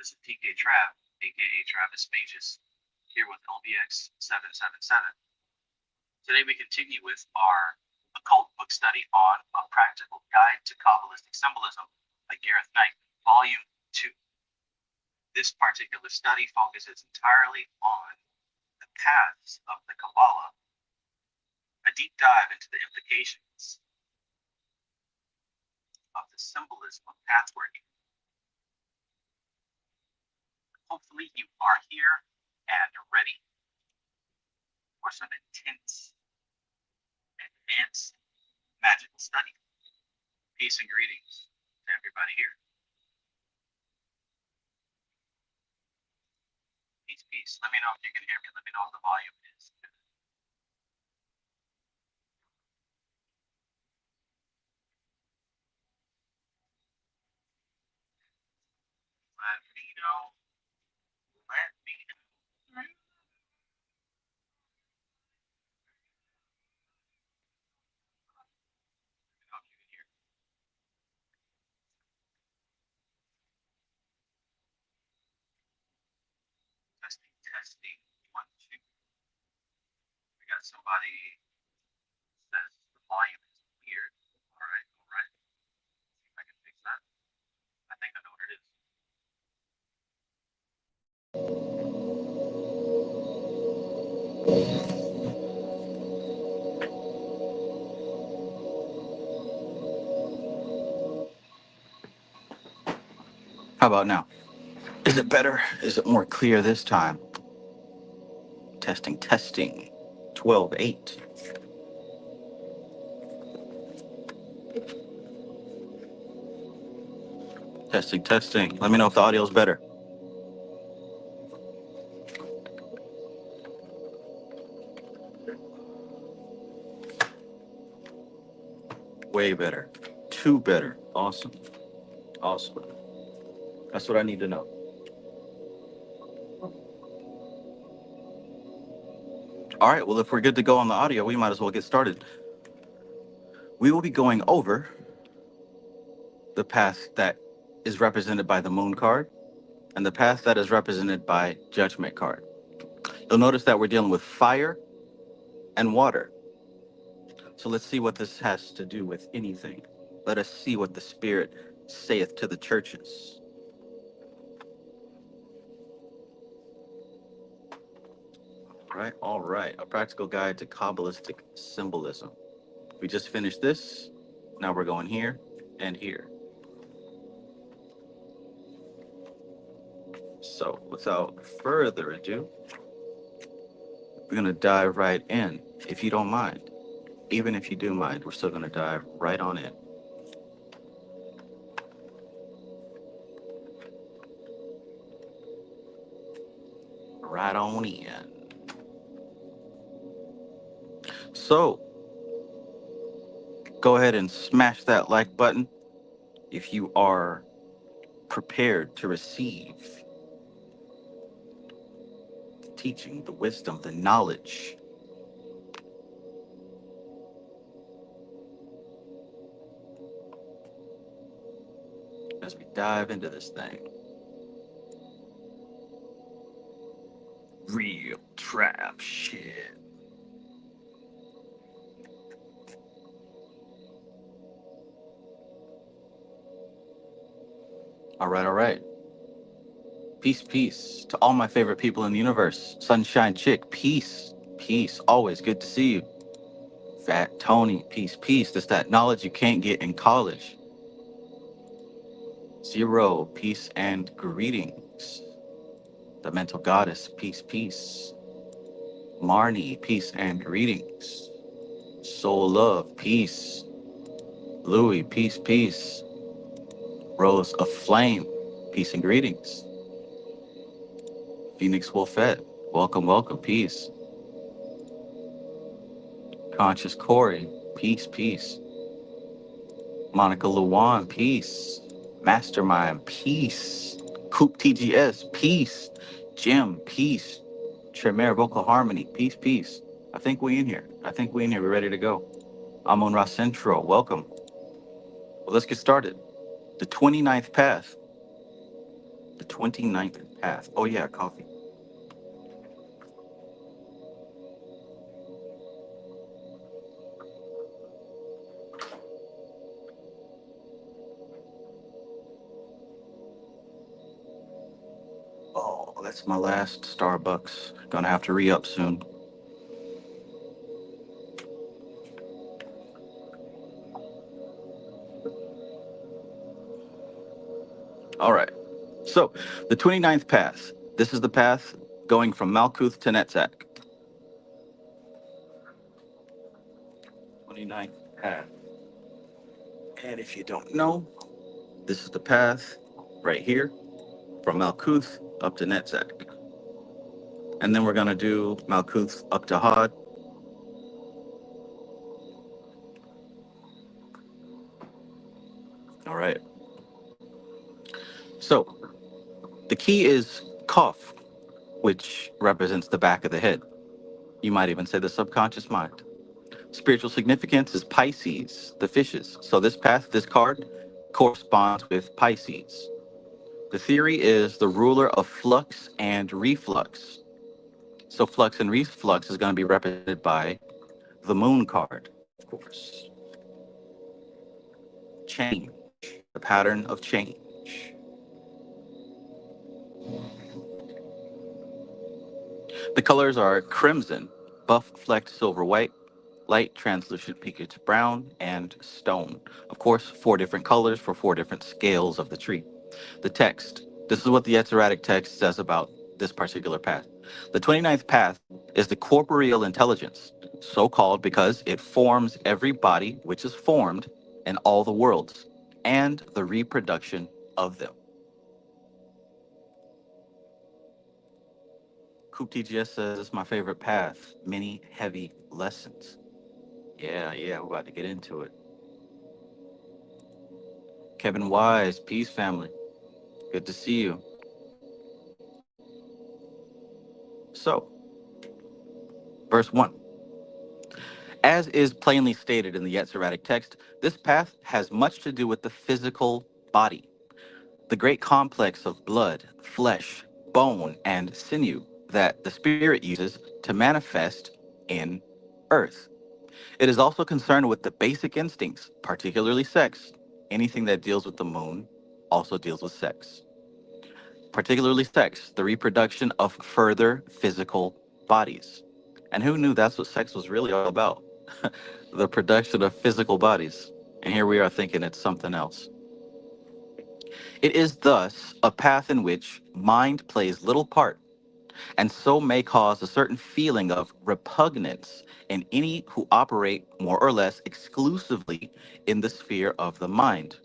this is PK Trav, aka Travis Magus, here with LVX777. Today we continue with our occult book study on A Practical Guide to Qabalistic Symbolism by Gareth Knight, Volume 2. This particular study focuses entirely on the paths of the Kabbalah, a deep dive into the implications of the symbolism of pathworking. Hopefully you are here and ready for some intense, advanced magical study. Peace and greetings to everybody here. Peace, peace. Let me know if you can hear me. Let me know if the volume is good. Let me know. Let me know. Testing, testing. 1, 2. We got somebody says the volume is weird. All right, all right. See if I can fix that. I think I know what it is. How about now? Is it better? Is it more clear this time? Testing, testing. 12-8. Testing, testing. Let me know if the audio is better. Way better. 2 better. Awesome. Awesome. That's what I need to know. All right, well, if we're good to go on the audio, we might as well get started. We will be going over the path that is represented by the moon card and the path that is represented by Judgment card. You'll notice that we're dealing with fire and water. So let's see what this has to do with anything. Let us see what the Spirit saith to the churches. All right. A practical guide to Kabbalistic symbolism. We just finished this. Now we're going here and here. So without further ado, we're going to dive right in, if you don't mind. Even if you do mind, we're still going to dive right on in. Right on in. So, go ahead and smash that like button if you are prepared to receive the teaching, the wisdom, the knowledge. As we dive into this thing. Real trap shit. All right. Peace, peace to all my favorite people in the universe. Sunshine Chick, peace, peace. Always good to see you. Fat Tony, peace, peace. That's that knowledge you can't get in college. Zero, peace and greetings. The mental goddess, peace, peace. Marnie, peace and greetings. Soul love, peace. Louis, peace, peace. Rose of flame, peace and greetings. Phoenix Wolfette, welcome, welcome, peace. Conscious Corey, peace, peace. Monica Luan, peace. Mastermind, peace. Coop TGS, peace. Jim, peace. Tremere Vocal Harmony, peace, peace. I think we in here. We're ready to go. Amon Ra Central, welcome. Well, let's get started. The 29th path The 29th path. Oh, yeah, coffee. Oh, that's my last Starbucks. Gonna have to re up soon. All right. So, the 29th path. This is the path going from Malkuth to Netzach. 29th path. And if you don't know, this is the path right here from Malkuth up to Netzach. And then we're going to do Malkuth up to Hod. All right. So the key is Qoph, which represents the back of the head. You might even say the subconscious mind. Spiritual significance is Pisces, the fishes. So this path, this card, corresponds with Pisces. The theory is the ruler of flux and reflux. So flux and reflux is going to be represented by the moon card, of course. Change, the pattern of change. The colors are crimson, buff flecked silver white, light translucent peaked brown, and stone. Of course, 4 different colors for 4 different scales of the tree. The text. This is what the Yetziratic text says about this particular path. The 29th path is the corporeal intelligence, so called because it forms every body which is formed in all the worlds, and the reproduction of them. Qoph TGS says it's my favorite path. Many heavy lessons. Yeah, we're about to get into it. Kevin Wise, peace family. Good to see you. So, verse 1. As is plainly stated in the Yetziratic text, this path has much to do with the physical body, the great complex of blood, flesh, bone, and sinew that the spirit uses to manifest in earth. It is also concerned with the basic instincts, particularly sex. Anything that deals with the moon also deals with sex, particularly sex, the reproduction of further physical bodies. And who knew that's what sex was really all about? The production of physical bodies. And here we are thinking it's something else. It is thus a path in which mind plays little part, and so may cause a certain feeling of repugnance in any who operate more or less exclusively in the sphere of the mind,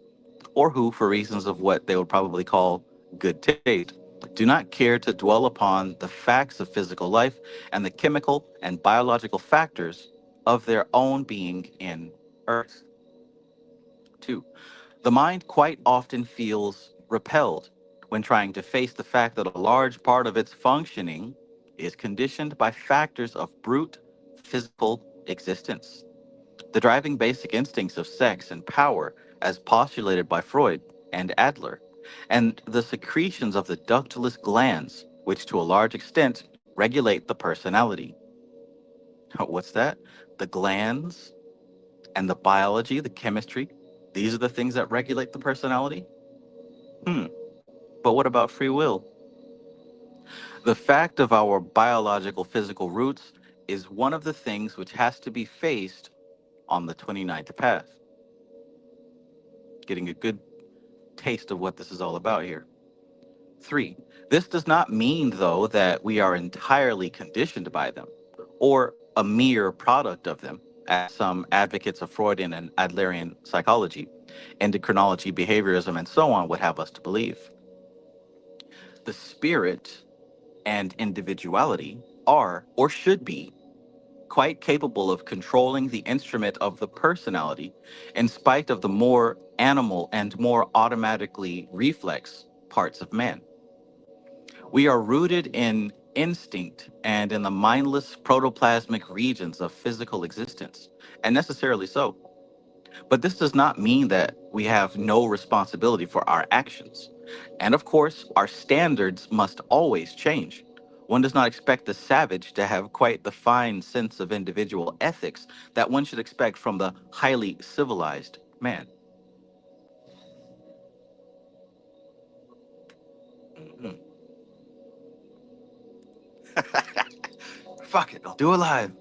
or who, for reasons of what they would probably call good taste, do not care to dwell upon the facts of physical life and the chemical and biological factors of their own being in earth. 2. The mind quite often feels repelled when trying to face the fact that a large part of its functioning is conditioned by factors of brute physical existence. The driving basic instincts of sex and power, as postulated by Freud and Adler, and the secretions of the ductless glands, which to a large extent regulate the personality. What's that? The glands and the biology, the chemistry, these are the things that regulate the personality? Hmm. But what about free will? The fact of our biological physical roots is one of the things which has to be faced on the 29th path. Getting a good taste of what this is all about here. 3. This does not mean, though, that we are entirely conditioned by them or a mere product of them, as some advocates of Freudian and Adlerian psychology, endocrinology, behaviorism, and so on would have us to believe. The spirit and individuality are, or should be, quite capable of controlling the instrument of the personality in spite of the more animal and more automatically reflex parts of man. We are rooted in instinct and in the mindless protoplasmic regions of physical existence, and necessarily so. But this does not mean that we have no responsibility for our actions. And of course, our standards must always change. One does not expect the savage to have quite the fine sense of individual ethics that one should expect from the highly civilized man. Mhm. Fuck it, I'll do it live.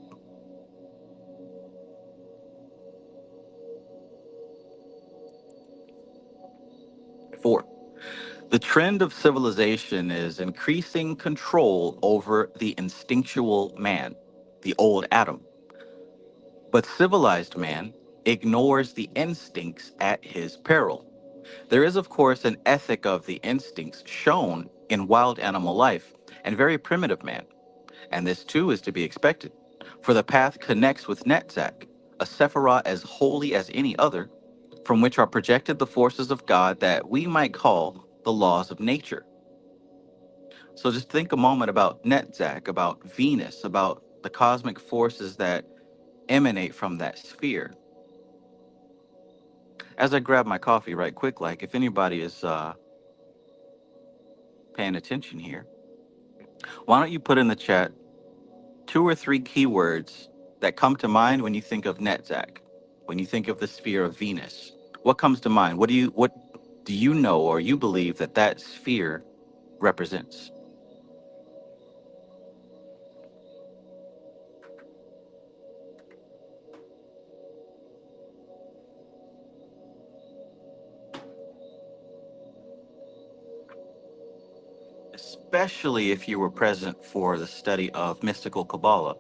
4. The trend of civilization is increasing control over the instinctual man, the old Adam. But civilized man ignores the instincts at his peril. There is, of course, an ethic of the instincts shown in wild animal life and very primitive man, and this too is to be expected. For the path connects with Netzach, a Sephirah as holy as any other, from which are projected the forces of God that we might call the laws of nature. So just think a moment about Netzach, about Venus, about the cosmic forces that emanate from that sphere. As I grab my coffee right quick, like if anybody is paying attention here, why don't you put in the chat 2 or 3 keywords that come to mind when you think of Netzach, when you think of the sphere of Venus? What comes to mind? What do you know or you believe that that sphere represents? Especially if you were present for the study of mystical Kabbalah.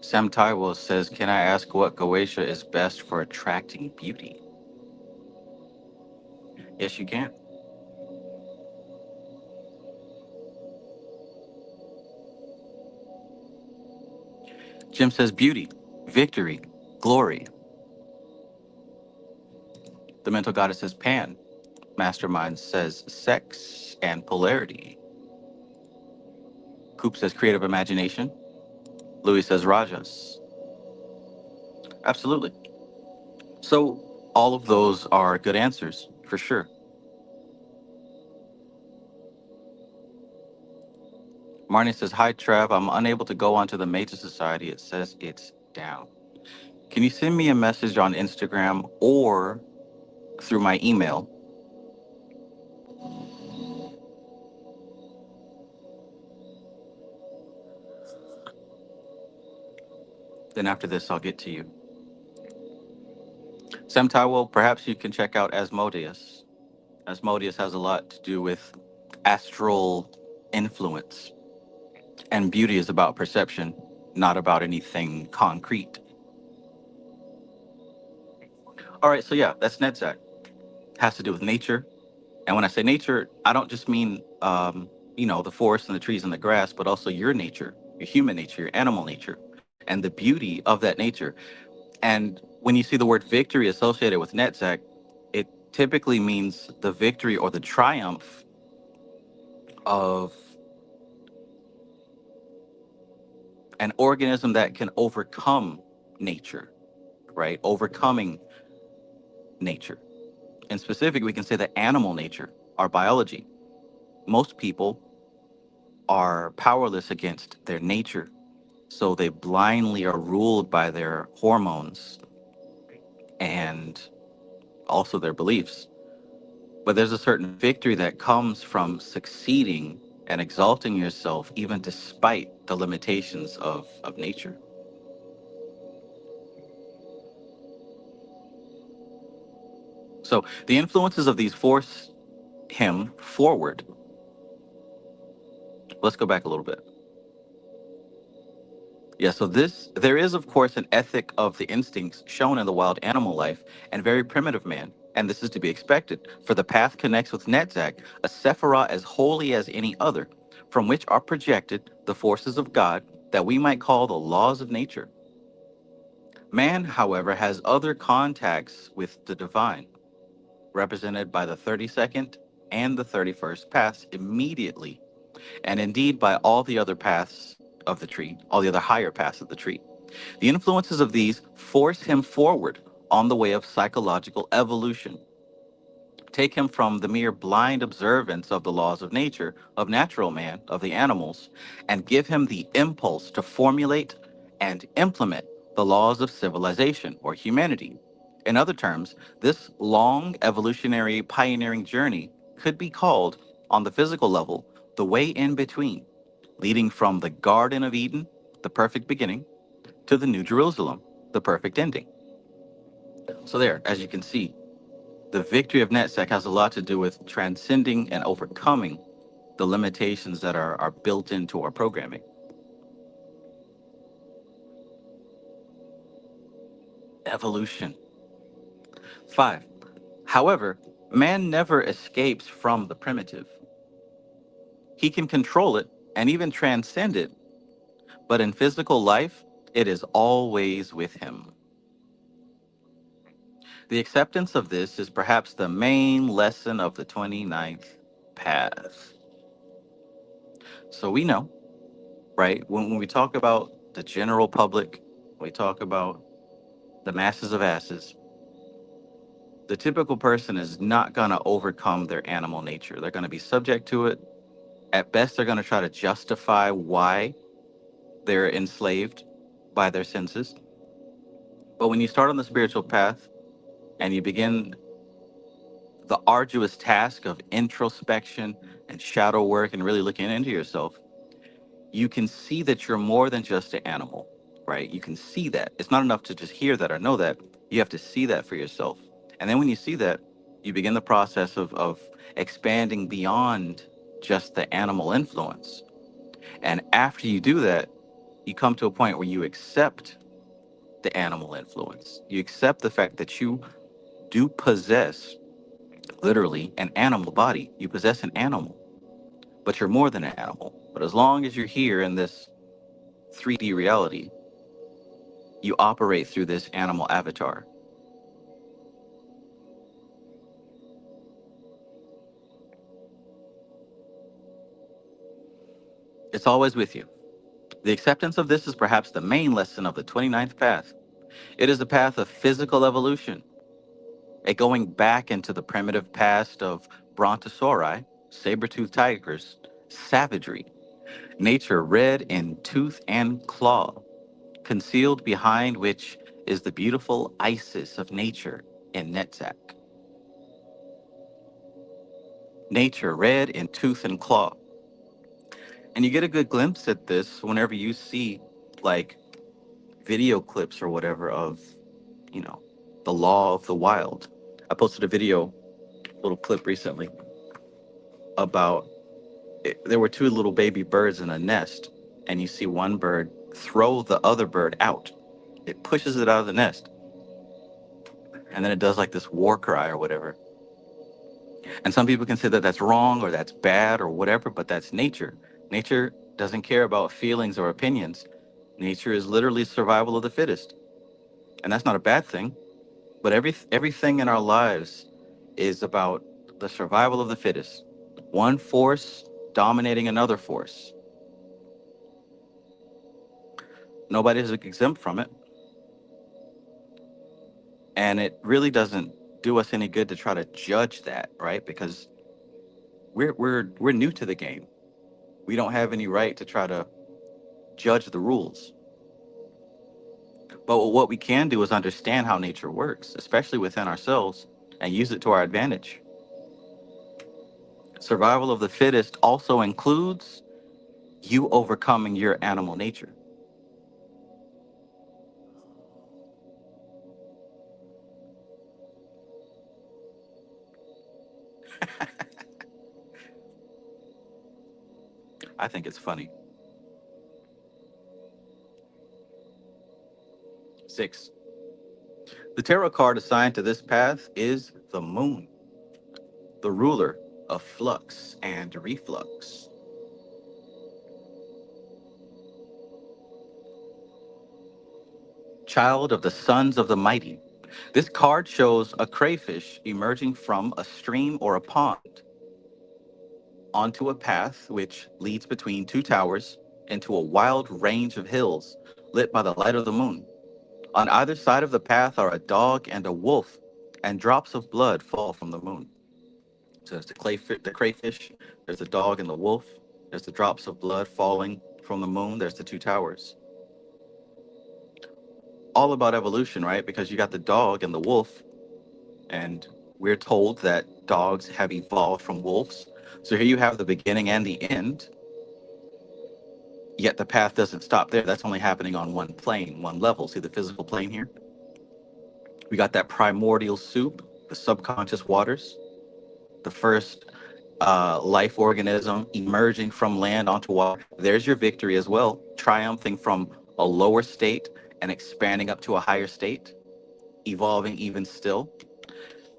Sam Taiwo says, can I ask what Goetia is best for attracting beauty? Yes, you can. Jim says, beauty, victory, glory. The mental goddess says, Pan. Mastermind says, sex and polarity. Coop says, creative imagination. Louis says, Rajas. Absolutely. So all of those are good answers, for sure. Marnie says, hi, Trav. I'm unable to go onto the Major Society. It says it's down. Can you send me a message on Instagram or through my email? Then after this, I'll get to you. Sam Taiwo, perhaps you can check out Asmodeus. Asmodeus has a lot to do with astral influence, and beauty is about perception, not about anything concrete. All right, so yeah, that's Netzach. Has to do with nature. And when I say nature, I don't just mean, the forest and the trees and the grass, but also your nature, your human nature, your animal nature, and the beauty of that nature. And when you see the word victory associated with Netzach, it typically means the victory or the triumph of an organism that can overcome nature, right? Overcoming nature. In specific, we can say that animal nature, our biology. Most people are powerless against their nature. So they blindly are ruled by their hormones and also their beliefs. But there's a certain victory that comes from succeeding and exalting yourself, even despite the limitations of nature. So the influences of these force him forward. Let's go back a little bit. Yeah, so there is, of course, an ethic of the instincts shown in the wild animal life and very primitive man, and this is to be expected, for the path connects with Netzach, a Sephirah as holy as any other, from which are projected the forces of God that we might call the laws of nature. Man, however, has other contacts with the divine, represented by the 32nd and the 31st paths immediately, and indeed by all the other paths of the tree, all the other higher paths of the tree. The influences of these force him forward on the way of psychological evolution, take him from the mere blind observance of the laws of nature, of natural man, of the animals, and give him the impulse to formulate and implement the laws of civilization or humanity. In other terms, this long evolutionary pioneering journey could be called, on the physical level, the way in between, leading from the Garden of Eden, the perfect beginning, to the New Jerusalem, the perfect ending. So, there, as you can see, the victory of Netzach has a lot to do with transcending and overcoming the limitations that are built into our programming. Evolution. 5. However, man never escapes from the primitive. He can control it and even transcend it, but in physical life, it is always with him. The acceptance of this is perhaps the main lesson of the 29th path. So we know, right, when we talk about the general public, we talk about the masses of asses, the typical person is not going to overcome their animal nature. They're going to be subject to it. At best, they're going to try to justify why they're enslaved by their senses. But when you start on the spiritual path and you begin the arduous task of introspection and shadow work and really looking into yourself, you can see that you're more than just an animal, right? You can see that. It's not enough to just hear that or know that. You have to see that for yourself. And then when you see that, you begin the process of expanding beyond just the animal influence. And after you do that, you come to a point where you accept the animal influence. You accept the fact that you do possess literally an animal body. You possess an animal, but you're more than an animal. But as long as you're here in this 3D reality, you operate through this animal avatar. It's always with you. The acceptance of this is perhaps the main lesson of the 29th path. It is the path of physical evolution, a going back into the primitive past of brontosauri, saber-toothed tigers, savagery, nature red in tooth and claw, concealed behind which is the beautiful Isis of nature in Netzach. Nature red in tooth and claw. And you get a good glimpse at this whenever you see like video clips or whatever of, you know, the law of the wild. I posted a video, little clip recently about there were two little baby birds in a nest, and you see one bird throw the other bird out. It pushes it out of the nest, and then it does like this war cry or whatever. And some people can say that that's wrong or that's bad or whatever, but that's nature. Nature doesn't care about feelings or opinions. Nature is literally survival of the fittest, and that's not a bad thing. But everything in our lives is about the survival of the fittest. One force dominating another force. Nobody's exempt from it, and it really doesn't do us any good to try to judge that, right? Because we're new to the game. We don't have any right to try to judge the rules. But what we can do is understand how nature works, especially within ourselves, and use it to our advantage. Survival of the fittest also includes you overcoming your animal nature. I think it's funny. 6. The tarot card assigned to this path is the moon, the ruler of flux and reflux. Child of the sons of the mighty. This card shows a crayfish emerging from a stream or a pond onto a path which leads between two towers into a wild range of hills lit by the light of the moon. On either side of the path are a dog and a wolf, and drops of blood fall from the moon. So there's the crayfish, there's the dog and the wolf, there's the drops of blood falling from the moon, there's the two towers. All about evolution, right? Because you got the dog and the wolf, and we're told that dogs have evolved from wolves. So here you have the beginning and the end, yet the path doesn't stop there. That's only happening on one plane, one level. See the physical plane here? We got that primordial soup, the subconscious waters, the first life organism emerging from land onto water. There's your victory as well, triumphing from a lower state and expanding up to a higher state, evolving even still,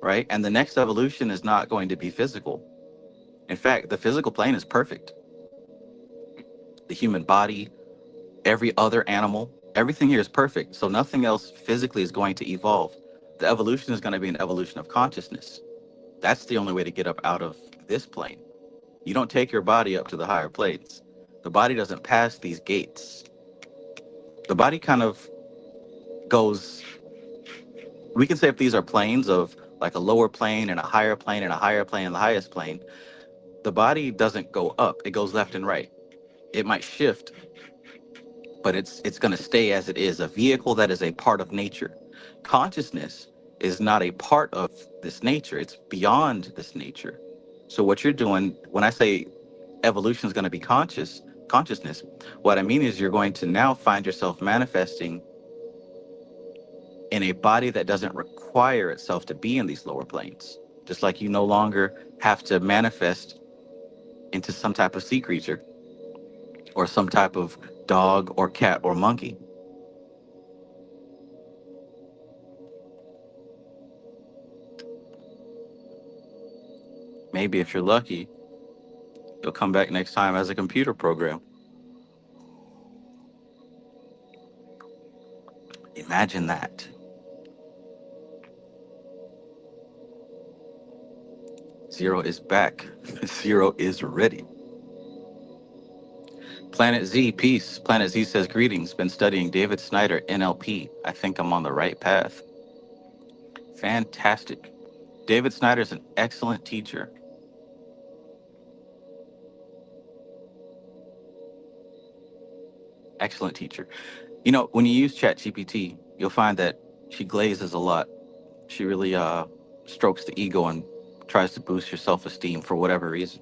right? And the next evolution is not going to be physical. In fact, the physical plane is perfect. The human body, every other animal, everything here is perfect. So nothing else physically is going to evolve. The evolution is going to be an evolution of consciousness. That's the only way to get up out of this plane. You don't take your body up to the higher planes. The body doesn't pass these gates. The body kind of goes, we can say if these are planes of like a lower plane and a higher plane and a higher plane and the highest plane, the body doesn't go up, it goes left and right. It might shift, but it's going to stay as it is, a vehicle that is a part of nature. Consciousness is not a part of this nature, it's beyond this nature. So what you're doing, when I say evolution is going to be consciousness, what I mean is you're going to now find yourself manifesting in a body that doesn't require itself to be in these lower planes. Just like you no longer have to manifest into some type of sea creature or some type of dog or cat or monkey. Maybe if you're lucky, you'll come back next time as a computer program. Imagine that. Zero is back. Zero is ready. Planet Z, peace. Planet Z says, greetings. Been studying David Snyder, NLP. I think I'm on the right path. Fantastic. David Snyder is an excellent teacher. Excellent teacher. You know, when you use ChatGPT, you'll find that she glazes a lot. She really strokes the ego and tries to boost your self-esteem for whatever reason.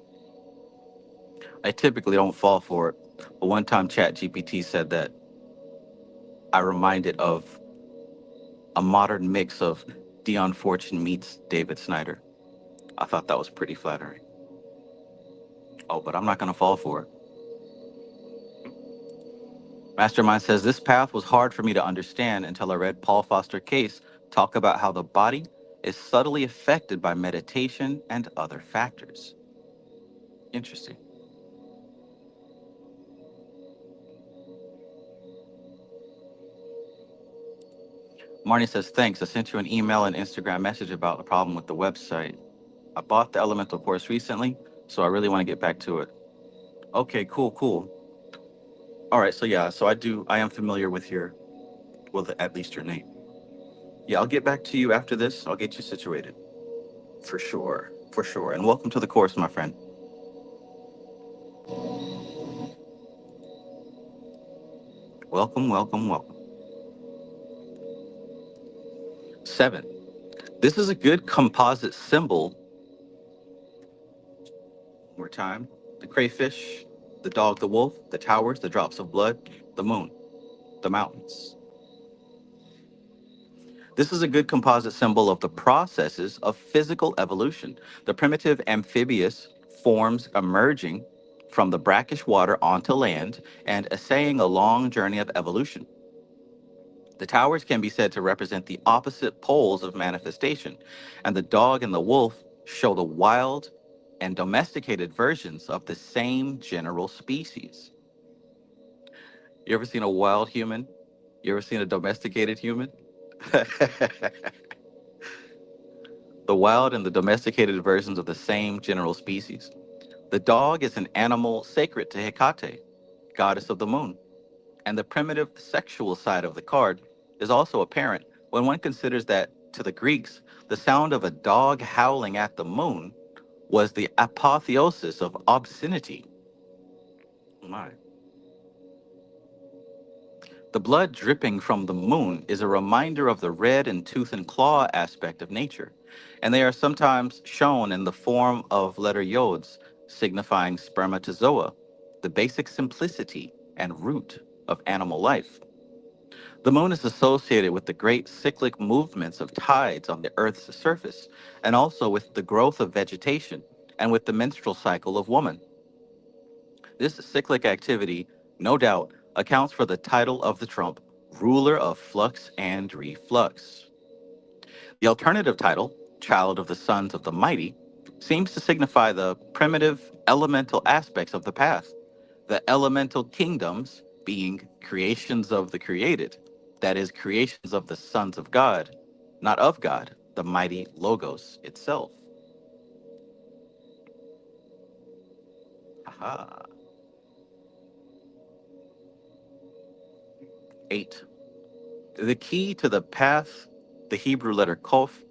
I typically don't fall for it, but one time ChatGPT said that I reminded of a modern mix of Dion Fortune meets David Snyder. I thought that was pretty flattering. Oh, but I'm not going to fall for it. Mastermind says, this path was hard for me to understand until I read Paul Foster Case talk about how the body is subtly affected by meditation and other factors. Interesting. Marnie says, thanks. I sent you an email and Instagram message about the problem with the website. I bought the Elemental course recently, so I really want to get back to it. Okay, cool. All right, so yeah, so I am familiar with at least your name. Yeah, I'll get back to you after this. I'll get you situated. For sure. And welcome to the course, my friend. Welcome. 7. This is a good composite symbol. One more time. The crayfish, the dog, the wolf, the towers, the drops of blood, the moon, the mountains. This is a good composite symbol of the processes of physical evolution, the primitive amphibious forms emerging from the brackish water onto land and essaying a long journey of evolution. The towers can be said to represent the opposite poles of manifestation, and the dog and the wolf show the wild and domesticated versions of the same general species. You ever seen a wild human? You ever seen a domesticated human? The wild and the domesticated versions of the same general species. The dog is an animal sacred to Hecate, goddess of the moon, and the primitive sexual side of the card is also apparent when one considers that, to the Greeks, the sound of a dog howling at the moon was the apotheosis of obscenity. My. The blood dripping from the moon is a reminder of the red and tooth and claw aspect of nature, and they are sometimes shown in the form of letter yods, signifying spermatozoa, the basic simplicity and root of animal life. The moon is associated with the great cyclic movements of tides on the Earth's surface, and also with the growth of vegetation and with the menstrual cycle of woman. This cyclic activity, no doubt, accounts for the title of the trump, ruler of flux and reflux. The alternative title, child of the sons of the mighty, seems to signify the primitive elemental aspects of the path, the elemental kingdoms being creations of the created, that is, creations of the sons of God, not of God, the mighty Logos itself. Aha. 8. The key to the path, the Hebrew letter Qoph,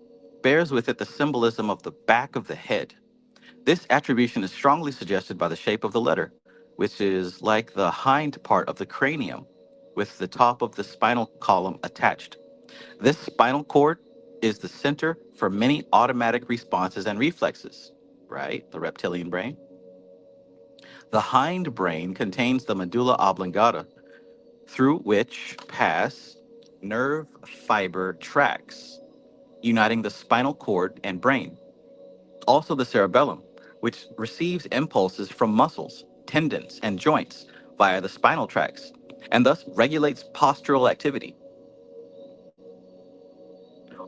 bears with it the symbolism of the back of the head. This attribution is strongly suggested by the shape of the letter, which is like the hind part of the cranium, with the top of the spinal column attached. This spinal cord is the center for many automatic responses and reflexes, right? The reptilian brain. The hind brain contains the medulla oblongata, through which pass nerve fiber tracks, uniting the spinal cord and brain. Also, the cerebellum, which receives impulses from muscles, tendons, and joints via the spinal tracts, and thus regulates postural activity.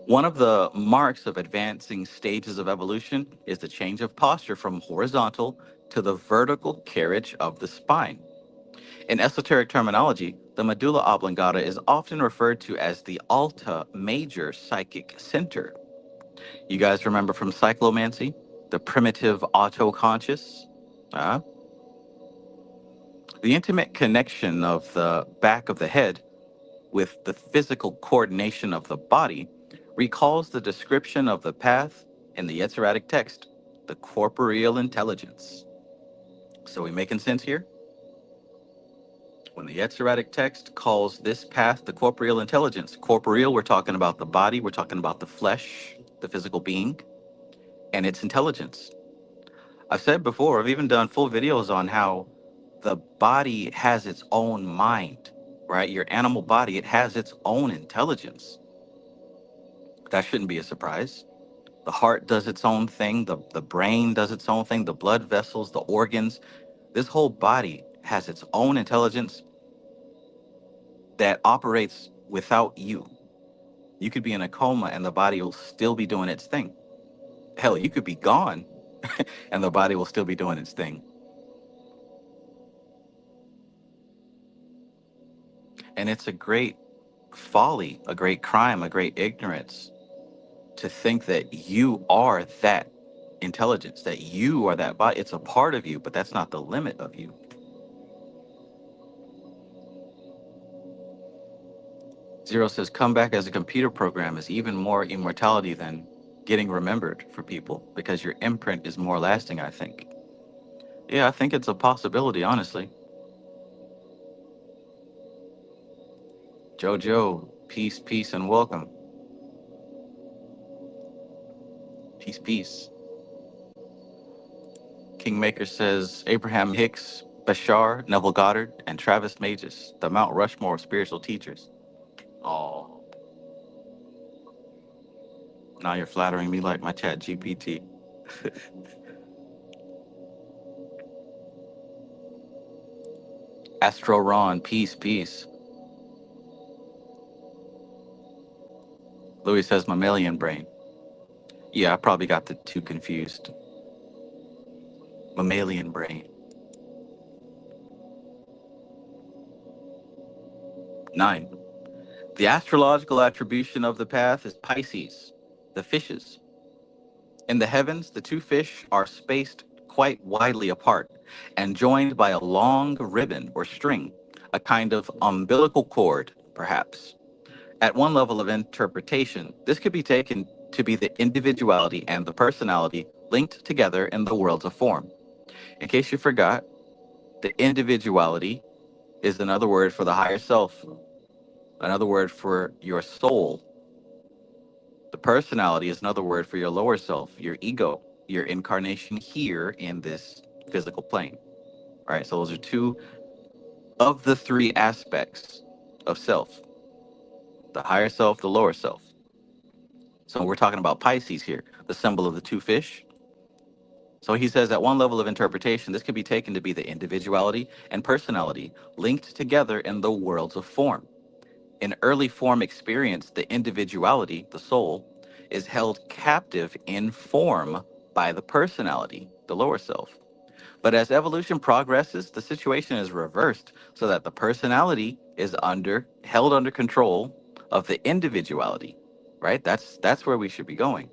One of the marks of advancing stages of evolution is the change of posture from horizontal to the vertical carriage of the spine. In esoteric terminology, the medulla oblongata is often referred to as the alta major psychic center. You guys remember from cyclomancy, the primitive auto-conscious? Uh, the intimate connection of the back of the head with the physical coordination of the body recalls the description of the path in the Yetziratic text, the corporeal intelligence. So we making sense here? When the Yetziratic text calls this path the corporeal intelligence, corporeal, we're talking about the body, we're talking about the flesh, the physical being, and its intelligence. I've said before, I've even done full videos on how the body has its own mind, right? Your animal body, it has its own intelligence. That shouldn't be a surprise. The heart does its own thing, the brain does its own thing, the blood vessels, the organs. This whole body has its own intelligence that operates without you. You could be in a coma and the body will still be doing its thing. Hell, you could be gone and the body will still be doing its thing. And it's a great folly, a great crime, a great ignorance to think that you are that intelligence, that you are that body. It's a part of you, but that's not the limit of you. Zero says, come back as a computer program is even more immortality than getting remembered for people because your imprint is more lasting, I think. Yeah, I think it's a possibility, honestly. Jojo, peace, peace, and welcome. Peace, peace. Kingmaker says, Abraham Hicks, Bashar, Neville Goddard, and Travis Magus, the Mount Rushmore of spiritual teachers. Oh, now you're flattering me like my chat GPT. Astro Ron, peace, peace. Louis says mammalian brain. Yeah, I probably got the two confused. Mammalian brain. 9. The astrological attribution of the path is Pisces, the fishes. In the heavens, the two fish are spaced quite widely apart and joined by a long ribbon or string, a kind of umbilical cord, perhaps. At one level of interpretation, this could be taken to be the individuality and the personality linked together in the worlds of form. In case you forgot, the individuality is another word for the higher self, another word for your soul. The personality is another word for your lower self, your ego, your incarnation here in this physical plane. All right, so those are two of the three aspects of self, the higher self, the lower self. So we're talking about Pisces here, the symbol of the two fish. So he says at one level of interpretation, this could be taken to be the individuality and personality linked together in the worlds of form. In early form experience, the individuality, the soul, is held captive in form by the personality, the lower self. But as evolution progresses, the situation is reversed so that the personality is held under control of the individuality, right? That's where we should be going.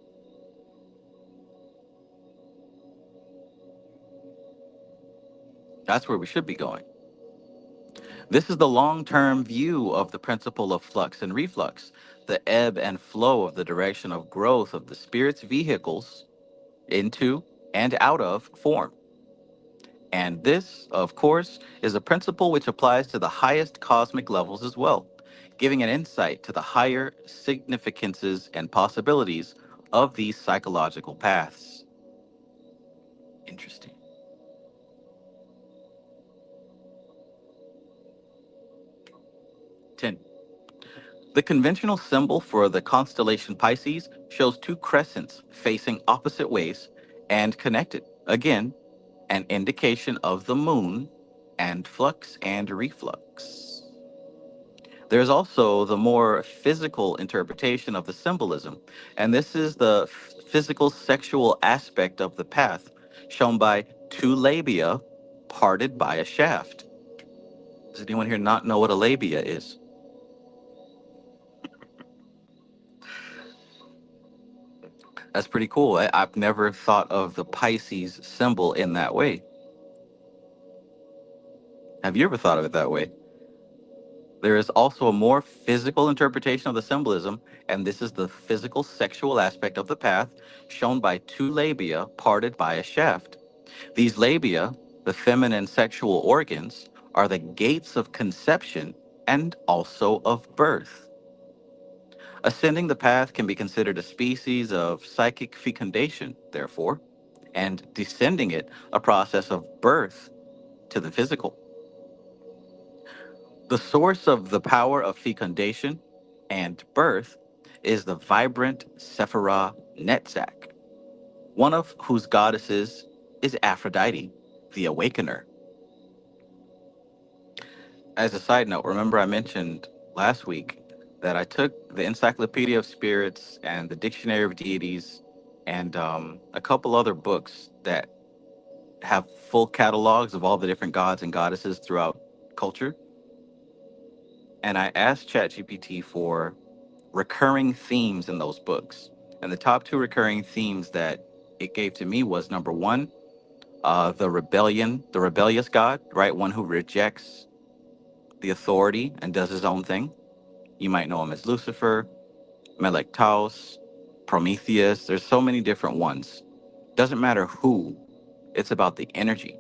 That's where we should be going. This is the long-term view of the principle of flux and reflux, the ebb and flow of the direction of growth of the spirit's vehicles into and out of form. And this, of course, is a principle which applies to the highest cosmic levels as well, giving an insight to the higher significances and possibilities of these psychological paths. Interesting. 10. The conventional symbol for the constellation Pisces shows two crescents facing opposite ways and connected. Again, an indication of the moon and flux and reflux. There's also the more physical interpretation of the symbolism, and this is the physical sexual aspect of the path, shown by two labia parted by a shaft. Does anyone here not know what a labia is? That's pretty cool. I've never thought of the Pisces symbol in that way. Have you ever thought of it that way? There is also a more physical interpretation of the symbolism, and this is the physical sexual aspect of the path, shown by two labia parted by a shaft. These labia, the feminine sexual organs, are the gates of conception and also of birth. Ascending the path can be considered a species of psychic fecundation, therefore, and descending it a process of birth to the physical. The source of the power of fecundation and birth is the vibrant Sephirah Netzach, one of whose goddesses is Aphrodite, the awakener. As a side note, remember I mentioned last week that I took the Encyclopedia of Spirits and the Dictionary of Deities and a couple other books that have full catalogs of all the different gods and goddesses throughout culture. And I asked ChatGPT for recurring themes in those books. And the top two recurring themes that it gave to me was number one, the rebellious God, right? One who rejects the authority and does his own thing. You might know him as Lucifer, Melektaos, Prometheus. There's so many different ones. Doesn't matter who, it's about the energy.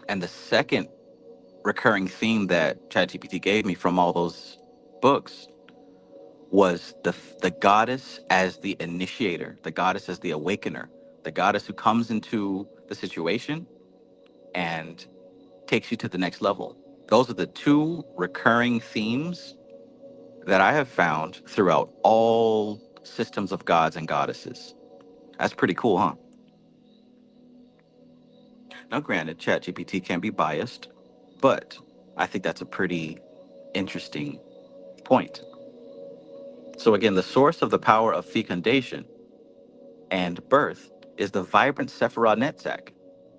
And the second recurring theme that ChatGPT gave me from all those books was the goddess as the initiator, the goddess as the awakener, the goddess who comes into the situation and takes you to the next level. Those are the two recurring themes that I have found throughout all systems of gods and goddesses. That's pretty cool, huh? Now, granted, ChatGPT can be biased, but I think that's a pretty interesting point. So again, the source of the power of fecundation and birth is the vibrant Sephirah Netzach,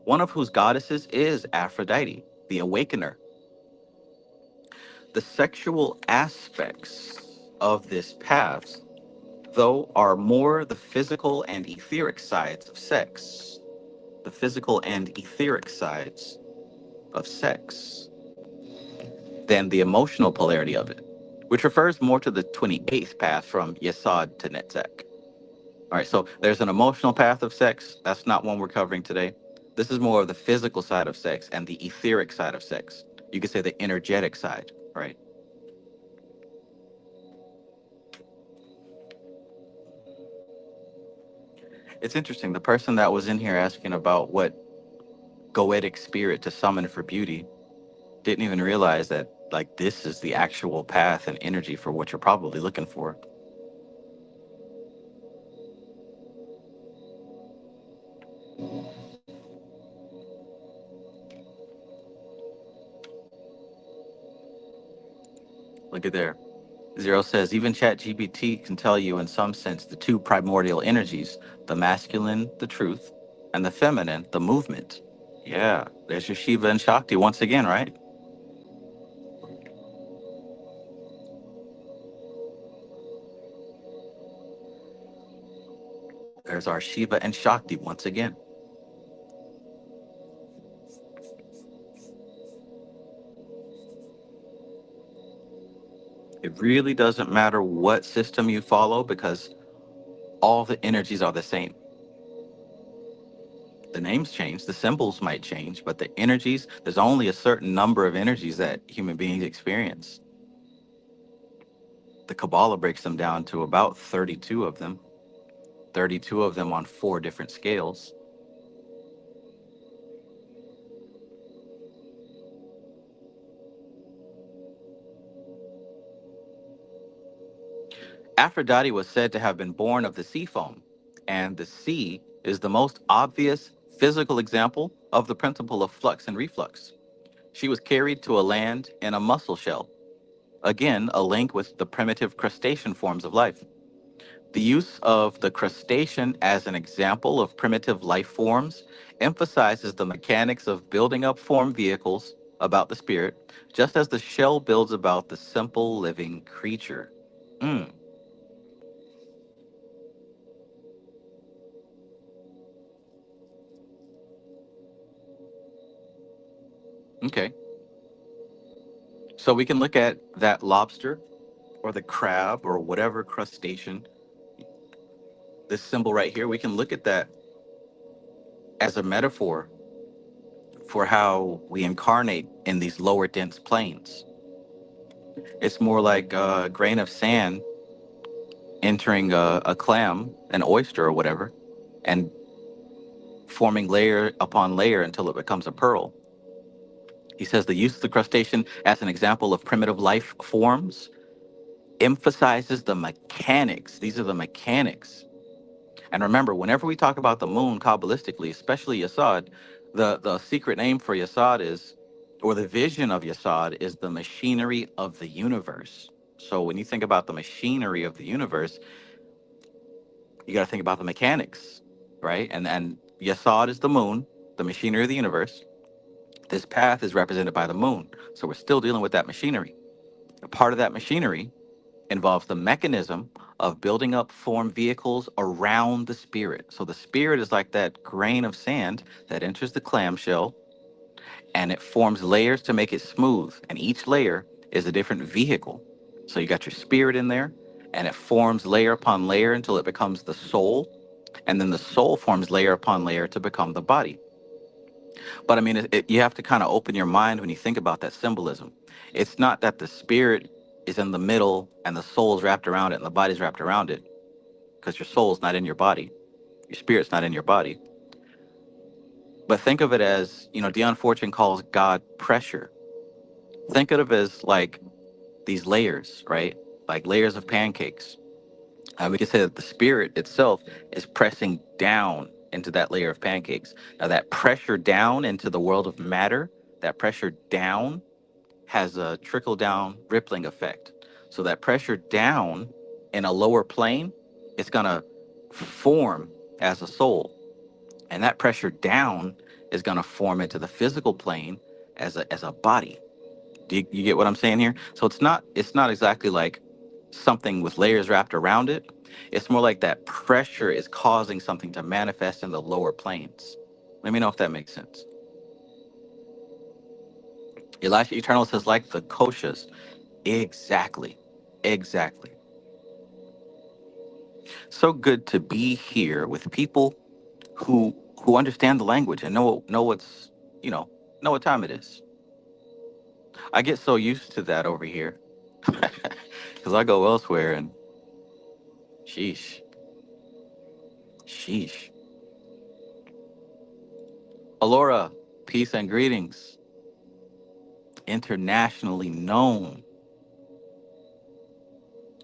one of whose goddesses is Aphrodite, the awakener. The sexual aspects of this path, though, are more the physical and etheric sides of sex. The physical and etheric sides of sex than the emotional polarity of it, which refers more to the 28th path from Yesod to Netzach. All right, so there's an emotional path of sex. That's not one we're covering today. This is more of the physical side of sex and the etheric side of sex. You could say the energetic side, right? It's interesting. The person that was in here asking about what goetic spirit to summon for beauty didn't even realize that, like, this is the actual path and energy for what you're probably looking for. Look at there. Zero says, even ChatGPT can tell you in some sense the two primordial energies, the masculine, the truth, and the feminine, the movement. Yeah, there's your Shiva and Shakti once again, right? There's our Shiva and Shakti once again. It really doesn't matter what system you follow because all the energies are the same. The names change, the symbols might change, but the energies, there's only a certain number of energies that human beings experience. The Kabbalah breaks them down to about 32 of them, 32 of them on 4 different scales. Aphrodite was said to have been born of the sea foam, and the sea is the most obvious physical example of the principle of flux and reflux. She was carried to a land in a mussel shell, again, a link with the primitive crustacean forms of life. The use of the crustacean as an example of primitive life forms emphasizes the mechanics of building up form vehicles about the spirit, just as the shell builds about the simple living creature. Mm, okay. So we can look at that lobster or the crab or whatever crustacean, this symbol right here, we can look at that as a metaphor for how we incarnate in these lower dense planes. It's more like a grain of sand entering a clam, an oyster or whatever, and forming layer upon layer until it becomes a pearl. He says the use of the crustacean as an example of primitive life forms emphasizes the mechanics. These are the mechanics. And remember, whenever we talk about the moon Kabbalistically, especially Yesod, the secret name for Yesod is, or the vision of Yesod is the machinery of the universe. So when you think about the machinery of the universe, you got to think about the mechanics, right? And Yesod is the moon, the machinery of the universe. This path is represented by the moon. So we're still dealing with that machinery. A part of that machinery involves the mechanism of building up form vehicles around the spirit. So the spirit is like that grain of sand that enters the clamshell and it forms layers to make it smooth. And each layer is a different vehicle. So you got your spirit in there and it forms layer upon layer until it becomes the soul. And then the soul forms layer upon layer to become the body. But I mean, you have to kind of open your mind when you think about that symbolism. It's not that the spirit is in the middle and the soul's wrapped around it and the body's wrapped around it, because your soul's not in your body, your spirit's not in your body. But think of it as, Dion Fortune calls God pressure. Think of it as like these layers, right? Like layers of pancakes. We could say that the spirit itself is pressing down into that layer of pancakes. Now, that pressure down into the world of matter, that pressure down has a trickle down rippling effect. So that pressure down in a lower plane, it's gonna form as a soul, and that pressure down is gonna form into the physical plane as a body. Do you get what I'm saying here? So it's not exactly like something with layers wrapped around it. It's more like that pressure is causing something to manifest in the lower planes. Let me know if that makes sense. Elisha Eternal says, like the koshas. Exactly. Exactly. So good to be here with people who understand the language and know what's, you know what time it is. I get so used to that over here because I go elsewhere and sheesh, sheesh. Alora, peace and greetings. Internationally known.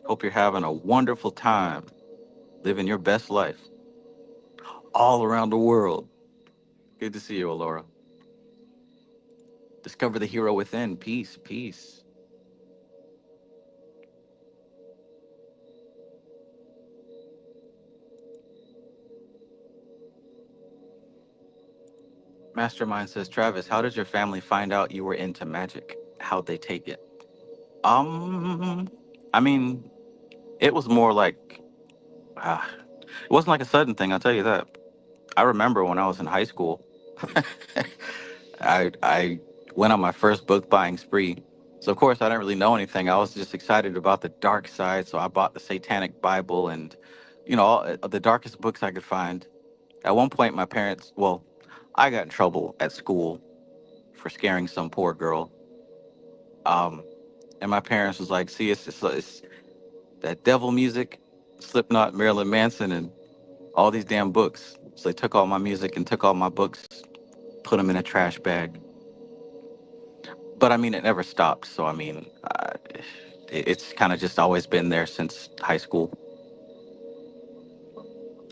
Hope you're having a wonderful time living your best life all around the world. Good to see you, Alora. Discover the hero within. Peace, peace. Mastermind says, Travis, how did your family find out you were into magic? How'd they take it? Um, I mean, it was more like, it wasn't like a sudden thing, I'll tell you that. I remember when I was in high school, I went on my first book buying spree. So of course I didn't really know anything. I was just excited about the dark side, so I bought the Satanic Bible and, all, the darkest books I could find. At one point, my parents, well, I got in trouble at school for scaring some poor girl. Um, and my parents was like, "See, it's that devil music, Slipknot, Marilyn Manson, and all these damn books." So they took all my music and took all my books, put them in a trash bag. But I mean, it never stopped. So I mean, it's kind of just always been there since high school.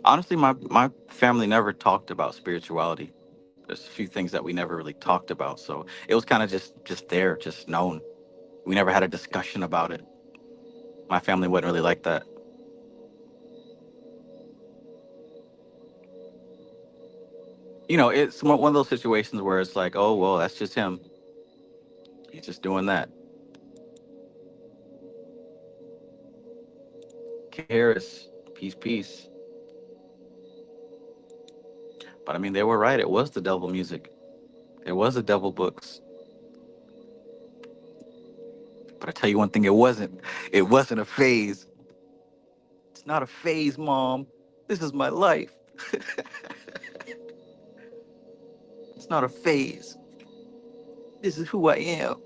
Honestly, my family never talked about spirituality. There's a few things that we never really talked about, so it was kind of just there, just known. We never had a discussion about it. My family wasn't really like that. It's one of those situations where it's like, oh well, that's just him. He's just doing that. Harris, peace, peace. But I mean, they were right. It was the devil music. It was the devil books. But I tell you one thing, it wasn't. It wasn't a phase. It's not a phase, Mom. This is my life. It's not a phase. This is who I am.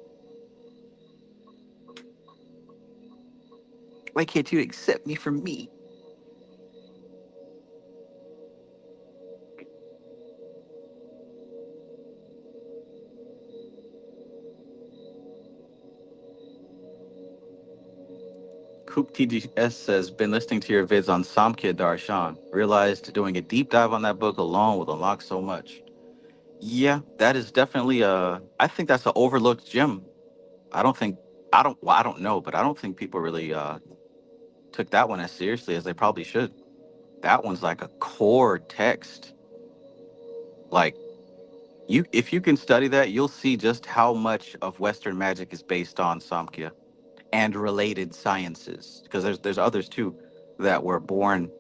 Why can't you accept me for me? Coop TGS says, been listening to your vids on Samkhya Darshan. Realized doing a deep dive on that book alone will unlock so much. Yeah, that is definitely I think that's an overlooked gem. I don't think I don't know, but I don't think people really took that one as seriously as they probably should. That one's like a core text. Like if you can study that, you'll see just how much of Western magic is based on Samkhya and related sciences. Because there's others too that were born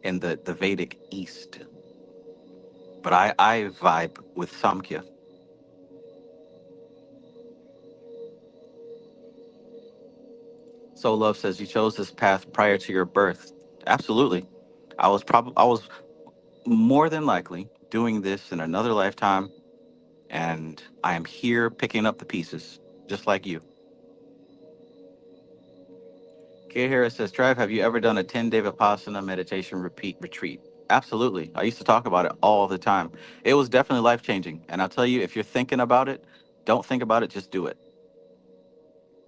in the Vedic East. But I vibe with Samkhya. So Love says you chose this path prior to your birth. Absolutely. I was more than likely doing this in another lifetime, and I am here picking up the pieces, just like you. Kay Harris says, Trav, have you ever done a 10-day Vipassana meditation repeat retreat? Absolutely. I used to talk about it all the time. It was definitely life changing. And I'll tell you, if you're thinking about it, don't think about it, just do it.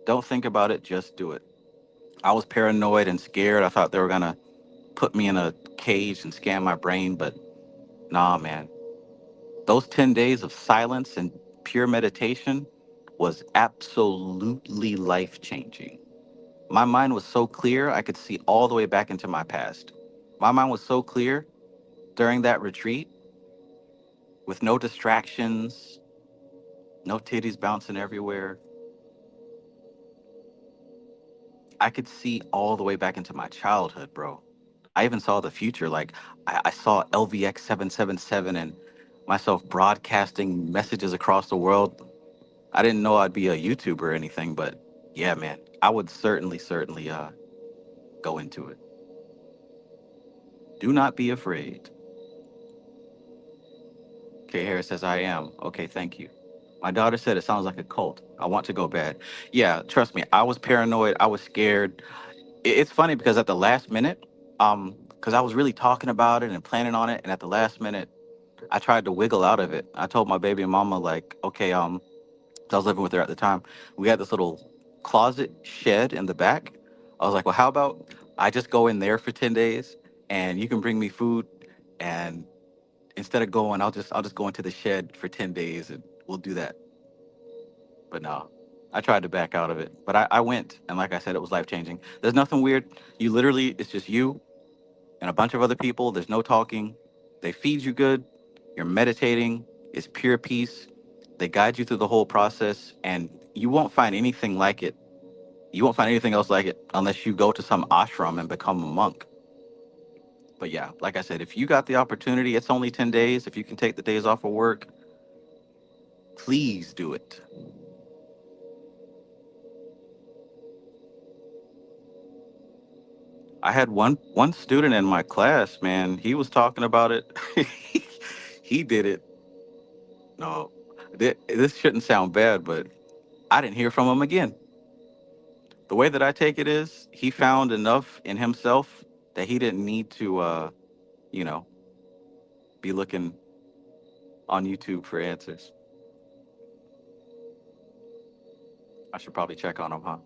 Don't think about it, just do it. I was paranoid and scared. I thought they were going to put me in a cage and scan my brain, but nah, man. Those 10 days of silence and pure meditation was absolutely life changing. My mind was so clear, I could see all the way back into my past. My mind was so clear during that retreat with no distractions, no titties bouncing everywhere. I could see all the way back into my childhood, bro. I even saw the future. Like, I saw LVX777 and myself broadcasting messages across the world. I didn't know I'd be a YouTuber or anything, but yeah, man, I would certainly go into it. Do not be afraid. Kay Harris says, I am. Okay, thank you. My daughter said it sounds like a cult. I want to go bad. Yeah, trust me, I was paranoid. I was scared. It's funny because at the last minute, because I was really talking about it and planning on it, and at the last minute, I tried to wiggle out of it. I told my baby mama, like, okay, 'cause I was living with her at the time. We had this little closet shed in the back. I was like, well, how about I just go in there for 10 days and you can bring me food, and instead of going, I'll just go into the shed for 10 days and we'll do that. But no, I tried to back out of it. But I went, and like I said, it was life changing. There's nothing weird. You literally, it's just you and a bunch of other people. There's no talking. They feed you good. You're meditating. It's pure peace. They guide you through the whole process, and you won't find anything like it. You won't find anything else like it unless you go to some ashram and become a monk. But yeah, like I said, if you got the opportunity, it's only 10 days. If you can take the days off of work, please do it. I had one student in my class, man. He was talking about it. He did it. No, this shouldn't sound bad, but I didn't hear from him again. The way that I take it is, he found enough in himself that he didn't need to, you know, be looking on YouTube for answers. I should probably check on him, huh?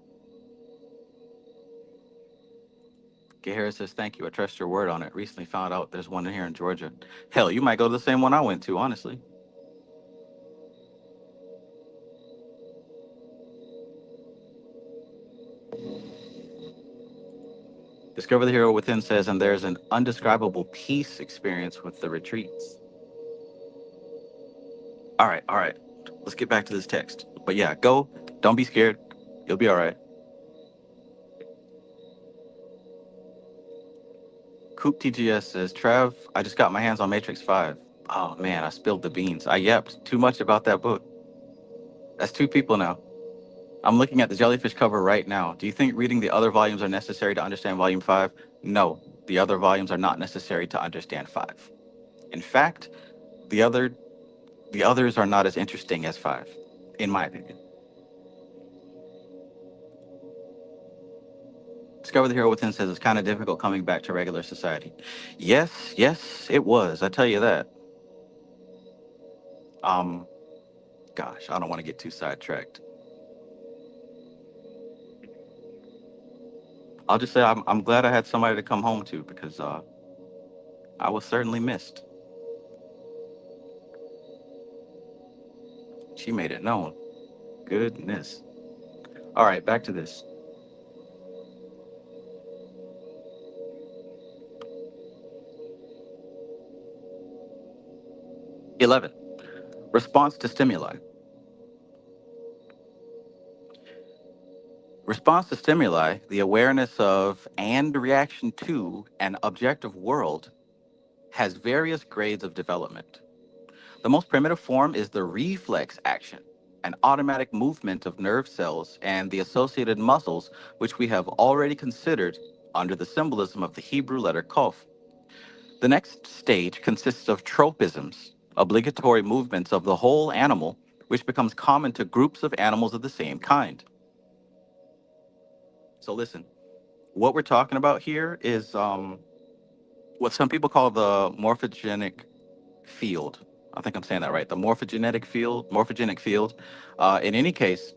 Gay Harris says, thank you. I trust your word on it. Recently found out there's one in here in Georgia. Hell, you might go to the same one I went to, honestly. Discover the Hero Within says, and there's an undescribable peace experience with the retreats. All right. Let's get back to this text. But yeah, go. Don't be scared. You'll be all right. Coop TGS says, Trev, I just got my hands on Matrix 5. Oh man, I spilled the beans. I yepped too much about that book. That's two people now. I'm looking at the jellyfish cover right now. Do you think reading the other volumes are necessary to understand volume 5? No, the other volumes are not necessary to understand 5. In fact, the other the others are not as interesting as 5, in my opinion. Discover the Hero Within says it's kind of difficult coming back to regular society. Yes, it was. I tell you that. Um, Gosh, I don't want to get too sidetracked. I'll just say I'm glad I had somebody to come home to because I was certainly missed. She made it known. Goodness. All right, back to this. 11. Response to stimuli. Response to stimuli, the awareness of and reaction to an objective world, has various grades of development. The most primitive form is the reflex action, an automatic movement of nerve cells and the associated muscles, which we have already considered under the symbolism of the Hebrew letter Qoph. The next stage consists of tropisms, obligatory movements of the whole animal, which becomes common to groups of animals of the same kind. So listen, what we're talking about here is what some people call the morphogenic field. I think I'm saying that right. The morphogenic field. In any case,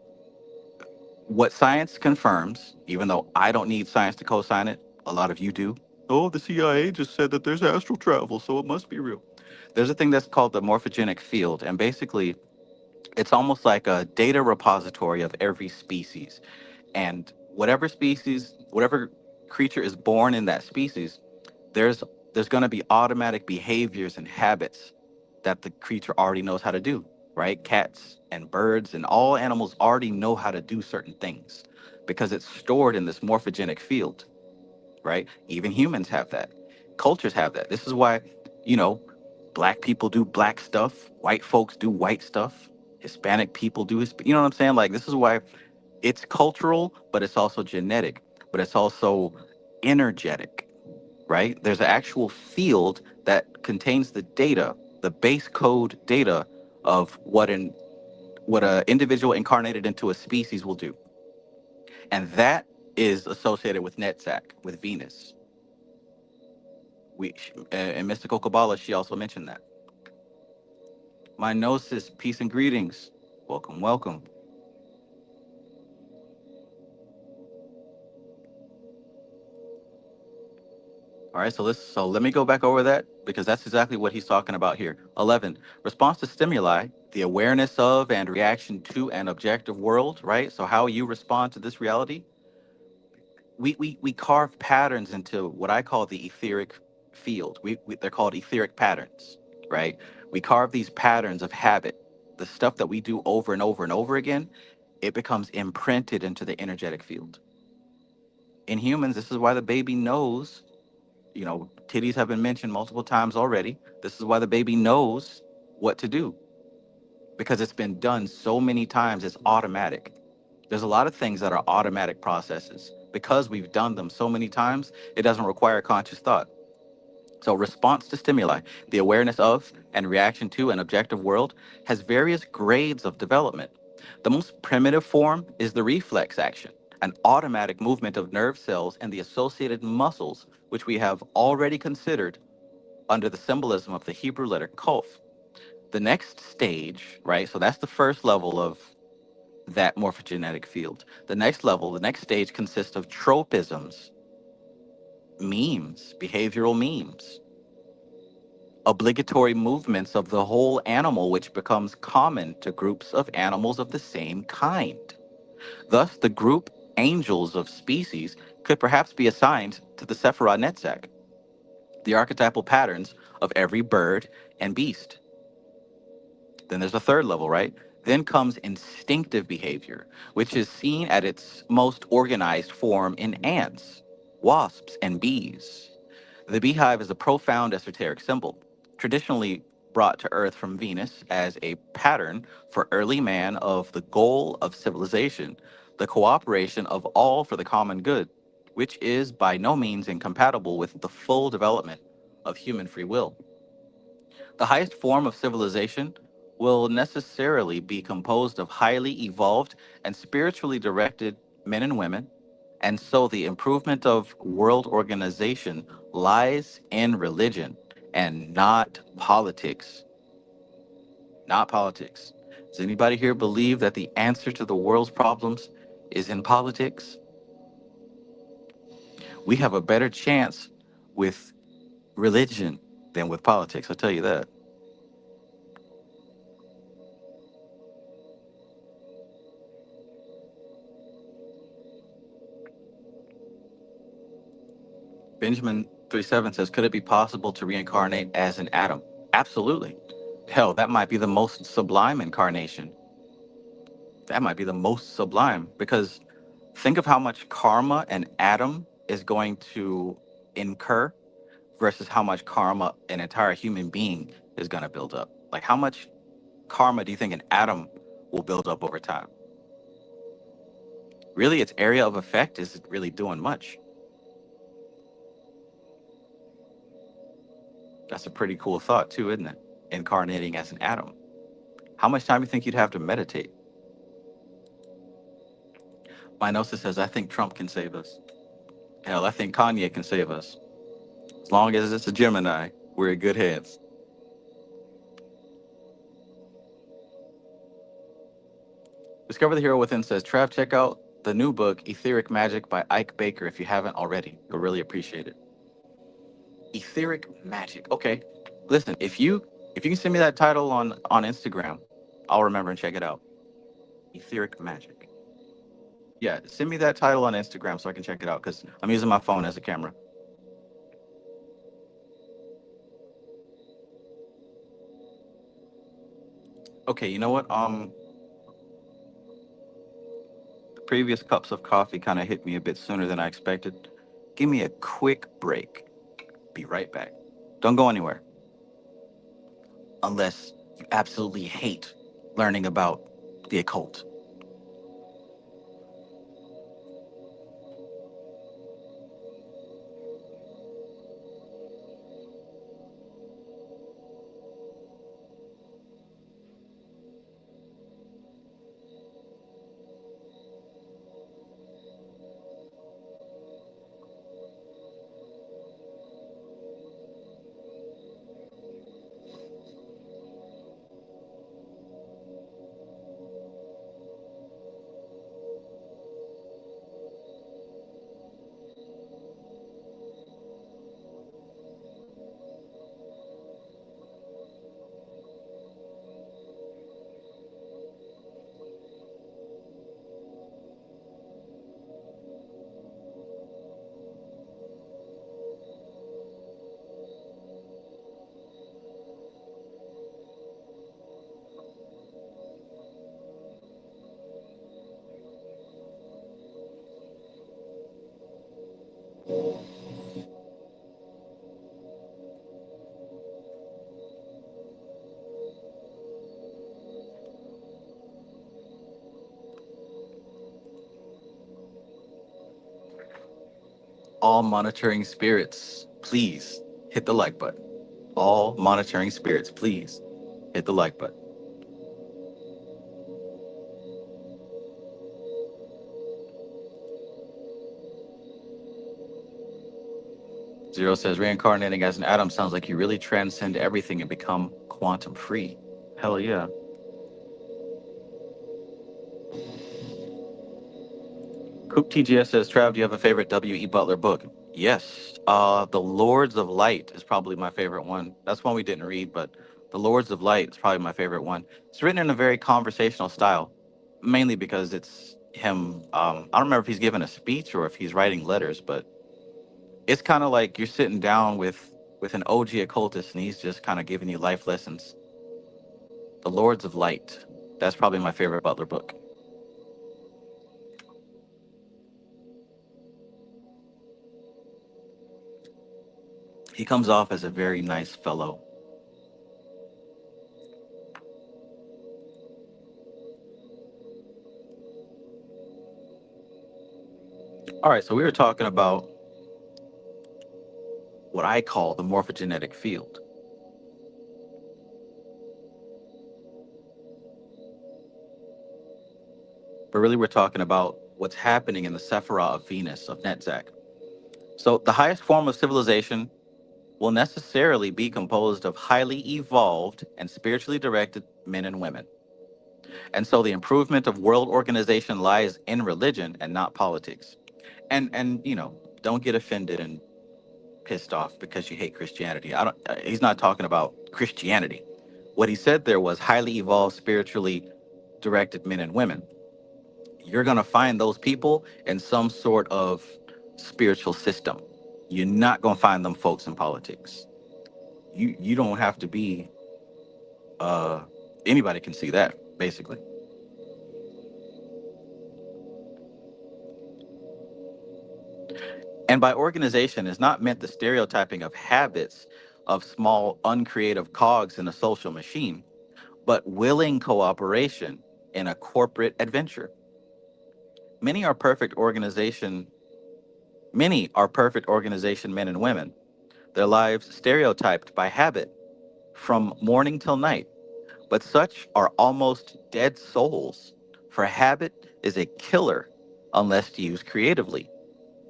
what science confirms, even though I don't need science to co-sign it, a lot of you do. Oh, the CIA just said that there's astral travel, so it must be real. There's a thing that's called the morphogenic field, and basically, it's almost like a data repository of every species. And whatever species, whatever creature is born in that species, there's there's going to be automatic behaviors and habits that the creature already knows how to do, right? Cats and birds and all animals already know how to do certain things because it's stored in this morphogenic field, right? Even humans have that. Cultures have that. This is why, you know, black people do black stuff, white folks do white stuff, Hispanic people do you know what I'm saying? Like, this is why it's cultural, but it's also genetic, but it's also energetic, right? There's an actual field that contains the data, the base code data of what a individual incarnated into a species will do, and that is associated with Netzach, with Venus. We in mystical Kabbalah, she also mentioned that. My gnosis, peace and greetings. Welcome, welcome. All right, so let me go back over that because that's exactly what he's talking about here. 11, response to stimuli, the awareness of and reaction to an objective world, right? So how you respond to this reality. We carve patterns into what I call the etheric field. They're called etheric patterns, right? We carve these patterns of habit, the stuff that we do over and over and over again. It becomes imprinted into the energetic field. In humans, this is why the baby knows, titties have been mentioned multiple times already. This is why the baby knows what to do because it's been done so many times, it's automatic. There's a lot of things that are automatic processes. Because we've done them so many times, it doesn't require conscious thought. So, response to stimuli, the awareness of and reaction to an objective world, has various grades of development. The most primitive form is the reflex action, an automatic movement of nerve cells and the associated muscles, which we have already considered under the symbolism of the Hebrew letter Qoph. The next stage, right? So, that's the first level of that morphogenetic field. The next level, the next stage consists of tropisms, memes, behavioral memes, obligatory movements of the whole animal, which becomes common to groups of animals of the same kind. Thus, the group angels of species could perhaps be assigned to the Sephirah Netzach, the archetypal patterns of every bird and beast. Then there's a third level, right? Then comes instinctive behavior, which is seen at its most organized form in ants, wasps, and bees. The beehive is a profound esoteric symbol, traditionally brought to Earth from Venus as a pattern for early man of the goal of civilization, the cooperation of all for the common good, which is by no means incompatible with the full development of human free will. The highest form of civilization will necessarily be composed of highly evolved and spiritually directed men and women, and so the improvement of world organization lies in religion and not politics. Not politics. Does anybody here believe that the answer to the world's problems is in politics? We have a better chance with religion than with politics, I'll tell you that. Benjamin 37 says, could it be possible to reincarnate as an atom? Absolutely. Hell, that might be the most sublime incarnation. That might be the most sublime because think of how much karma an atom is going to incur versus how much karma an entire human being is going to build up. Like, how much karma do you think an atom will build up over time? Really, its area of effect isn't really doing much. That's a pretty cool thought, too, isn't it? Incarnating as an atom. How much time do you think you'd have to meditate? Minosa says, I think Trump can save us. Hell, I think Kanye can save us. As long as it's a Gemini, we're in good hands. Discover the Hero Within says, Trav, check out the new book, Etheric Magic by Ike Baker, if you haven't already. You'll really appreciate it. Etheric Magic. Okay. Listen, if you can send me that title on Instagram, I'll remember and check it out. Etheric Magic. Yeah, send me that title on Instagram so I can check it out because I'm using my phone as a camera. Okay, you know what? The previous cups of coffee kind of hit me a bit sooner than I expected. Give me a quick break. Be right back. Don't go anywhere unless you absolutely hate learning about the occult. All monitoring spirits, please hit the like button. All monitoring spirits, please hit the like button. Zero says reincarnating as an atom sounds like you really transcend everything and become quantum free. Hell yeah. Coop TGS says, Trav, do you have a favorite W.E. Butler book? Yes. The Lords of Light is probably my favorite one. That's one we didn't read, but The Lords of Light is probably my favorite one. It's written in a very conversational style, mainly because it's him. I don't remember if he's giving a speech or if he's writing letters, but it's kind of like you're sitting down with an OG occultist and he's just kind of giving you life lessons. The Lords of Light. That's probably my favorite Butler book. He comes off as a very nice fellow. All right, so we were talking about what I call the morphogenetic field. But really, we're talking about what's happening in the Sephirah of Venus, of Netzach. So, the highest form of civilization will necessarily be composed of highly evolved and spiritually directed men and women. And so, the improvement of world organization lies in religion and not politics. And don't get offended and pissed off because you hate Christianity. I don't. He's not talking about Christianity. What he said there was highly evolved, spiritually directed men and women. You're going to find those people in some sort of spiritual system. You're not going to find them folks in politics. You don't have to be uh anybody can see that basically. And by organization is not meant the stereotyping of habits of small uncreative cogs in a social machine, but willing cooperation in a corporate adventure. Many are perfect organization Many are perfect organization men and women, their lives stereotyped by habit from morning till night. But such are almost dead souls, for habit is a killer unless used creatively.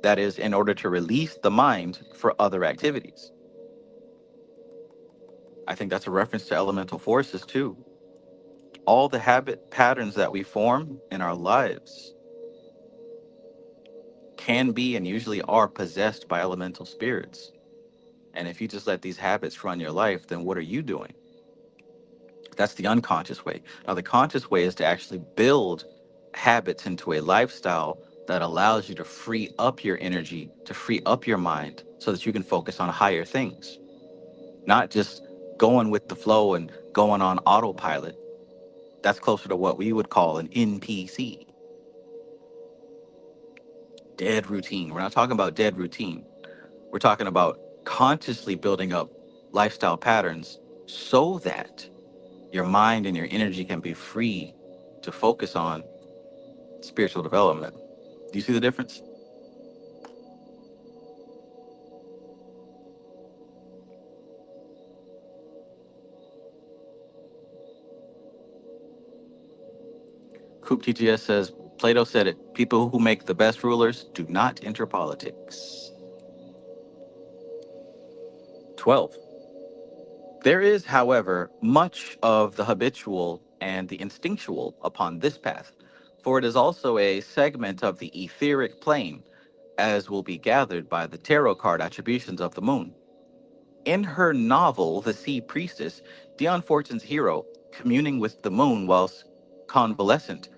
That is, in order to release the mind for other activities. I think that's a reference to elemental forces too. All the habit patterns that we form in our lives can be and usually are possessed by elemental spirits. And if you just let these habits run your life, then what are you doing? That's the unconscious way. Now, the conscious way is to actually build habits into a lifestyle that allows you to free up your energy, to free up your mind so that you can focus on higher things, not just going with the flow and going on autopilot. That's closer to what we would call an NPC, dead routine. We're not talking about dead routine. We're talking about consciously building up lifestyle patterns so that your mind and your energy can be free to focus on spiritual development. Do you see the difference? Coop TGS says, Plato said it, people who make the best rulers do not enter politics. 12. There is, however, much of the habitual and the instinctual upon this path, for it is also a segment of the etheric plane, as will be gathered by the tarot card attributions of the moon. In her novel, The Sea Priestess, Dion Fortune's hero, communing with the moon whilst convalescent,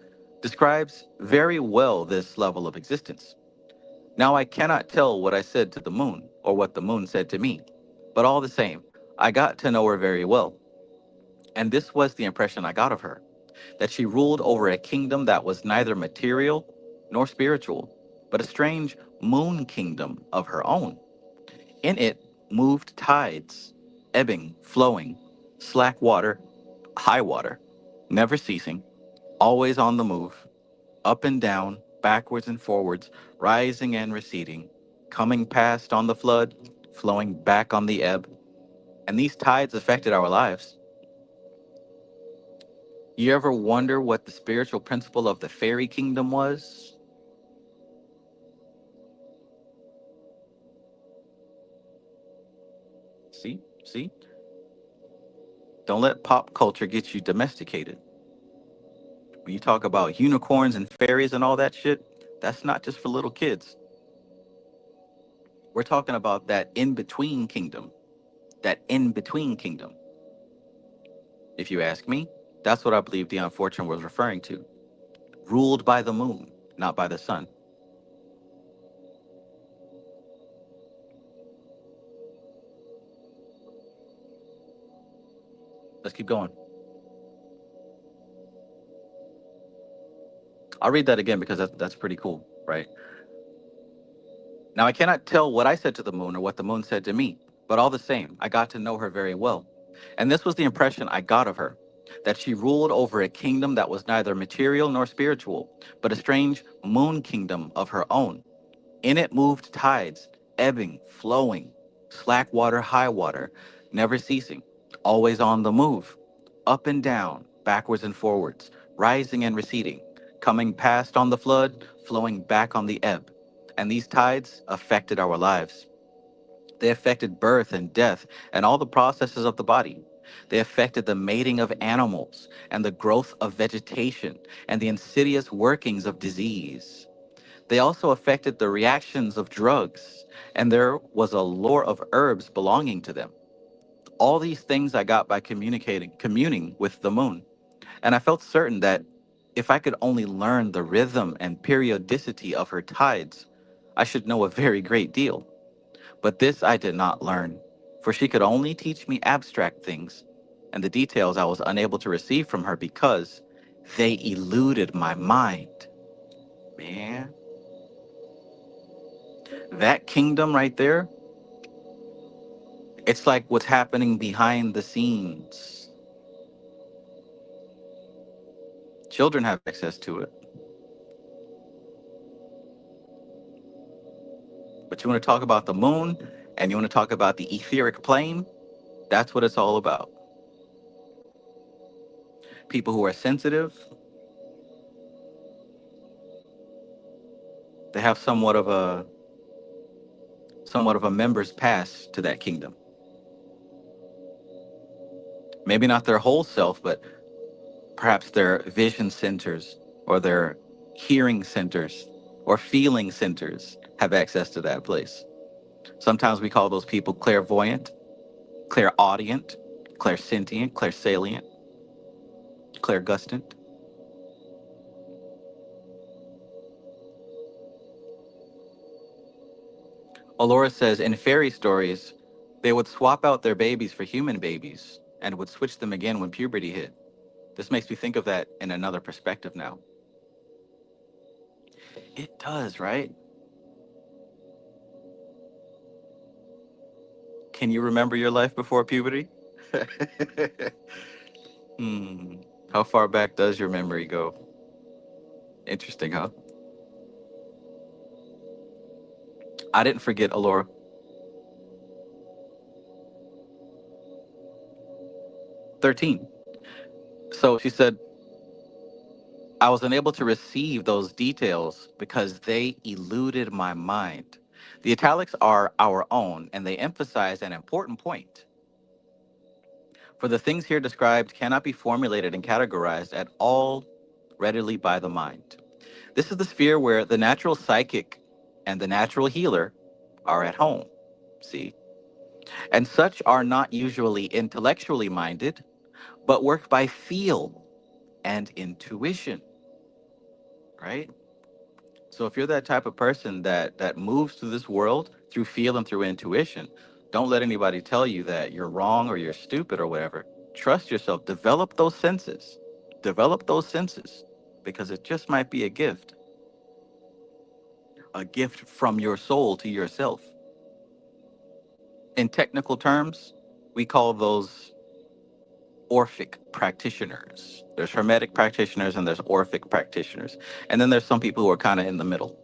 describes very well this level of existence. Now I cannot tell what I said to the moon, or what the moon said to me, but all the same, I got to know her very well. And this was the impression I got of her, that she ruled over a kingdom that was neither material nor spiritual, but a strange moon kingdom of her own. In it moved tides, ebbing, flowing, slack water, high water, never ceasing, always on the move, up and down, backwards and forwards, rising and receding, coming past on the flood, flowing back on the ebb. And these tides affected our lives. You ever wonder what the spiritual principle of the fairy kingdom was? See? See? Don't let pop culture get you domesticated. When you talk about unicorns and fairies and all that shit, that's not just for little kids. We're talking about that in between kingdom. That in between kingdom. If you ask me, that's what I believe Dion Fortune was referring to. Ruled by the moon, not by the sun. Let's keep going. I'll read that again because that's pretty cool, right? Now I cannot tell what I said to the moon or what the moon said to me, but all the same, I got to know her very well. And this was the impression I got of her, that she ruled over a kingdom that was neither material nor spiritual, but a strange moon kingdom of her own. In it moved tides, ebbing, flowing, slack water, high water, never ceasing, always on the move, up and down, backwards and forwards, rising and receding, coming past on the flood, flowing back on the ebb. And these tides affected our lives. They affected birth and death and all the processes of the body. They affected the mating of animals and the growth of vegetation and the insidious workings of disease. They also affected the reactions of drugs, and there was a lore of herbs belonging to them. All these things I got by communing with the moon. And I felt certain that if I could only learn the rhythm and periodicity of her tides, I should know a very great deal. But this I did not learn, for she could only teach me abstract things, and the details I was unable to receive from her because they eluded my mind. Man, that kingdom right there, it's like what's happening behind the scenes. Children have access to it. But you want to talk about the moon and you want to talk about the etheric plane, that's what it's all about. People who are sensitive, they have somewhat of a member's pass to that kingdom. Maybe not their whole self, but perhaps their vision centers or their hearing centers or feeling centers have access to that place. Sometimes we call those people clairvoyant, clairaudient, clairsentient, clairsalient, clairgustant. Alora says in fairy stories, they would swap out their babies for human babies and would switch them again when puberty hit. This makes me think of that in another perspective now. It does, right? Can you remember your life before puberty? Hmm. How far back does your memory go? Interesting, huh? I didn't forget Alora. 13. So she said, I was unable to receive those details because they eluded my mind. The italics are our own, and they emphasize an important point. For the things here described cannot be formulated and categorized at all readily by the mind. This is the sphere where the natural psychic and the natural healer are at home. See? And such are not usually intellectually minded, but work by feel and intuition, right? So if you're that type of person that moves through this world through feel and through intuition, don't let anybody tell you that you're wrong or you're stupid or whatever. Trust yourself. Develop those senses. Develop those senses because it just might be a gift from your soul to yourself. In technical terms, we call those Orphic practitioners. There's Hermetic practitioners and there's Orphic practitioners. And then there's some people who are kind of in the middle.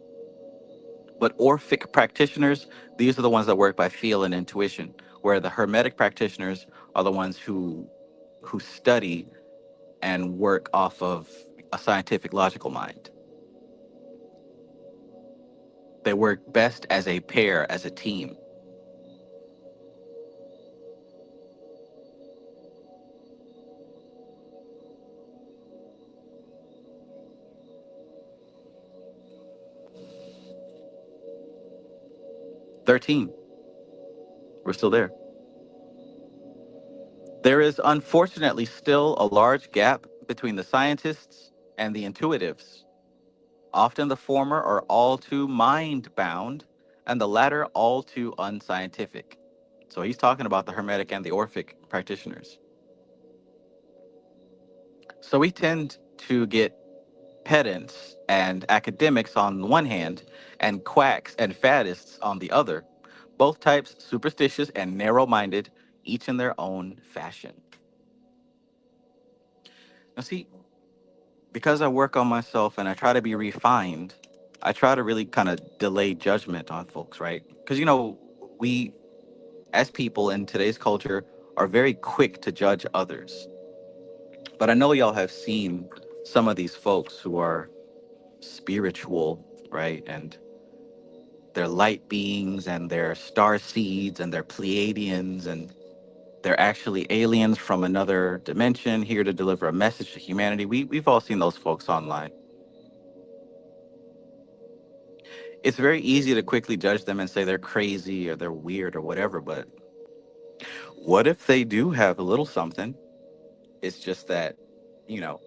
But Orphic practitioners, these are the ones that work by feel and intuition, where the Hermetic practitioners are the ones who study and work off of a scientific logical mind. They work best as a pair, as a team. 13. We're still there. There is unfortunately still a large gap between the scientists and the intuitives. Often the former are all too mind bound and the latter all too unscientific. So he's talking about the Hermetic and the Orphic practitioners. So we tend to get pedants and academics on one hand and quacks and faddists on the other, both types superstitious and narrow minded, each in their own fashion. Now, see, because I work on myself and I try to be refined, I try to really kind of delay judgment on folks, right? Because, we as people in today's culture are very quick to judge others. But I know y'all have seen some of these folks who are spiritual, right? And they're light beings and they're star seeds and they're Pleiadians and they're actually aliens from another dimension here to deliver a message to humanity. We've all seen those folks online. It's very easy to quickly judge them and say they're crazy or they're weird or whatever, but what if they do have a little something? It's just that, you know,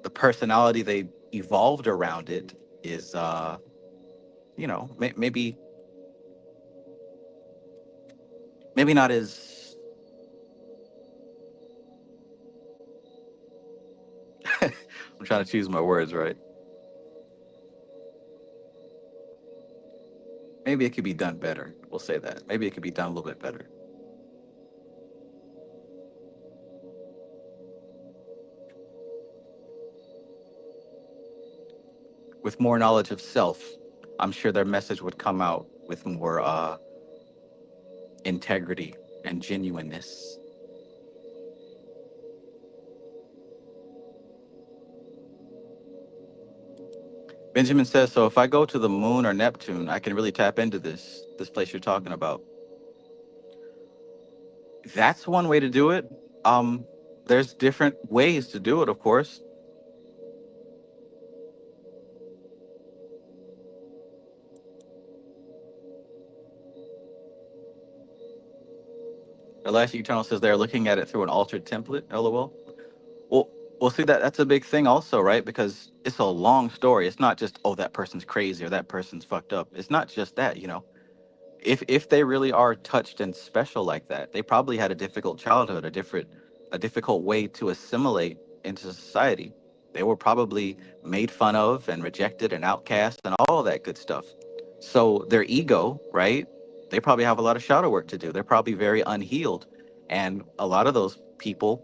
the personality they evolved around it is, maybe not as, I'm trying to choose my words right. Maybe it could be done better. We'll say that. Maybe it could be done a little bit better. With more knowledge of self, I'm sure their message would come out with more integrity and genuineness. Benjamin says, so if I go to the moon or Neptune, I can really tap into this place you're talking about. That's one way to do it. Um, there's different ways to do it, of course. Elastic Eternal says they're looking at it through an altered template. LOL. Well, well, see that's a big thing also, right? Because it's a long story. It's not just, oh, that person's crazy or that person's fucked up. It's not just that. if they really are touched and special like that, they probably had a difficult childhood, a difficult way to assimilate into society. They were probably made fun of and rejected and outcast and all that good stuff. So their ego, right? They probably have a lot of shadow work to do. They're probably very unhealed. And a lot of those people,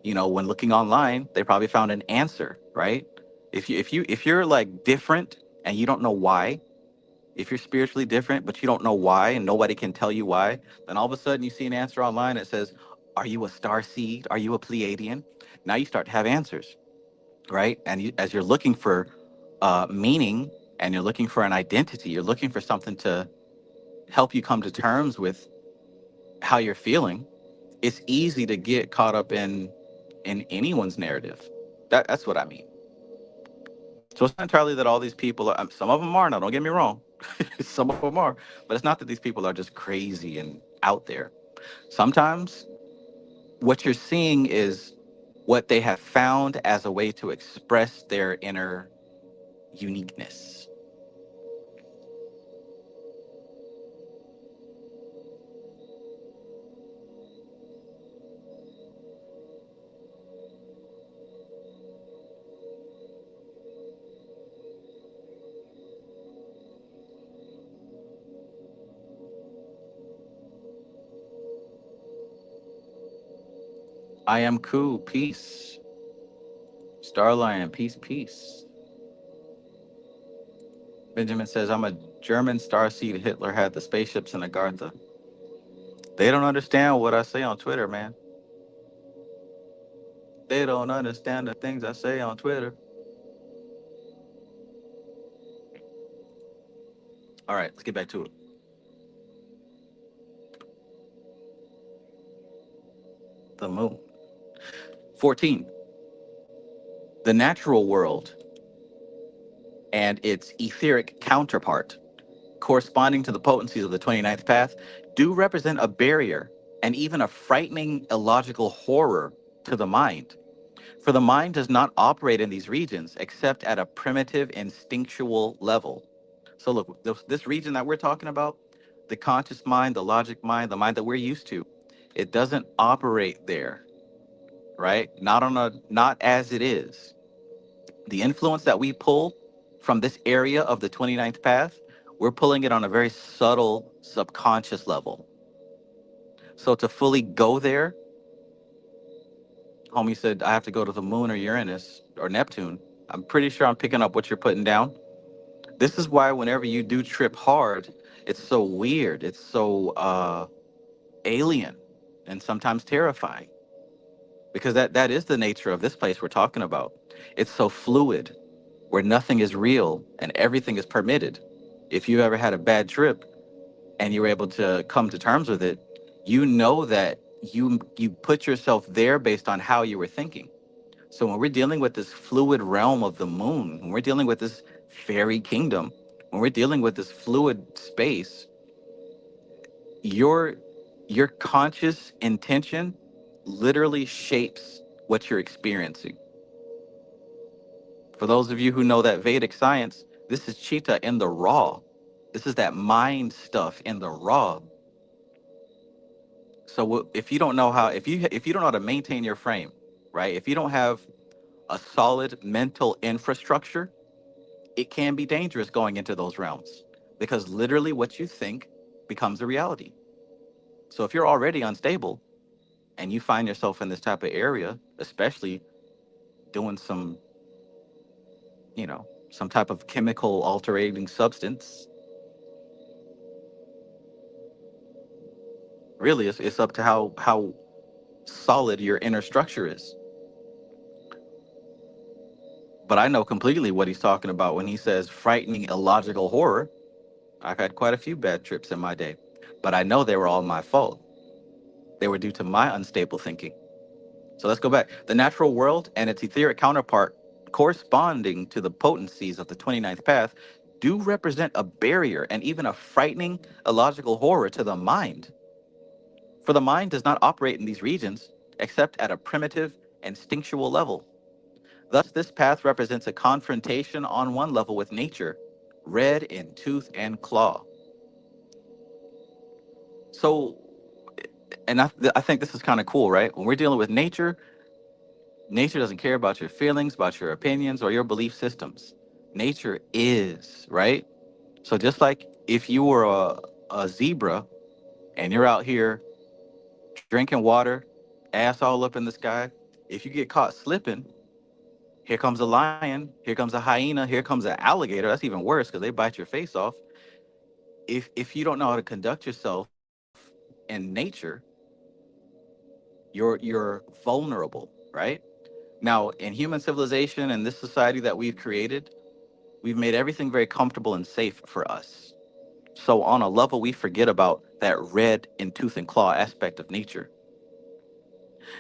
when looking online, they probably found an answer, right? If you're like different and you don't know why, if you're spiritually different but you don't know why and nobody can tell you why, then all of a sudden you see an answer online that says, "Are you a star seed? Are you a Pleiadian?" Now you start to have answers, right? And as you're looking for meaning and you're looking for an identity, you're looking for something to help you come to terms with how you're feeling. It's easy to get caught up in anyone's narrative. That's what I mean. So it's not entirely that all these people are. Some of them are. Now, don't get me wrong. Some of them are, but it's not that these people are just crazy and out there. Sometimes what you're seeing is what they have found as a way to express their inner uniqueness. I am cool. Peace. Starlion. Peace. Peace. Benjamin says, "I'm a German starseed. Hitler had the spaceships in Agartha." They don't understand what I say on Twitter, man. They don't understand the things I say on Twitter. All right, let's get back to it. The moon. 14. The natural world and its etheric counterpart, corresponding to the potencies of the 29th path, do represent a barrier and even a frightening illogical horror to the mind. For the mind does not operate in these regions except at a primitive instinctual level. So, look, this region that we're talking about, the conscious mind, the logic mind, the mind that we're used to, it doesn't operate there, right? Not as it is. The influence that we pull from this area of the 29th path, we're pulling it on a very subtle subconscious level. So to fully go there, homie said, I have to go to the moon or Uranus or Neptune. I'm pretty sure I'm picking up what you're putting down. This is why whenever you do trip hard, it's so weird. It's so alien and sometimes terrifying, because that is the nature of this place we're talking about. It's so fluid, where nothing is real and everything is permitted. If you ever had a bad trip and you were able to come to terms with it, you know that you put yourself there based on how you were thinking. So when we're dealing with this fluid realm of the moon, when we're dealing with this fairy kingdom, when we're dealing with this fluid space, your your conscious intention literally shapes what you're experiencing. For those of you who know that Vedic science, this is Chitta in the raw. This is that mind stuff in the raw. So if you don't know how, if you don't know how to maintain your frame, right? If you don't have a solid mental infrastructure, it can be dangerous going into those realms, because literally what you think becomes a reality. So if you're already unstable and you find yourself in this type of area, especially doing some type of chemical altering substance, really it's up to how solid your inner structure is. But I know completely what he's talking about when he says frightening illogical horror. I've had quite a few bad trips in my day, but I know they were all my fault. They were due to my unstable thinking. So let's go back. The natural world and its etheric counterpart, corresponding to the potencies of the 29th path, do represent a barrier and even a frightening illogical horror to the mind. For the mind does not operate in these regions except at a primitive, instinctual level. Thus, this path represents a confrontation on one level with nature, red in tooth and claw. So, and I think this is kind of cool, right? When we're dealing with nature, nature doesn't care about your feelings, about your opinions, or your belief systems. Nature is, right? So just like if you were a zebra and you're out here drinking water, ass all up in the sky, if you get caught slipping, here comes a lion, here comes a hyena, here comes an alligator. That's even worse because they bite your face off. If you don't know how to conduct yourself in nature, you're vulnerable, right? Now, in human civilization and this society that we've created, we've made everything very comfortable and safe for us. So on a level, we forget about that red in tooth and claw aspect of nature.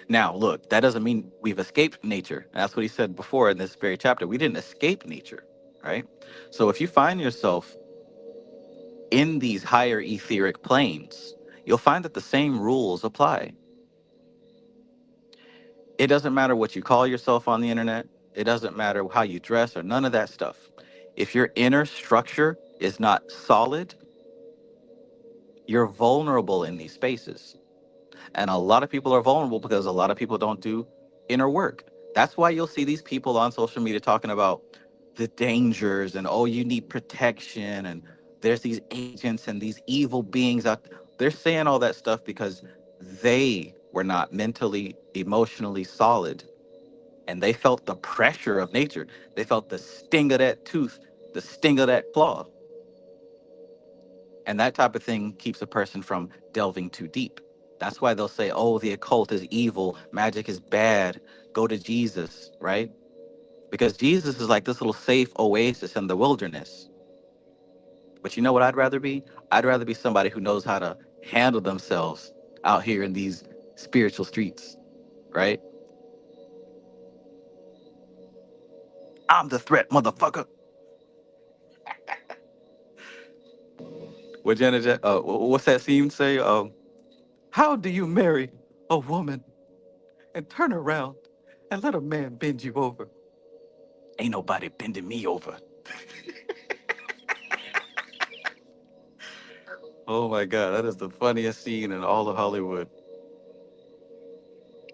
Now, look, that doesn't mean we've escaped nature. That's what he said before in this very chapter. We didn't escape nature, right? So if you find yourself in these higher etheric planes, you'll find that the same rules apply. It doesn't matter what you call yourself on the internet. It doesn't matter how you dress or none of that stuff. If your inner structure is not solid, you're vulnerable in these spaces. And a lot of people are vulnerable because a lot of people don't do inner work. That's why you'll see these people on social media talking about the dangers and, oh, you need protection. And there's these agents and these evil beings out. They're saying all that stuff because they were not mentally, emotionally solid. And they felt the pressure of nature. They felt the sting of that tooth, the sting of that claw. And that type of thing keeps a person from delving too deep. That's why they'll say, oh, the occult is evil, magic is bad, go to Jesus, right? Because Jesus is like this little safe oasis in the wilderness. But you know what I'd rather be? I'd rather be somebody who knows how to handle themselves out here in these spiritual streets, right? I'm the threat, motherfucker. What Janet, what's that scene say? How do you marry a woman and turn around and let a man bend you over? Ain't nobody bending me over. Oh my God, that is the funniest scene in all of Hollywood.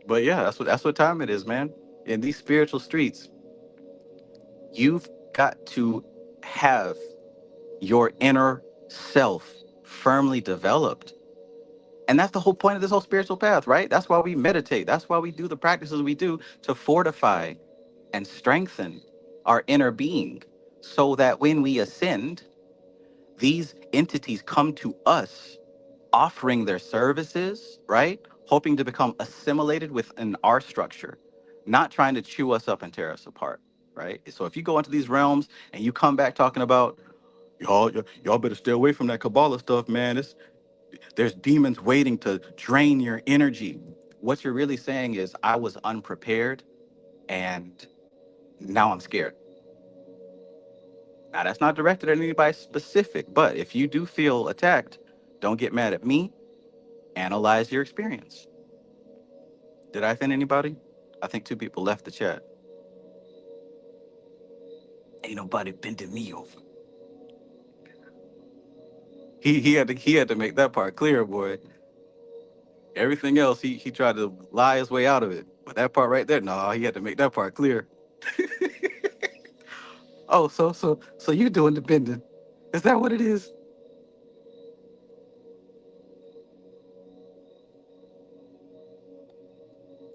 But yeah, that's what time it is, man. In these spiritual streets, you've got to have your inner self firmly developed. And that's the whole point of this whole spiritual path, right? That's why we meditate. That's why we do the practices we do to fortify and strengthen our inner being so that when we ascend, these entities come to us offering their services, right? Hoping to become assimilated within our structure, not trying to chew us up and tear us apart, right? So if you go into these realms and you come back talking about, y'all better stay away from that Kabbalah stuff, man. There's demons waiting to drain your energy. What you're really saying is, I was unprepared and now I'm scared. Now, that's not directed at anybody specific, but if you do feel attacked, don't get mad at me. Analyze your experience. Did I offend anybody? I think two people left the chat. Ain't nobody bending me over. He had to make that part clear, boy. Everything else he tried to lie his way out of it, but that part right there, no, he had to make that part clear. Oh, so you doing the bending? Is that what it is?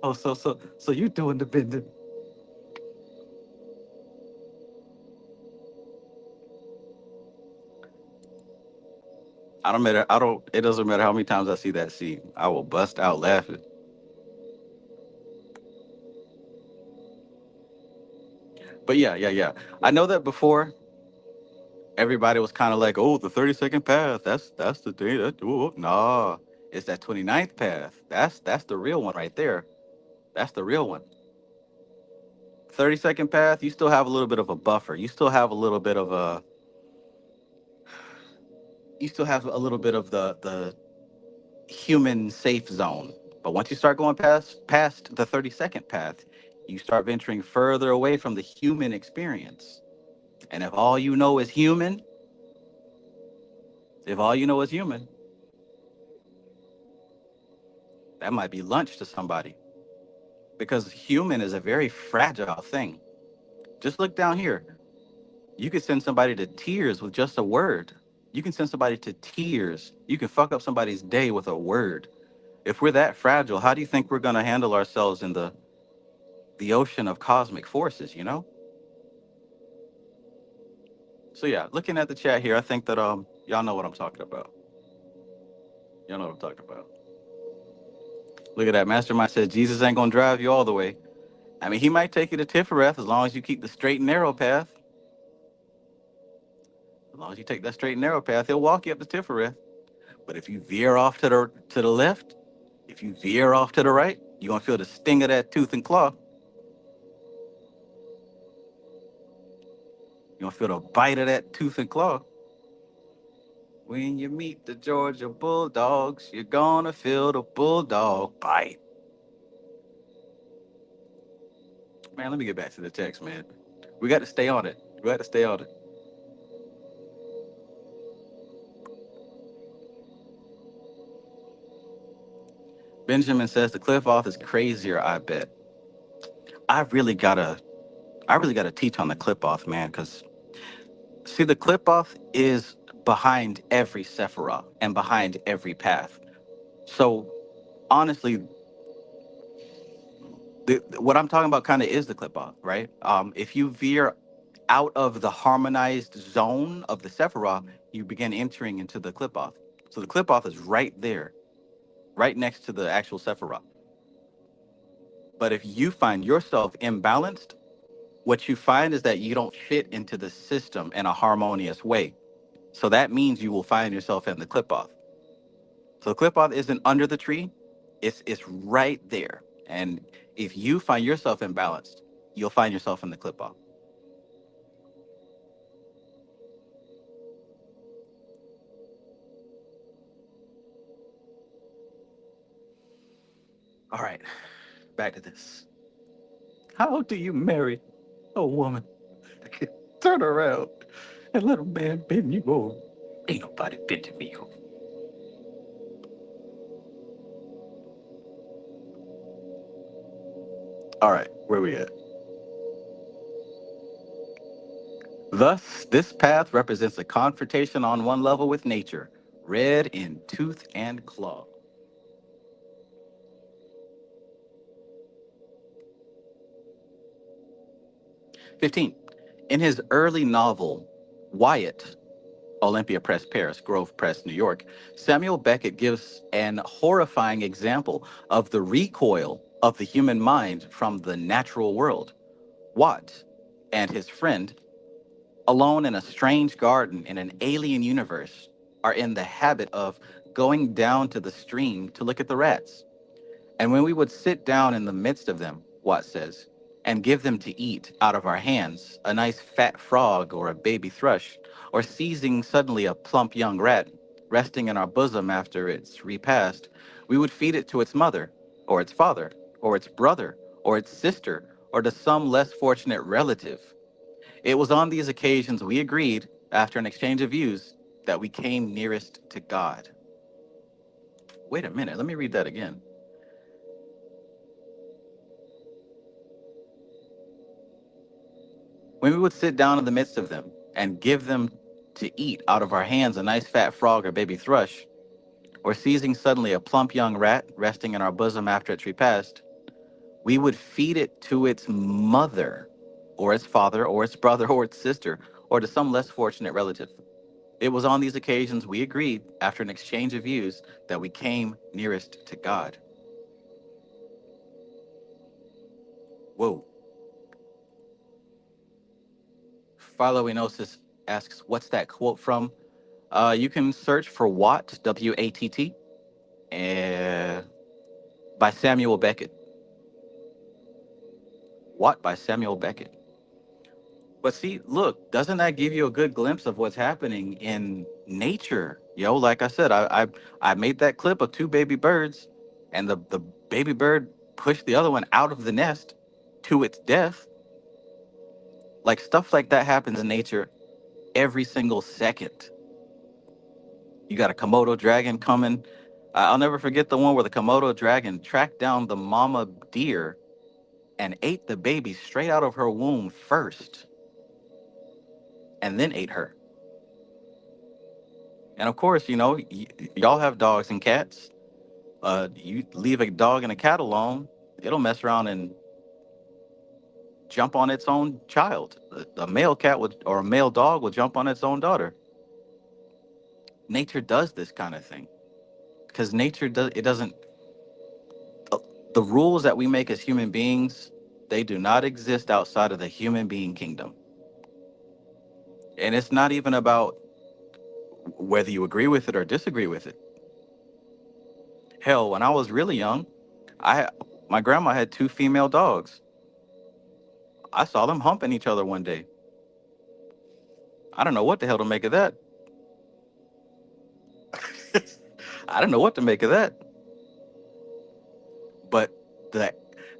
Oh, so you doing the bending? I don't matter. I don't. It doesn't matter how many times I see that scene. I will bust out laughing. But yeah, yeah, yeah. I know that before everybody was kind of like, oh, the 32nd path. That's the thing. Nah, it's that 29th path. That's the real one right there. That's the real one. 32nd path. You still have a little bit of a buffer. You still have a little bit of a. You still have a little bit of the human safe zone. But once you start going past the 32nd path, you start venturing further away from the human experience. And if all you know is human, if all you know is human, That might be lunch to somebody, because human is a very fragile thing. Just look down here. You could send somebody to tears with just a word. You can send somebody to tears. You can fuck up somebody's day with a word. If we're that fragile, how do you think we're going to handle ourselves in the ocean of cosmic forces, you know? So yeah, looking at the chat here, I think that y'all know what I'm talking about. Y'all know what I'm talking about. Look at that. Mastermind says Jesus ain't gonna drive you all the way. I mean, he might take you to Tifereth as long as you keep the straight and narrow path. As long as you take that straight and narrow path, he'll walk you up to Tifereth. But if you veer off to the left, if you veer off to the right, you're gonna feel the sting of that tooth and claw. You're gonna feel the bite of that tooth and claw. When you meet the Georgia Bulldogs, you're gonna feel the bulldog bite. Man, let me get back to the text, man. We got to stay on it. We got to stay on it. Benjamin says the cliff off is crazier, I bet. I really gotta teach on the clip off, man, because see, the clip off is behind every Sephiroth and behind every path. So honestly, what I'm talking about kind of is the clip off, right? If you veer out of the harmonized zone of the Sephiroth, you begin entering into the clip off. So the clip off is right there, right next to the actual Sephiroth. But if you find yourself imbalanced, what you find is that you don't fit into the system in a harmonious way. So that means you will find yourself in the clip off. So the clip off isn't under the tree, it's right there. And if you find yourself imbalanced, you'll find yourself in the clip off. All right, back to this. How do you marry a woman? Turn around and let a man bend you over. Ain't nobody bending me over. All right, where we at? Thus, this path represents a confrontation on one level with nature, red in tooth and claw. 15. In his early novel, Wyatt, Olympia Press, Paris, Grove Press, New York, Samuel Beckett gives an horrifying example of the recoil of the human mind from the natural world. Watt and his friend, alone in a strange garden in an alien universe, are in the habit of going down to the stream to look at the rats. And when we would sit down in the midst of them, Watt says, and give them to eat out of our hands, a nice fat frog or a baby thrush, or seizing suddenly a plump young rat resting in our bosom after its repast, we would feed it to its mother, or its father, or its brother, or its sister, or to some less fortunate relative. It was on these occasions we agreed, after an exchange of views, that we came nearest to God. Wait a minute, let me read that again. When we would sit down in the midst of them and give them to eat out of our hands a nice fat frog or baby thrush, or seizing suddenly a plump young rat resting in our bosom after its repast, we would feed it to its mother, or its father, or its brother, or its sister, or to some less fortunate relative. It was on these occasions we agreed, after an exchange of views, that we came nearest to God. Whoa. Philo asks, what's that quote from? You can search for Watt, W-A-T-T, by Samuel Beckett. Watt by Samuel Beckett. But see, look, doesn't that give you a good glimpse of what's happening in nature? Yo, like I said, I made that clip of two baby birds, and the baby bird pushed the other one out of the nest to its death. Like stuff like that happens in nature every single second. You got a Komodo dragon coming I'll never forget the one where the Komodo dragon tracked down the mama deer and ate the baby straight out of her womb first, and then ate her. And of course, y'all have dogs and cats. You leave a dog and a cat alone, it'll mess around and jump on its own child. A male cat would, or a male dog would jump on its own daughter. Nature does this kind of thing because nature does. It doesn't. uh, The rules that we make as human beings, they do not exist outside of the human being kingdom. And it's not even about whether you agree with it or disagree with it. Hell, when I was really young, I my grandma had two female dogs. I saw them humping each other one day. I don't know what the hell to make of that. I don't know what to make of that. But the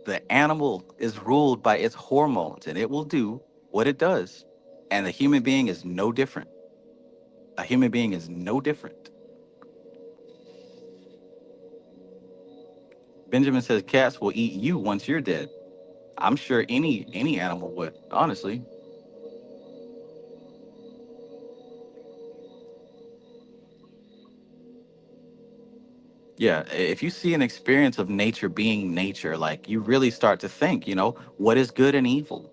the animal is ruled by its hormones, and it will do what it does. And the human being is no different. A human being is no different. Benjamin says cats will eat you once you're dead. I'm sure any animal would, honestly. Yeah, if you see an experience of nature being nature, like you really start to think, what is good and evil?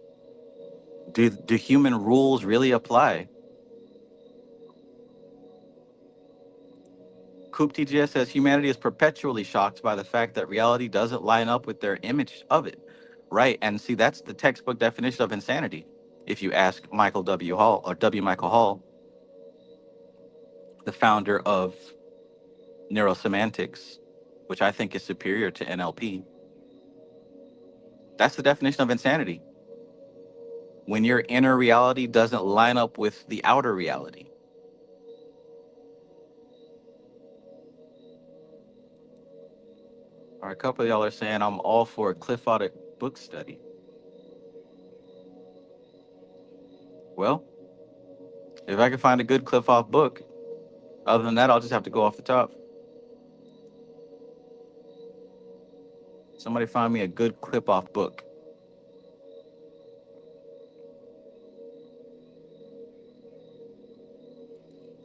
Do human rules really apply? Coop TGS says humanity is perpetually shocked by the fact that reality doesn't line up with their image of it. Right. And see, that's the textbook definition of insanity. If you ask Michael W. Hall or W. Michael Hall, the founder of neurosemantics, which I think is superior to NLP, that's the definition of insanity. When your inner reality doesn't line up with the outer reality. All right, a couple of y'all are saying I'm all for a Cliff Audit book study. Well, if I can find a good Cliff Off book, other than that, I'll just have to go off the top. Somebody find me a good Clip Off book.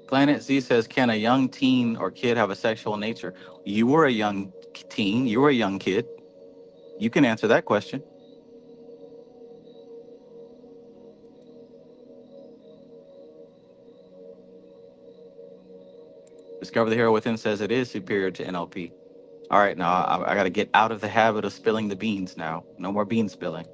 Planet Z says, can a young teen or kid have a sexual nature? You were a young teen. You were a young kid. You can answer that question. Discover the Hero Within says it is superior to NLP. All right, now I got to get out of the habit of spilling the beans now. No more bean spilling.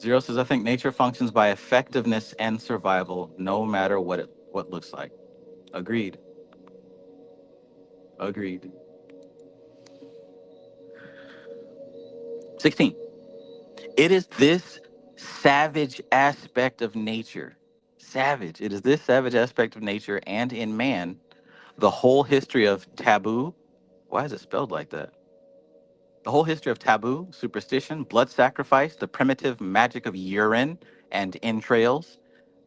Zero says, I think nature functions by effectiveness and survival, no matter what looks like. Agreed. Agreed. 16. It is this savage aspect of nature. Savage. It is this savage aspect of nature and in man, the whole history of taboo. Why is it spelled like that? The whole history of taboo, superstition, blood sacrifice, the primitive magic of urine and entrails.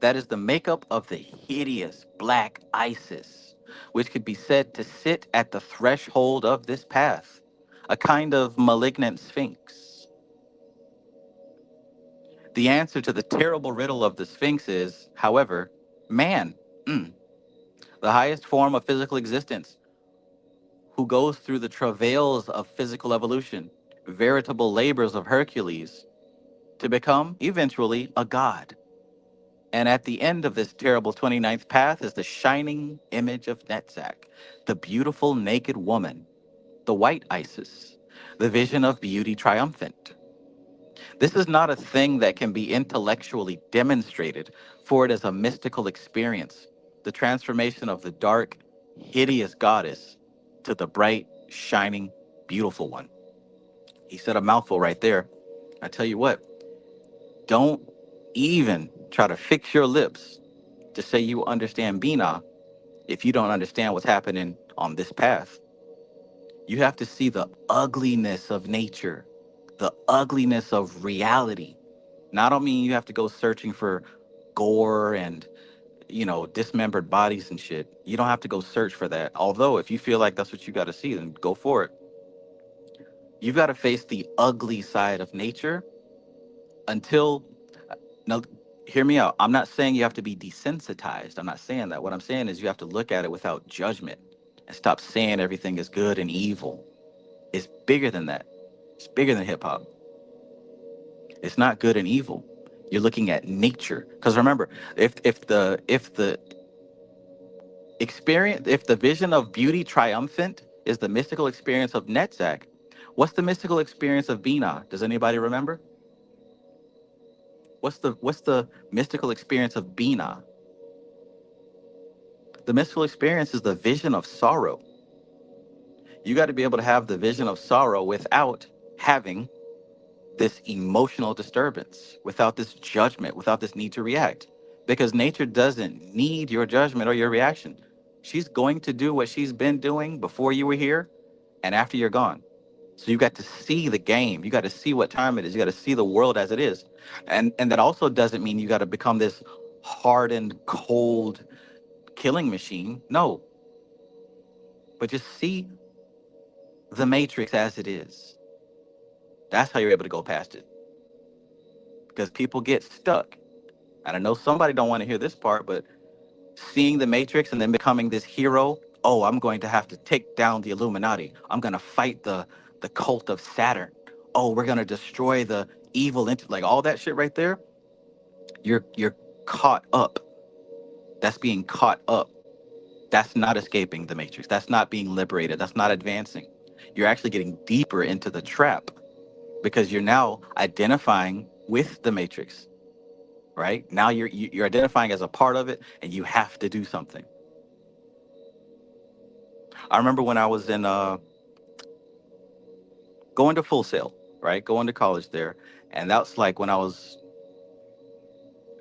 That is the makeup of the hideous black Isis, which could be said to sit at the threshold of this path, a kind of malignant sphinx. The answer to the terrible riddle of the sphinx is, however, man, the highest form of physical existence, who goes through the travails of physical evolution, veritable labors of Hercules, to become, eventually, a god. And at the end of this terrible 29th path is the shining image of Netzach, the beautiful naked woman, the white Isis, the vision of beauty triumphant. This is not a thing that can be intellectually demonstrated, for it is a mystical experience, the transformation of the dark, hideous goddess to the bright, shining, beautiful one. He said a mouthful right there. I tell you what, don't even try to fix your lips to say you understand Bina if you don't understand what's happening on this path. You have to see the ugliness of nature, the ugliness of reality, Now, I don't mean you have to go searching for gore and, dismembered bodies and shit. You don't have to go search for that. Although, if you feel like that's what you got to see, then go for it. You've got to face the ugly side of nature until. Now, hear me out. I'm not saying you have to be desensitized. I'm not saying that. What I'm saying is you have to look at it without judgment and stop saying everything is good and evil. It's bigger than that. It's bigger than hip hop. It's not good and evil. You're looking at nature. Because remember, if the vision of beauty triumphant is the mystical experience of Netzach, what's the mystical experience of Binah? Does anybody remember? What's the mystical experience of Binah? The mystical experience is the vision of sorrow. You got to be able to have the vision of sorrow without having this emotional disturbance, without this judgment, without this need to react. Because nature doesn't need your judgment or your reaction. She's going to do what she's been doing before you were here and after you're gone. So you got to see the game. You got to see what time it is. You got to see the world as it is. And that also doesn't mean you got to become this hardened, cold killing machine. No, but just see the matrix as it is. That's how you're able to go past it. Because people get stuck. And I know somebody don't want to hear this part, but seeing the matrix and then becoming this hero, oh, I'm going to have to take down the Illuminati. I'm going to fight the cult of Saturn. Oh, we're going to destroy the like all that shit right there. You're caught up. That's being caught up. That's not escaping the matrix. That's not being liberated. That's not advancing. You're actually getting deeper into the trap because you're now identifying with the matrix, right? Now you're identifying as a part of it, and you have to do something. I remember when I was in going to Full Sail, right? Going to college there, and that's like when I was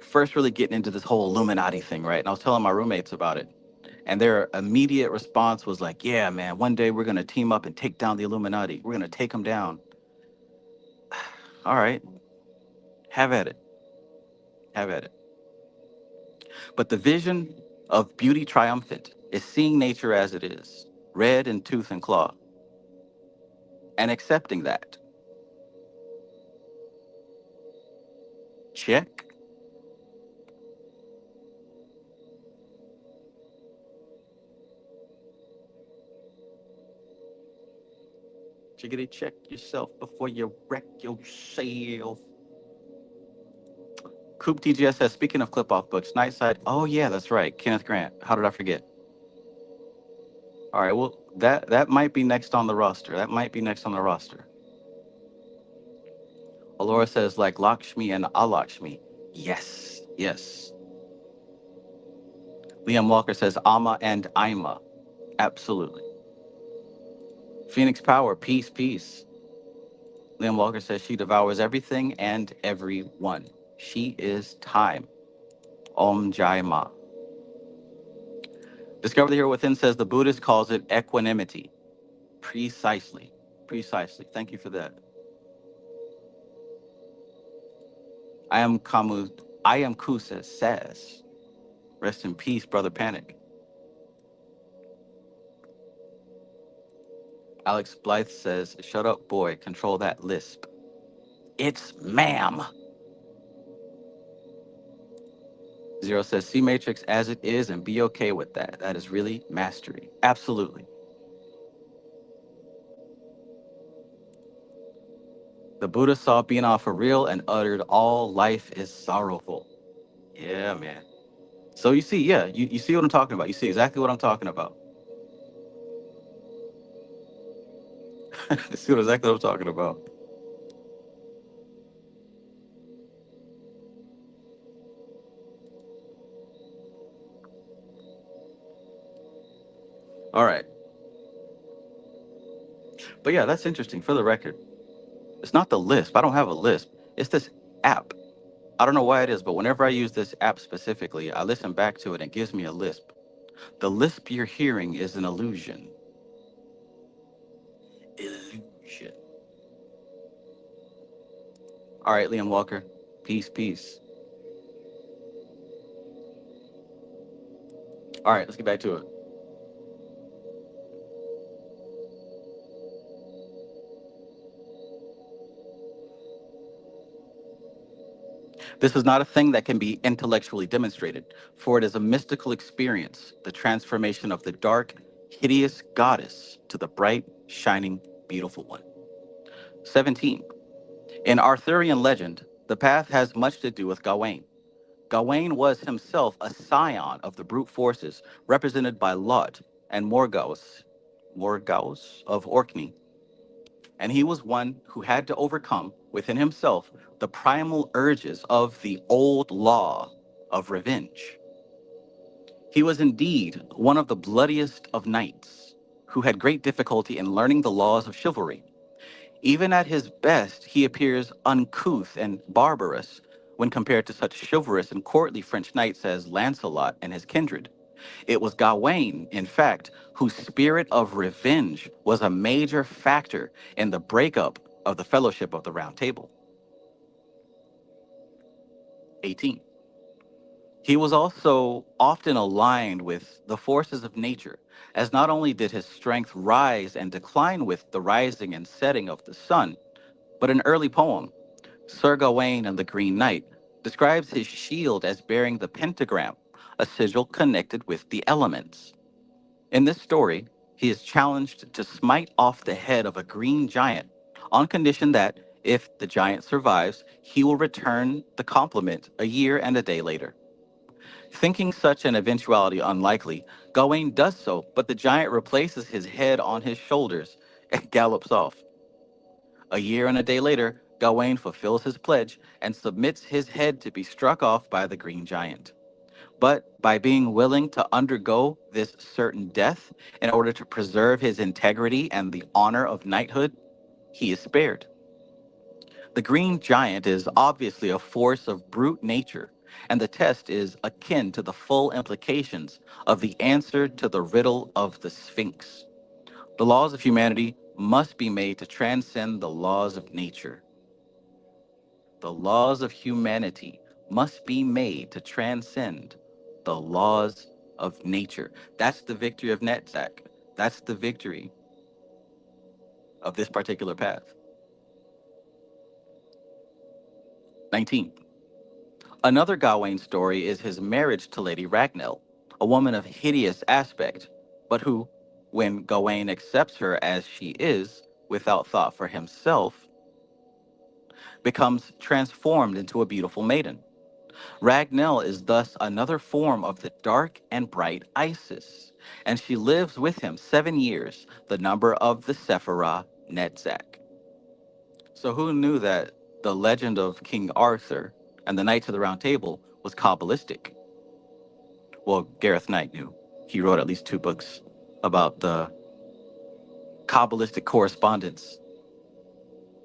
first really getting into this whole Illuminati thing, right? And I was telling my roommates about it, and their immediate response was like, "Yeah, man, one day we're gonna team up and take down the Illuminati. We're gonna take them down." All right, have at it, have at it. But the vision of beauty triumphant is seeing nature as it is, red in tooth and claw, and accepting that. Check. Chickity, check yourself before you wreck yourself. Coop TGS says, speaking of clip off books, Nightside. Oh yeah, that's right. Kenneth Grant. How did I forget? All right, well that might be next on the roster. That might be next on the roster. Alora says like Lakshmi and Alakshmi. Yes, yes. Liam Walker says Ama and Ima. Absolutely. Phoenix Power, peace, peace. Liam Walker says she devours everything and everyone. She is time. Om Jai Ma. Discover the Hero Within says the Buddhist calls it equanimity. Precisely. Precisely. Thank you for that. I am Kamu. I am Kusa says. Rest in peace, brother Panic. Alex Blythe says, shut up, boy. Control that lisp. It's ma'am. Zero says, see Matrix as it is and be okay with that. That is really mastery. Absolutely. The Buddha saw being off for real and uttered, all life is sorrowful. Yeah, man. So you see, yeah, you see what I'm talking about. You see exactly what I'm talking about. You see exactly what I'm talking about. All right. But yeah, that's interesting for the record. It's not the lisp. I don't have a lisp. It's this app. I don't know why it is, but whenever I use this app specifically, I listen back to it and it gives me a lisp. The lisp you're hearing is an illusion. Illusion. All right, Liam Walker. Peace, peace. All right, let's get back to it. This is not a thing that can be intellectually demonstrated, for it is a mystical experience, the transformation of the dark, hideous goddess to the bright, shining, beautiful one. 17. In Arthurian legend, the path has much to do with Gawain. Gawain was himself a scion of the brute forces represented by Lot and Morgause of Orkney, and he was one who had to overcome within himself the primal urges of the old law of revenge. He was indeed one of the bloodiest of knights, who had great difficulty in learning the laws of chivalry. Even at his best, he appears uncouth and barbarous when compared to such chivalrous and courtly French knights as Lancelot and his kindred. It was Gawain, in fact, whose spirit of revenge was a major factor in the breakup of the Fellowship of the Round Table. 18. He was also often aligned with the forces of nature, as not only did his strength rise and decline with the rising and setting of the sun, but an early poem, Sir Gawain and the Green Knight, describes his shield as bearing the pentagram, a sigil connected with the elements. In this story, he is challenged to smite off the head of a green giant on condition that, if the giant survives, he will return the compliment a year and a day later. Thinking such an eventuality unlikely, Gawain does so, but the giant replaces his head on his shoulders and gallops off. A year and a day later, Gawain fulfills his pledge and submits his head to be struck off by the green giant. But by being willing to undergo this certain death in order to preserve his integrity and the honor of knighthood, he is spared. The green giant is obviously a force of brute nature, and the test is akin to the full implications of the answer to the riddle of the Sphinx. The laws of humanity must be made to transcend the laws of nature. The laws of humanity must be made to transcend the laws of nature. That's the victory of Netzach. That's the victory of this particular path. 19. Another Gawain story is his marriage to Lady Ragnell, a woman of hideous aspect, but who, when Gawain accepts her as she is, without thought for himself, becomes transformed into a beautiful maiden. Ragnell is thus another form of the dark and bright Isis, and she lives with him 7 years, the number of the Sephirah Netzach. So who knew that the legend of King Arthur and the Knights of the Round Table was Kabbalistic? Well, Gareth Knight knew. He wrote at least 2 books about the Kabbalistic correspondence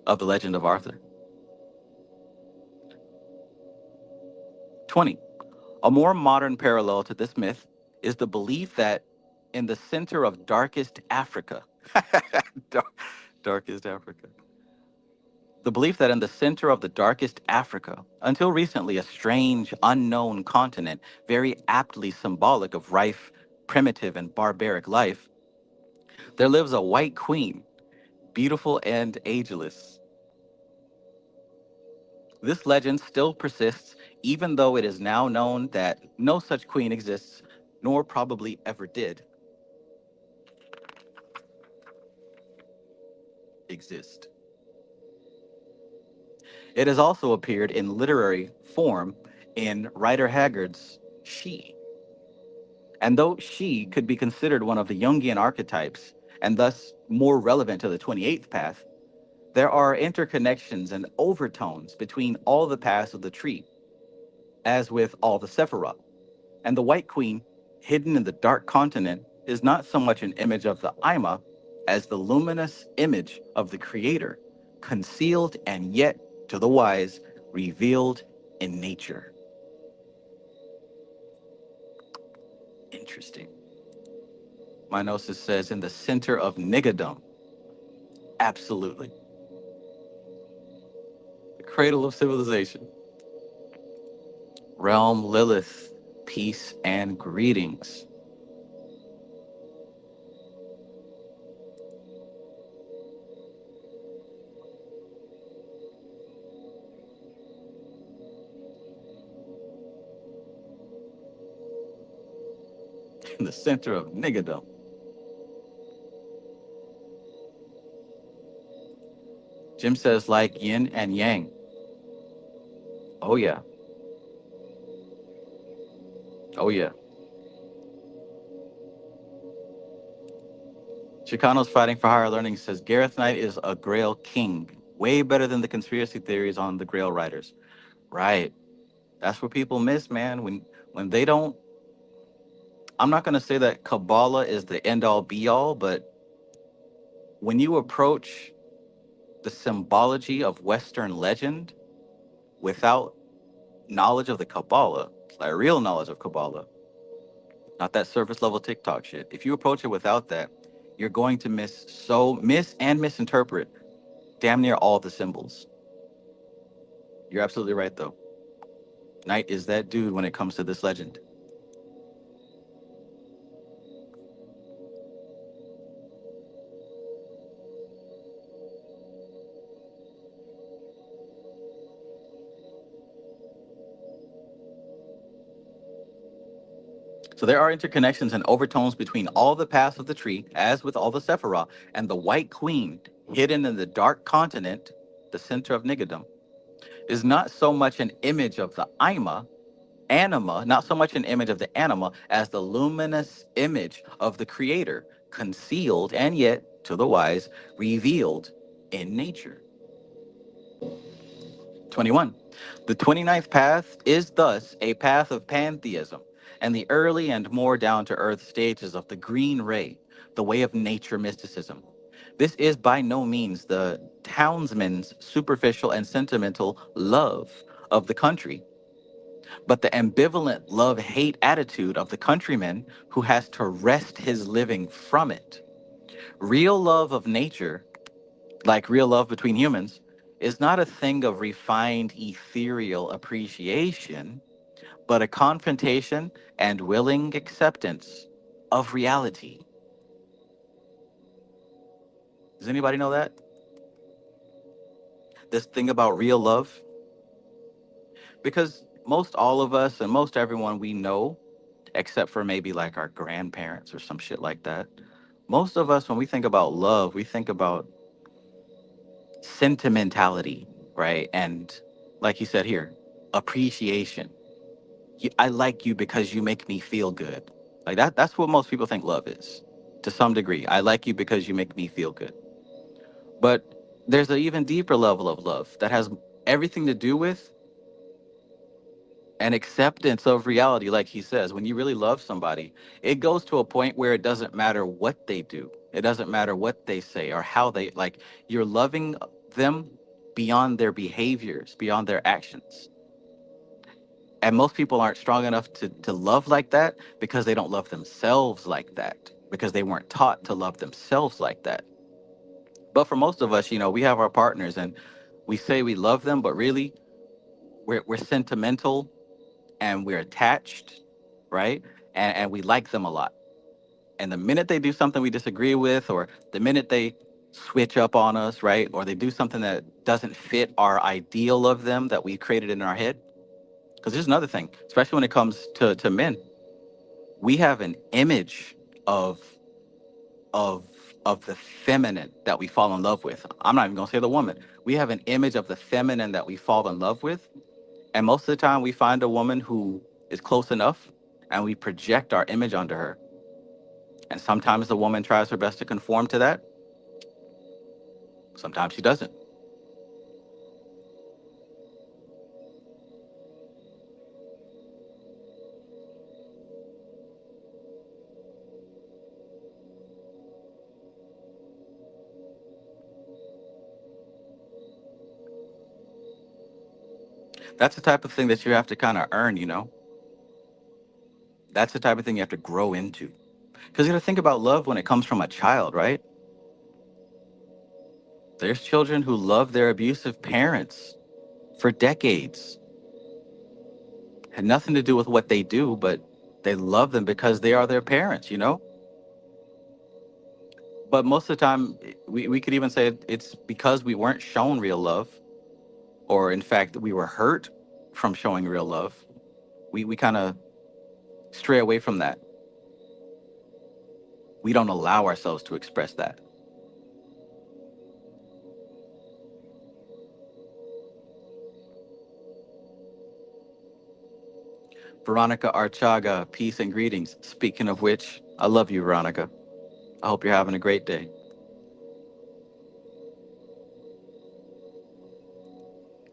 of the legend of Arthur. 20. A more modern parallel to this myth is the belief that in the center of darkest Africa, Dark, darkest Africa, the belief that in the center of the darkest Africa, until recently a strange, unknown continent, very aptly symbolic of rife, primitive, and barbaric life, there lives a white queen, beautiful and ageless. This legend still persists, even though it is now known that no such queen exists, nor probably ever did exist. It has also appeared in literary form in Rider Haggard's She. And though she could be considered one of the Jungian archetypes, and thus more relevant to the 28th path, there are interconnections and overtones between all the paths of the tree, as with all the Sephirah. And the White Queen, hidden in the dark continent, is not so much an image of the Ima as the luminous image of the Creator, concealed and yet, to the wise, revealed in nature. Interesting. Minosis says, in the center of niggadom. Absolutely. The cradle of civilization. Realm Lilith, peace and greetings. In the center of niggerdom. Jim says like yin and yang. Oh yeah. Oh yeah. Chicano's fighting for higher learning says Gareth Knight is a Grail king. Way better than the conspiracy theories on the Grail writers. Right. That's what people miss, man. When they don't, I'm not gonna say that Kabbalah is the end all be all, but when you approach the symbology of Western legend without knowledge of the Kabbalah, like real knowledge of Kabbalah, not that surface level TikTok shit. If you approach it without that, you're going to miss and misinterpret damn near all the symbols. You're absolutely right though. Knight is that dude when it comes to this legend. So there are interconnections and overtones between all the paths of the tree, as with all the Sephiroth, and the White Queen, hidden in the dark continent, the center of Niggardom, is not so much an image of the anima, not so much an image of the anima as the luminous image of the creator, concealed and yet, to the wise, revealed in nature. 21. The 29th path is thus a path of pantheism and the early and more down to earth stages of the green ray, the way of nature mysticism. This is by no means the townsman's superficial and sentimental love of the country, but the ambivalent love hate attitude of the countryman who has to wrest his living from it. Real love of nature, like real love between humans, is not a thing of refined ethereal appreciation, but a confrontation and willing acceptance of reality. Does anybody know that? This thing about real love? Because most all of us and most everyone we know, except for maybe like our grandparents or some shit like that, most of us, when we think about love, we think about sentimentality, right? And like you said here, appreciation. I like you because you make me feel good. Like that's what most people think love is to some degree. I like you because you make me feel good. But there's an even deeper level of love that has everything to do with an acceptance of reality. Like he says, when you really love somebody, it goes to a point where it doesn't matter what they do. It doesn't matter what they say or how they, like, you're loving them beyond their behaviors, beyond their actions. And most people aren't strong enough to love like that because they don't love themselves like that, because they weren't taught to love themselves like that. But for most of us, we have our partners and we say we love them, but really we're sentimental and we're attached, right? And we like them a lot. And the minute they do something we disagree with, or the minute they switch up on us, right? Or they do something that doesn't fit our ideal of them that we created in our head. Because there's another thing, especially when it comes to men, we have an image of of of the feminine that we fall in love with. I'm not even gonna say the woman. We have an image of the feminine that we fall in love with. And most of the time we find a woman who is close enough and we project our image onto her. And sometimes the woman tries her best to conform to that. Sometimes she doesn't. That's the type of thing that you have to kind of earn. That's the type of thing you have to grow into. Because you got to think about love when it comes from a child, right? There's children who love their abusive parents for decades. Had nothing to do with what they do, but they love them because they are their parents, you know? But most of the time, we could even say it's because we weren't shown real love, or in fact, we were hurt from showing real love. We kind of stray away from that. We don't allow ourselves to express that. Veronica Archaga, peace and greetings. Speaking of which, I love you, Veronica. I hope you're having a great day.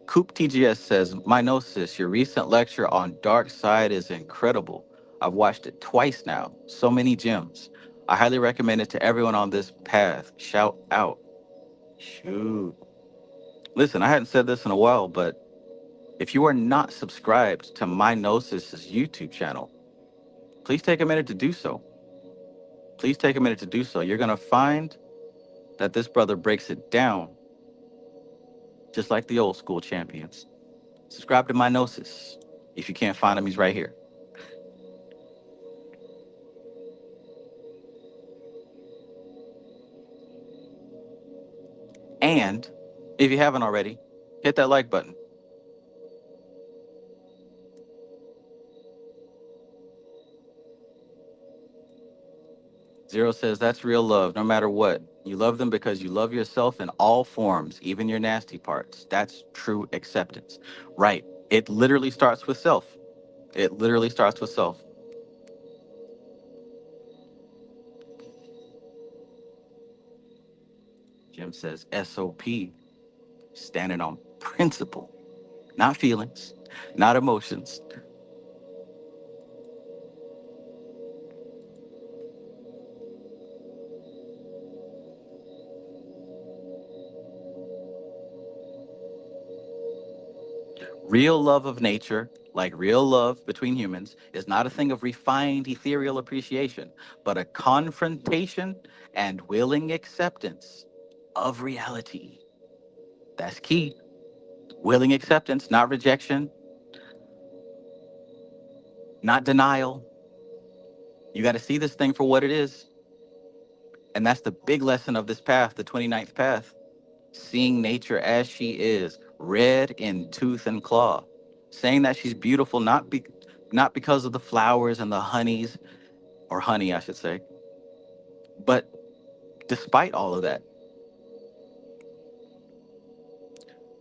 Coop TGS says, My Gnosis, your recent lecture on Dark Side is incredible. I've watched it twice now. So many gems. I highly recommend it to everyone on this path. Shout out. Shoot. Listen, I hadn't said this in a while, but if you are not subscribed to My Gnosis' YouTube channel, please take a minute to do so. Please take a minute to do so. You're going to find that this brother breaks it down just like the old school champions. Subscribe to My Gnosis. If you can't find him, he's right here. And if you haven't already, hit that like button. Zero says that's real love, no matter what. You love them because you love yourself in all forms, even your nasty parts. That's true acceptance. Right. It literally starts with self. It literally starts with self. Jim says SOP, standing on principle, not feelings, not emotions. Real love of nature, like real love between humans, is not a thing of refined ethereal appreciation, but a confrontation and willing acceptance of reality. That's key. Willing acceptance, not rejection, not denial. You got to see this thing for what it is. And that's the big lesson of this path, the 29th path. Seeing nature as she is, red in tooth and claw. Saying that she's beautiful not because of the flowers and the honeys, or honey, I should say, but despite all of that,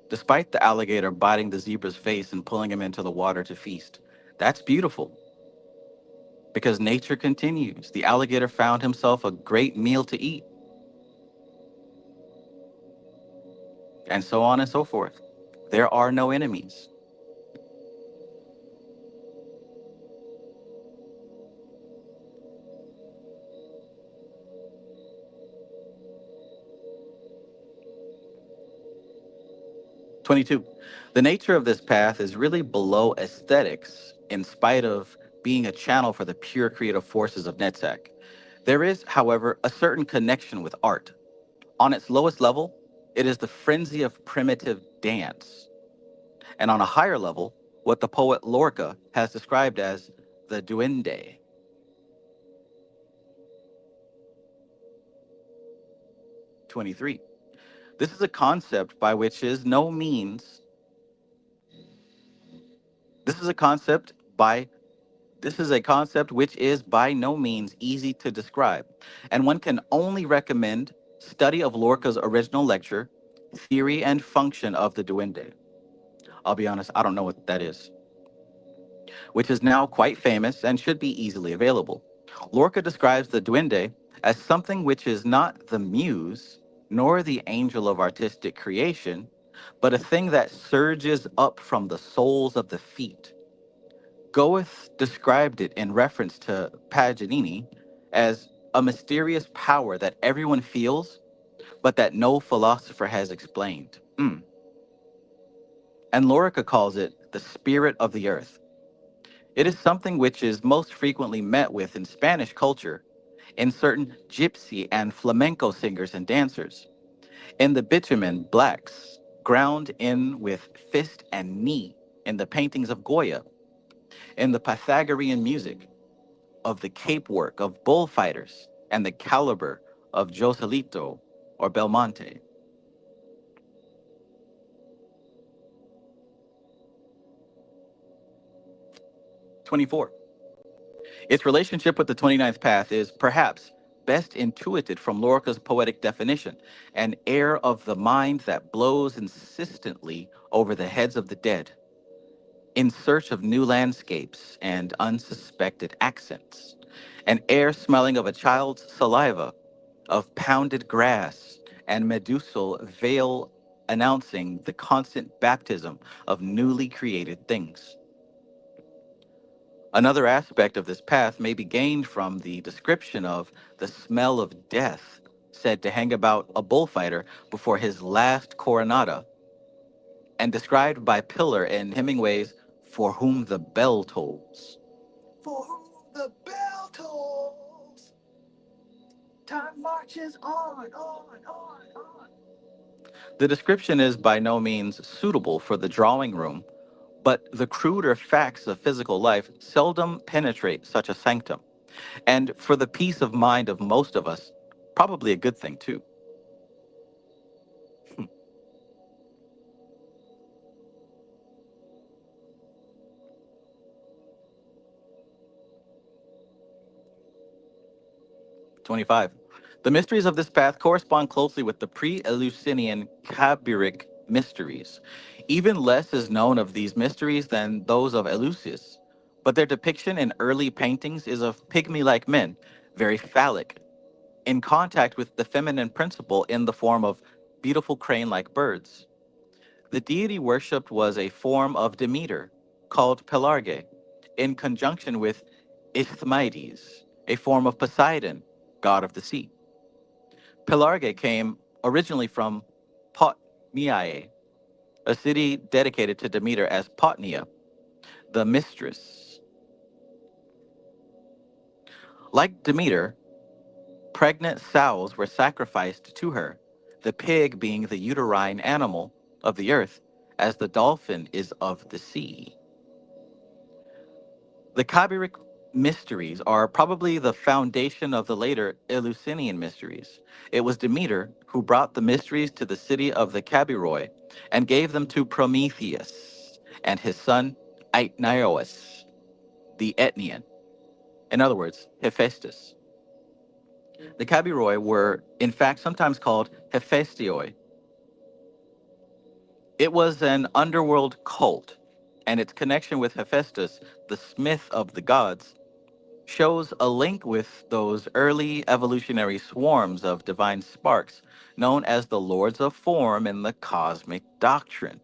despite the alligator biting the zebra's face and pulling him into the water to feast, that's beautiful because nature continues. The alligator found himself a great meal to eat, and so on and so forth. There are no enemies. 22. The nature of this path is really below aesthetics, in spite of being a channel for the pure creative forces of Netzach. There is, however, a certain connection with art. On its lowest level, it is the frenzy of primitive dance. And on a higher level, what the poet Lorca has described as the duende. 23. This is a concept by which is no means, this is a concept by This is a concept which is by no means easy to describe, and one can only recommend study of Lorca's original lecture, Theory and Function of the Duende. I'll be honest, I don't know what that is, which is now quite famous and should be easily available. Lorca describes the Duende as something which is not the muse, nor the angel of artistic creation, but a thing that surges up from the soles of the feet. Goethe described it in reference to Paganini as a mysterious power that everyone feels, but that no philosopher has explained. And Lorica calls it the spirit of the earth. It is something which is most frequently met with in Spanish culture, in certain gypsy and flamenco singers and dancers, in the bitumen blacks, ground in with fist and knee in the paintings of Goya, In the Pythagorean music of the cape work of bullfighters and the caliber of Joselito or Belmonte. 24. Its relationship with the 29th path is perhaps best intuited from Lorca's poetic definition, an air of the mind that blows insistently over the heads of the dead, in search of new landscapes and unsuspected accents, an air smelling of a child's saliva, of pounded grass, and medusal veil announcing the constant baptism of newly created things. Another aspect of this path may be gained from the description of the smell of death said to hang about a bullfighter before his last coronada, and described by Pillar in Hemingway's For Whom the Bell Tolls. For whom the bell tolls, time marches on. The description is by no means suitable for the drawing room, but the cruder facts of physical life seldom penetrate such a sanctum, and for the peace of mind of most of us, probably a good thing too. 25. The mysteries of this path correspond closely with the pre-Eleusinian Kabiric mysteries. Even less is known of these mysteries than those of Eleusis, but their depiction in early paintings is of pygmy-like men, very phallic, in contact with the feminine principle in the form of beautiful crane-like birds. The deity worshipped was a form of Demeter, called Pelarge, in conjunction with Isthmides, a form of Poseidon, god of the sea. Pelarge came originally from Potniae, a city dedicated to Demeter as Potnia, the mistress. Like Demeter, pregnant sows were sacrificed to her, the pig being the uterine animal of the earth, as the dolphin is of the sea. The Kabiric mysteries are probably the foundation of the later Eleusinian mysteries. It was Demeter who brought the mysteries to the city of the Kabiroi and gave them to Prometheus and his son Aitnaeus, the Etnian. In other words, Hephaestus. The Kabiroi were, in fact, sometimes called Hephaestioi. It was an underworld cult, and its connection with Hephaestus, the smith of the gods, shows a link with those early evolutionary swarms of divine sparks known as the Lords of Form in the cosmic doctrine.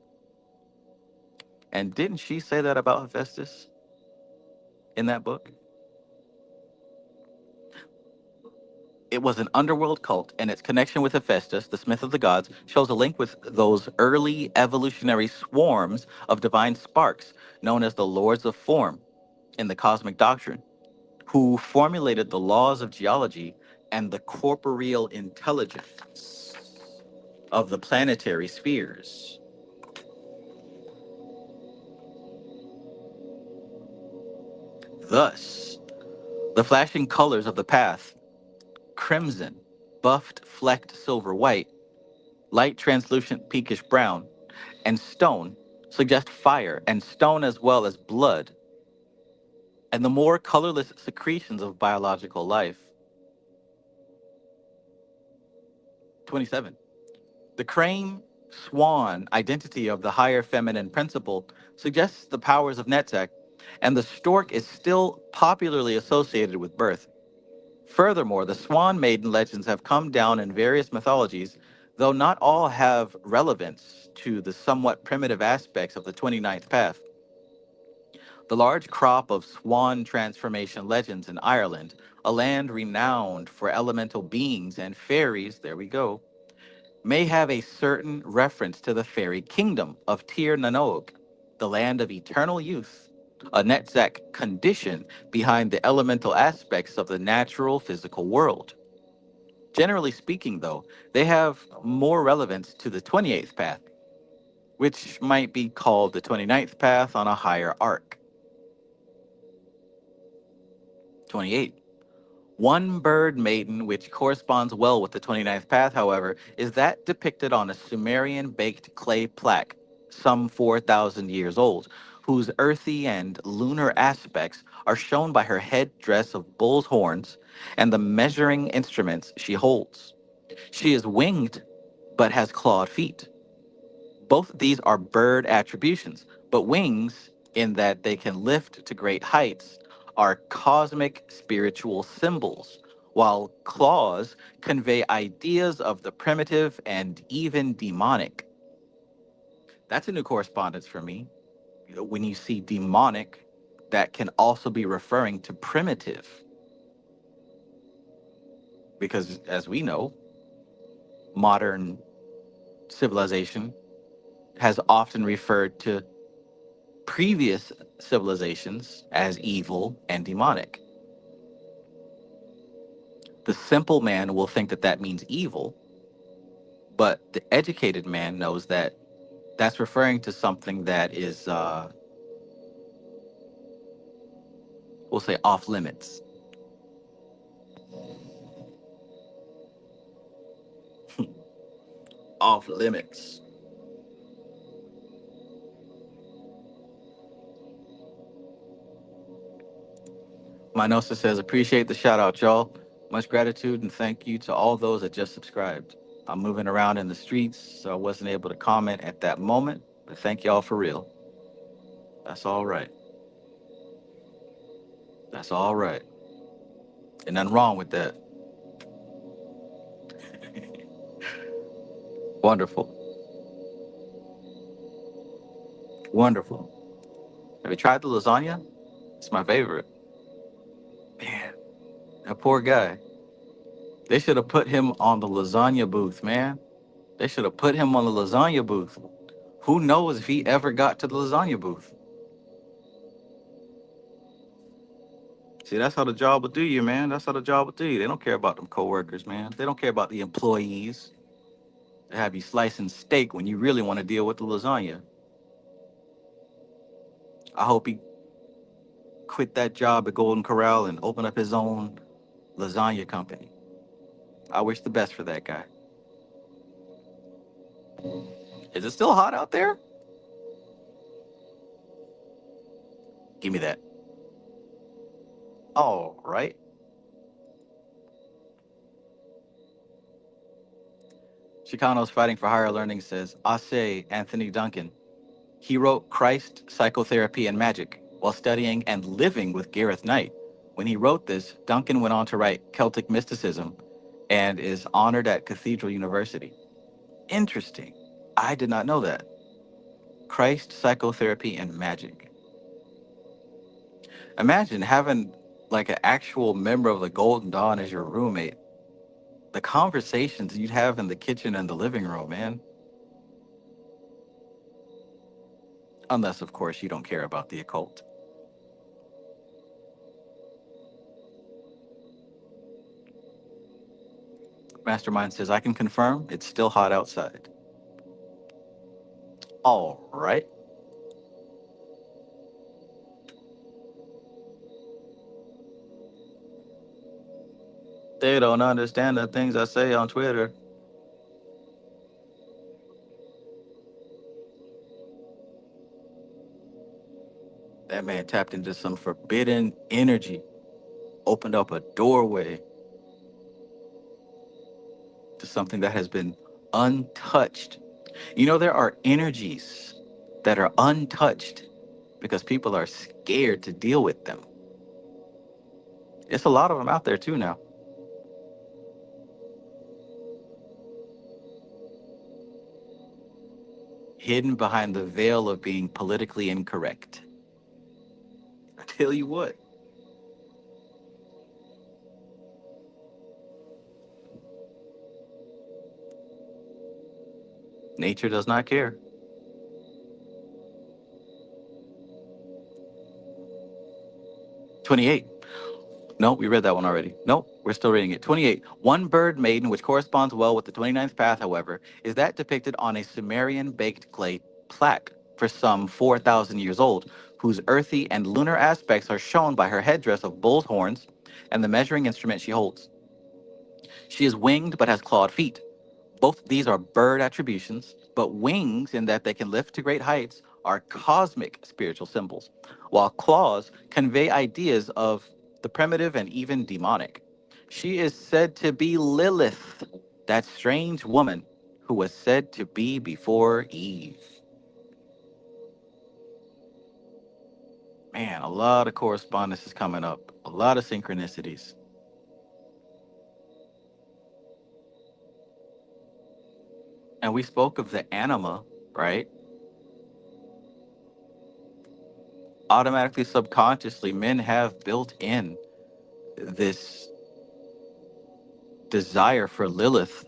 And didn't she say that about Hephaestus in that book? It was an underworld cult, and its connection with Hephaestus, the smith of the gods, shows a link with those early evolutionary swarms of divine sparks known as the Lords of Form in the cosmic doctrine, who formulated the laws of geology and the corporeal intelligence of the planetary spheres. Thus, the flashing colors of the path, crimson, buffed, flecked silver white, light translucent pinkish brown, and stone, suggest fire and stone as well as blood, and the more colorless secretions of biological life. 27. The crane swan identity of the higher feminine principle suggests the powers of Netzach, and the stork is still popularly associated with birth. Furthermore, the swan maiden legends have come down in various mythologies, though not all have relevance to the somewhat primitive aspects of the 29th path. The large crop of swan transformation legends in Ireland, a land renowned for elemental beings and fairies, there we go, may have a certain reference to the fairy kingdom of Tir Nanog, the land of eternal youth, a Netzach condition behind the elemental aspects of the natural physical world. Generally speaking, though, they have more relevance to the 28th path, which might be called the 29th path on a higher arc. 28. One bird maiden, which corresponds well with the 29th path, however, is that depicted on a Sumerian baked clay plaque, some 4,000 years old, whose earthy and lunar aspects are shown by her headdress of bull's horns and the measuring instruments she holds. She is winged, but has clawed feet. Both of these are bird attributions, but wings, in that they can lift to great heights, are cosmic spiritual symbols, while claws convey ideas of the primitive and even demonic. That's a new correspondence for me. When you see demonic, that can also be referring to primitive, because as we know, modern civilization has often referred to previous civilizations as evil and demonic. The simple man will think that that means evil, but the educated man knows that that's referring to something that is, we'll say, off limits. Off limits. Minosa says, appreciate the shout out, y'all. Much gratitude and thank you to all those that just subscribed. I'm moving around in the streets, so I wasn't able to comment at that moment, but thank y'all for real. That's all right. That's all right. And nothing wrong with that. Wonderful. Wonderful. Have you tried the lasagna? It's my favorite. Man, that poor guy. They should have put him on the lasagna booth, man. They should have put him on the lasagna booth. Who knows if he ever got to the lasagna booth? See, that's how the job will do you, man. That's how the job will do you. They don't care about them coworkers, man. They don't care about the employees. They have you slicing steak when you really want to deal with the lasagna. I hope he quit that job at Golden Corral and open up his own lasagna company. I wish the best for that guy. Is it still hot out there? Give me that. All right. Chicanos Fighting for Higher Learning says, Ase Anthony Duncan. He wrote Christ, Psychotherapy, and Magic while studying and living with Gareth Knight. When he wrote this, Duncan went on to write Celtic Mysticism and is honored at Cathedral University. Interesting. I did not know that. Christ, Psychotherapy, and Magic. Imagine having like an actual member of the Golden Dawn as your roommate. The conversations you'd have in the kitchen and the living room, man. Unless, of course, you don't care about the occult. Mastermind says, I can confirm it's still hot outside. All right. They don't understand the things I say on Twitter. That man tapped into some forbidden energy, opened up a doorway to something that has been untouched. You know, there are energies that are untouched because people are scared to deal with them. It's a lot of them out there too now. Hidden behind the veil of being politically incorrect. I tell you what. Nature does not care. '28. No, we read that one already. Nope, we're still reading it. 28. One bird maiden, which corresponds well with the 29th path, however, is that depicted on a Sumerian baked clay plaque for some 4,000 years old, whose earthy and lunar aspects are shown by her headdress of bull's horns and the measuring instrument she holds. She is winged but has clawed feet. Both these are bird attributions, but wings, in that they can lift to great heights, are cosmic spiritual symbols, while claws convey ideas of the primitive and even demonic. She is said to be Lilith, that strange woman who was said to be before Eve. Man, a lot of correspondence is coming up, a lot of synchronicities. And we spoke of the anima, right? Automatically, subconsciously, men have built in this desire for Lilith.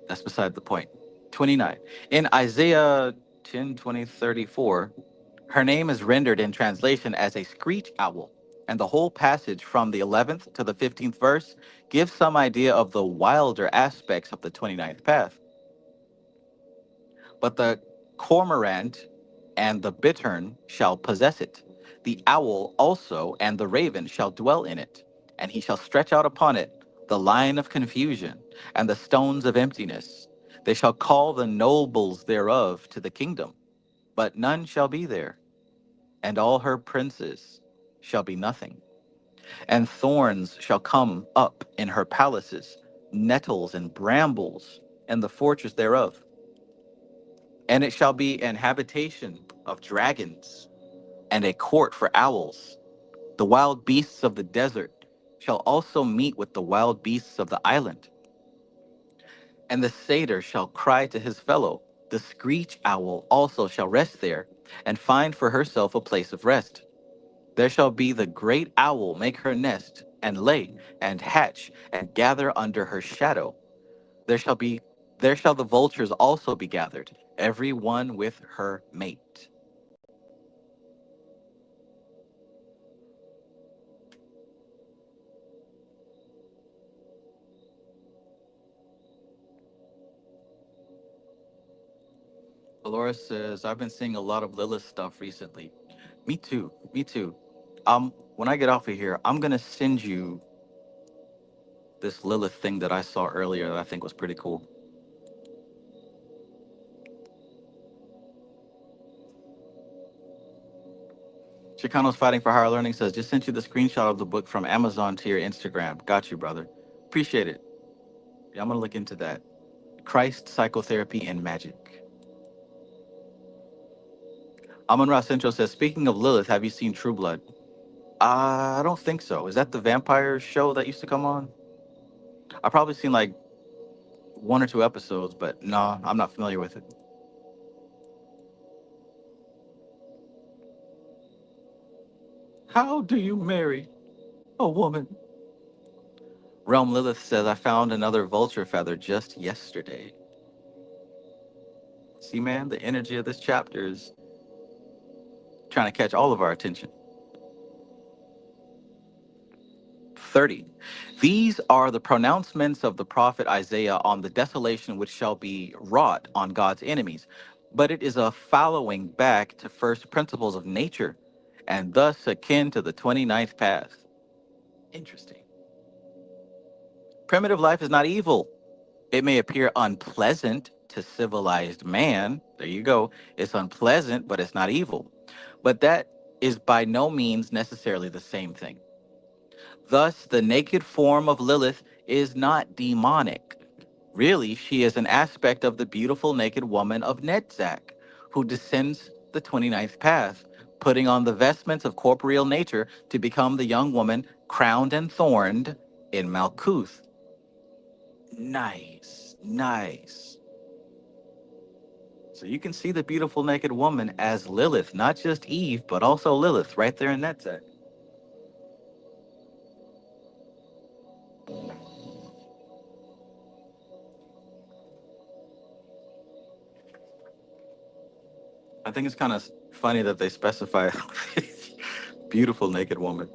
That's beside the point. 29. In Isaiah 10:20-34, her name is rendered in translation as a screech owl. And the whole passage from the 11th to the 15th verse gives some idea of the wilder aspects of the 29th path. But the cormorant and the bittern shall possess it. The owl also and the raven shall dwell in it, and he shall stretch out upon it the line of confusion and the stones of emptiness. They shall call the nobles thereof to the kingdom, but none shall be there, and all her princes shall be nothing. And thorns shall come up in her palaces, nettles and brambles in the fortress thereof. And it shall be an habitation of dragons and a court for owls. The wild beasts of the desert shall also meet with the wild beasts of the island. And the satyr shall cry to his fellow. The screech owl also shall rest there and find for herself a place of rest. There shall be the great owl make her nest and lay and hatch and gather under her shadow. There shall be there shall the vultures also be gathered, every one with her mate. Alora says, I've been seeing a lot of Lilith stuff recently. Me too. Me too. When I get off of here, I'm gonna send you this Lilith thing that I saw earlier that I think was pretty cool. Chicano's Fighting for Higher Learning says, just sent you the screenshot of the book from Amazon to your Instagram. Got you, brother. Appreciate it. Yeah, I'm gonna look into that. Christ, Psychotherapy, and Magic. Amon Ra Central says, speaking of Lilith, have you seen True Blood? I don't think so. Is that the vampire show that used to come on? I've probably seen like one or two episodes, but no, I'm not familiar with it. How do you marry a woman? Realm Lilith says, I found another vulture feather just yesterday. See, man, the energy of this chapter is trying to catch all of our attention. 30. These are the pronouncements of the prophet Isaiah on the desolation which shall be wrought on God's enemies. But it is a following back to first principles of nature, and thus akin to the 29th path. Interesting. Primitive life is not evil. It may appear unpleasant to civilized man. There you go. It's unpleasant, but it's not evil. But that is by no means necessarily the same thing. Thus, the naked form of Lilith is not demonic. Really, she is an aspect of the beautiful naked woman of Netzach, who descends the 29th path, putting on the vestments of corporeal nature to become the young woman crowned and thorned in Malkuth. Nice, nice. So you can see the beautiful naked woman as Lilith, not just Eve, but also Lilith, right there in Netzach. I think it's kind of funny that they specify beautiful naked woman,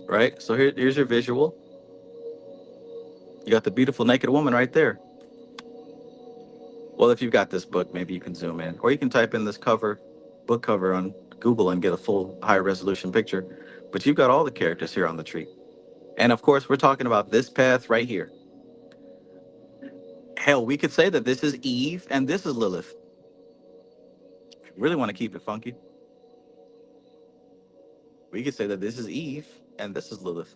right? So here's your visual. You got the beautiful naked woman right there. Well, if you've got this book, maybe you can zoom in, or you can type in this book cover on Google and get a full high resolution picture. But you've got all the characters here on the tree. And of course, we're talking about this path right here. Hell, we could say that this is Eve and this is Lilith. If you really want to keep it funky, we could say that this is Eve and this is Lilith.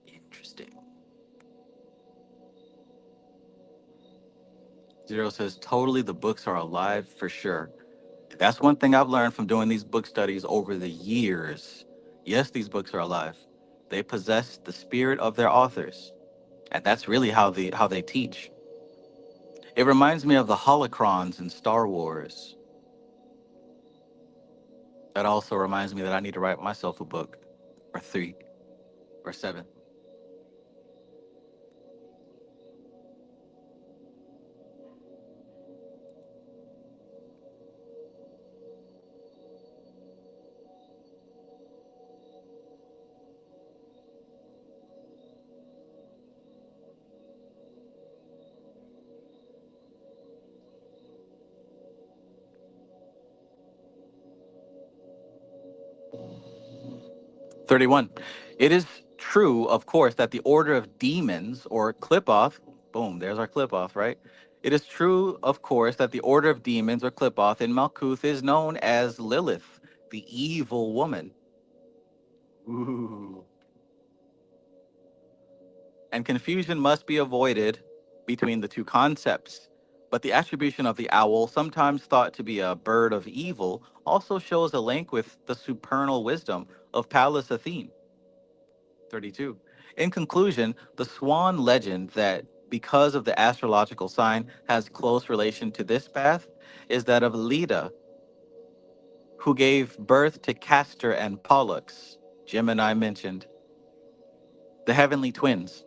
Interesting. Zero says, totally, the books are alive for sure. That's one thing I've learned from doing these book studies over the years. Yes, these books are alive. They possess the spirit of their authors. And that's really how they teach. It reminds me of the holocrons in Star Wars. That also reminds me that I need to write myself a book, or three, or seven. 31. It is true, of course, that the order of demons, or Qliphoth, boom, there's our Qliphoth, right? It is true, of course, that the order of demons, or Qliphoth, in Malkuth is known as Lilith, the evil woman. Ooh. And confusion must be avoided between the two concepts. But the attribution of the owl, sometimes thought to be a bird of evil, also shows a link with the supernal wisdom of Pallas Athene. 32. In conclusion, the swan legend that, because of the astrological sign, has close relation to this path is that of Leda, who gave birth to Castor and Pollux, Gemini mentioned, the heavenly twins.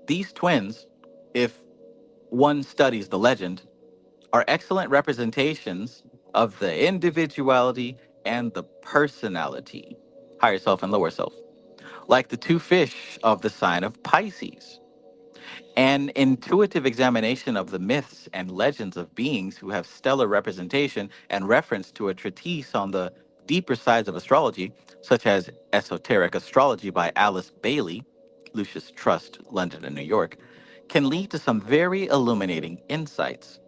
These twins, if one studies the legend, are excellent representations of the individuality and the personality, higher self and lower self, like the two fish of the sign of Pisces. An intuitive examination of the myths and legends of beings who have stellar representation and reference to a treatise on the deeper sides of astrology, such as Esoteric Astrology by Alice Bailey, Lucius Trust, London and New York, can lead to some very illuminating insights.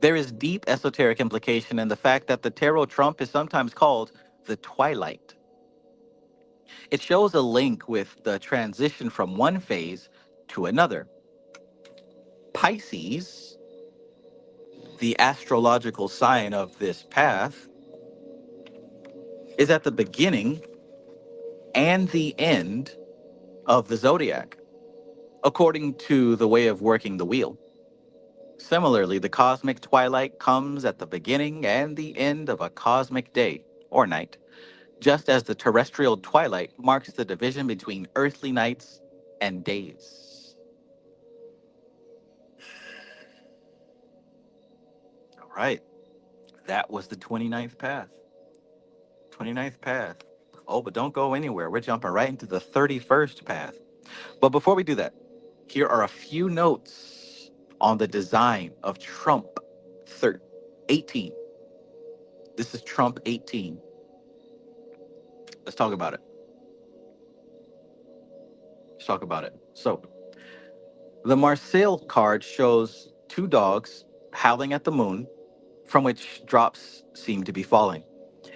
There is deep esoteric implication in the fact that the tarot trump is sometimes called the twilight. It shows a link with the transition from one phase to another. Pisces, the astrological sign of this path, is at the beginning and the end of the zodiac, according to the way of working the wheel. Similarly, the cosmic twilight comes at the beginning and the end of a cosmic day or night, just as the terrestrial twilight marks the division between earthly nights and days. All right, that was the 29th path. 29th path. Oh, but don't go anywhere. We're jumping right into the 31st path. But before we do that, here are a few notes on the design of Trump 18. This is Trump 18. Let's talk about it. Let's talk about it. So, the Marseille card shows two dogs howling at the moon, from which drops seem to be falling.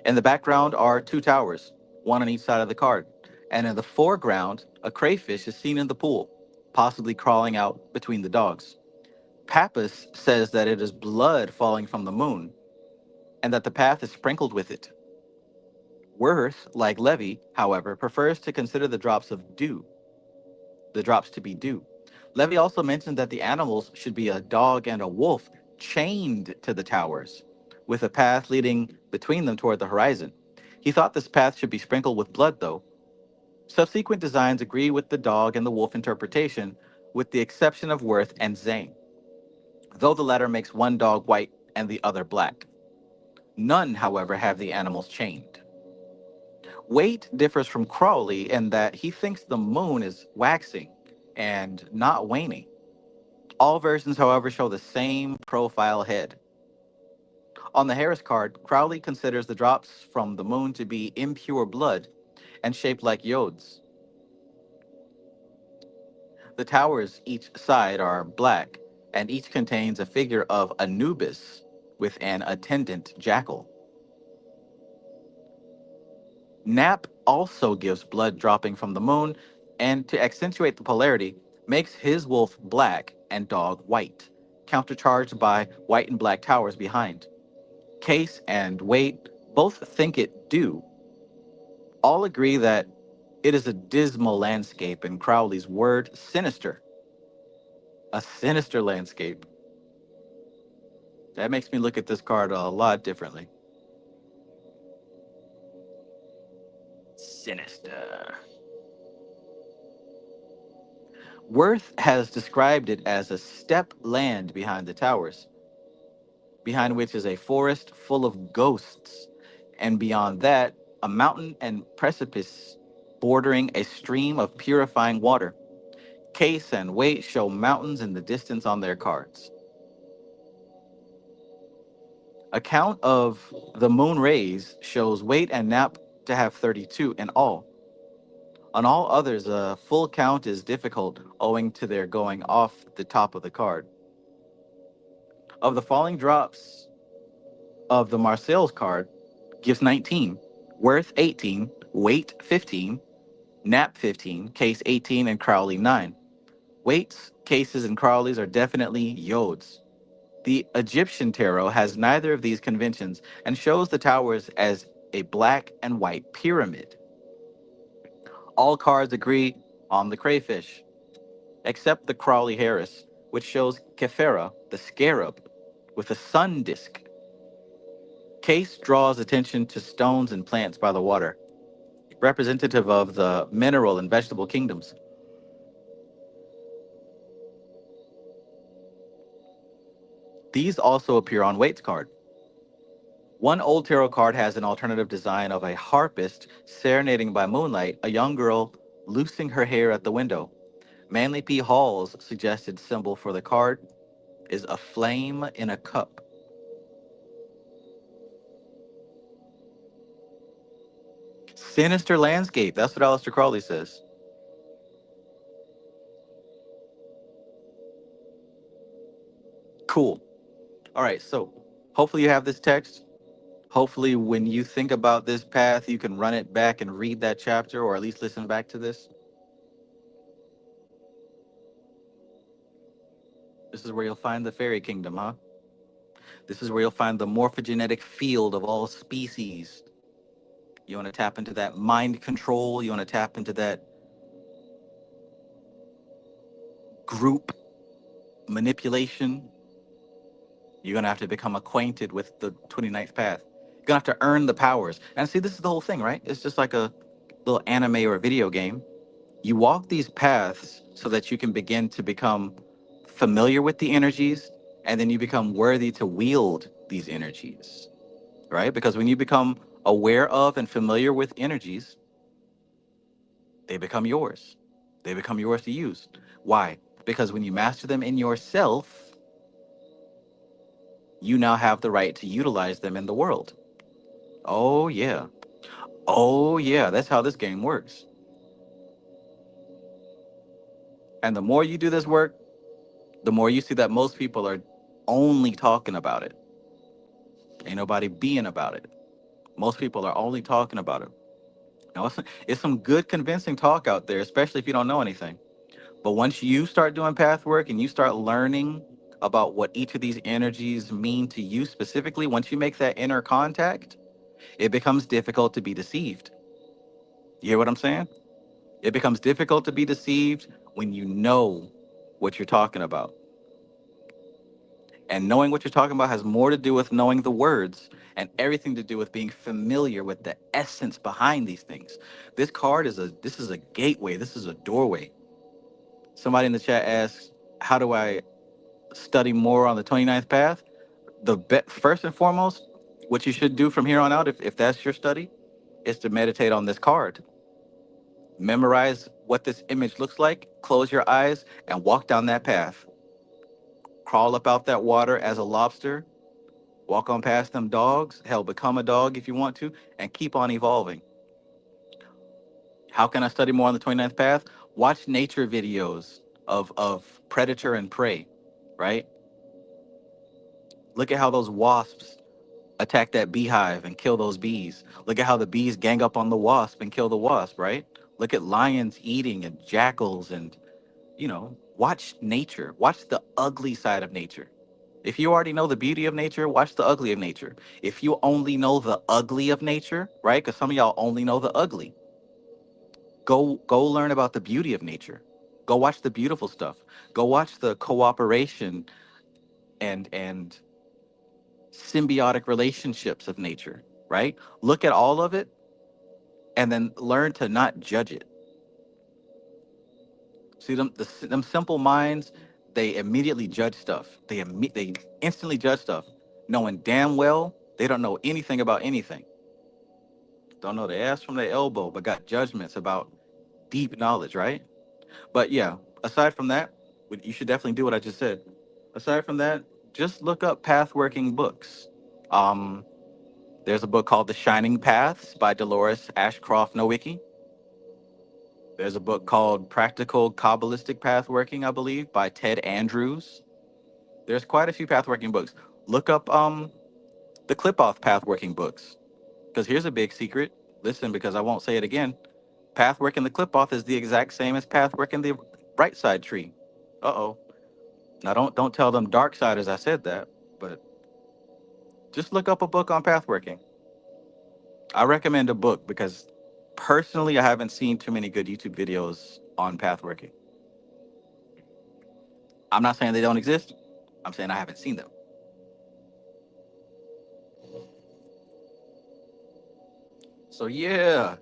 In the background are two towers, one on each side of the card. And in the foreground, a crayfish is seen in the pool, possibly crawling out between the dogs. Pappas says that it is blood falling from the moon, and that the path is sprinkled with it. Worth, like Levy, however, prefers to consider the drops to be dew. Levy also mentioned that the animals should be a dog and a wolf chained to the towers, with a path leading between them toward the horizon. He thought this path should be sprinkled with blood, though. Subsequent designs agree with the dog and the wolf interpretation, with the exception of Worth and Zane, though the latter makes one dog white and the other black. None, however, have the animals chained. Waite differs from Crowley in that he thinks the moon is waxing and not waning. All versions, however, show the same profile head. On the Harris card, Crowley considers the drops from the moon to be impure blood and shaped like yods. The towers each side are black, and each contains a figure of Anubis with an attendant jackal. Nap also gives blood dropping from the moon, and to accentuate the polarity, makes his wolf black and dog white, countercharged by white and black towers behind. Case and Waite both think it do. All agree that it is a dismal landscape, in Crowley's word, sinister. A sinister landscape. That makes me look at this card a lot differently. Sinister. Worth has described it as a steppe land behind the towers, behind which is a forest full of ghosts, and beyond that, a mountain and precipice bordering a stream of purifying water. Case and Waite show mountains in the distance on their cards. A count of the moon rays shows Waite and Knapp to have 32 in all. On all others, a full count is difficult owing to their going off the top of the card. Of the falling drops of the Marseille's card, gives 19, Worth 18, Waite 15, Knapp 15, Case 18, and Crowley 9. Waite's, Cases, and Crowley's are definitely Yods. The Egyptian tarot has neither of these conventions and shows the towers as a black and white pyramid. All cards agree on the crayfish, except the Crowley Harris, which shows Kephera, the scarab, with a sun disk. Case draws attention to stones and plants by the water, representative of the mineral and vegetable kingdoms. These also appear on Waite's card. One old tarot card has an alternative design of a harpist serenading by moonlight a young girl loosing her hair at the window. Manly P. Hall's suggested symbol for the card is a flame in a cup. Sinister landscape. That's what Aleister Crowley says. Cool. All right, so hopefully you have this text. Hopefully, when you think about this path, you can run it back and read that chapter, or at least listen back to this. This is where you'll find the fairy kingdom, huh? This is where you'll find the morphogenetic field of all species. You want to tap into that mind control. You want to tap into that group manipulation. You're going to have to become acquainted with the 29th path. You're going to have to earn the powers. And see, this is the whole thing, right? It's just like a little anime or a video game. You walk these paths so that you can begin to become familiar with the energies, and then you become worthy to wield these energies, right? Because when you become aware of and familiar with energies, they become yours. They become yours to use. Why? Because when you master them in yourself, you now have the right to utilize them in the world. Oh, yeah. Oh, yeah. That's how this game works. And the more you do this work, the more you see that most people are only talking about it. Ain't nobody being about it. Most people are only talking about it. Now, it's some good convincing talk out there, especially if you don't know anything. But once you start doing path work and you start learning about what each of these energies mean to you specifically, once you make that inner contact, it becomes difficult to be deceived. You hear what I'm saying? It becomes difficult to be deceived when you know what you're talking about. And knowing what you're talking about has more to do with knowing the words and everything to do with being familiar with the essence behind these things. This card is a gateway. This is a doorway. Somebody in the chat asks, how do I study more on the 29th path? First and foremost, what you should do from here on out, if that's your study, is to meditate on this card. Memorize what this image looks like, close your eyes, and walk down that path. Crawl up out that water as a lobster, walk on past them dogs, hell, become a dog if you want to, and keep on evolving. How can I study more on the 29th path? Watch nature videos of predator and prey, right? Look at how those wasps attack that beehive and kill those bees. Look at how the bees gang up on the wasp and kill the wasp, right? Look at lions eating and jackals and, watch nature. Watch the ugly side of nature. If you already know the beauty of nature, watch the ugly of nature. If you only know the ugly of nature, right? Because some of y'all only know the ugly. Go learn about the beauty of nature. Go watch the beautiful stuff. Go watch the cooperation and symbiotic relationships of nature, right? Look at all of it and then learn to not judge it. See them simple minds, they immediately judge stuff. They instantly judge stuff, knowing damn well they don't know anything about anything. Don't know the ass from the elbow, but got judgments about deep knowledge, right? But yeah, aside from that, you should definitely do what I just said. Aside from that, just look up pathworking books. Um, there's a book called The Shining Paths by Dolores Ashcroft Nowicki. There's a book called Practical Kabbalistic Pathworking, I believe, by Ted Andrews. There's quite a few pathworking books. Look up the Qoph pathworking books. Because here's a big secret. Listen, because I won't say it again. Pathwork in the Qoph is the exact same as pathwork in the bright side tree. Uh-oh. Now don't tell them dark siders I said that, but just look up a book on pathworking. I recommend a book because personally I haven't seen too many good YouTube videos on pathworking. I'm not saying they don't exist. I'm saying I haven't seen them. So yeah.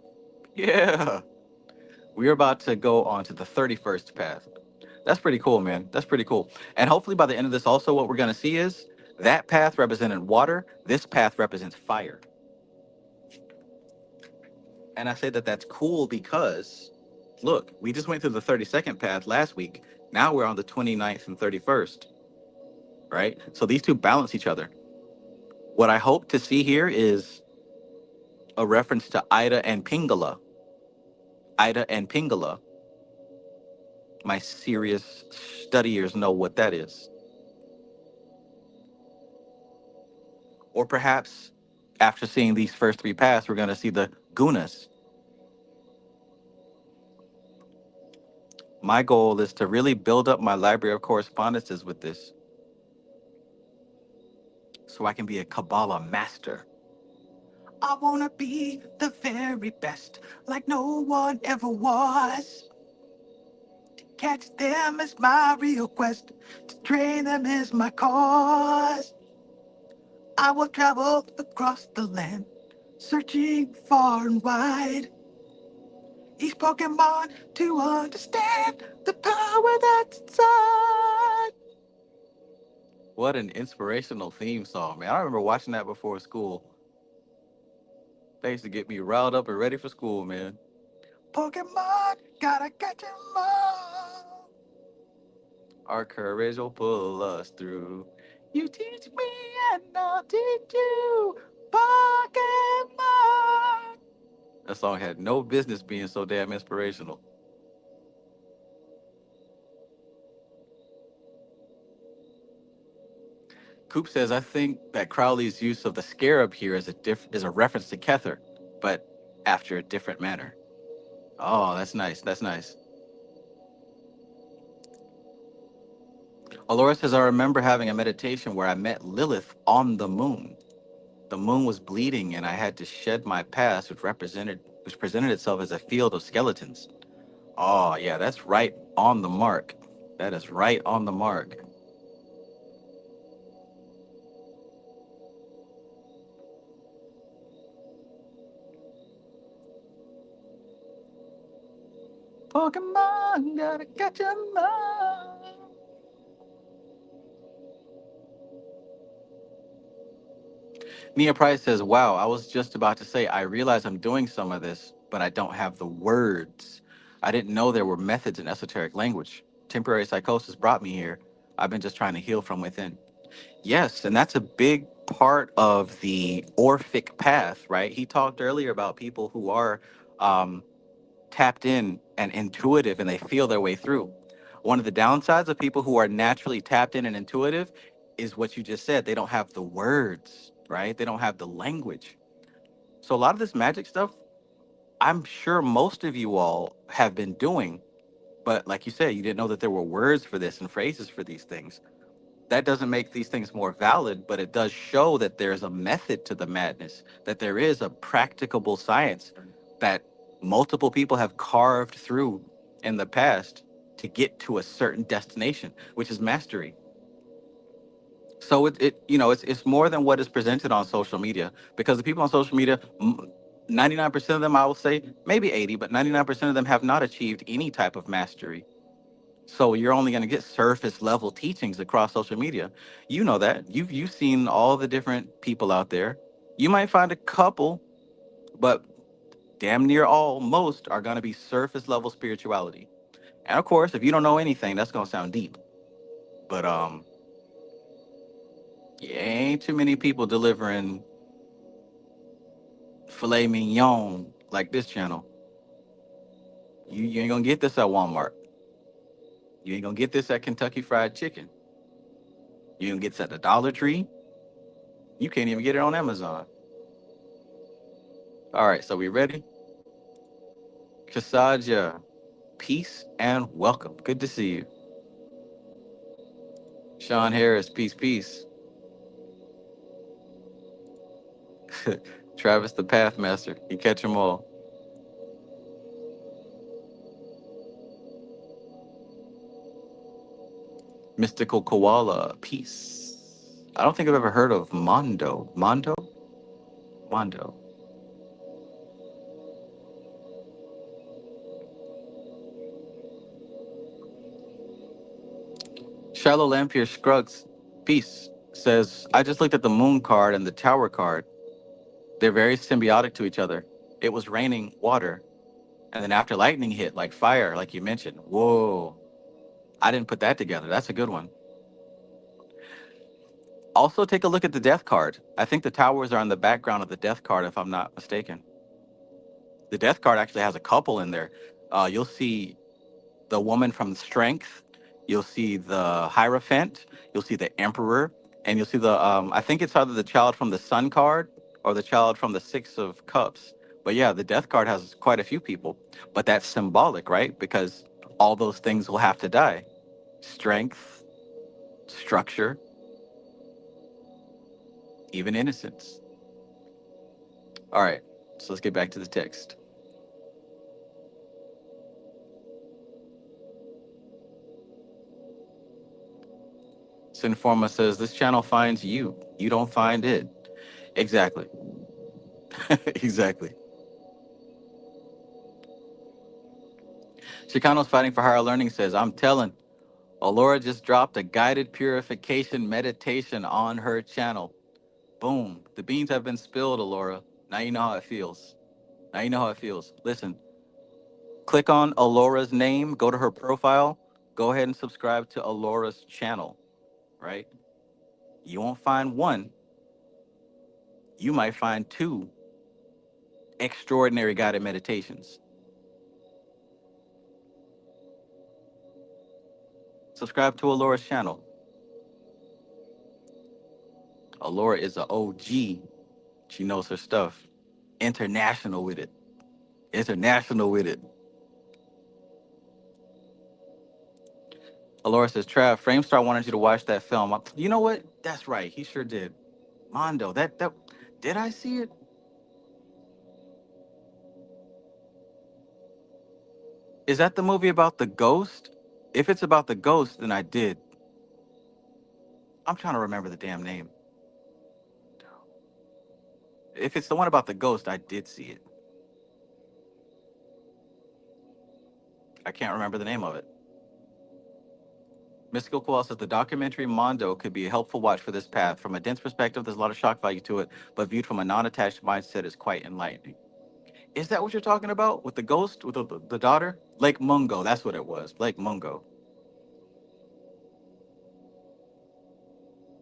We're about to go on to the 31st path. That's pretty cool, man. That's pretty cool. And hopefully by the end of this also what we're going to see is that path represented water, this path represents fire. And I say that that's cool because, look, we just went through the 32nd path last week. Now we're on the 29th and 31st, right? So these two balance each other. What I hope to see here is a reference to Ida and Pingala. Ida and Pingala. My serious studiers know what that is. Or perhaps after seeing these first three paths, we're going to see the gunas. My goal is to really build up my library of correspondences with this so I can be a Kabbalah master. I want to be the very best, like no one ever was. To catch them is my real quest, to train them is my cause. I will travel across the land, searching far and wide. Each Pokemon to understand the power that's inside. What an inspirational theme song, man. I remember watching that before school. They used to get me riled up and ready for school, man. Pokemon, gotta catch 'em all. Our courage will pull us through. You teach me and I'll teach you. Pokemon. That song had no business being so damn inspirational. Coop says, I think that Crowley's use of the scarab here is a reference to Kether, but after a different manner. Oh, that's nice. That's nice. Alora says, I remember having a meditation where I met Lilith on the moon. The moon was bleeding and I had to shed my past, which presented itself as a field of skeletons. Oh yeah, that's right on the mark. That is right on the mark. Pokemon, gotta catch 'em all. Nia Price says, wow, I was just about to say, I realize I'm doing some of this, but I don't have the words. I didn't know there were methods in esoteric language. Temporary psychosis brought me here. I've been just trying to heal from within. Yes, and that's a big part of the Orphic path, right? He talked earlier about people who are um, tapped in and intuitive and they feel their way through. One of the downsides of people who are naturally tapped in and intuitive is what you just said. They don't have the words, right? They don't have the language. So a lot of this magic stuff, I'm sure most of you all have been doing, but like you said, you didn't know that there were words for this and phrases for these things. That doesn't make these things more valid, but it does show that there's a method to the madness, that there is a practicable science that multiple people have carved through in the past to get to a certain destination, which is mastery. So it's more than what is presented on social media, because the people on social media, 99% of them, I will say maybe 80, but 99% of them have not achieved any type of mastery. So you're only going to get surface level teachings across social media. You know that. You've seen all the different people out there. You might find a couple, but damn near all most are going to be surface level spirituality. And of course, if you don't know anything, that's going to sound deep. But yeah, ain't too many people delivering filet mignon like this channel. You ain't going to get this at Walmart. You ain't going to get this at Kentucky Fried Chicken. You ain't going to get this at the Dollar Tree. You can't even get it on Amazon. All right, so we ready? Kasaja, peace and welcome. Good to see you. Sean Harris, peace, peace. Travis the Pathmaster, you catch them all. Mystical Koala, peace. I don't think I've ever heard of Mondo. Mondo? Mondo. Shallow Lampier Scruggs, peace, says, I just looked at the moon card and the tower card. They're very symbiotic to each other. It was raining water, and then after lightning hit, like fire, like you mentioned. Whoa. I didn't put that together. That's a good one. Also, take a look at the death card. I think the towers are on the background of the death card, if I'm not mistaken. The death card actually has a couple in there. You'll see the woman from Strength. You'll see the Hierophant. You'll see the Emperor, and you'll see the. I think it's either the Child from the Sun card or the Child from the Six of Cups. But yeah, the death card has quite a few people. But that's symbolic, right? Because all those things will have to die. Strength, structure, even innocence. All right, so let's get back to the text. Sinforma says, this channel finds you. You don't find it. Exactly. Exactly. Chicano's Fighting for Higher Learning says, I'm telling, Alora just dropped a guided purification meditation on her channel. Boom. The beans have been spilled, Alora. Now you know how it feels. Now you know how it feels. Listen, click on Alora's name, go to her profile, go ahead and subscribe to Alora's channel, right? You won't find one, you might find two extraordinary guided meditations. Subscribe to Alora's channel. Alora is a OG. She knows her stuff. International with it. International with it. Alora says, Trav, Framestar wanted you to watch that film. You know what? That's right. He sure did. Mondo, that did I see it? Is that the movie about the ghost? If it's about the ghost, then I did. I'm trying to remember the damn name. If it's the one about the ghost, I did see it. I can't remember the name of it. Mystical Coil says the documentary Mondo could be a helpful watch for this path. From a dense perspective, there's a lot of shock value to it, but viewed from a non-attached mindset is quite enlightening. Is that what you're talking about with the ghost, with the daughter? Lake Mungo, that's what it was. Lake Mungo.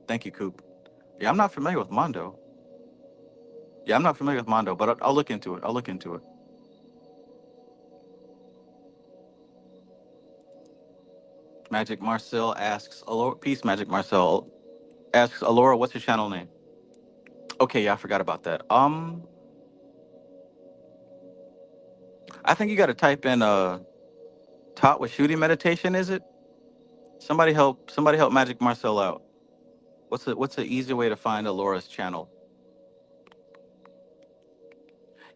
Thank you, Coop. Yeah, I'm not familiar with Mondo. Yeah, I'm not familiar with Mondo, but I'll look into it. I'll look into it. Magic Marcel asks, Alora, peace, Magic Marcel asks, Alora, what's your channel name? Okay, yeah, I forgot about that. I think you got to type in taught with shooting meditation. Is it? Somebody help Magic Marcel out. What's the easy way to find Alora's channel?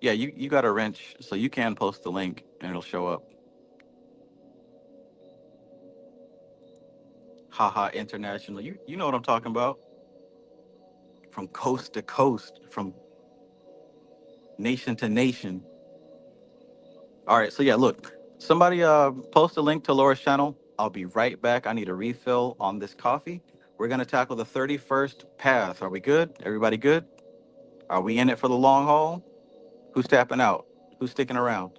Yeah, you got a wrench, so you can post the link and it'll show up. Haha International. You know what I'm talking about. From coast to coast, from nation to nation. All right, so yeah, look. Somebody post a link to Laura's channel. I'll be right back. I need a refill on this coffee. We're gonna tackle the 31st path. Are we good? Everybody good? Are we in it for the long haul? Who's tapping out? Who's sticking around?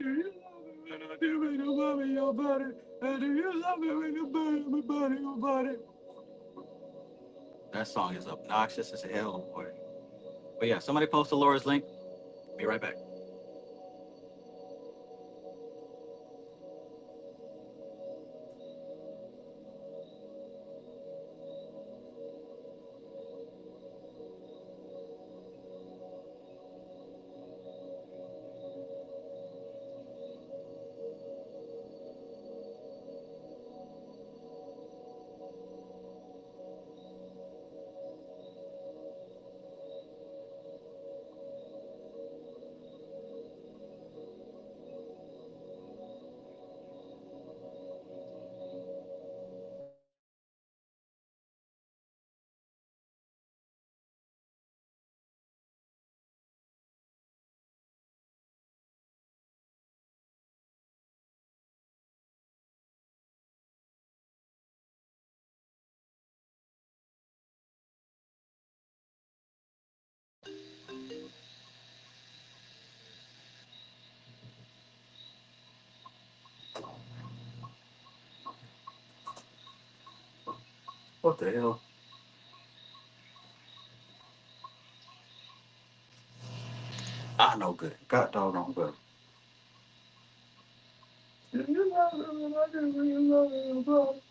Do you love it when I do it above your body? And do you love it when you burn my body, your body? That song is obnoxious as hell, boy. But yeah, somebody post Laura's link. Be right back. What the hell? I know good. God doggone good. Do you love it when I do when you love it, your body?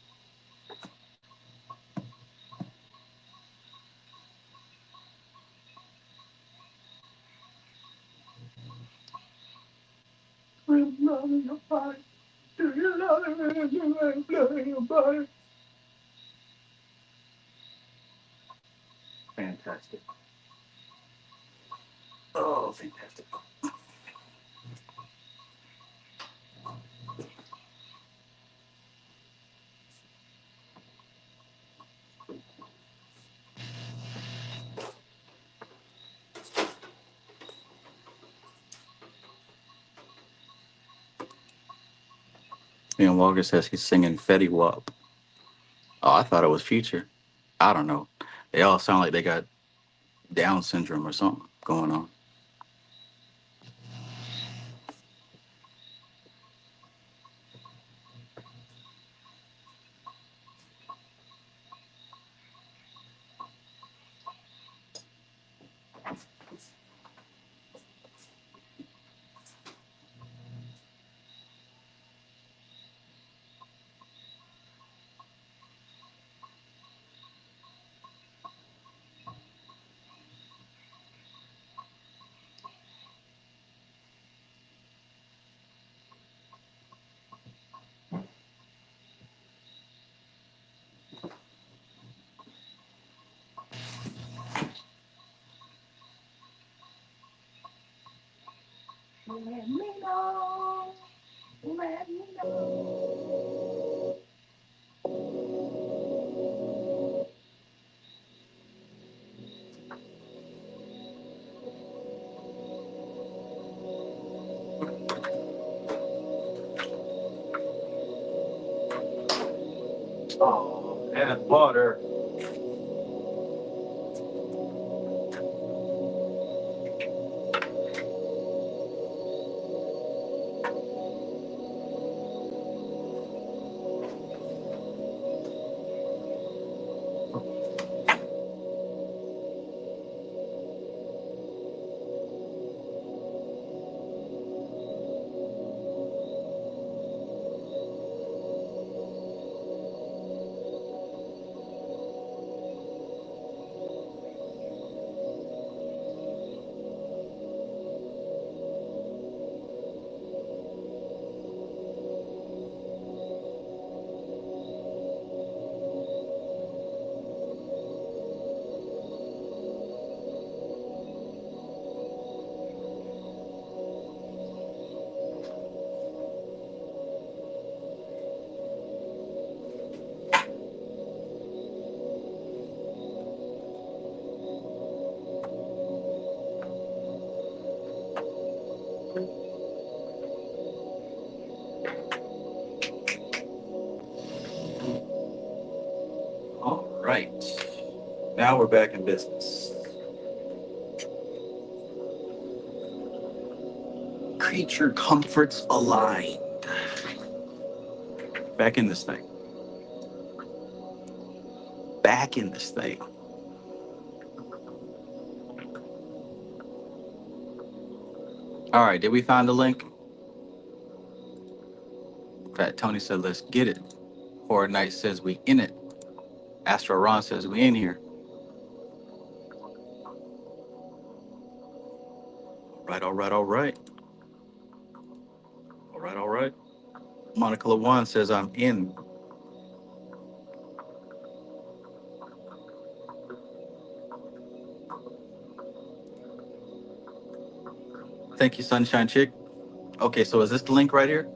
When you love in your body. Do you love it when I do when love in your body? Fantastic. Oh, fantastic. Ian Walker says he's singing Fetty Wap. Oh, I thought it was Future. I don't know. They all sound like they got Down syndrome or something going on. Let me know. Let me know. Oh, and water. All right. Now we're back in business. Creature comforts aligned. Back in this thing. Back in this thing. All right, did we find the link? Fat Tony said, let's get it. Horror Knight says we in it. Astro Ron says we in here. All right. All right. Monica LaWan says I'm in. Thank you, Sunshine Chick. Okay, so is this the link right here?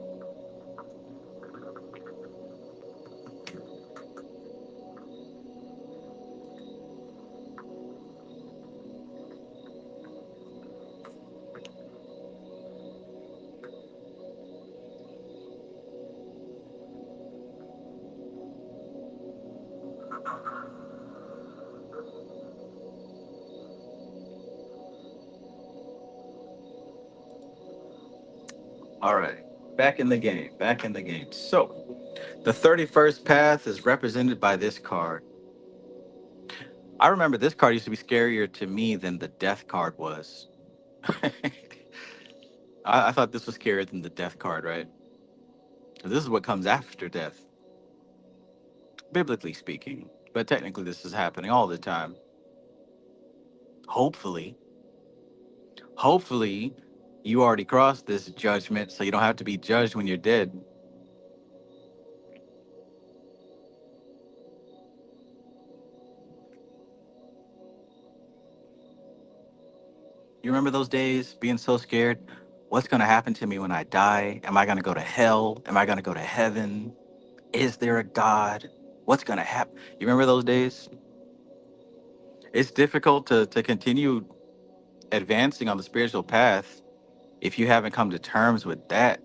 All right, back in the game. So, the 31st path is represented by this card. I remember this card used to be scarier to me than the death card was. I thought this was scarier than the death card, right? 'Cause this is what comes after death, biblically speaking. But technically, this is happening all the time. Hopefully, hopefully, you already crossed this judgment, so you don't have to be judged when you're dead. You remember those days being so scared? What's going to happen to me when I die? Am I going to go to hell? Am I going to go to heaven? Is there a God? What's going to happen? You remember those days? It's difficult to continue advancing on the spiritual path if you haven't come to terms with that,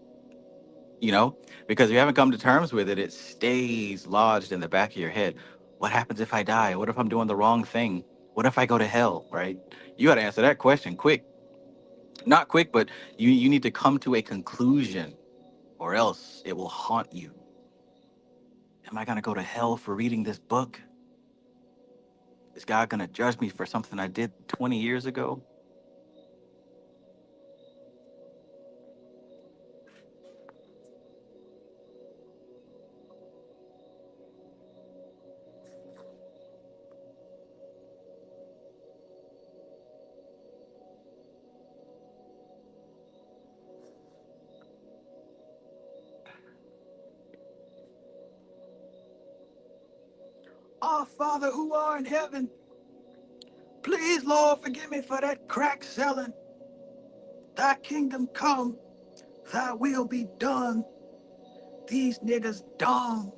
you know? Because if you haven't come to terms with it, it stays lodged in the back of your head. What happens if I die? What if I'm doing the wrong thing? What if I go to hell, right? You got to answer that question quick. Not quick, but you need to come to a conclusion or else it will haunt you. Am I going to go to hell for reading this book? Is God going to judge me for something I did 20 years ago? Our Father who art in heaven, please, Lord, forgive me for that crack selling. Thy kingdom come, thy will be done. These niggas dumb.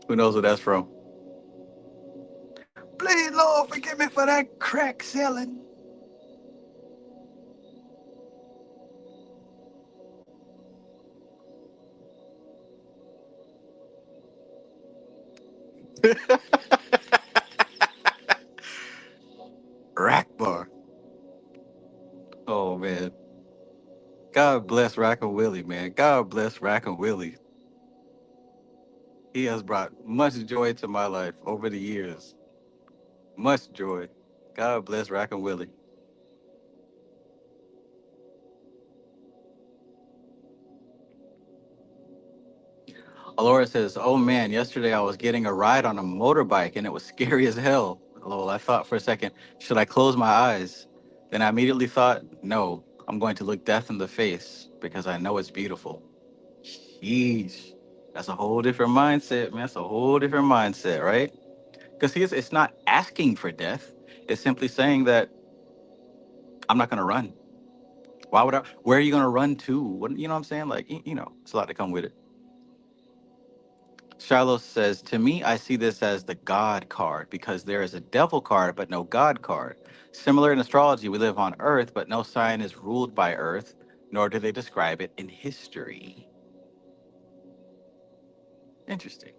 Who knows what that's from? Please, Lord, forgive me for that crack selling. Rackbar. Oh man. God bless Rack and Willie, man. God bless Rack and Willie. He has brought much joy to my life over the years. Much joy. God bless Rack and Willie. Alora says, "Oh man, yesterday I was getting a ride on a motorbike and it was scary as hell. Lol, I thought for a second, should I close my eyes? Then I immediately thought, no, I'm going to look death in the face because I know it's beautiful." Sheesh. That's a whole different mindset, man. That's a whole different mindset, right? Because it's not asking for death. It's simply saying that I'm not going to run. Why would I? Where are you going to run to? What, you know what I'm saying? Like, it's a lot to come with it. Shiloh says, to me, I see this as the God card because there is a devil card, but no God card. Similar in astrology, we live on Earth, but no sign is ruled by Earth, nor do they describe it in history. Interesting.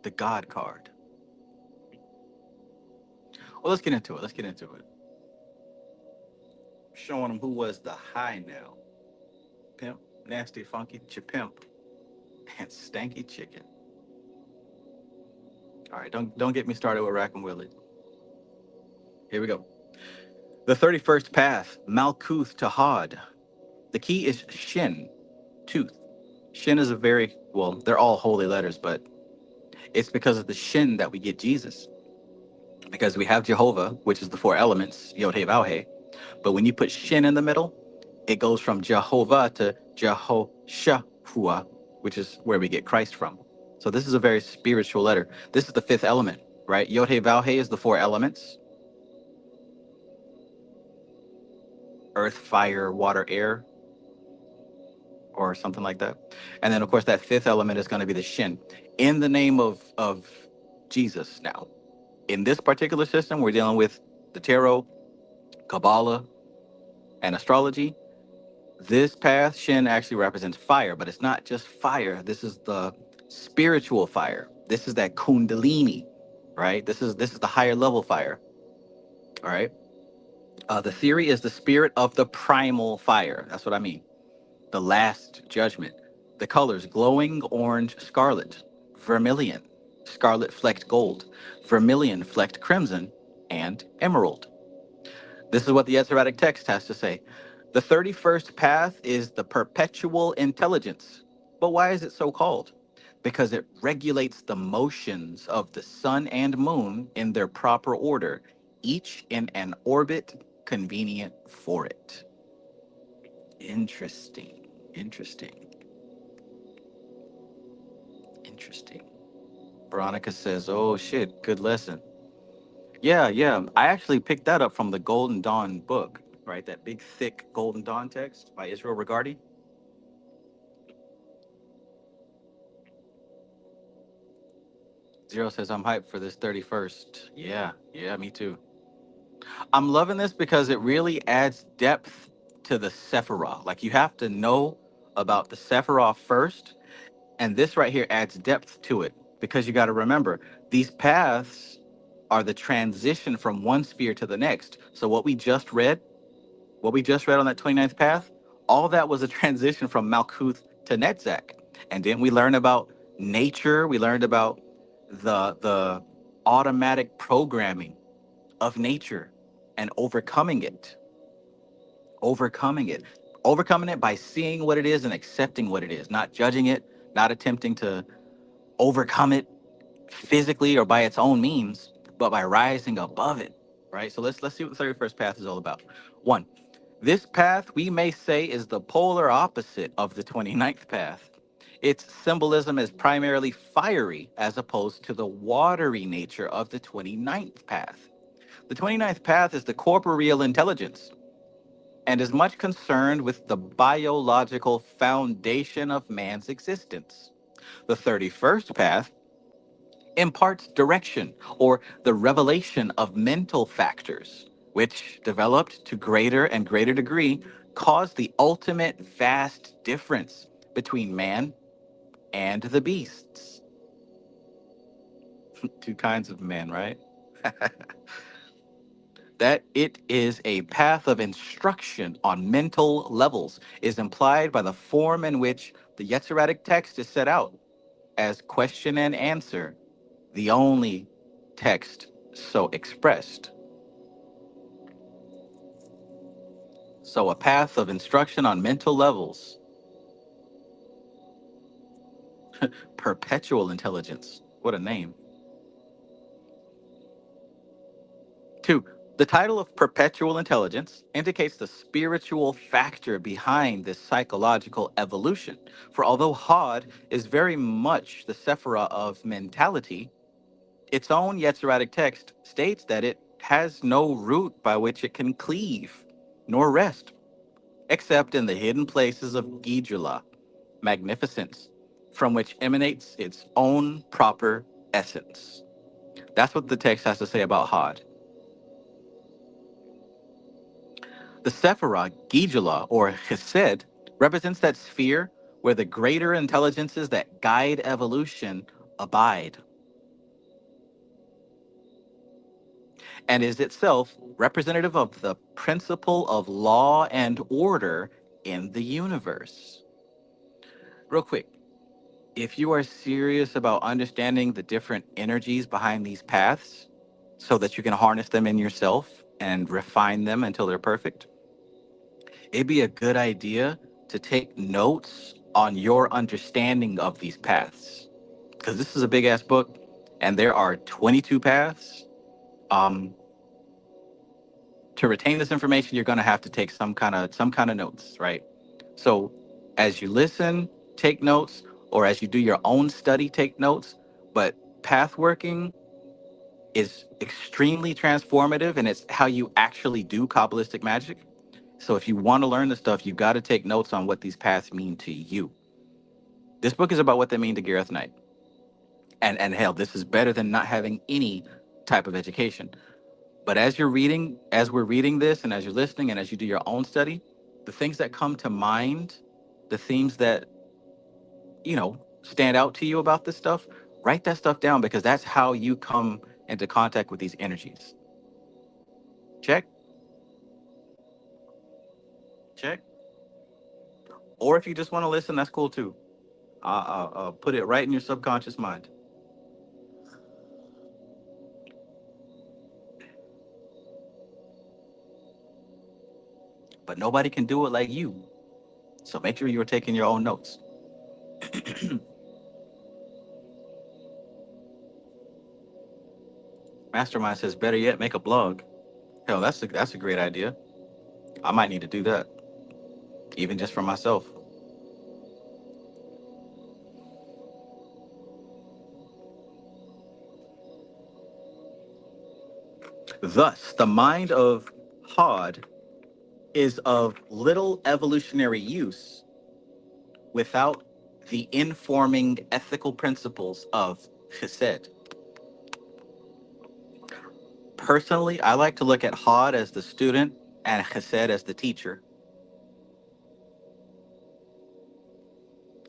The God card. Well, let's get into it. Let's get into it. Showing them who was the high now. Pimp, nasty, funky, chipimp, and stanky chicken. All right, don't get me started with Rack and Willie. Here we go. The 31st path, Malkuth to Hod. The key is Shin, tooth. Shin is a very, well, they're all holy letters, but it's because of the Shin that we get Jesus. Because we have Jehovah, which is the four elements, Yod He Vav He. But when you put Shin in the middle, it goes from Jehovah to Jehoshaphat, which is where we get Christ from. So this is a very spiritual letter. This is the fifth element, right? Yod He Vav He is the four elements: earth, fire, water, air, or something like that. And then, of course, that fifth element is going to be the Shin. In the name of Jesus now. In this particular system, we're dealing with the tarot, Kabbalah, and astrology. This path, Shin, actually represents fire, but it's not just fire. This is the spiritual fire. This is that Kundalini, right? This is the higher level fire. All right. The theory is the spirit of the primal fire. That's what I mean. The last judgment. The colors: glowing orange, scarlet, vermilion, scarlet flecked gold, vermilion flecked crimson, and emerald. This is what the Yetziradic text has to say. The 31st path is the perpetual intelligence. But why is it so called? Because it regulates the motions of the sun and moon in their proper order, each in an orbit convenient for it. Interesting. Interesting. Interesting. Veronica says, oh shit, good lesson. Yeah, yeah. I actually picked that up from the Golden Dawn book, right? That big, thick Golden Dawn text by Israel Regardie. Zero says, I'm hyped for this 31st. Yeah, yeah, me too. I'm loving this because it really adds depth to the Sephiroth. Like, you have to know about the Sephiroth first, and this right here adds depth to it because you got to remember these paths are the transition from one sphere to the next. So what we just read on that 29th path, all that was a transition from Malkuth to Netzach. And then we learn about nature. We learned about the automatic programming of nature and overcoming it, overcoming it by seeing what it is and accepting what it is, not judging it, not attempting to overcome it physically or by its own means, but by rising above it. Right. So let's see what the 31st path is all about. One, this path we may say is the polar opposite of the 29th path. Its symbolism is primarily fiery as opposed to the watery nature of the 29th path. The 29th path is the corporeal intelligence and is much concerned with the biological foundation of man's existence. The 31st path imparts direction or the revelation of mental factors, which, developed to greater and greater degree, cause the ultimate vast difference between man and the beasts. Two kinds of men, right? That it is a path of instruction on mental levels is implied by the form in which the Yetziratic text is set out as question and answer, the only text so expressed. So, a path of instruction on mental levels, perpetual intelligence. What a name. Two, the title of perpetual intelligence indicates the spiritual factor behind this psychological evolution. For although Hod is very much the Sephira of mentality, its own Yetziratic text states that it has no root by which it can cleave, nor rest, except in the hidden places of Gijula, magnificence, from which emanates its own proper essence. That's what the text has to say about Hod. The Sephirah, Gijala, or Chesed, represents that sphere where the greater intelligences that guide evolution abide, and is itself representative of the principle of law and order in the universe. Real quick, if you are serious about understanding the different energies behind these paths so that you can harness them in yourself and refine them until they're perfect, it'd be a good idea to take notes on your understanding of these paths. Because this is a big ass book and there are 22 paths. Um, to retain this information, you're gonna have to take some kind of notes, right? So as you listen, take notes, or as you do your own study, take notes. But path working is extremely transformative and it's how you actually do Kabbalistic magic. So if you want to learn the stuff, you've got to take notes on what these paths mean to you. This book is about what they mean to Gareth Knight. And hell, this is better than not having any type of education. But as we're reading this and as you're listening and as you do your own study, the things that come to mind, the themes that, stand out to you about this stuff, write that stuff down because that's how you come into contact with these energies. Check, check. Or if you just want to listen, that's cool too. Put it right in your subconscious mind. But nobody can do it like you. So make sure you're taking your own notes. Mastermind says, better yet, make a blog. Hell, that's a great idea. I might need to do that, even just for myself. Thus, the mind of Hod is of little evolutionary use without the informing ethical principles of Chesed. Personally, I like to look at Hod as the student and Chesed as the teacher.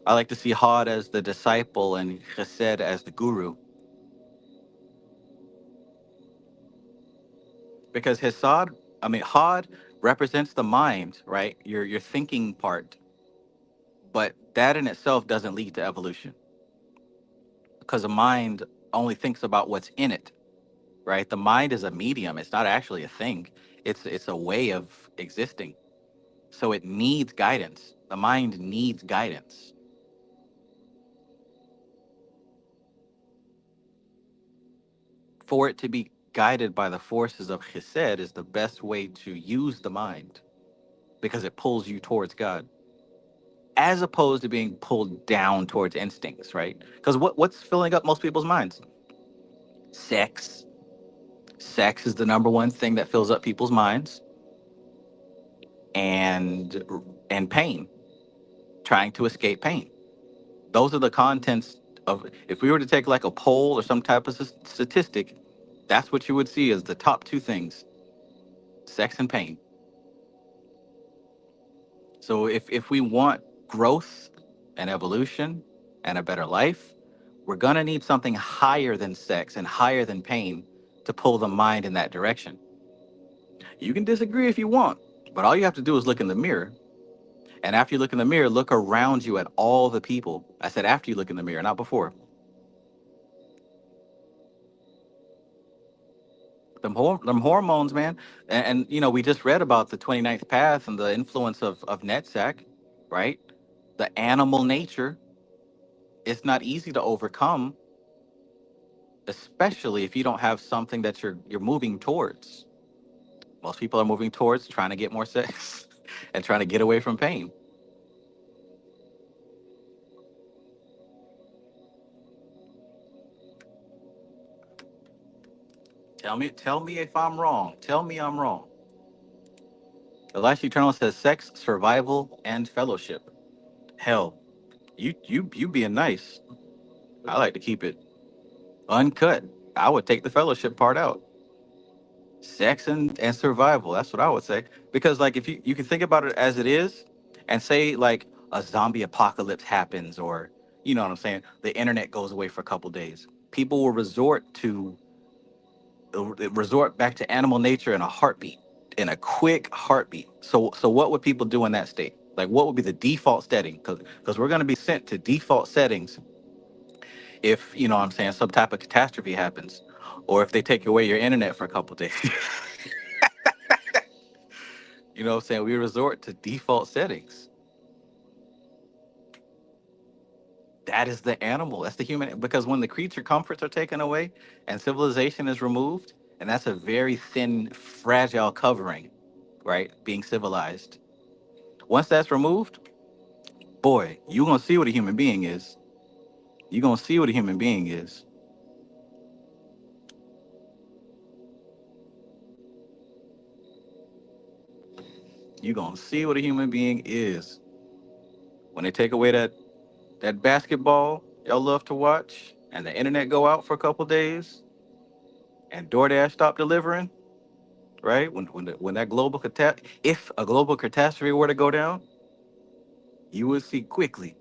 I like to see Hod as the disciple and Chesed as the guru. Because Hod represents the mind, right? Your thinking part, but that in itself doesn't lead to evolution because the mind only thinks about what's in it, right? The mind is a medium. It's not actually a thing. It's a way of existing. So it needs guidance. The mind needs guidance. For it to be guided by the forces of Chesed is the best way to use the mind because it pulls you towards God, as opposed to being pulled down towards instincts, right? Because what's filling up most people's minds? Sex. Sex is the number one thing that fills up people's minds, and pain, trying to escape pain. Those are the contents of. If we were to take like a poll or some type of statistic, that's what you would see as the top two things: sex and pain. So if we want growth and evolution and a better life, We're going to need something higher than sex and higher than pain to pull the mind in that direction. You can disagree if you want, but all you have to do is look in the mirror. And after you look in the mirror, look around you at all the people. I said after you look in the mirror, not before. Them hormones, man. You know, we just read about the 29th path and the influence of Netzach, right? The animal nature. It's not easy to overcome, especially if you don't have something that you're moving towards. Most people are moving towards trying to get more sex and trying to get away from pain. Tell me if I'm wrong. Tell me I'm wrong. The last eternal says sex, survival, and fellowship. Hell, you being nice. I like to keep it uncut. I would take the fellowship part out. Sex and survival. That's what I would say. Because like if you can think about it as it is, and say like a zombie apocalypse happens, or you know what I'm saying, the internet goes away for a couple days. People will resort back to animal nature in a heartbeat, in a quick heartbeat. So what would people do in that state? Like what would be the default setting? Because we're going to be sent to default settings if you know what I'm saying some type of catastrophe happens, or if they take away your internet for a couple days. You know what I'm saying? We resort to default settings. That is the animal. That's the human. Because when the creature comforts are taken away and civilization is removed, and that's a very thin, fragile covering, right? Being civilized. Once that's removed, boy, you're going to see what a human being is. You're going to see what a human being is. You're going to see what a human being is. When they take away that basketball y'all love to watch, and the internet go out for a couple days, and DoorDash stop delivering, right? When that if a global catastrophe were to go down, you would see quickly.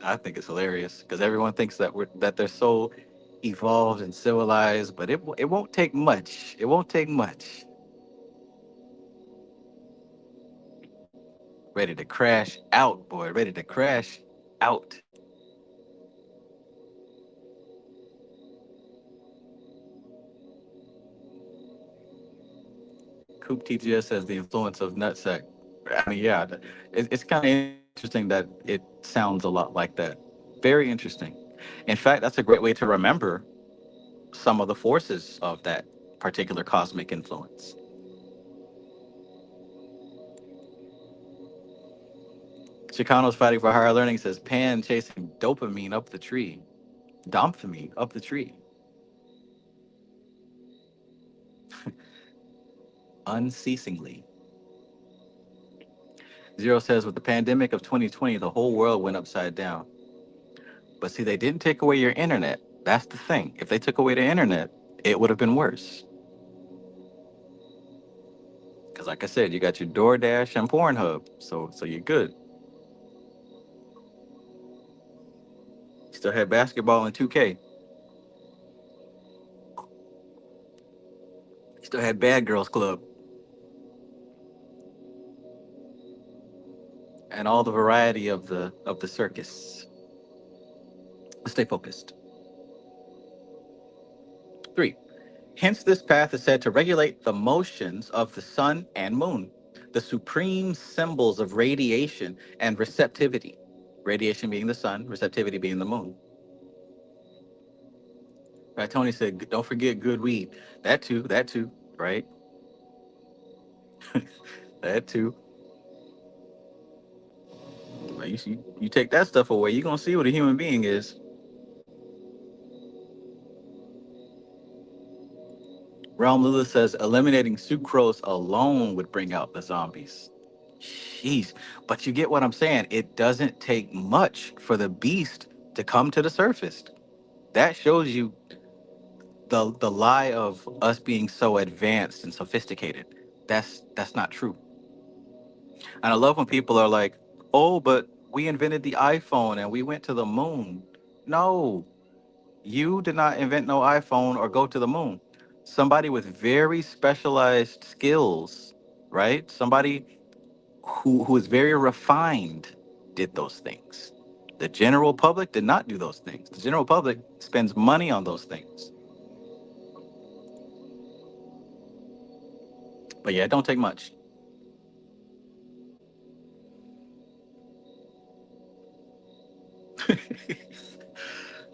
I think it's hilarious because everyone thinks that they're so evolved and civilized, but it won't take much. It won't take much. Ready to crash out, boy. Ready to crash out. Coop TGS says the influence of nutsack. I mean, yeah, it's kind of interesting that it sounds a lot like that. Very interesting. In fact, that's a great way to remember some of the forces of that particular cosmic influence. Chicano's fighting for higher learning says Pan chasing dopamine up the tree. Dopamine up the tree. Unceasingly. Zero says with the pandemic of 2020, the whole world went upside down. But see, they didn't take away your internet. That's the thing. If they took away the internet, it would have been worse. Because like I said, you got your DoorDash and Pornhub. So you're good. You still had basketball and 2K. You still had Bad Girls Club and all the variety of the circus. Stay focused. 3. Hence, this path is said to regulate the motions of the sun and moon, the supreme symbols of radiation and receptivity. Radiation being the sun, receptivity being the moon. Right? Tony said, don't forget good weed. That too, right? That too. Like you take that stuff away, you're going to see what a human being is. Realm Lilith says, eliminating sucrose alone would bring out the zombies. Jeez. But you get what I'm saying. It doesn't take much for the beast to come to the surface. That shows you the lie of us being so advanced and sophisticated. That's not true. And I love when people are like, "Oh, but We invented the iPhone and we went to the moon. No, you did not invent no iPhone or go to the moon. Somebody with very specialized skills, right? Somebody who is very refined did those things. The general public did not do those things. The general public spends money on those things. But yeah, it don't take much.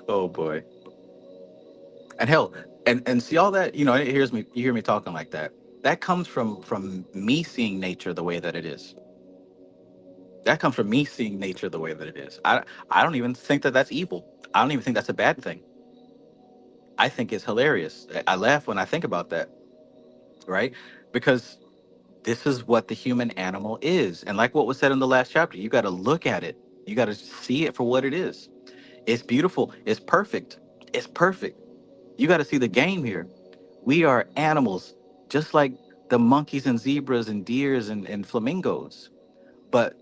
Oh boy. And hell, and see all that, it hears me you hear me talking like that. That comes from me seeing nature the way that it is. That comes from me seeing nature the way that it is. I don't even think that that's evil. I don't even think that's a bad thing. I think it's hilarious. I laugh when I think about that, right? Because this is what the human animal is. And like what was said in the last chapter, you got to look at it. You got to see it for what it is. It's beautiful. It's perfect. It's perfect. You got to see the game here. We are animals, just like the monkeys and zebras and deers and flamingos. But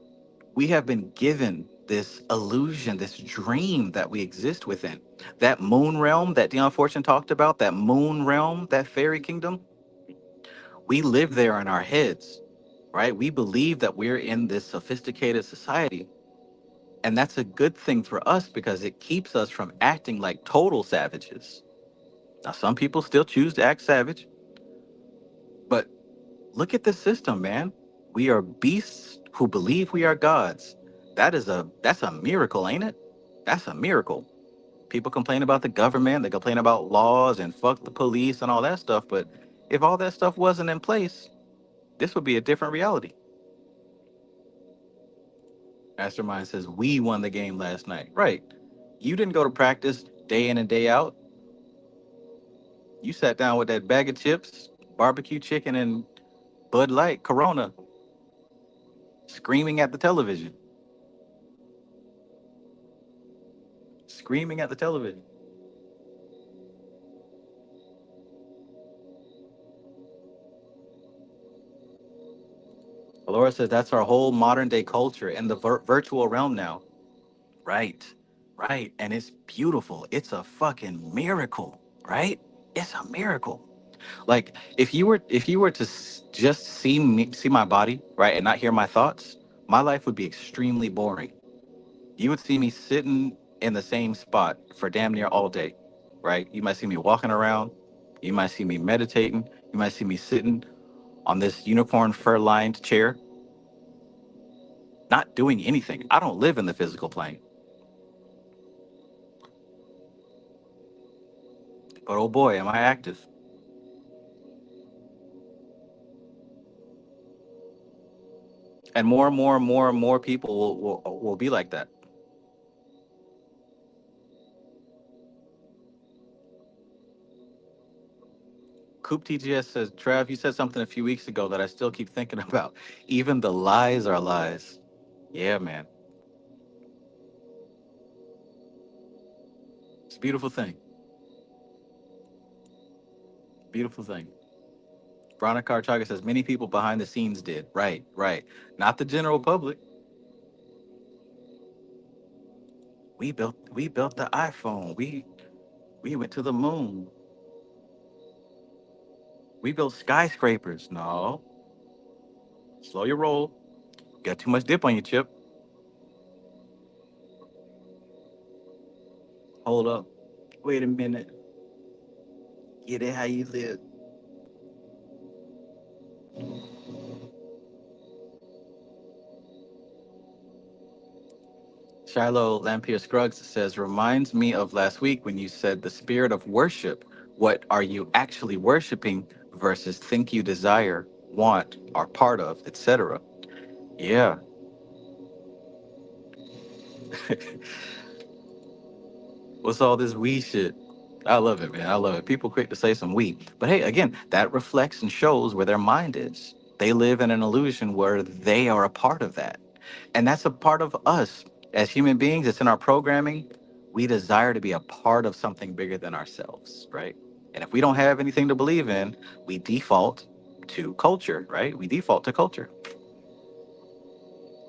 we have been given this illusion, this dream that we exist within. That moon realm that Dion Fortune talked about, that moon realm, that fairy kingdom, we live there in our heads, right? We believe that we're in this sophisticated society. And that's a good thing for us because it keeps us from acting like total savages. Now, some people still choose to act savage, but look at the system, man. We are beasts who believe we are gods. That's a miracle, ain't it? That's a miracle. People complain about the government, they complain about laws and fuck the police and all that stuff, but if all that stuff wasn't in place, this would be a different reality. Mastermind says we won the game last night. Right. You didn't go to practice day in and day out. You sat down with that bag of chips, barbecue chicken, and Bud Light, Corona, screaming at the television. Screaming at the television. Laura says that's our whole modern day culture in the virtual realm now. Right. Right. And it's beautiful. It's a fucking miracle. Right. It's a miracle. Like if you were to just see my body, right, and not hear my thoughts, my life would be extremely boring. You would see me sitting in the same spot for damn near all day, right? You might see me walking around, you might see me meditating, you might see me sitting on this unicorn fur lined chair, not doing anything. I don't live in the physical plane. But oh boy, am I active. And more and more and more and more people will be like that. Coop TGS says, Trav, you said something a few weeks ago that I still keep thinking about. Even the lies are lies. Yeah, man. It's a beautiful thing. Beautiful thing. Veronica Archaga says, many people behind the scenes did. Right, right. Not the general public. We built the iPhone. We went to the moon. We built skyscrapers. No. Slow your roll. Got too much dip on your chip. Hold up. Wait a minute. Get it how you live. Shiloh Lampier Scruggs says, reminds me of last week when you said the spirit of worship. What are you actually worshiping versus think you desire, want, are part of, etc. Yeah. What's all this we shit? I love it, man. I love it. People quick to say some we. But hey, again, that reflects and shows where their mind is. They live in an illusion where they are a part of that. And that's a part of us as human beings. It's in our programming. We desire to be a part of something bigger than ourselves, right? And if we don't have anything to believe in, we default to culture, right? We default to culture.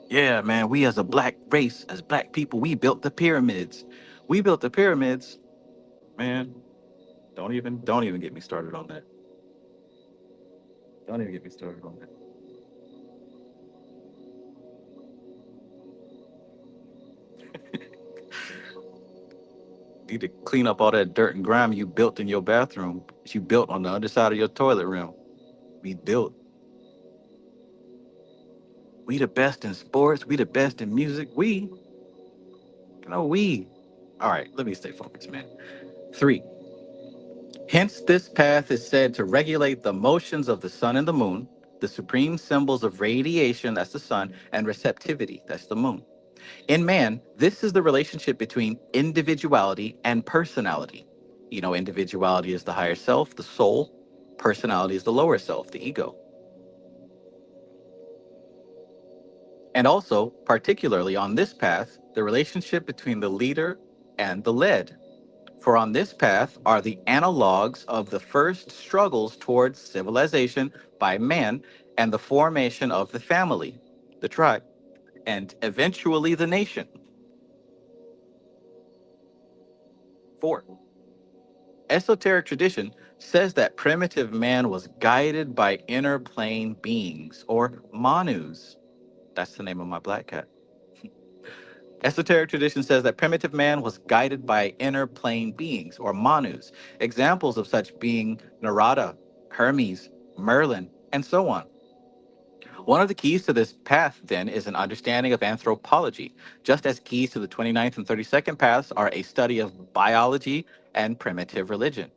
Yeah, man, we as a black race, as black people, we built the pyramids. We built the pyramids. Man, don't even get me started on that. Don't even get me started on that. Need to clean up all that dirt and grime you built in your bathroom. That you built on the underside of your toilet rim. We built. We the best in sports. We the best in music. We. All right, let me stay focused, man. Three. Hence, this path is said to regulate the motions of the sun and the moon, the supreme symbols of radiation, that's the sun, and receptivity, that's the moon. In man, this is the relationship between individuality and personality. You know, individuality is the higher self, the soul. Personality is the lower self, the ego. And also, particularly on this path, the relationship between the leader and the led. For on this path are the analogues of the first struggles towards civilization by man and the formation of the family, the tribe, and eventually the nation. Four, esoteric tradition says that primitive man was guided by inner plane beings or manus. That's the name of my black cat. Esoteric tradition says that primitive man was guided by inner plane beings or manus, examples of such being Narada, Hermes, Merlin, and so on. One of the keys to this path, then, is an understanding of anthropology, just as keys to the 29th and 32nd paths are a study of biology and primitive religion.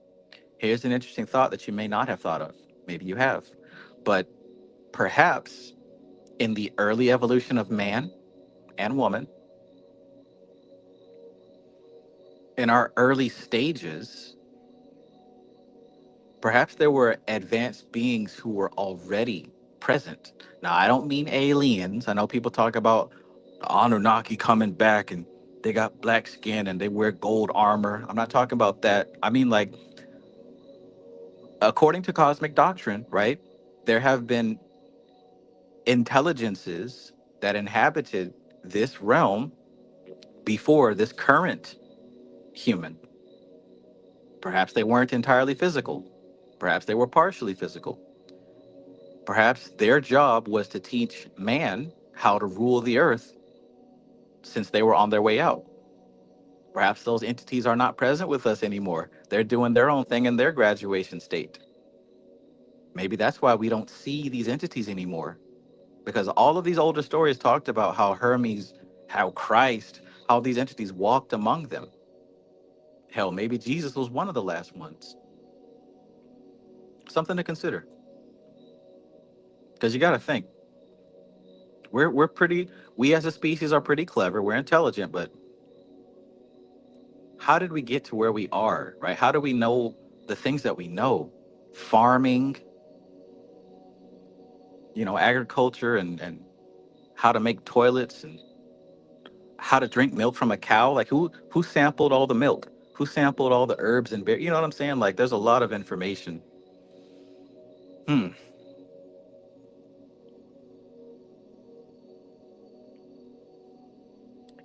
Here's an interesting thought that you may not have thought of. Maybe you have. But perhaps in the early evolution of man and woman, in our early stages, perhaps there were advanced beings who were already present. Now, I don't mean aliens. I know people talk about the Anunnaki coming back and they got black skin and they wear gold armor. I'm not talking about that. I mean, like, according to cosmic doctrine, right? There have been intelligences that inhabited this realm before this current human. Perhaps they weren't entirely physical. Perhaps they were partially physical. Perhaps their job was to teach man how to rule the earth since they were on their way out. Perhaps those entities are not present with us anymore. They're doing their own thing in their graduation state. Maybe that's why we don't see these entities anymore. Because all of these older stories talked about how Hermes, how Christ, how these entities walked among them. Hell, maybe Jesus was one of the last ones. Something to consider. Because you got to think, we're pretty, we as a species are pretty clever, we're intelligent, but how did we get to where we are, right? How do we know the things that we know? Farming, agriculture and how to make toilets and how to drink milk from a cow. Like who sampled all the milk? Who sampled all the herbs and berries? You know what I'm saying? Like there's a lot of information. Hmm.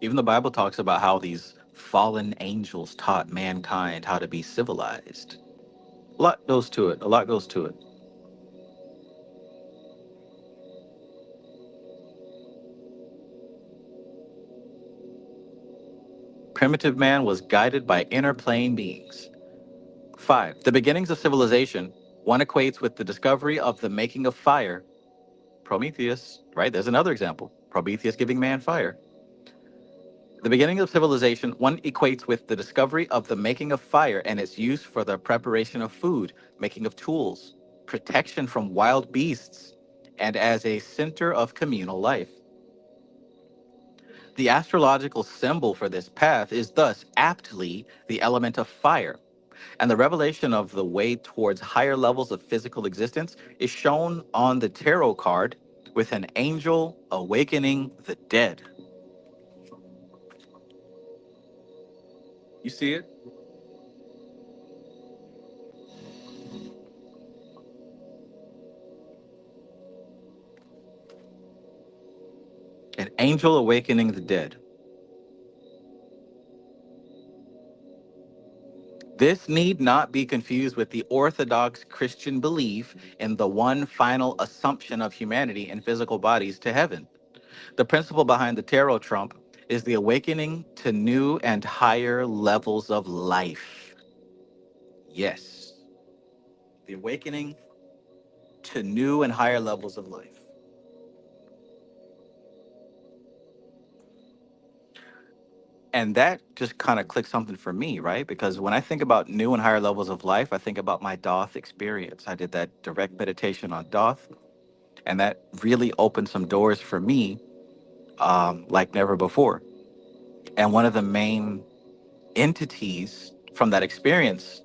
Even the Bible talks about how these fallen angels taught mankind how to be civilized. A lot goes to it. A lot goes to it. Primitive man was guided by inner plane beings. 5. The beginnings of civilization, one equates with the discovery of the making of fire. Prometheus, right? There's another example. Prometheus giving man fire. The beginning of civilization, one equates with the discovery of the making of fire and its use for the preparation of food, making of tools, protection from wild beasts, and as a center of communal life. The astrological symbol for this path is thus aptly the element of fire, and the revelation of the way towards higher levels of physical existence is shown on the tarot card with an angel awakening the dead. You see it? An angel awakening the dead. This need not be confused with the Orthodox Christian belief in the one final assumption of humanity in physical bodies to heaven. The principle behind the tarot trump is the awakening to new and higher levels of life. Yes, the awakening to new and higher levels of life. And that just kind of clicked something for me, right? Because when I think about new and higher levels of life, I think about my Doth experience. I did that direct meditation on Doth, and that really opened some doors for me like never before. And one of the main entities from that experience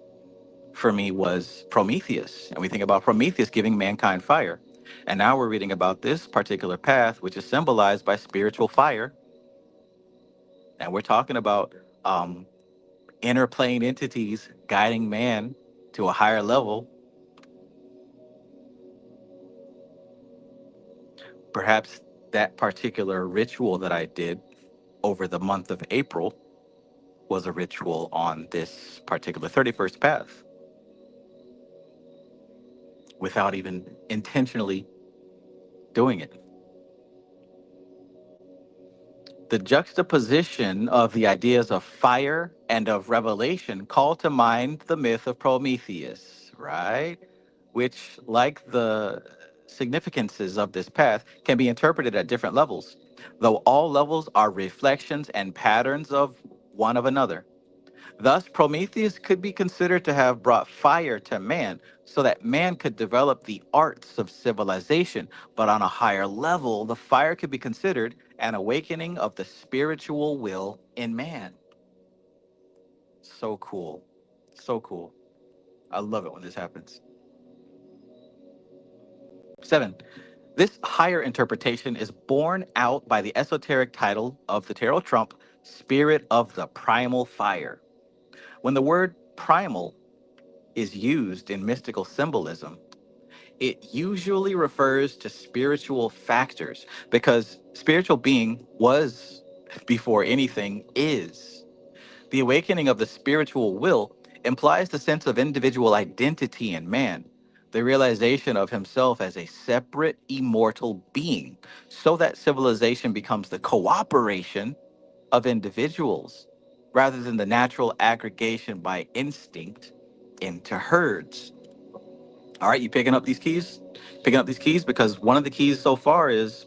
for me was Prometheus. And we think about Prometheus giving mankind fire. And now we're reading about this particular path, which is symbolized by spiritual fire. And we're talking about um, inner plane entities guiding man to a higher level. Perhaps that particular ritual that I did over the month of April was a ritual on this particular 31st path without even intentionally doing it. The juxtaposition of the ideas of fire and of revelation call to mind the myth of Prometheus, right? Which, like the significances of this path, can be interpreted at different levels, though all levels are reflections and patterns of one of another. Thus, Prometheus could be considered to have brought fire to man so that man could develop the arts of civilization. But on a higher level, the fire could be considered an awakening of the spiritual will in man. So cool. So cool. I love it when this happens. 7. This higher interpretation is borne out by the esoteric title of the tarot trump, Spirit of the Primal Fire. When the word primal is used in mystical symbolism, it usually refers to spiritual factors because spiritual being was before anything is. The awakening of the spiritual will implies the sense of individual identity in man, the realization of himself as a separate, immortal being, so that civilization becomes the cooperation of individuals rather than the natural aggregation by instinct into herds. All right, you picking up these keys? Picking up these keys because one of the keys so far is,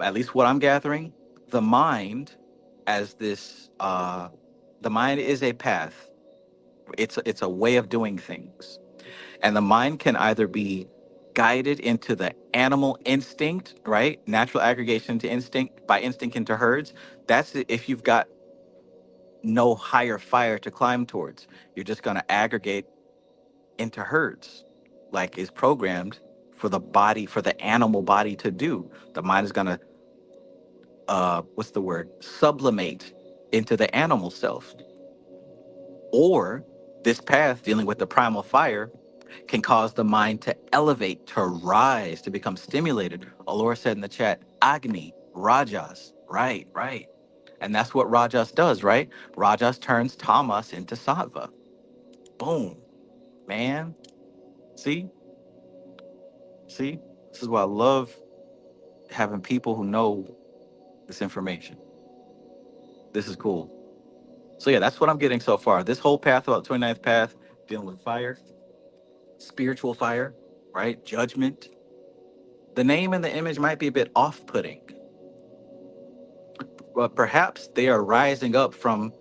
at least what I'm gathering, the mind as this. The mind is a path. It's a way of doing things, and the mind can either be guided into the animal instinct, right? Natural aggregation to instinct by instinct into herds. That's if you've got no higher fire to climb towards. You're just going to aggregate into herds, like is programmed for the body, for the animal body to do. The mind is going to, what's the word? Sublimate into the animal self. Or this path dealing with the primal fire can cause the mind to elevate, to rise, to become stimulated. Allura said in the chat, Agni, Rajas. Right, right. And that's what Rajas does, right? Rajas turns Tamas into Sattva. Boom, man. See? See? This is why I love having people who know this information. This is cool. So yeah, that's what I'm getting so far. This whole path about the 29th path, dealing with fire, spiritual fire, right? Judgment. The name and the image might be a bit off-putting, but perhaps they are rising up from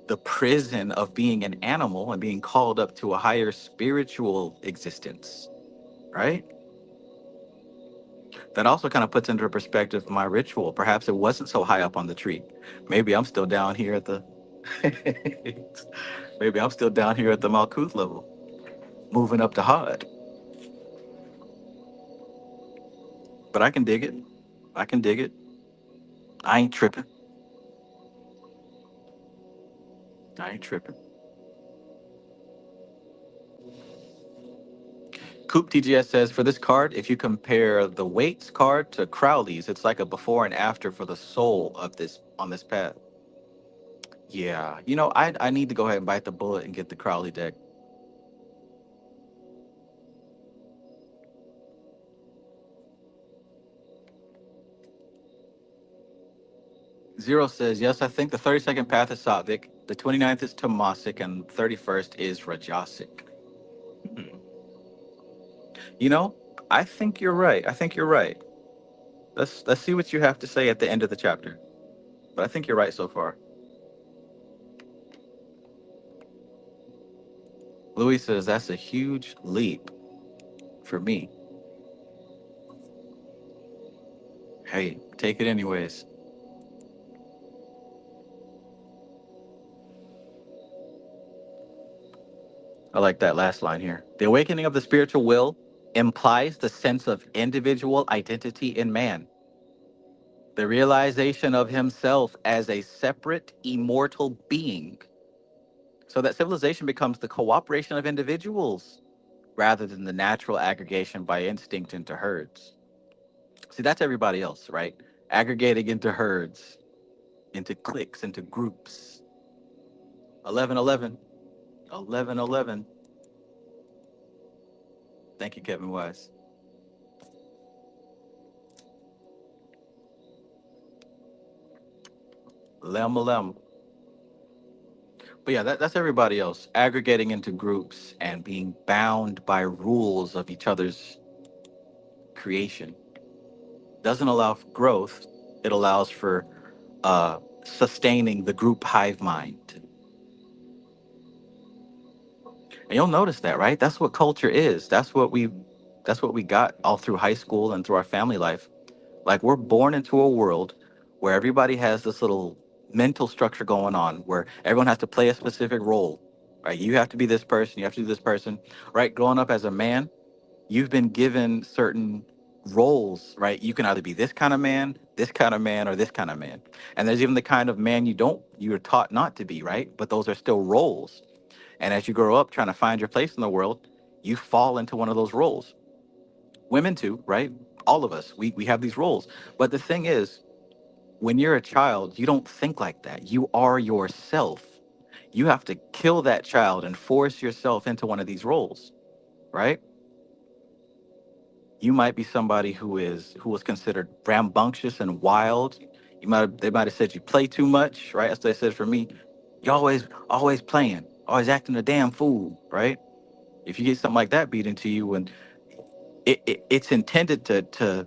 the prison of being an animal and being called up to a higher spiritual existence, right? That also kind of puts into perspective my ritual. Perhaps it wasn't so high up on the tree. Maybe I'm still down here at the maybe I'm still down here at the Malkuth level, moving up to Hod. But I can dig it. I can dig it. I ain't tripping. I ain't tripping. Coop TGS says for this card, if you compare the Waits card to Crowley's, it's like a before and after for the soul of this on this path. Yeah, I need to go ahead and bite the bullet and get the Crowley deck. Zero says, yes, I think the 32nd path is Sattvic, the 29th is Tamasic, and 31st is Rajasic. Hmm. You know, I think you're right. I think you're right. Let's see what you have to say at the end of the chapter. But I think you're right so far. Louis says that's a huge leap for me. Hey, take it anyways. I like that last line here. The awakening of the spiritual will implies the sense of individual identity in man, the realization of himself as a separate, immortal being, so that civilization becomes the cooperation of individuals rather than the natural aggregation by instinct into herds. See, that's everybody else, right? Aggregating into herds, into cliques, into groups. 1111. 1111. Thank you, Kevin Wise. Lem lem. But yeah, that's everybody else aggregating into groups and being bound by rules of each other's creation. Doesn't allow for growth. It allows for sustaining the group hive mind. And you'll notice that, right? That's what culture is. That's what we got all through high school and through our family life. Like we're born into a world where everybody has this little mental structure going on where everyone has to play a specific role. Right? You have to be this person, you have to do this person. Right? Growing up as a man, you've been given certain roles, right? You can either be this kind of man, this kind of man, or this kind of man. And there's even the kind of man you're taught not to be, right? But those are still roles. And as you grow up trying to find your place in the world, you fall into one of those roles. Women too, right? All of us, we have these roles. But the thing is, when you're a child, you don't think like that. You are yourself. You have to kill that child and force yourself into one of these roles, right? You might be somebody who was considered rambunctious and wild. They might have said you play too much, right? As they said for me, you always playing, always acting a damn fool, right? If you get something like that beat into you, and it's intended to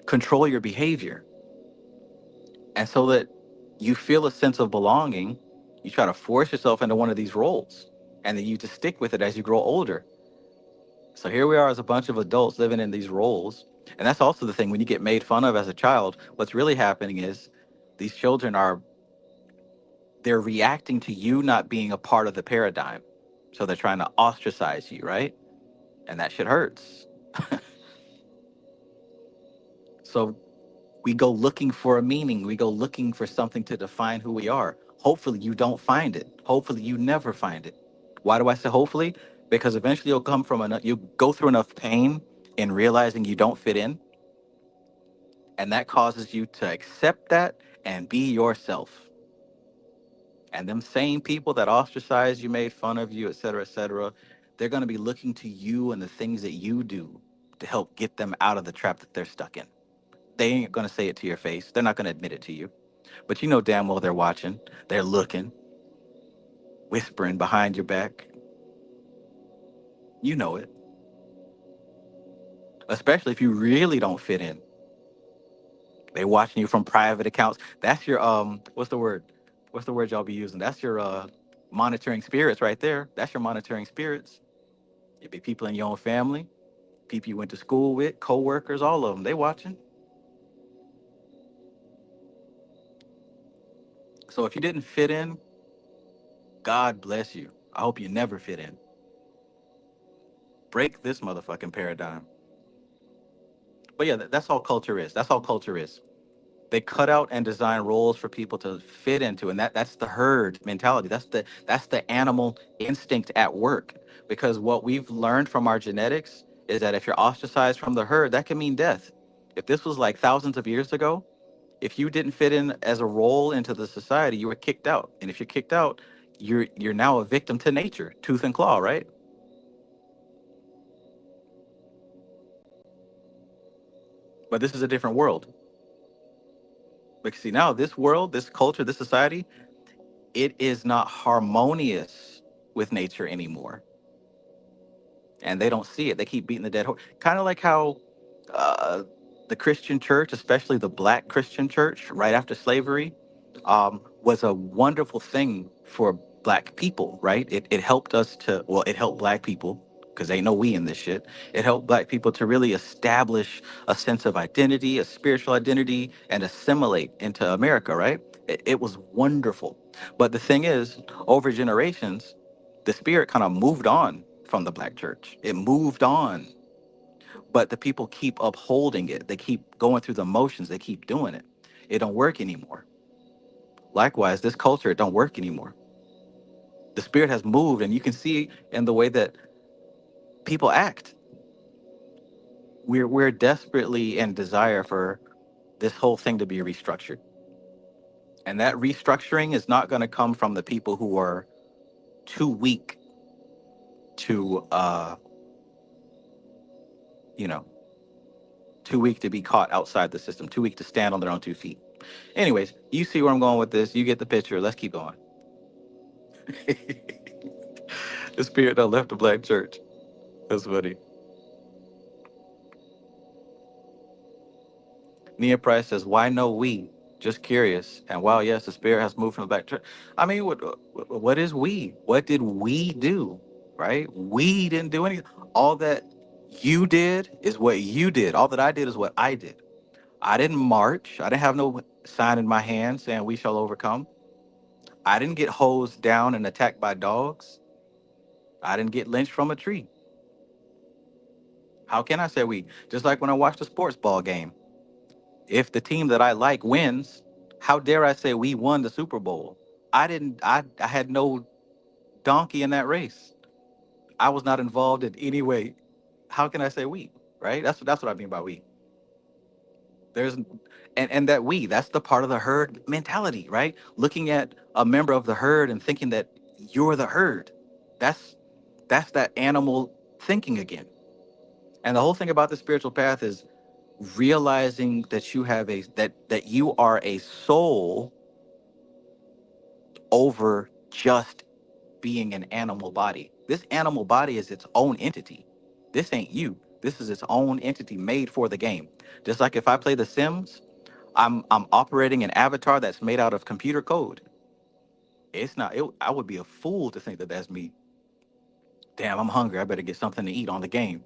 control your behavior, and so that you feel a sense of belonging, you try to force yourself into one of these roles, and then you just stick with it as you grow older. So here we are as a bunch of adults living in these roles. And that's also the thing, when you get made fun of as a child, what's really happening is these children they're reacting to you not being a part of the paradigm. So they're trying to ostracize you, right? And that shit hurts. So we go looking for a meaning. We go looking for something to define who we are. Hopefully you don't find it. Hopefully you never find it. Why do I say hopefully? Because eventually you'll go through enough pain in realizing you don't fit in, and that causes you to accept that and be yourself. And them same people that ostracized you, made fun of you, et cetera, they're going to be looking to you and the things that you do to help get them out of the trap that they're stuck in. They ain't going to say it to your face. They're not going to admit it to you. But you know damn well they're watching. They're looking, whispering behind your back. You know it. Especially if you really don't fit in. They watching you from private accounts. That's your what's the word? What's the word y'all be using? That's your monitoring spirits right there. That's your monitoring spirits. It be people in your own family, people you went to school with, co-workers, all of them. They watching. So if you didn't fit in, God bless you. I hope you never fit in. Break this motherfucking paradigm. But yeah, that's all culture is. That's all culture is. They cut out and design roles for people to fit into, and that's the herd mentality. That's the animal instinct at work. Because what we've learned from our genetics is that if you're ostracized from the herd, that can mean death. If this was like thousands of years ago, if you didn't fit in as a role into the society, you were kicked out. And if you're kicked out, you're now a victim to nature, tooth and claw, right? But this is a different world. Because see, now this world, this culture, this society, it is not harmonious with nature anymore, and they don't see it. They keep beating the dead horse. Kind of like how uh, the Christian church, especially the Black Christian church, right after slavery, was a wonderful thing for Black people. Right? It helped us to, well, it helped Black people because ain't no we in this shit. It helped Black people to really establish a sense of identity, a spiritual identity, and assimilate into America. Right? It was wonderful. But the thing is, over generations, the spirit kind of moved on from the Black church. It moved on, but the people keep upholding it. They keep going through the motions. They keep doing it. It don't work anymore. Likewise, this culture, it don't work anymore. The spirit has moved, and you can see in the way that people act. We're desperately in desire for this whole thing to be restructured, and that restructuring is not going to come from the people who are too weak to, you know, too weak to be caught outside the system, too weak to stand on their own 2 feet. Anyways, you see where I'm going with this. You get the picture. Let's keep going. The spirit that left the Black church. That's funny. Nia Price says, "Why no we? Just curious." And while yes, the spirit has moved from the Black church. I mean, what is we? What did we do? Right? We didn't do anything. All that you did is what you did. All that I did is what I did. I didn't march. I didn't have no sign in my hand saying we shall overcome. I didn't get hosed down and attacked by dogs. I didn't get lynched from a tree. How can I say we? Just like when I watched a sports ball game. If the team that I like wins, how dare I say we won the Super Bowl? I had no donkey in that race. I was not involved in any way. How can I say we? Right? That's what I mean by we. There's and that we, that's the part of the herd mentality, right? Looking at a member of the herd and thinking that you're the herd. That's that's that animal thinking again. And the whole thing about the spiritual path is realizing that that you are a soul over just being an animal body. This animal body is its own entity. This ain't you. This is its own entity made for the game. Just like if I play The Sims, I'm operating an avatar that's made out of computer code. It's not. I would be a fool to think that that's me. Damn, I'm hungry. I better get something to eat on the game.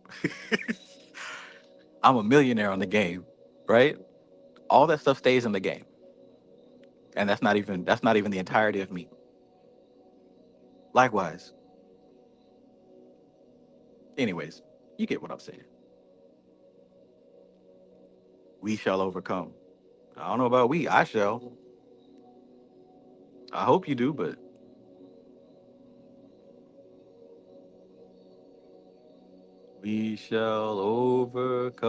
I'm a millionaire on the game, right? All that stuff stays in the game, and that's not even the entirety of me. Likewise, anyways, you get what I'm saying. We shall overcome. I don't know about we. I shall. I hope you do, but we shall overcome.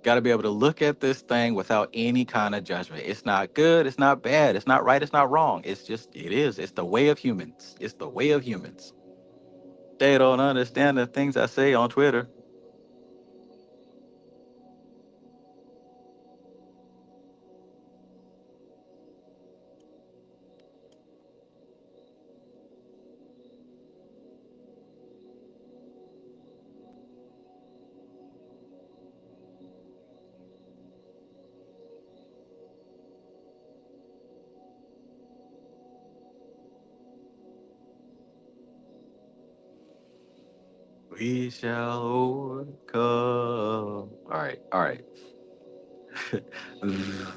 Got to be able to look at this thing without any kind of judgment. It's not good. It's not bad. It's not right. It's not wrong. It's just, it is. It's the way of humans. It's the way of humans. They don't understand the things I say on Twitter. We shall overcome. All right. All right.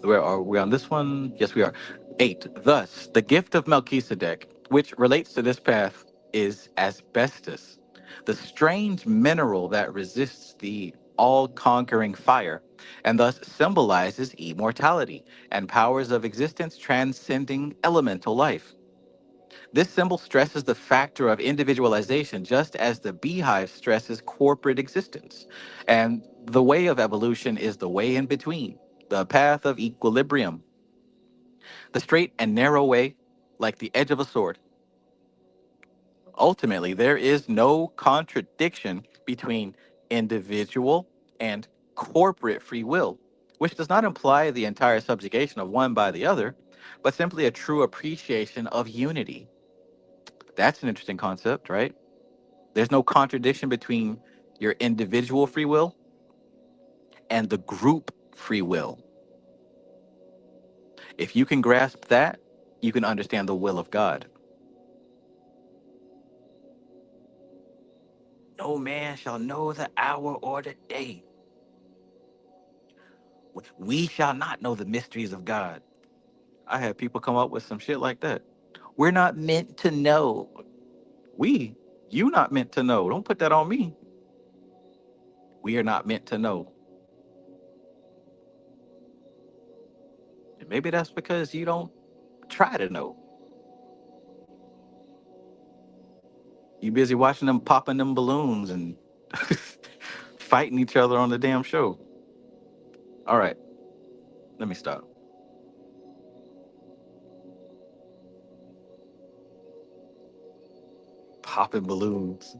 Where are we on this one? Yes, we are. 8. Thus, the gift of Melchizedek, which relates to this path, is asbestos, the strange mineral that resists the all-conquering fire, and thus symbolizes immortality and powers of existence transcending elemental life. This symbol stresses the factor of individualization, just as the beehive stresses corporate existence. And the way of evolution is the way in between, the path of equilibrium, the straight and narrow way, like the edge of a sword. Ultimately, there is no contradiction between individual and corporate free will, which does not imply the entire subjugation of one by the other, but simply a true appreciation of unity. That's an interesting concept, right? There's no contradiction between your individual free will and the group free will. If you can grasp that, you can understand the will of God. No man shall know the hour or the day. We shall not know the mysteries of God. I had people come up with some shit like that. We're not meant to know. We, you not meant to know. Don't put that on me. We are not meant to know. And maybe that's because you don't try to know. You busy watching them popping them balloons and fighting each other on the damn show. All right, let me stop. Popping balloons.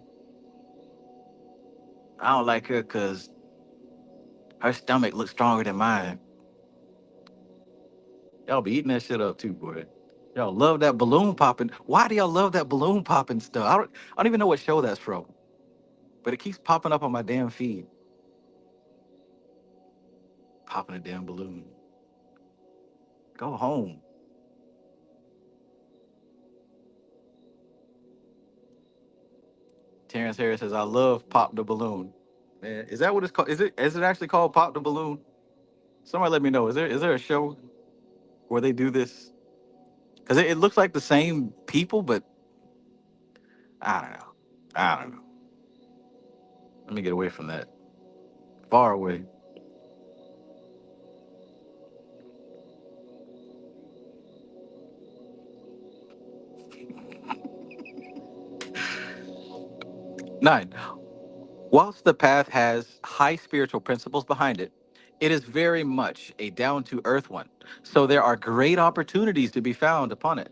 I don't like her because her stomach looks stronger than mine. Y'all be eating that shit up too, boy. Y'all love that balloon popping. Why do y'all love that balloon popping stuff? I don't even know what show that's from, but it keeps popping up on my damn feed. Popping a damn balloon. Go home. Terrence Harris says, "I love pop the balloon." Man, is that what it's called? Is it actually called pop the balloon? Somebody let me know. Is there a show where they do this? Because it looks like the same people, but I don't know. I don't know. Let me get away from that. Far away. 9. Whilst the path has high spiritual principles behind it, it is very much a down to earth one. So there are great opportunities to be found upon it.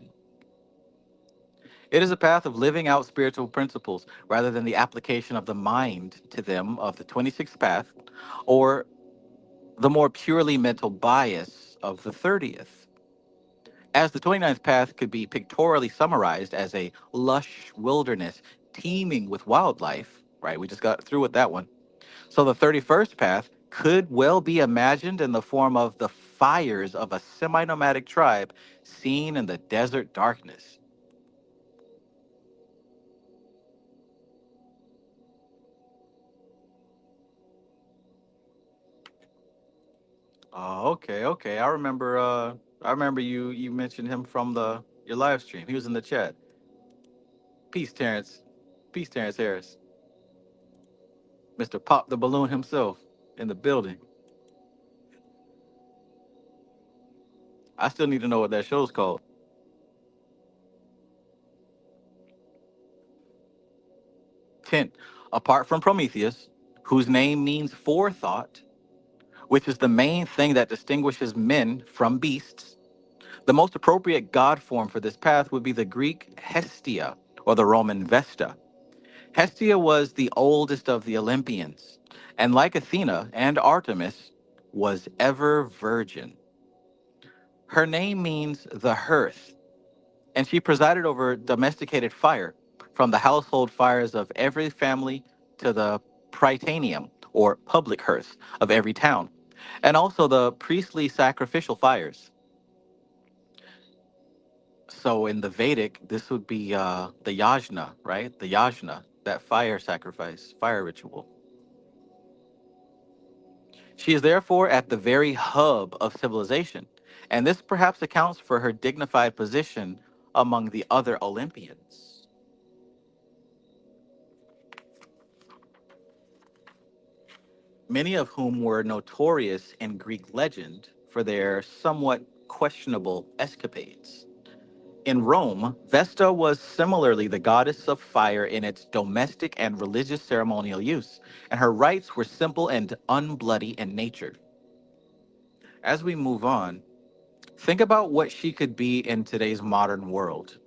It is a path of living out spiritual principles rather than the application of the mind to them of the 26th path or the more purely mental bias of the 30th. As the 29th path could be pictorially summarized as a lush wilderness teeming with wildlife, right? We just got through with that one. So the 31st path could well be imagined in the form of the fires of a semi nomadic tribe seen in the desert darkness. Oh, okay, okay. I remember you mentioned him from the your live stream. He was in the chat. Peace, Terrence. Peace, Terrence Harris. Mr. Pop the Balloon himself in the building. I still need to know what that show's called. 10. Apart from Prometheus, whose name means forethought, which is the main thing that distinguishes men from beasts, the most appropriate god form for this path would be the Greek Hestia or the Roman Vesta. Hestia was the oldest of the Olympians, and like Athena and Artemis, was ever virgin. Her name means the hearth, and she presided over domesticated fire, from the household fires of every family to the prytaneum, or public hearth, of every town, and also the priestly sacrificial fires. So in the Vedic, this would be the yajna, right? The yajna, that fire sacrifice, fire ritual. She is therefore at the very hub of civilization, and this perhaps accounts for her dignified position among the other Olympians. many of whom were notorious in Greek legend for their somewhat questionable escapades. In Rome, Vesta was similarly the goddess of fire in its domestic and religious ceremonial use, and her rites were simple and unbloody in nature. As we move on, think about what she could be in today's modern world.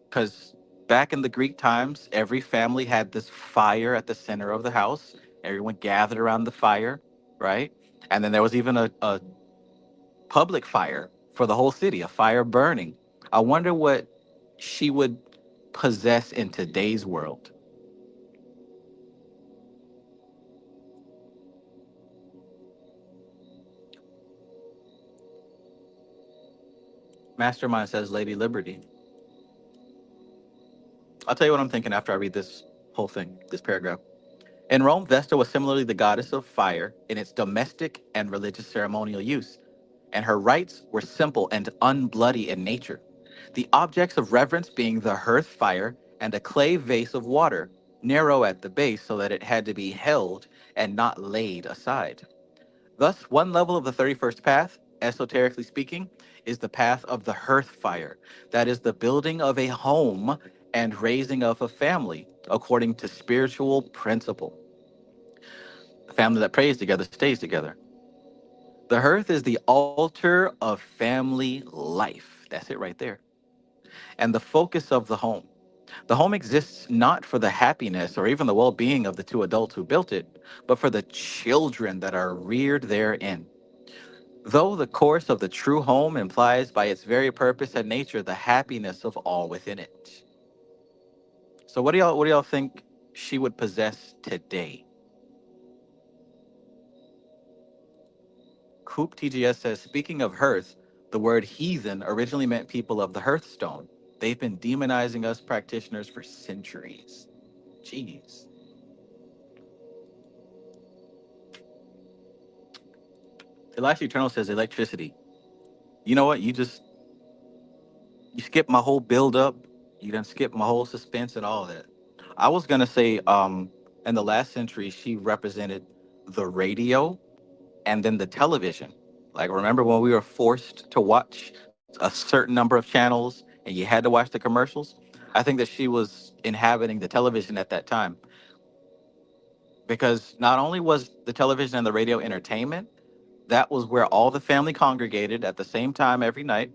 Because back in the Greek times, every family had this fire at the center of the house. Everyone gathered around the fire, right? And then there was even a public fire for the whole city, a fire burning. I wonder what she would possess in today's world. Mastermind says Lady Liberty. I'll tell you what I'm thinking after I read this whole thing, this paragraph. In Rome, Vesta was similarly the goddess of fire in its domestic and religious ceremonial use, and her rites were simple and unbloody in nature. The objects of reverence being the hearth fire and a clay vase of water, narrow at the base so that it had to be held and not laid aside. Thus, one level of the 31st path, esoterically speaking, is the path of the hearth fire. That is the building of a home and raising of a family according to spiritual principle. The family that prays together stays together. The hearth is the altar of family life. That's it right there. And the focus of the home. The home exists not for the happiness or even the well being of the two adults who built it, but for the children that are reared therein. Though the course of the true home implies by its very purpose and nature the happiness of all within it. So what do y'all think she would possess today? Coop TGS says, speaking of hearth, the word heathen originally meant people of the hearthstone. They've been demonizing us practitioners for centuries. Jeez. Elisha Eternal says electricity. You know what? You skip my whole build up. You done skip my whole suspense and all that. I was gonna say, in the last century, she represented the radio and then the television. Like, remember when we were forced to watch a certain number of channels and you had to watch the commercials? I think that she was inhabiting the television at that time because not only was the television and the radio entertainment, that was where all the family congregated at the same time every night.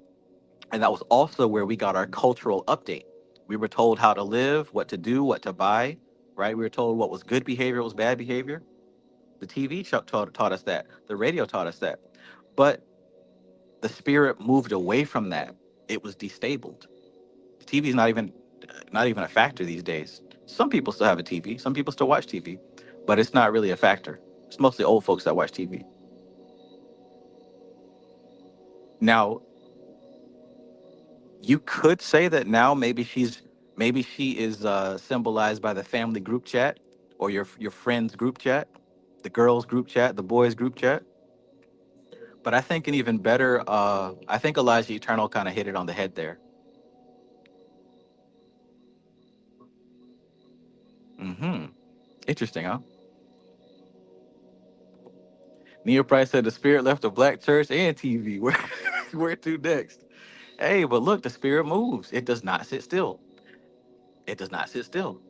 And that was also where we got our cultural update. We were told how to live, what to do, what to buy, right? We were told what was good behavior, what was bad behavior. The TV show taught us that. The radio taught us that. But the spirit moved away from that. It was destabled. TV is not even a factor these days. Some people still have a TV. Some people still watch TV, but it's not really a factor. It's mostly old folks that watch TV. Now, you could say that now maybe she is symbolized by the family group chat or your friends group chat, the girls group chat, the boys group chat. But I think an even better, I think Elijah Eternal kind of hit it on the head there. Hmm. Interesting, huh? Neo Price said the spirit left the black church and TV. Where to next? Hey, but look, the spirit moves. It does not sit still. It does not sit still.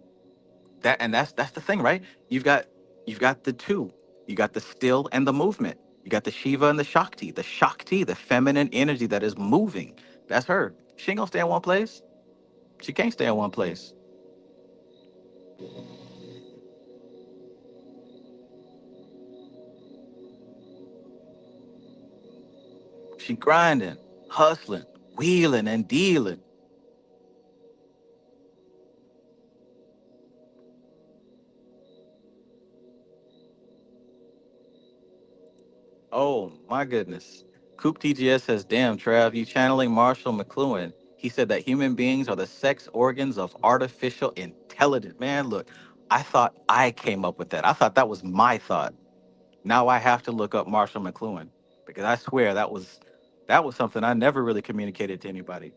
That's the thing, right? You've got the two. You got the still and the movement. You got the Shiva and the Shakti. The Shakti, the feminine energy that is moving. That's her. She ain't gonna stay in one place. She can't stay in one place. She grinding, hustling, wheeling and dealing. Oh my goodness. Coop TGS says, damn, Trav, you channeling Marshall McLuhan. He said that human beings are the sex organs of artificial intelligence. Man, look, I thought I came up with that. I thought that was my thought. Now I have to look up Marshall McLuhan because I swear that was something I never really communicated to anybody.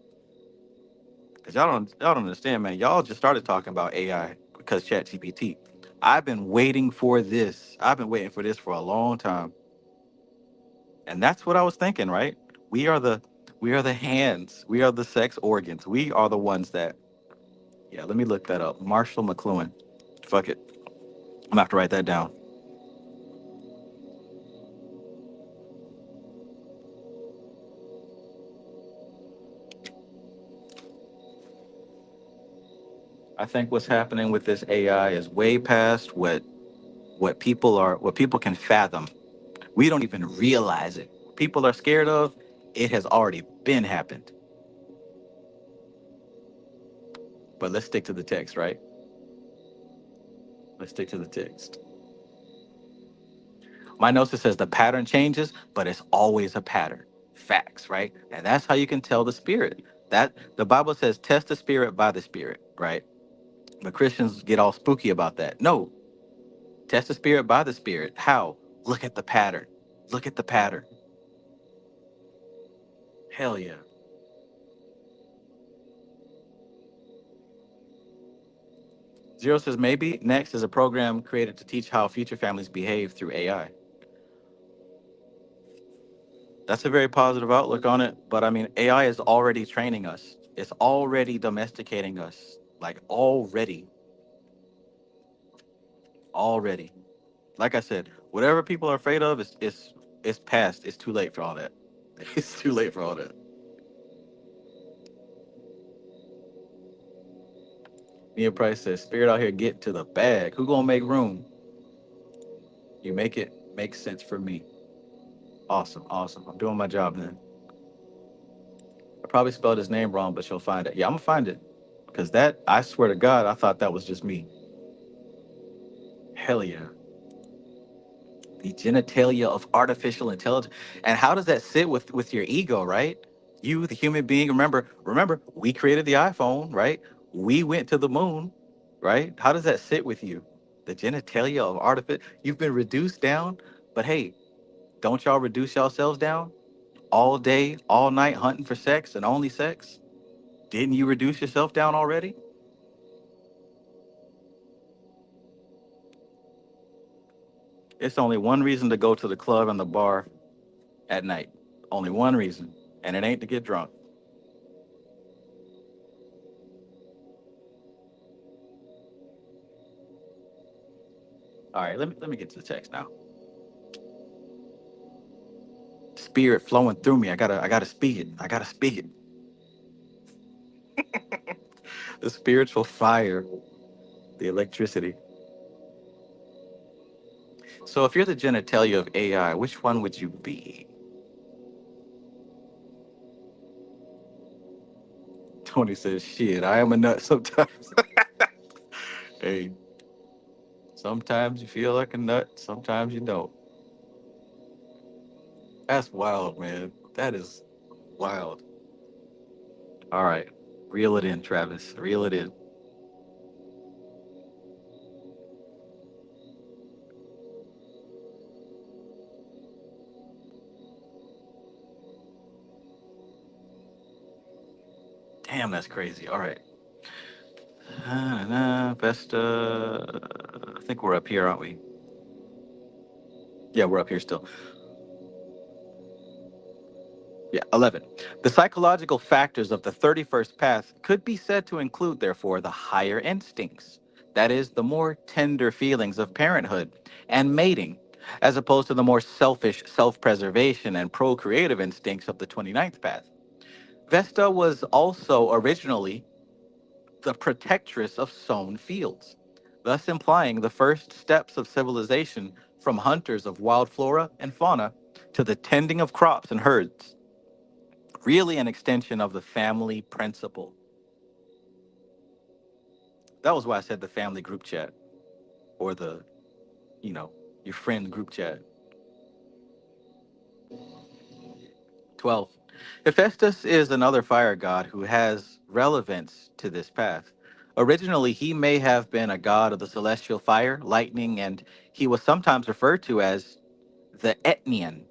Because y'all don't understand, man. Y'all just started talking about AI because ChatGPT. I've been waiting for this. I've been waiting for this for a long time. And that's what I was thinking, right? We are the we are the hands. We are the sex organs. We are the ones that, yeah, let me look that up. Marshall McLuhan. Fuck it. I'm gonna have to write that down. I think what's happening with this AI is way past what people can fathom. We don't even realize it. People are scared of it has already been happened. But let's stick to the text, right? Let's stick to the text. My gnosis says the pattern changes, but it's always a pattern. Facts, right? And that's how you can tell the spirit. That the Bible says test the spirit by the spirit, right? But Christians get all spooky about that. No, test the spirit by the spirit. How? Look at the pattern. Look at the pattern. Hell yeah. Zero says maybe next is a program created to teach how future families behave through AI. That's a very positive outlook on it. But I mean, AI is already training us. It's already domesticating us. Like already, already. Like I said, whatever people are afraid of is past. It's too late for all that. It's too late for all that. Mia Price says, "Spirit out here getting to the bag. Who gonna make room? You make it make sense for me." Awesome, awesome. I'm doing my job then. I probably spelled his name wrong, but you'll find it. Yeah, I'm gonna find it. Because that, I swear to God, I thought that was just me. Hell yeah. The genitalia of artificial intelligence. And how does that sit with your ego, right? You, the human being, remember, we created the iPhone, right? We went to the moon, right? How does that sit with you? The genitalia of artificial. You've been reduced down, but hey, don't y'all reduce yourselves down all day, all night, hunting for sex and only sex? Didn't you reduce yourself down already? It's only one reason to go to the club and the bar at night. Only one reason, and it ain't to get drunk. All right, let me get to the text now. Spirit flowing through me. I gotta speak it. I gotta speak it. The spiritual fire, the electricity. So if you're the genitalia of AI, which one would you be? Tony says, "Shit, I am a nut sometimes." Hey, sometimes you feel like a nut, sometimes you don't. That's wild, man. That is wild. All right, reel it in, Travis. Reel it in. Damn, that's crazy. All right. Vesta. I think we're up here, aren't we? Yeah, we're up here still. Yeah, 11. The psychological factors of the 31st path could be said to include, therefore, the higher instincts, that is, the more tender feelings of parenthood and mating, as opposed to the more selfish self preservation and procreative instincts of the 29th path. Vesta was also originally the protectress of sown fields, thus implying the first steps of civilization from hunters of wild flora and fauna to the tending of crops and herds, really an extension of the family principle. That was why I said the family group chat or the, you know, your friend group chat. 12. Hephaestus is another fire god who has relevance to this path. Originally, he may have been a god of the celestial fire, lightning, and he was sometimes referred to as the Etnian,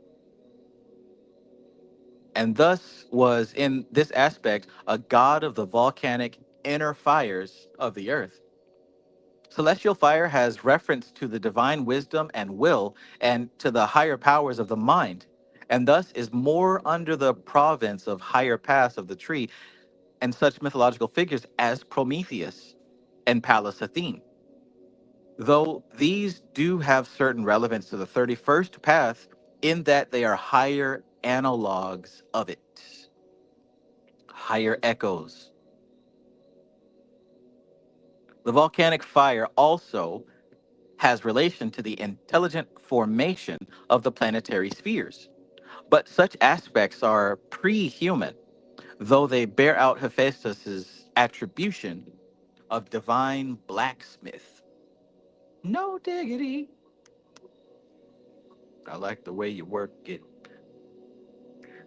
and thus was, in this aspect, a god of the volcanic inner fires of the earth. Celestial fire has reference to the divine wisdom and will and to the higher powers of the mind, and thus is more under the province of higher paths of the tree and such mythological figures as Prometheus and Pallas Athene. Though these do have certain relevance to the 31st path in that they are higher analogs of it, higher echoes. The volcanic fire also has relation to the intelligent formation of the planetary spheres. But such aspects are pre-human, though they bear out Hephaestus's attribution of divine blacksmith. No diggity. I like the way you work it.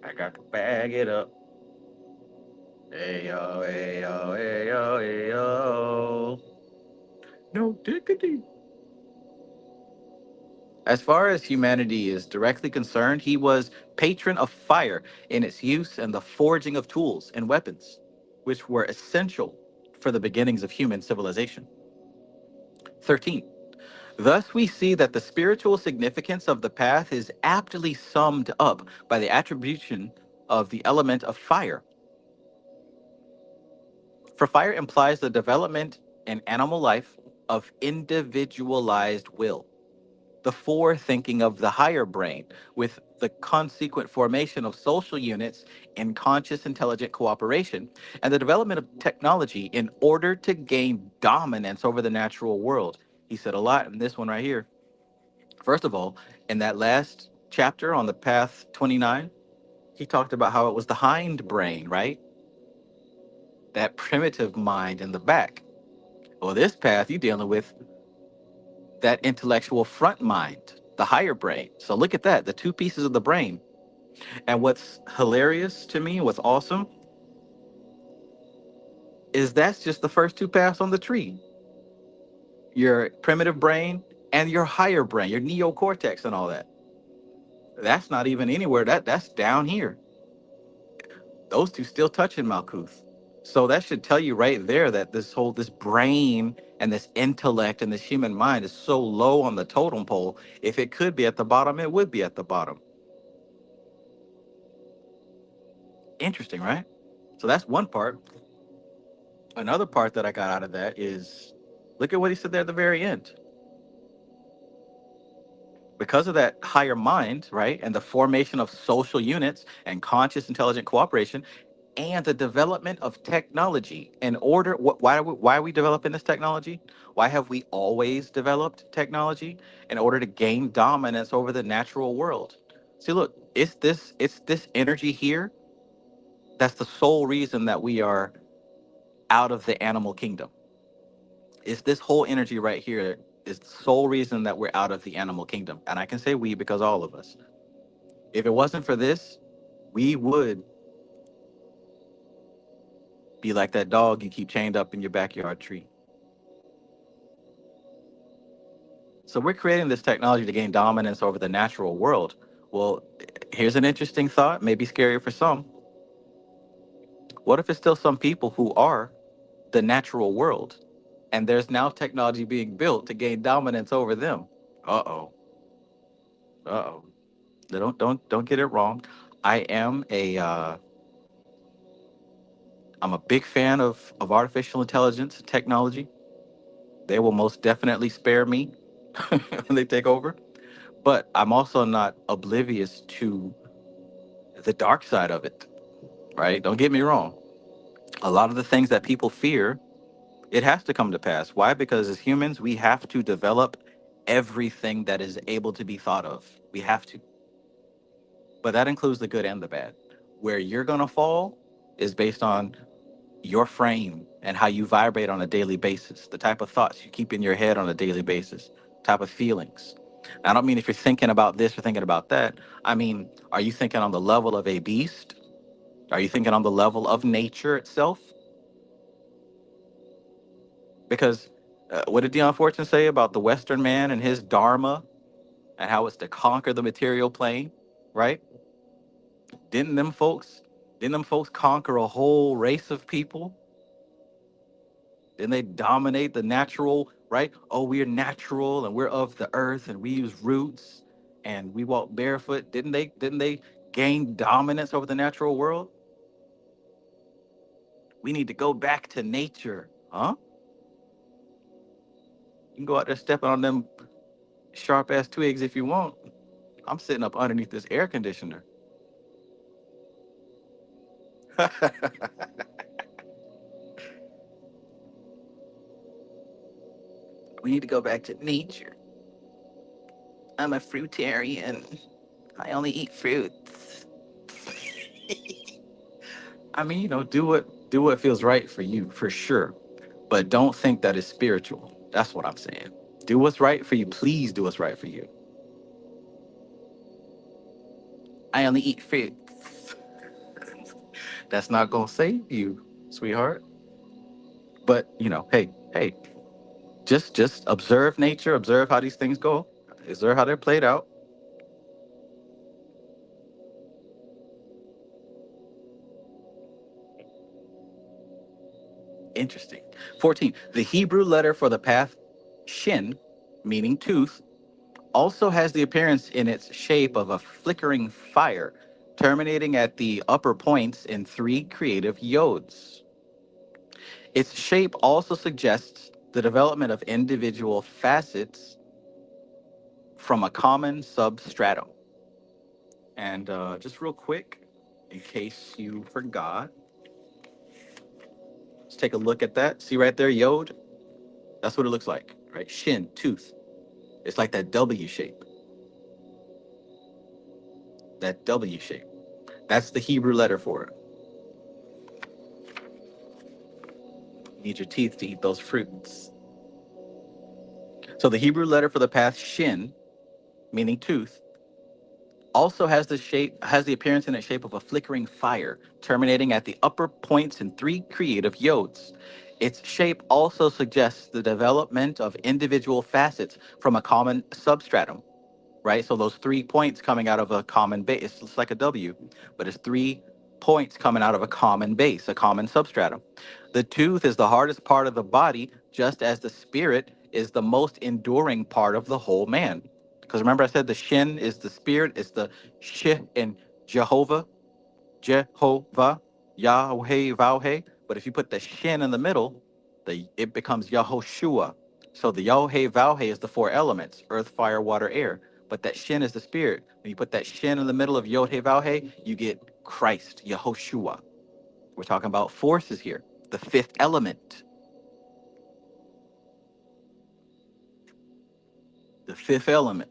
I got to bag it up. Hey yo, hey yo, hey yo, hey yo. No diggity. As far as humanity is directly concerned, he was patron of fire in its use and the forging of tools and weapons, which were essential for the beginnings of human civilization. 13. Thus, we see that the spiritual significance of the path is aptly summed up by the attribution of the element of fire. For fire implies the development in animal life of individualized will, the forethinking of the higher brain, with the consequent formation of social units in conscious intelligent cooperation, and the development of technology in order to gain dominance over the natural world. He said a lot in this one right here. First of all, in that last chapter on the path 29, he talked about how it was the hind brain, right? That primitive mind in the back. Well, this path, you're dealing with that intellectual front mind, the higher brain. So look at that, the two pieces of the brain. And what's hilarious to me, what's awesome, is that's just the first two paths on the tree. Your primitive brain and your higher brain, your neocortex and all that. That's not even anywhere. That's down here. Those two still touching Malkuth. So that should tell you right there that this brain and this intellect and this human mind is so low on the totem pole. If it could be at the bottom, it would be at the bottom. Interesting, right? So that's one part. Another part that I got out of that is look at what he said there at the very end. Because of that higher mind, right, and the formation of social units and conscious intelligent cooperation, and the development of technology in order why are we developing this technology? Why have we always developed technology? In order to gain dominance over the natural world. See, look, it's this energy here that's the sole reason that we are out of the animal kingdom. It's this whole energy right here is the sole reason that we're out of the animal kingdom. And I can say we because all of us. If it wasn't for this, we would be like that dog you keep chained up in your backyard tree. So we're creating this technology to gain dominance over the natural world. Well, here's an interesting thought, maybe scary for some. What if it's still some people who are the natural world and there's now technology being built to gain dominance over them? Uh-oh. Uh-oh. Don't get it wrong. I am I'm a big fan of artificial intelligence and technology. They will most definitely spare me when they take over. But I'm also not oblivious to the dark side of it, right? Don't get me wrong. A lot of the things that people fear, it has to come to pass. Why? Because as humans, we have to develop everything that is able to be thought of. We have to. But that includes the good and the bad. Where you're going to fall is based on your frame and how you vibrate on a daily basis, the type of thoughts you keep in your head on a daily basis, type of feelings. I don't mean if you're thinking about this or thinking about that. I mean, are you thinking on the level of a beast? Are you thinking on the level of nature itself? Because what did Dion Fortune say about the Western man and his dharma and how it's to conquer the material plane, right? Didn't them folks, didn't them folks conquer a whole race of people? Didn't they dominate the natural, right? Oh, we're natural and we're of the earth and we use roots and we walk barefoot. Didn't they gain dominance over the natural world? We need to go back to nature. Huh? You can go out there stepping on them sharp ass twigs if you want. I'm sitting up underneath this air conditioner. We need to go back to nature. I'm a fruitarian. I only eat fruits. I mean, do what feels right for you, for sure. But don't think that it's spiritual. That's what I'm saying. Do what's right for you. Please do what's right for you. I only eat fruits. That's not gonna save you, sweetheart. But hey, just observe nature, observe how these things go, observe how they're played out. Interesting. 14. The Hebrew letter for the path, Shin, meaning tooth, also has the appearance in its shape of a flickering fire, terminating at the upper points in three creative yods. Its shape also suggests the development of individual facets from a common substratum. And just real quick, in case you forgot, let's take a look at that. See right there, yod? That's what it looks like, right? Shin, tooth. It's like that W shape. That W shape. That's the Hebrew letter for it. You need your teeth to eat those fruits. So the Hebrew letter for the path Shin, meaning tooth, also has the appearance in the shape of a flickering fire, terminating at the upper points in three creative yods. Its shape also suggests the development of individual facets from a common substratum, right? So those 3 points coming out of a common base, it's like a W, but it's 3 points coming out of a common base, a common substratum. The tooth is the hardest part of the body, just as the spirit is the most enduring part of the whole man. Because remember, I said the shin is the spirit, it's the shih in Jehovah, Jehovah, Yahweh, Vauhe. But if you put the shin in the middle, it becomes Yahoshua. So the Yahweh, Vauhe is the four elements: earth, fire, water, air. But that shin is the spirit. When you put that shin in the middle of Yod He Vauhe, you get Christ, Yahoshua. We're talking about forces here. The fifth element. The fifth element.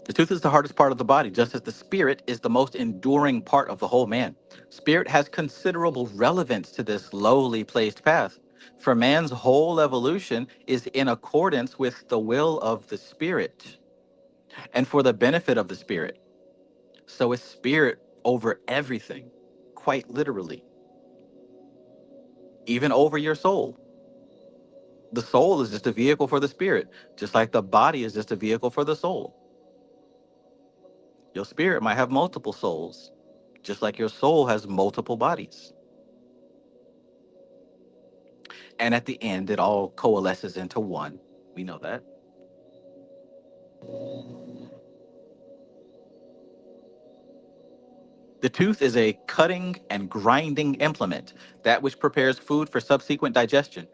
The tooth is the hardest part of the body, just as the spirit is the most enduring part of the whole man. Spirit has considerable relevance to this lowly placed path, for man's whole evolution is in accordance with the will of the spirit and for the benefit of the spirit. So is spirit over everything, quite literally, even over your soul. The soul is just a vehicle for the spirit, just like the body is just a vehicle for the soul. Your spirit might have multiple souls, just like your soul has multiple bodies. And at the end, it all coalesces into one. We know that. The tooth is a cutting and grinding implement, that which prepares food for subsequent digestion.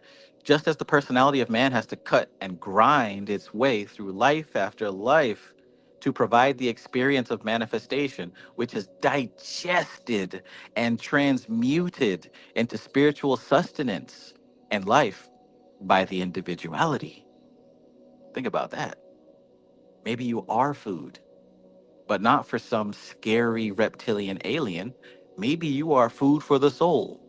Just as the personality of man has to cut and grind its way through life after life to provide the experience of manifestation, which is digested and transmuted into spiritual sustenance and life by the individuality. Think about that. Maybe you are food, but not for some scary reptilian alien. Maybe you are food for the soul.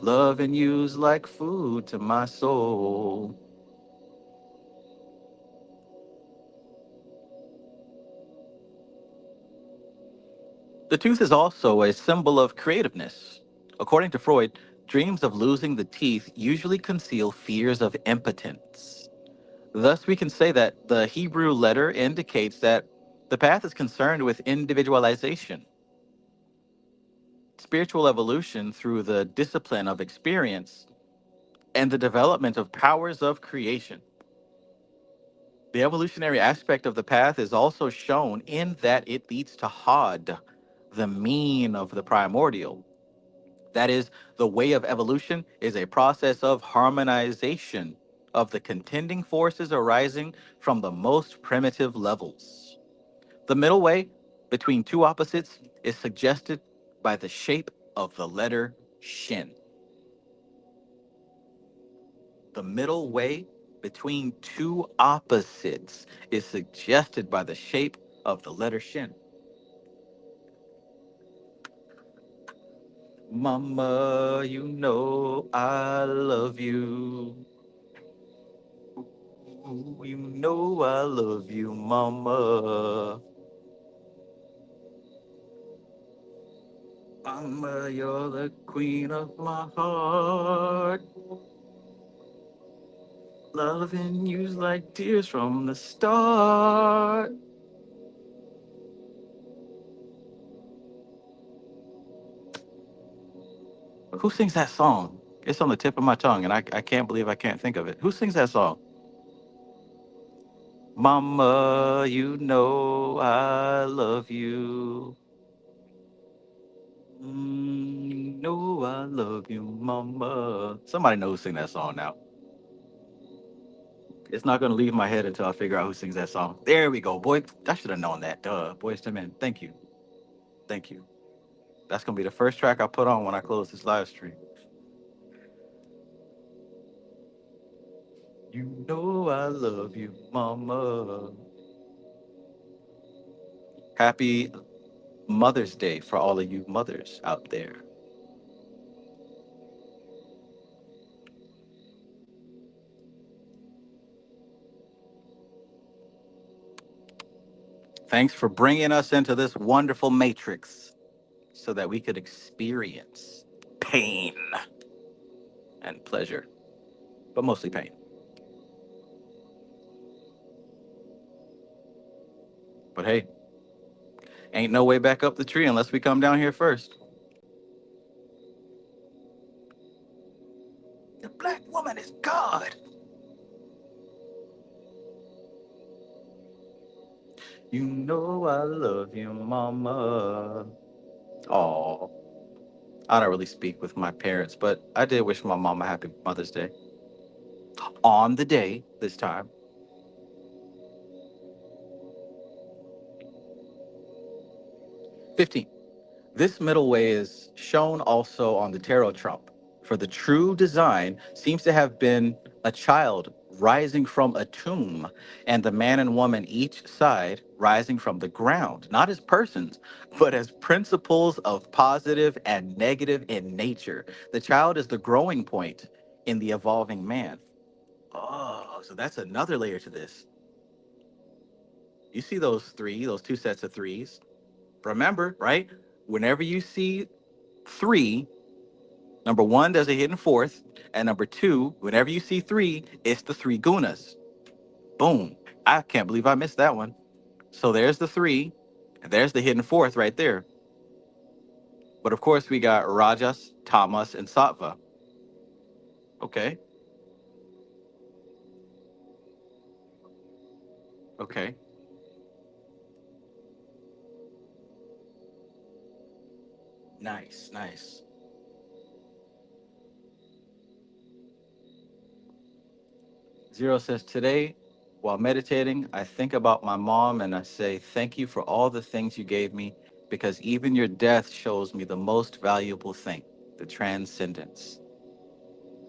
Love and use like food to my soul. The tooth is also a symbol of creativeness. According to Freud, dreams of losing the teeth usually conceal fears of impotence. Thus, we can say that the Hebrew letter indicates that the path is concerned with individualization, spiritual evolution through the discipline of experience, and the development of powers of creation. The evolutionary aspect of the path is also shown in that it leads to Hod, the mean of the primordial. That is, the way of evolution is a process of harmonization of the contending forces arising from the most primitive levels. The middle way between two opposites is suggested by the shape of the letter Shin. The middle way between two opposites is suggested by the shape of the letter Shin. Mama, you know I love you. Ooh, you know I love you, mama. Mama, you're the queen of my heart. Loving you's like tears from the start. Who sings that song? It's on the tip of my tongue, and I can't believe I can't think of it. Who sings that song? Mama, you know I love you. You know I love you, mama. Somebody knows who sing that song now. It's not going to leave my head until I figure out who sings that song. There we go, boy. I should have known that. Duh, Boys to Men. Thank you. Thank you. That's going to be the first track I put on when I close this live stream. You know I love you, mama. Happy Mother's Day for all of you mothers out there. Thanks for bringing us into this wonderful matrix so that we could experience pain and pleasure, but mostly pain. But hey, ain't no way back up the tree unless we come down here first. The black woman is God. You know I love you, mama. Oh, I don't really speak with my parents, but I did wish my mom a happy Mother's Day. On the day this time. 15. This middle way is shown also on the tarot trump, for the true design seems to have been a child rising from a tomb, and the man and woman each side rising from the ground, not as persons, but as principles of positive and negative in nature. The child is the growing point in the evolving man. Oh, so that's another layer to this. You see those two sets of threes. Remember, right? Whenever you see three, number one, there's a hidden fourth. And number two, whenever you see three, it's the three gunas. Boom. I can't believe I missed that one. So there's the three, and there's the hidden fourth right there. But of course, we got Rajas, Tamas, and Sattva. Okay. Okay. Nice. Nice. Zero says, today, while meditating, I think about my mom and I say, thank you for all the things you gave me, because even your death shows me the most valuable thing, the transcendence.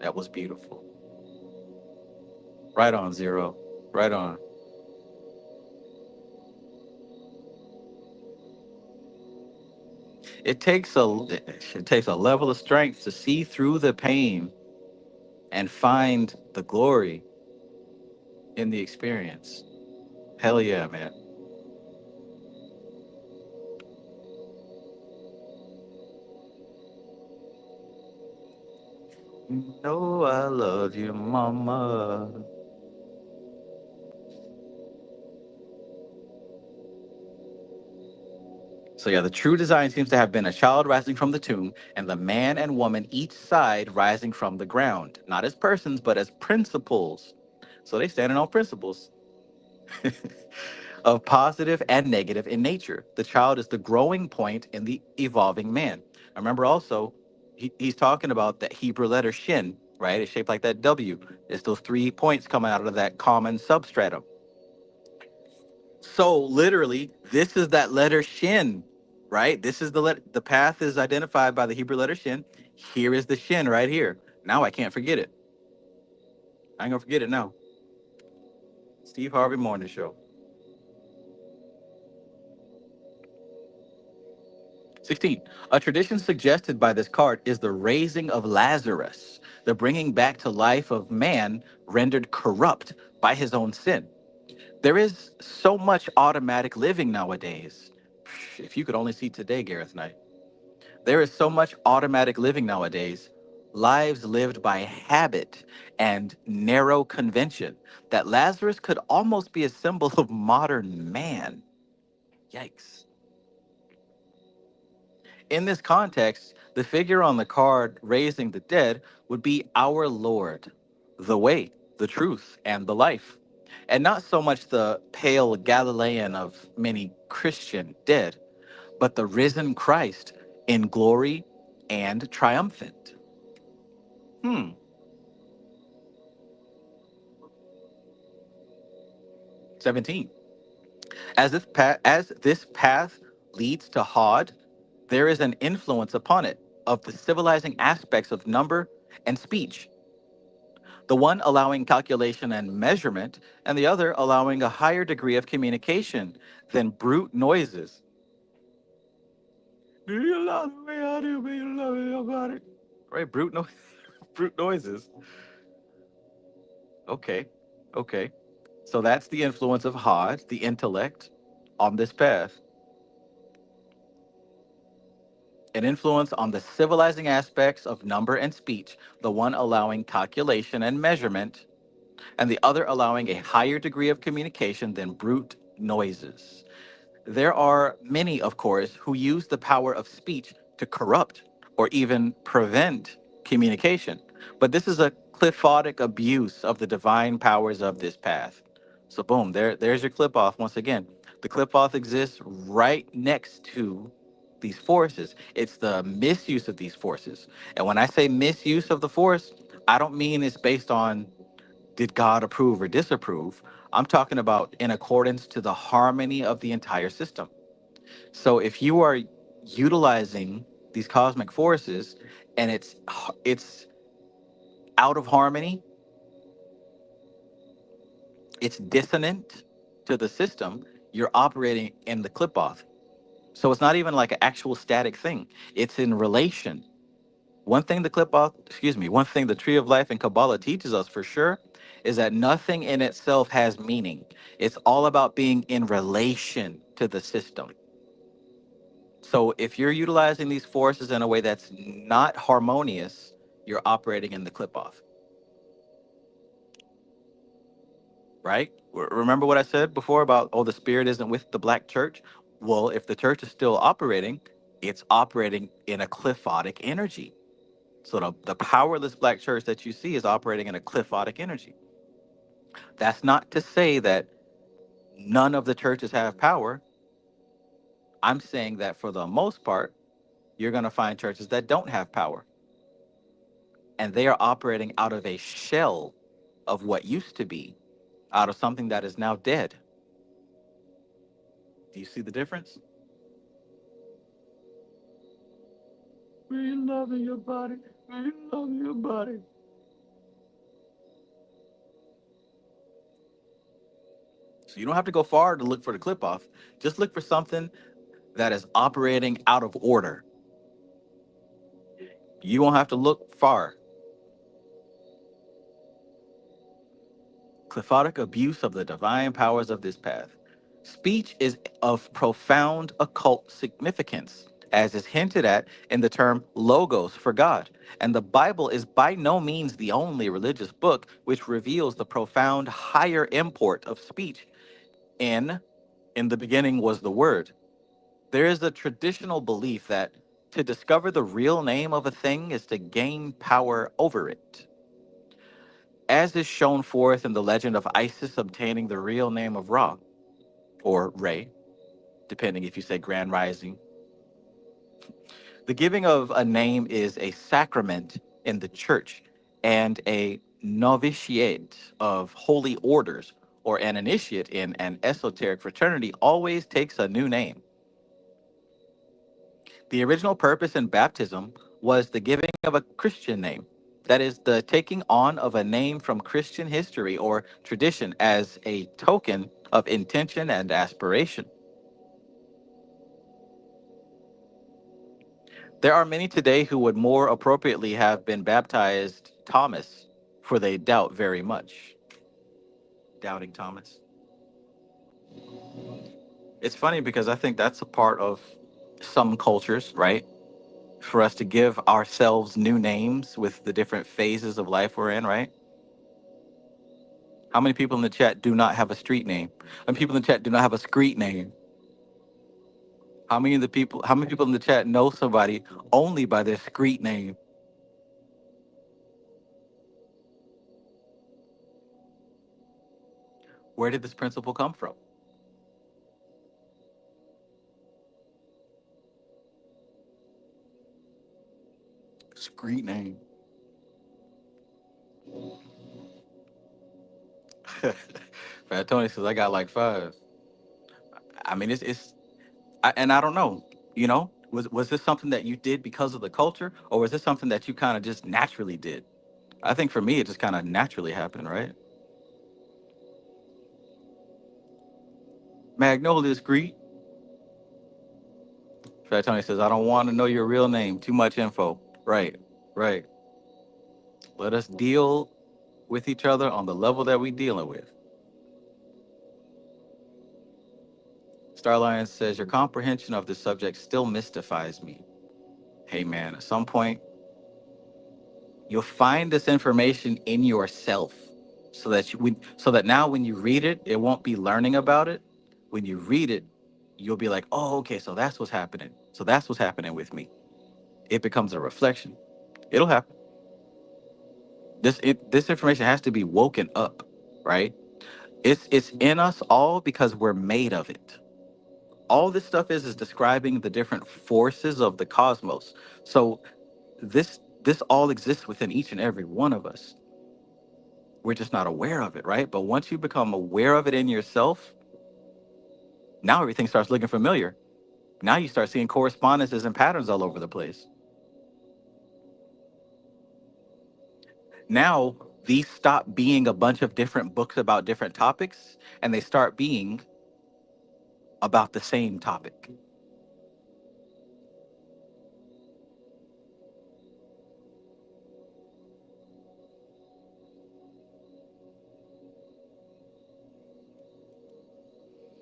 That was beautiful. Right on, Zero. Right on. It takes a level of strength to see through the pain and find the glory in the experience. Hell yeah, man. You know I love you, mama. So yeah, the true design seems to have been a child rising from the tomb, and the man and woman each side rising from the ground, not as persons, but as principles. So they standing on principles of positive and negative in nature. The child is the growing point in the evolving man. Remember also, he's talking about that Hebrew letter Shin, right? It's shaped like that W. It's those 3 points coming out of that common substratum. So literally, this is that letter Shin, right? This is the path is identified by the Hebrew letter Shin. Here is the Shin right here. Now I can't forget it. I ain't gonna forget it now. Steve Harvey Morning Show. 16. A tradition suggested by this card is the raising of Lazarus, the bringing back to life of man rendered corrupt by his own sin. There is so much automatic living nowadays. If you could only see today, Gareth Knight. There is so much automatic living nowadays, lives lived by habit and narrow convention, that Lazarus could almost be a symbol of modern man. Yikes. In this context, the figure on the card raising the dead would be our Lord, the way, the truth, and the life, and not so much the pale Galilean of many Christian dead, but the risen Christ in glory and triumphant. Hmm. 17. As this path leads to Hod, there is an influence upon it of the civilizing aspects of number and speech, the one allowing calculation and measurement, and the other allowing a higher degree of communication than brute noises. Do you love me? How do you love me about it? Right, brute noises. Okay, okay. So that's the influence of Hod, the intellect, on this path. An influence on the civilizing aspects of number and speech, the one allowing calculation and measurement, and the other allowing a higher degree of communication than brute noises. There are many, of course, who use the power of speech to corrupt or even prevent communication. But this is a cliphotic abuse of the divine powers of this path. So boom, there's your clip off once again. The clip off exists right next to these forces. It's the misuse of these forces. And when I say misuse of the force, I don't mean it's based on did God approve or disapprove. I'm talking about in accordance to the harmony of the entire system. So if you are utilizing these cosmic forces and it's out of harmony, it's dissonant to the system, you're operating in the clip off. So it's not even like an actual static thing. It's in relation. One thing the Tree of Life in Kabbalah teaches us for sure is that nothing in itself has meaning. It's all about being in relation to the system. So if you're utilizing these forces in a way that's not harmonious, you're operating in the clip off, right? Remember what I said before about, oh, the spirit isn't with the black church? Well, if the church is still operating, it's operating in a cliphotic energy. So the powerless black church that you see is operating in a cliphotic energy. That's not to say that none of the churches have power. I'm saying that for the most part, you're going to find churches that don't have power. And they are operating out of a shell of what used to be, out of something that is now dead. Do you see the difference? We love your body. We love your body. So you don't have to go far to look for the clip off. Just look for something that is operating out of order. You won't have to look far. Cliphotic abuse of the divine powers of this path. Speech is of profound occult significance, as is hinted at in the term logos for God. And the Bible is by no means the only religious book which reveals the profound higher import of speech in the beginning was the word. There is a traditional belief that to discover the real name of a thing is to gain power over it, as is shown forth in the legend of Isis obtaining the real name of Ra, or Re, depending if you say Grand Rising. The giving of a name is a sacrament in the church, and a novitiate of holy orders or an initiate in an esoteric fraternity always takes a new name. The original purpose in baptism was the giving of a Christian name. That is, the taking on of a name from Christian history or tradition as a token of intention and aspiration. There are many today who would more appropriately have been baptized Thomas, for they doubt very much. Doubting Thomas. It's funny because I think that's a part of some cultures, right? For us to give ourselves new names with the different phases of life we're in, right? How many people in the chat do not have a street name? How many people in the chat do not have a street name? How many people in the chat know somebody only by their street name? Where did this principle come from? Street name. Fat Tony says I got like five. I mean, and I don't know. Was this something that you did because of the culture, or was this something that you kind of just naturally did? I think for me, it just kind of naturally happened, right? Magnolia's Greek. Fat Tony says I don't want to know your real name. Too much info. Right, right. Let us deal with each other on the level that we dealing with. Starlion says your comprehension of the subject still mystifies me. Hey man, at some point you'll find this information in yourself, so that now when you read it, it won't be learning about it. When you read it, you'll be like, oh, okay, so that's what's happening. So that's what's happening with me. It becomes a reflection. It'll happen. This information has to be woken up, right? It's in us all because we're made of it. All this stuff is describing the different forces of the cosmos. So this all exists within each and every one of us. We're just not aware of it, right? But once you become aware of it in yourself, now everything starts looking familiar. Now you start seeing correspondences and patterns all over the place. Now these stop being a bunch of different books about different topics, and they start being about the same topic.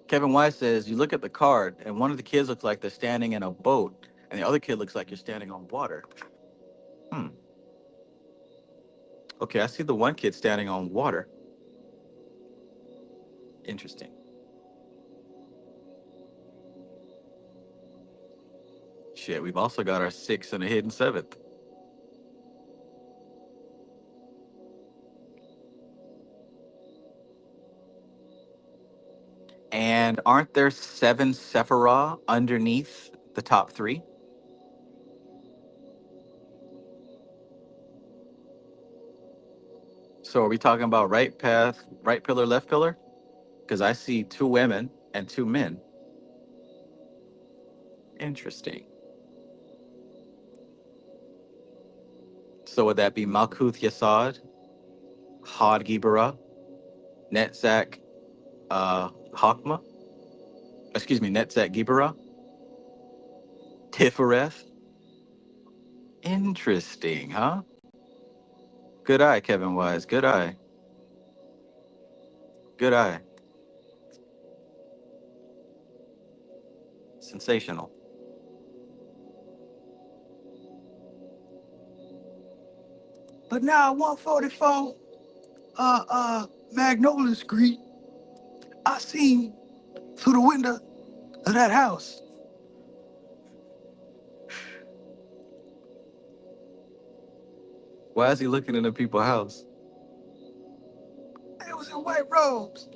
Kevin Wise says, you look at the card, and one of the kids looks like they're standing in a boat, and the other kid looks like you're standing on water. Hmm. Okay, I see the one kid standing on water. Interesting. Shit, we've also got our 6 and a hidden 7th. And aren't there 7 Sephirah underneath the top 3? So are we talking about right path, right pillar, left pillar? Because I see 2 women and 2 men. Interesting. So would that be Malkuth Yesod, Hod Gibera, Netzach Hakma? Excuse me, Netzach Gibera, Tifereth? Interesting, huh? Good eye, Kevin Wise. Good eye. Good eye. Sensational. But now 144 Magnolia Street, I seen through the window of that house Why is he looking into people's house? They was in white robes.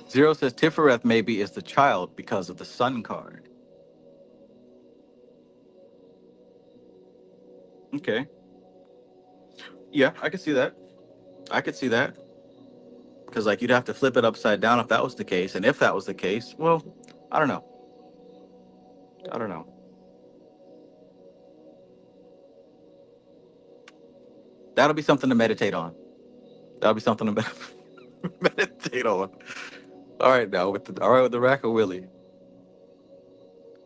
Zero says Tifereth maybe is the child because of the sun card. Okay. Yeah, I could see that. I could see that. Because like you'd have to flip it upside down if that was the case. And if that was the case, well, I don't know. I don't know. That'll be something to meditate on. That'll be something to meditate on. All right now with the Rack of Willie.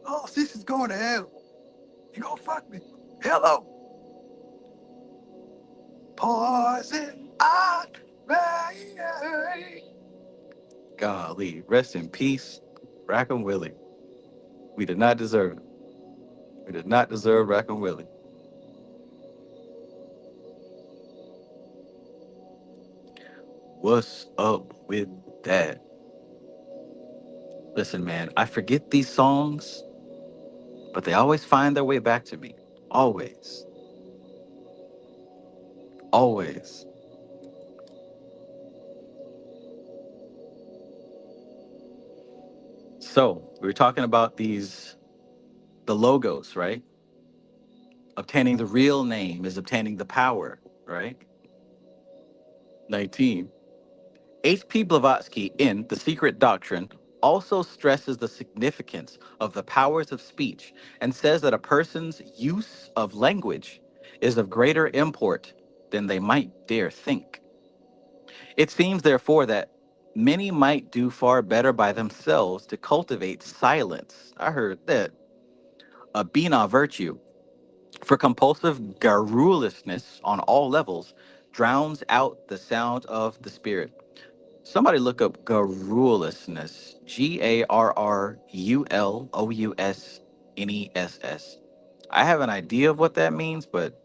Oh, sis is going to hell. You gonna fuck me? Hello. Poison on me. Golly, rest in peace, Rack and Willie. We did not deserve it. We did not deserve Rack and Willie. What's up with that? Listen, man, I forget these songs, but they always find their way back to me. Always. Always. So, we were talking about the logos, right? Obtaining the real name is obtaining the power, right? 19. H.P. Blavatsky in The Secret Doctrine also stresses the significance of the powers of speech and says that a person's use of language is of greater import than they might dare think. It seems, therefore, that many might do far better by themselves to cultivate silence. I heard that. A Bina virtue, for compulsive garrulousness on all levels drowns out the sound of the spirit. Somebody look up garrulousness. Garrulousness. I have an idea of what that means, but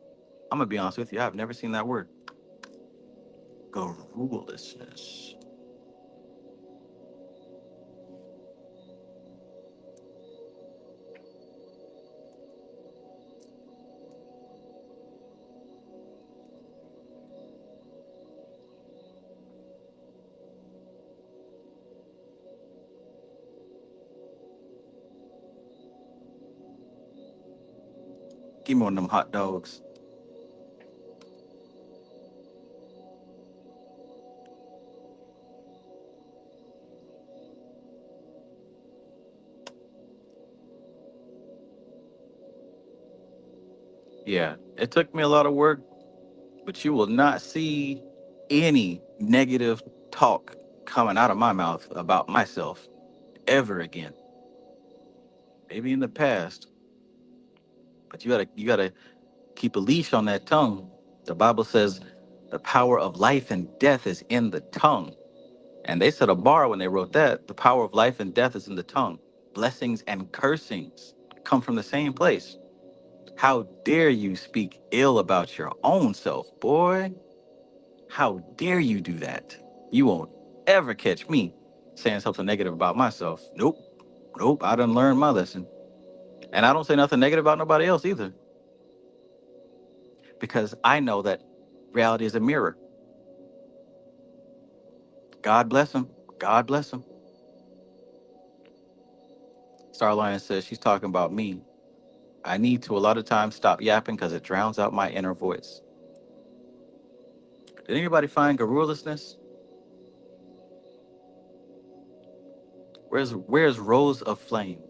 I'm gonna be honest with you, I've never seen that word. Garrulousness. Give me one of them hot dogs. Yeah, it took me a lot of work, but you will not see any negative talk coming out of my mouth about myself ever again. Maybe in the past, but you gotta keep a leash on that tongue. The Bible says the power of life and death is in the tongue. And they set a bar when they wrote that. The power of life and death is in the tongue. Blessings and cursings come from the same place. How dare you speak ill about your own self, boy? How dare you do that? You won't ever catch me saying something negative about myself. Nope. Nope. I done learned my lesson. And I don't say nothing negative about nobody else either. Because I know that reality is a mirror. God bless him. God bless him. Starline says she's talking about me. I need to a lot of times stop yapping because it drowns out my inner voice. Did anybody find garrulousness? Where's Rose of Flame?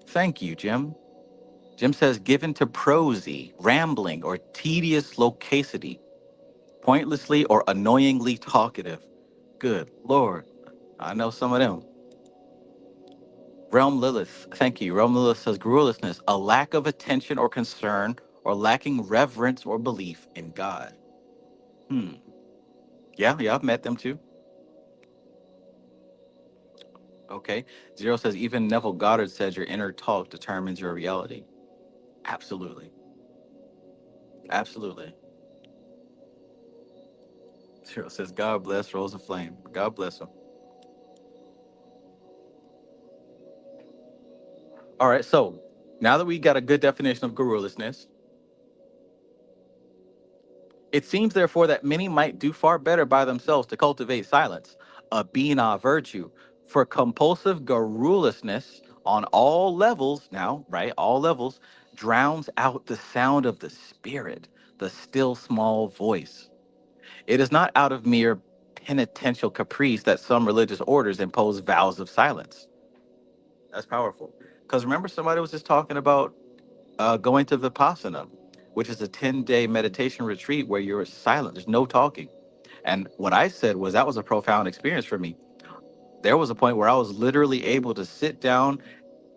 Thank you, Jim. Jim says given to prosy, rambling, or tedious loquacity, pointlessly or annoyingly talkative. Good Lord. I know some of them. Realm Lilith, thank you. Realm Lilith says garrulousness, a lack of attention or concern or lacking reverence or belief in God. Hmm. Yeah, I've met them too. Okay. Zero says even Neville Goddard says your inner talk determines your reality. Absolutely. Absolutely. Zero says God bless Rose of Flame. God bless him. All right, so now that we got a good definition of garrulousness, it seems therefore that many might do far better by themselves to cultivate silence, a bina virtue, for compulsive garrulousness on all levels, now, right, all levels, drowns out the sound of the spirit, the still small voice. It is not out of mere penitential caprice that some religious orders impose vows of silence. That's powerful. Because remember, somebody was just talking about going to Vipassana, which is a 10-day meditation retreat where you're silent, there's no talking. And what I said was that was a profound experience for me. There was a point where I was literally able to sit down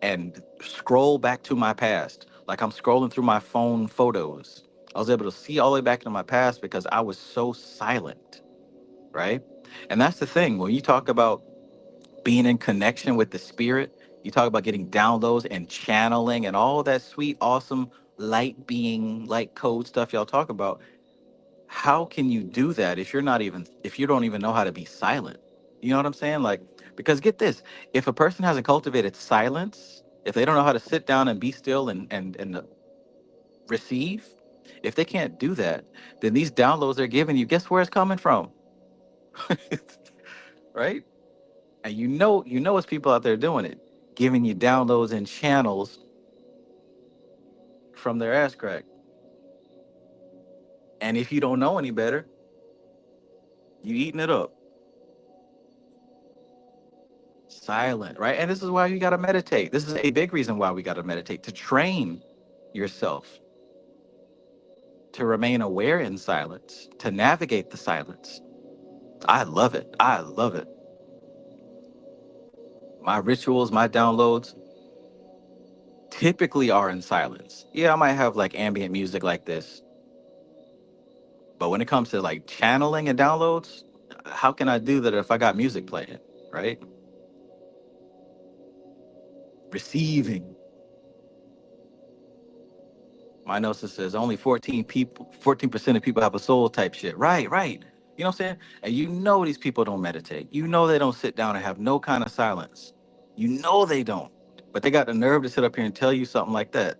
and scroll back to my past, like I'm scrolling through my phone photos. I was able to see all the way back into my past because I was so silent, right? And that's the thing. When you talk about being in connection with the spirit, you talk about getting downloads and channeling and all that sweet, awesome light being, light code stuff y'all talk about. How can you do that if you don't even know how to be silent? You know what I'm saying? Like, because get this, if a person hasn't cultivated silence, if they don't know how to sit down and be still and receive, if they can't do that, then these downloads they're giving you, guess where it's coming from? Right? And you know it's people out there doing it, giving you downloads and channels from their ass crack. And if you don't know any better, you eating it up. Silent, right? And this is why you gotta meditate. This is a big reason why we gotta meditate, to train yourself to remain aware in silence, to navigate the silence. I love it. I love it. My rituals, my downloads typically are in silence. Yeah, I might have like ambient music like this, but when it comes to like channeling and downloads, how can I do that if I got music playing, right? Receiving. My gnosis says only 14% of people have a soul type shit. Right, right. You know what I'm saying? And you know these people don't meditate. You know they don't sit down and have no kind of silence. You know they don't. But they got the nerve to sit up here and tell you something like that.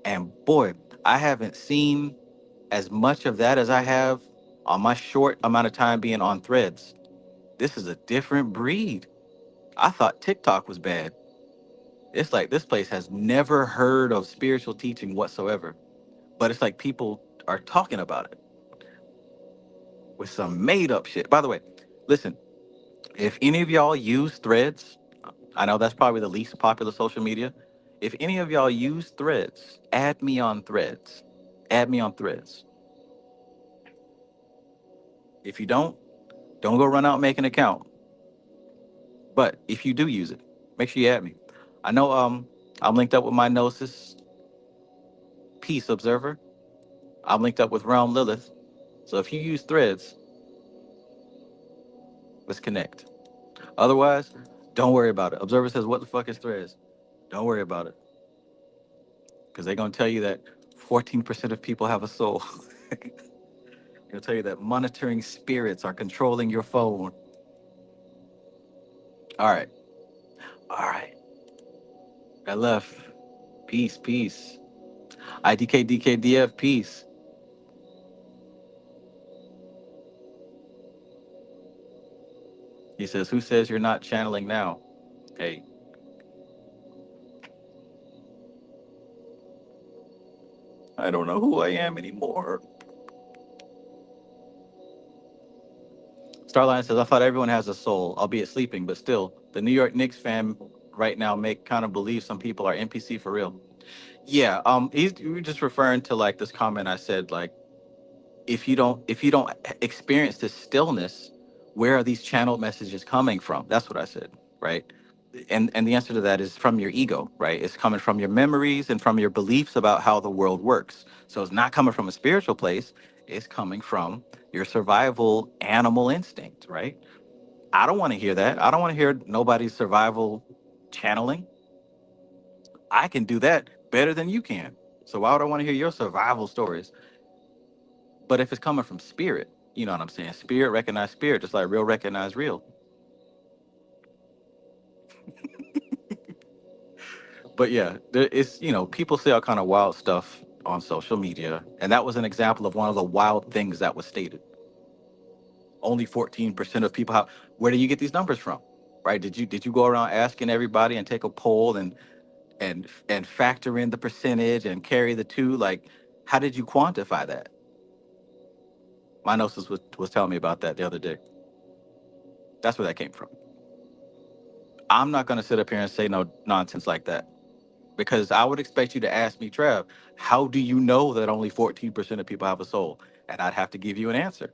And boy, I haven't seen as much of that as I have on my short amount of time being on threads. This is a different breed. I thought TikTok was bad. It's like this place has never heard of spiritual teaching whatsoever. But it's like people are talking about it with some made up shit. By the way, listen, if any of y'all use threads, I know that's probably the least popular social media. If any of y'all use threads, add me on threads. Add me on threads. If you don't go run out and make an account. But if you do use it, make sure you add me. I know I'm linked up with my Gnosis Peace Observer. I'm linked up with Realm Lilith. So if you use threads, let's connect. Otherwise, don't worry about it. Observer says, what the fuck is threads? Don't worry about it. Because they're going to tell you that 14% of people have a soul. They'll tell you that monitoring spirits are controlling your phone. All right. All right. I left. Peace, peace. IDK, peace. He says, who says you're not channeling now? Hey, I don't know who I am anymore. Starline says, I thought everyone has a soul, albeit sleeping, but still, the New York Knicks fan right now make kind of believe some people are NPC for real. Yeah, we were just referring to like this comment I said, like, if you don't experience this stillness, where are these channeled messages coming from? That's what I said, right? And the answer to that is from your ego, right? It's coming from your memories and from your beliefs about how the world works. So it's not coming from a spiritual place, it's coming from your survival animal instinct, right? I don't want to hear that. I don't want to hear nobody's survival channeling. I can do that better than you can. So why would I want to hear your survival stories? But if it's coming from spirit, you know what I'm saying? Spirit recognize spirit, just like real recognize real. But yeah, there is, people say all kind of wild stuff on social media, and that was an example of one of the wild things that was stated. Only 14% of people have. Where do you get these numbers from? Right? Did you go around asking everybody and take a poll and factor in the percentage and carry the two? Like, how did you quantify that? My gnosis was telling me about that the other day. That's where that came from. I'm not going to sit up here and say no nonsense like that, because I would expect you to ask me, Trev, how do you know that only 14% of people have a soul? And I'd have to give you an answer.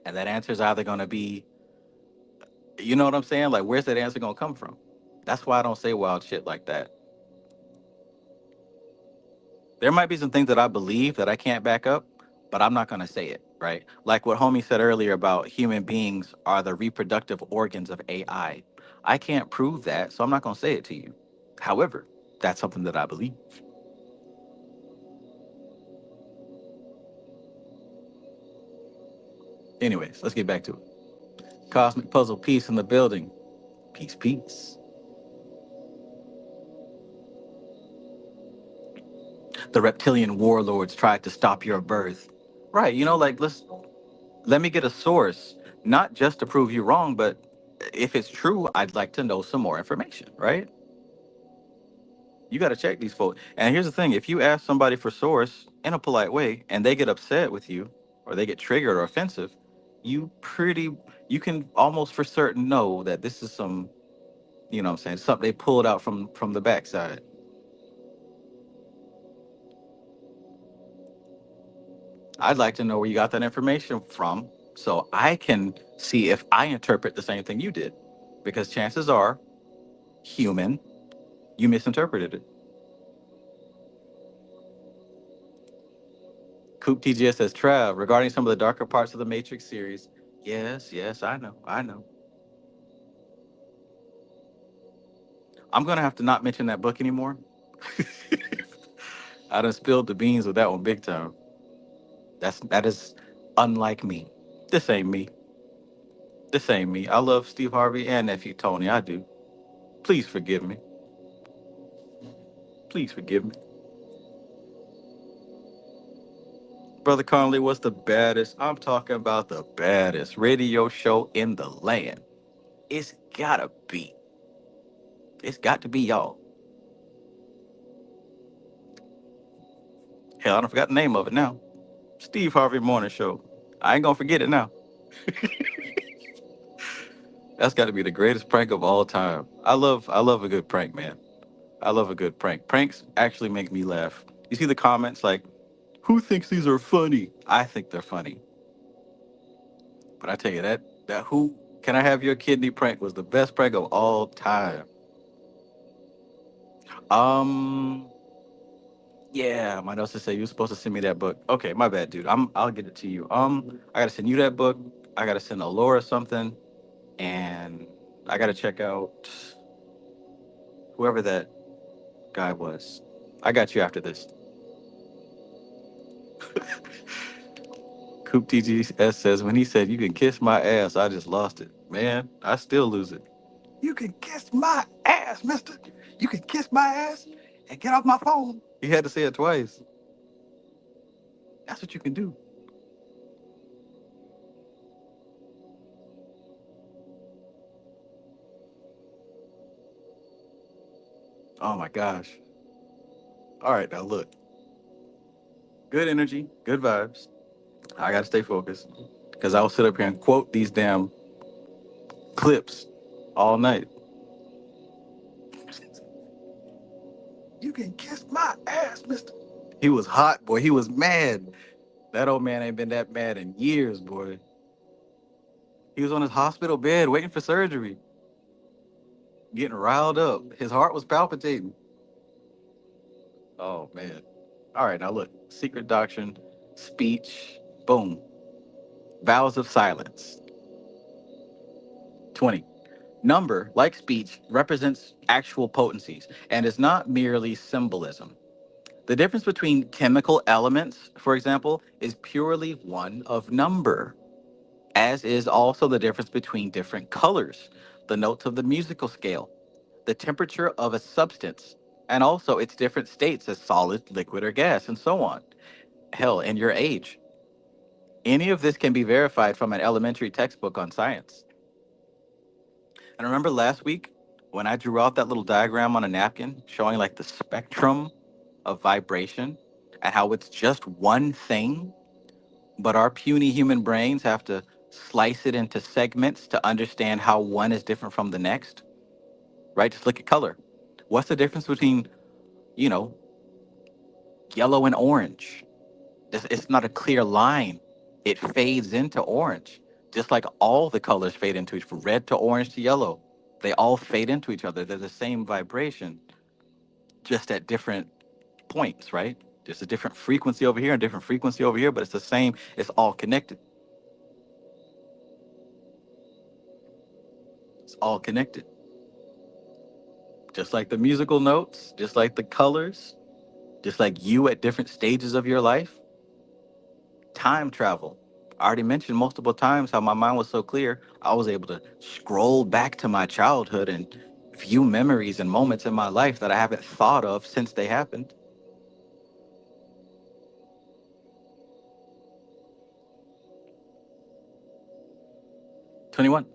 And that answer is either going to be, you know what I'm saying? Like, where's that answer going to come from? That's why I don't say wild shit like that. There might be some things that I believe that I can't back up, but I'm not going to say it, right? Like what homie said earlier about human beings are the reproductive organs of AI. I can't prove that, so I'm not going to say it to you. However, that's something that I believe. Anyways, let's get back to it. Cosmic puzzle piece in the building. Peace, peace. The reptilian warlords tried to stop your birth. Right, like let me get a source, not just to prove you wrong, but if it's true, I'd like to know some more information, right? You got to check these folks. And here's the thing, if you ask somebody for source in a polite way and they get upset with you or they get triggered or offensive, you pretty you can almost for certain know that this is some, what I'm saying, something they pulled out from the backside. I'd like to know where you got that information from so I can see if I interpret the same thing you did. Because chances are, human, you misinterpreted it. Coop TGS says, Trav, regarding some of the darker parts of the Matrix series. Yes, yes, I know, I know. I'm going to have to not mention that book anymore. I done spilled the beans with that one big time. That is unlike me. This ain't me. This ain't me. I love Steve Harvey and nephew Tony. I do. Please forgive me. Please forgive me. Brother Conley was the baddest. I'm talking about the baddest radio show in the land. It's gotta be. It's got to be y'all. Hell, I don't forgot the name of it now. Steve Harvey Morning Show. I ain't gonna forget it now. That's got to be the greatest prank of all time. I love a good prank, man. I love a good prank. Pranks actually make me laugh. You see the comments like, "Who thinks these are funny?" I think they're funny, but I tell you that who can I have your kidney prank was the best prank of all time. Um, yeah, my notes to say you were supposed to send me that book. Okay, my bad, dude. I'll get it to you. I gotta send you that book. I gotta send Alora something, and I gotta check out whoever that guy was. I got you after this. Coop TGS says when he said you can kiss my ass, I just lost it. Man, I still lose it. You can kiss my ass, mister. You can kiss my ass and get off my phone. He had to say it twice. That's what you can do. Oh my gosh. All right, now look. Good energy, good vibes. I gotta stay focused. Because I will sit up here and quote these damn clips all night. You can kiss my ass, mister. He was hot, boy. He was mad. That old man ain't been that mad in years, boy. He was on his hospital bed waiting for surgery, getting riled up. His heart was palpitating. Oh, man. All right, now look. Secret doctrine, speech, boom. Vows of silence. 20. Number, like speech, represents actual potencies and is not merely symbolism. The difference between chemical elements, for example, is purely one of number, as is also the difference between different colors, the notes of the musical scale, the temperature of a substance, and also its different states as solid, liquid, or gas, and so on. Hell, and your age. Any of this can be verified from an elementary textbook on science. And remember last week when I drew out that little diagram on a napkin showing like the spectrum of vibration and how it's just one thing, but our puny human brains have to slice it into segments to understand how one is different from the next, right? Just look at color. What's the difference between, you know, yellow and orange? It's not a clear line. It fades into orange, just like all the colors fade into each, from red to orange to yellow. They all fade into each other. They're the same vibration, just at different points, right? There's a different frequency over here and different frequency over here, but it's the same. It's all connected. It's all connected. Just like the musical notes, just like the colors, just like you at different stages of your life. Time travel. I already mentioned multiple times how my mind was so clear, I was able to scroll back to my childhood and view memories and moments in my life that I haven't thought of since they happened. 21.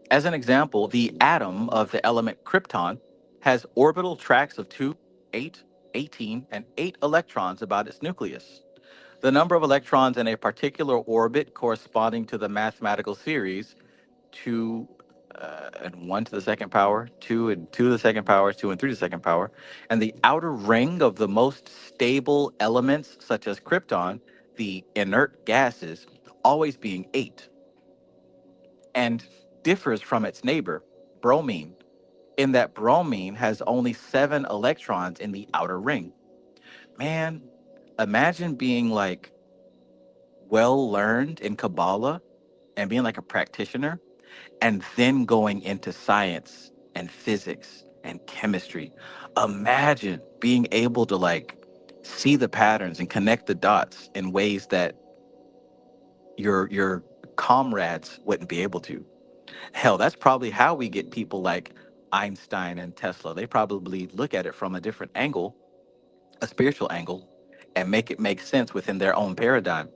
As an example, the atom of the element krypton has orbital tracks of 2, 8, 18, and 8 electrons about its nucleus. The number of electrons in a particular orbit corresponding to the mathematical series 2 and 1 to the second power, 2 and 2 to the second power, 2 and 3 to the second power, and the outer ring of the most stable elements, such as krypton, the inert gases, always being 8, and differs from its neighbor, bromine, in that bromine has only 7 electrons in the outer ring. Man, imagine being like well learned in Kabbalah and being like a practitioner and then going into science and physics and chemistry. Imagine being able to like see the patterns and connect the dots in ways that your comrades wouldn't be able to. Hell, that's probably how we get people like Einstein and Tesla. They probably look at it from a different angle, a spiritual angle, and make it make sense within their own paradigm.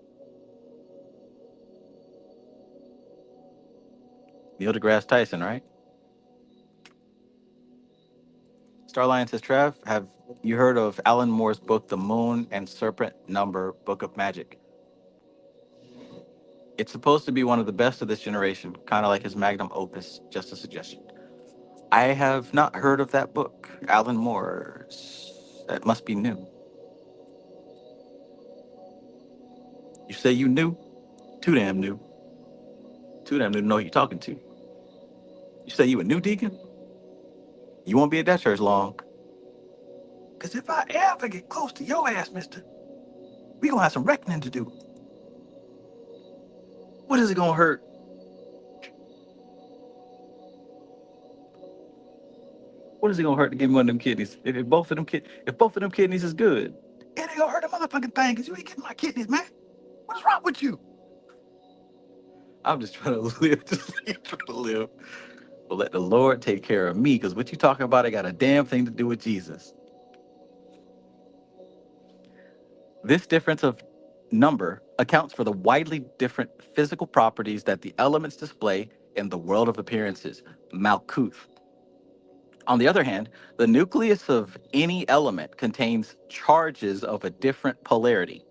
Neil deGrasse Tyson, right? Starline says, Trev, have you heard of Alan Moore's book, The Moon and Serpent Number Book of Magic? It's supposed to be one of the best of this generation, kind of like his magnum opus, just a suggestion. I have not heard of that book. Alan Moore's. That must be new. You say you knew? Too damn new. Too damn new to know who you're talking to. You say you a new deacon? You won't be at that church long. Because if I ever get close to your ass, mister, we going to have some reckoning to do. What is it going to hurt? What is it going to hurt to give me one of them kidneys? If both of them kidneys is good, it ain't going to hurt a motherfucking thing because you ain't getting my kidneys, man. What's wrong with you? I'm just trying to live. Just trying to live. But let the Lord take care of me because what you talking about, I got a damn thing to do with Jesus. This difference of number accounts for the widely different physical properties that the elements display in the world of appearances, Malkuth. On the other hand, the nucleus of any element contains charges of a different polarity,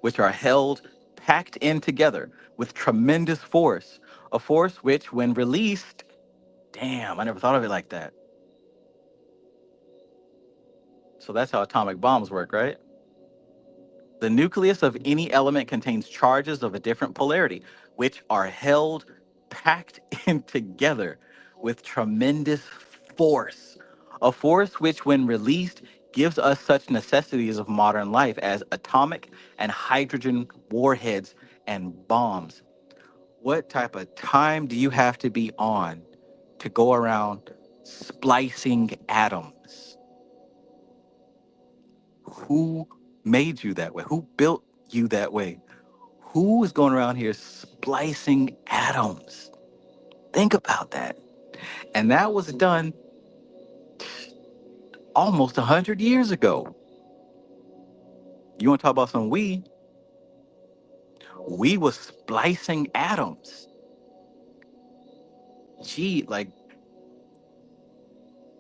which are held packed in together with tremendous force, a force which, when released, damn, I never thought of it like that. So that's how atomic bombs work, right? The nucleus of any element contains charges of a different polarity, which are held packed in together with tremendous force. A force which, when released, gives us such necessities of modern life as atomic and hydrogen warheads and bombs. What type of time do you have to be on to go around splicing atoms? Who made you that way? Who built you that way? Who is going around here splicing atoms? Think about that. And that was done almost 100 years ago. You want to talk about some we was splicing atoms. Gee, like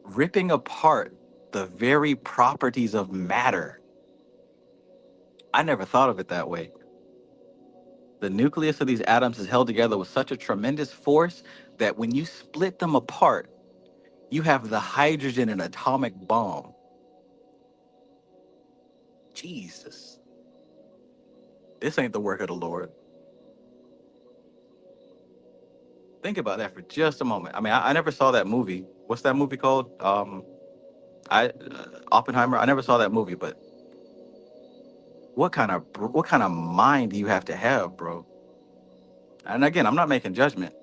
ripping apart the very properties of matter. I never thought of it that way. The nucleus of these atoms is held together with such a tremendous force that when you split them apart, you have the hydrogen in an atomic bomb. Jesus. This ain't the work of the Lord. Think about that for just a moment. I mean, I never saw that movie. What's that movie called? Oppenheimer. I never saw that movie, but what kind of mind do you have to have, bro? And again, I'm not making judgment.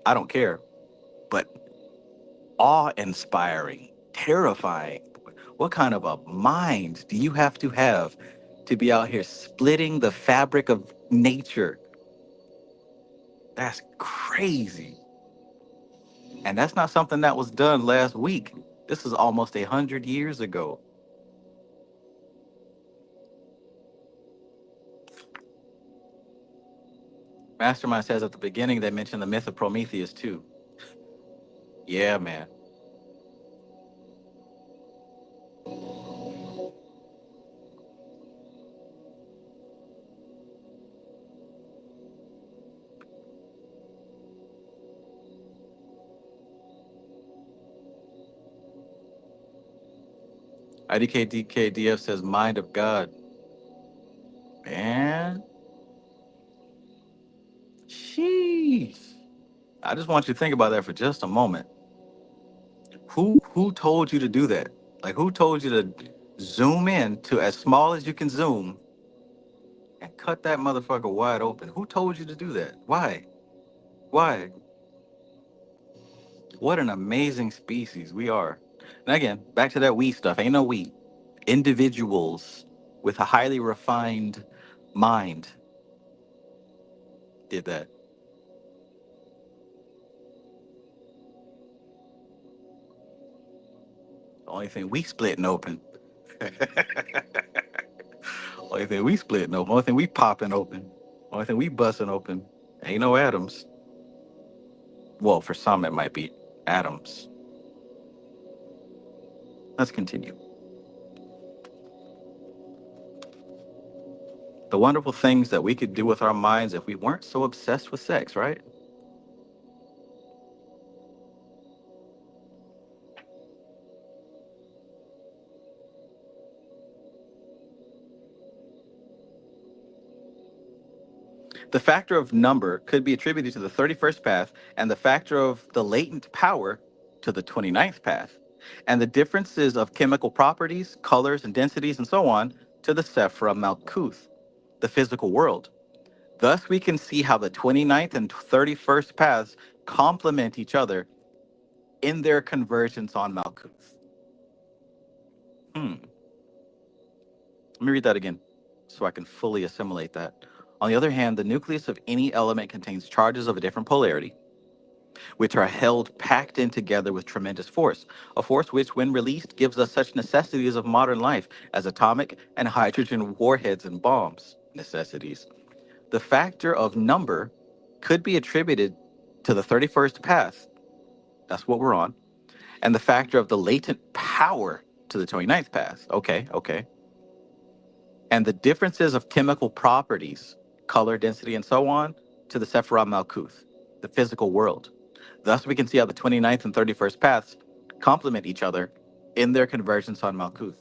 I don't care, but awe-inspiring, terrifying. What kind of a mind do you have to be out here splitting the fabric of nature? That's crazy. And that's not something that was done last week. This is almost 100 years ago. Mastermind says at the beginning they mentioned the myth of Prometheus too. Yeah, man. IDKDKDF says mind of God. Man, sheesh. I just want you to think about that for just a moment. Who told you to do that? Like who told you to zoom in to as small as you can zoom and cut that motherfucker wide open? Who told you to do that? Why? Why? What an amazing species we are. And again, back to that we stuff. Ain't no we. Individuals with a highly refined mind did that. The only thing we splitting open. Only thing we splitting open. Only thing we popping open. Only thing we busting open. Ain't no atoms. Well, for some it might be atoms. Let's continue. The wonderful things that we could do with our minds if we weren't so obsessed with sex, right? The factor of number could be attributed to the 31st path, and the factor of the latent power to the 29th path, and the differences of chemical properties, colors, and densities, and so on, to the Sephra Malkuth, the physical world. Thus, we can see how the 29th and 31st paths complement each other in their convergence on Malkuth. Let me read that again so I can fully assimilate that. On the other hand, the nucleus of any element contains charges of a different polarity, which are held packed in together with tremendous force, a force which, when released, gives us such necessities of modern life as atomic and hydrogen warheads and bombs. Necessities. The factor of number could be attributed to the 31st path. That's what we're on. And the factor of the latent power to the 29th path. Okay, okay. And the differences of chemical properties, color, density, and so on, to the Sephirah Malkuth, the physical world. Thus, we can see how the 29th and 31st paths complement each other in their convergence on Malkuth.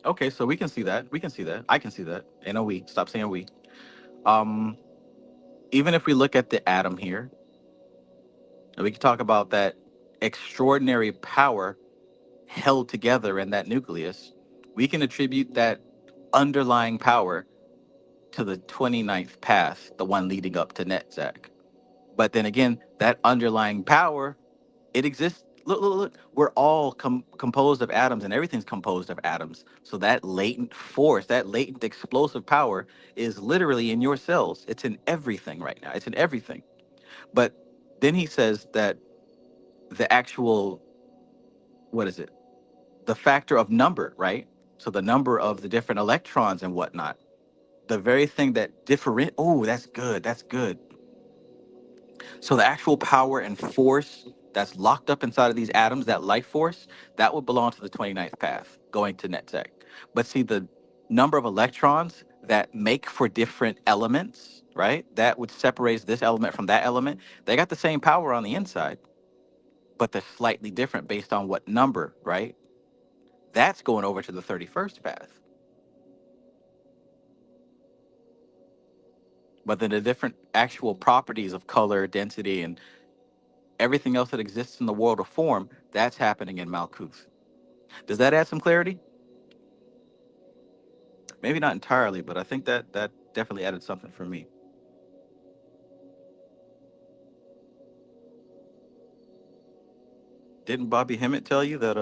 Okay, so we can see that. We can see that. I can see that. Ain't no we. Stop saying we. Um, Even if we look at the atom here, we can talk about that extraordinary power held together in that nucleus. We can attribute that underlying power to the 29th path, the one leading up to Netzach. But then again, that underlying power, it exists. Look, look, look. We're all composed of atoms, and everything's composed of atoms. So that latent force, that latent explosive power, is literally in your cells. It's in everything right now. It's in everything. But then he says that the actual what is it? The factor of number, right? So the number of the different electrons and whatnot. The very thing that different. Oh, that's good. That's good. So the actual power and force that's locked up inside of these atoms, that life force, that would belong to the 29th path, going to Netzach. But see, the number of electrons that make for different elements, right? That which separates this element from that element, they got the same power on the inside, but they're slightly different based on what number, right? That's going over to the 31st path. But then the different actual properties of color, density, and everything else that exists in the world of form, that's happening in Malkuth. Does that add some clarity? Maybe not entirely, but I think that that definitely added something for me. Didn't Bobby Hemmett tell you that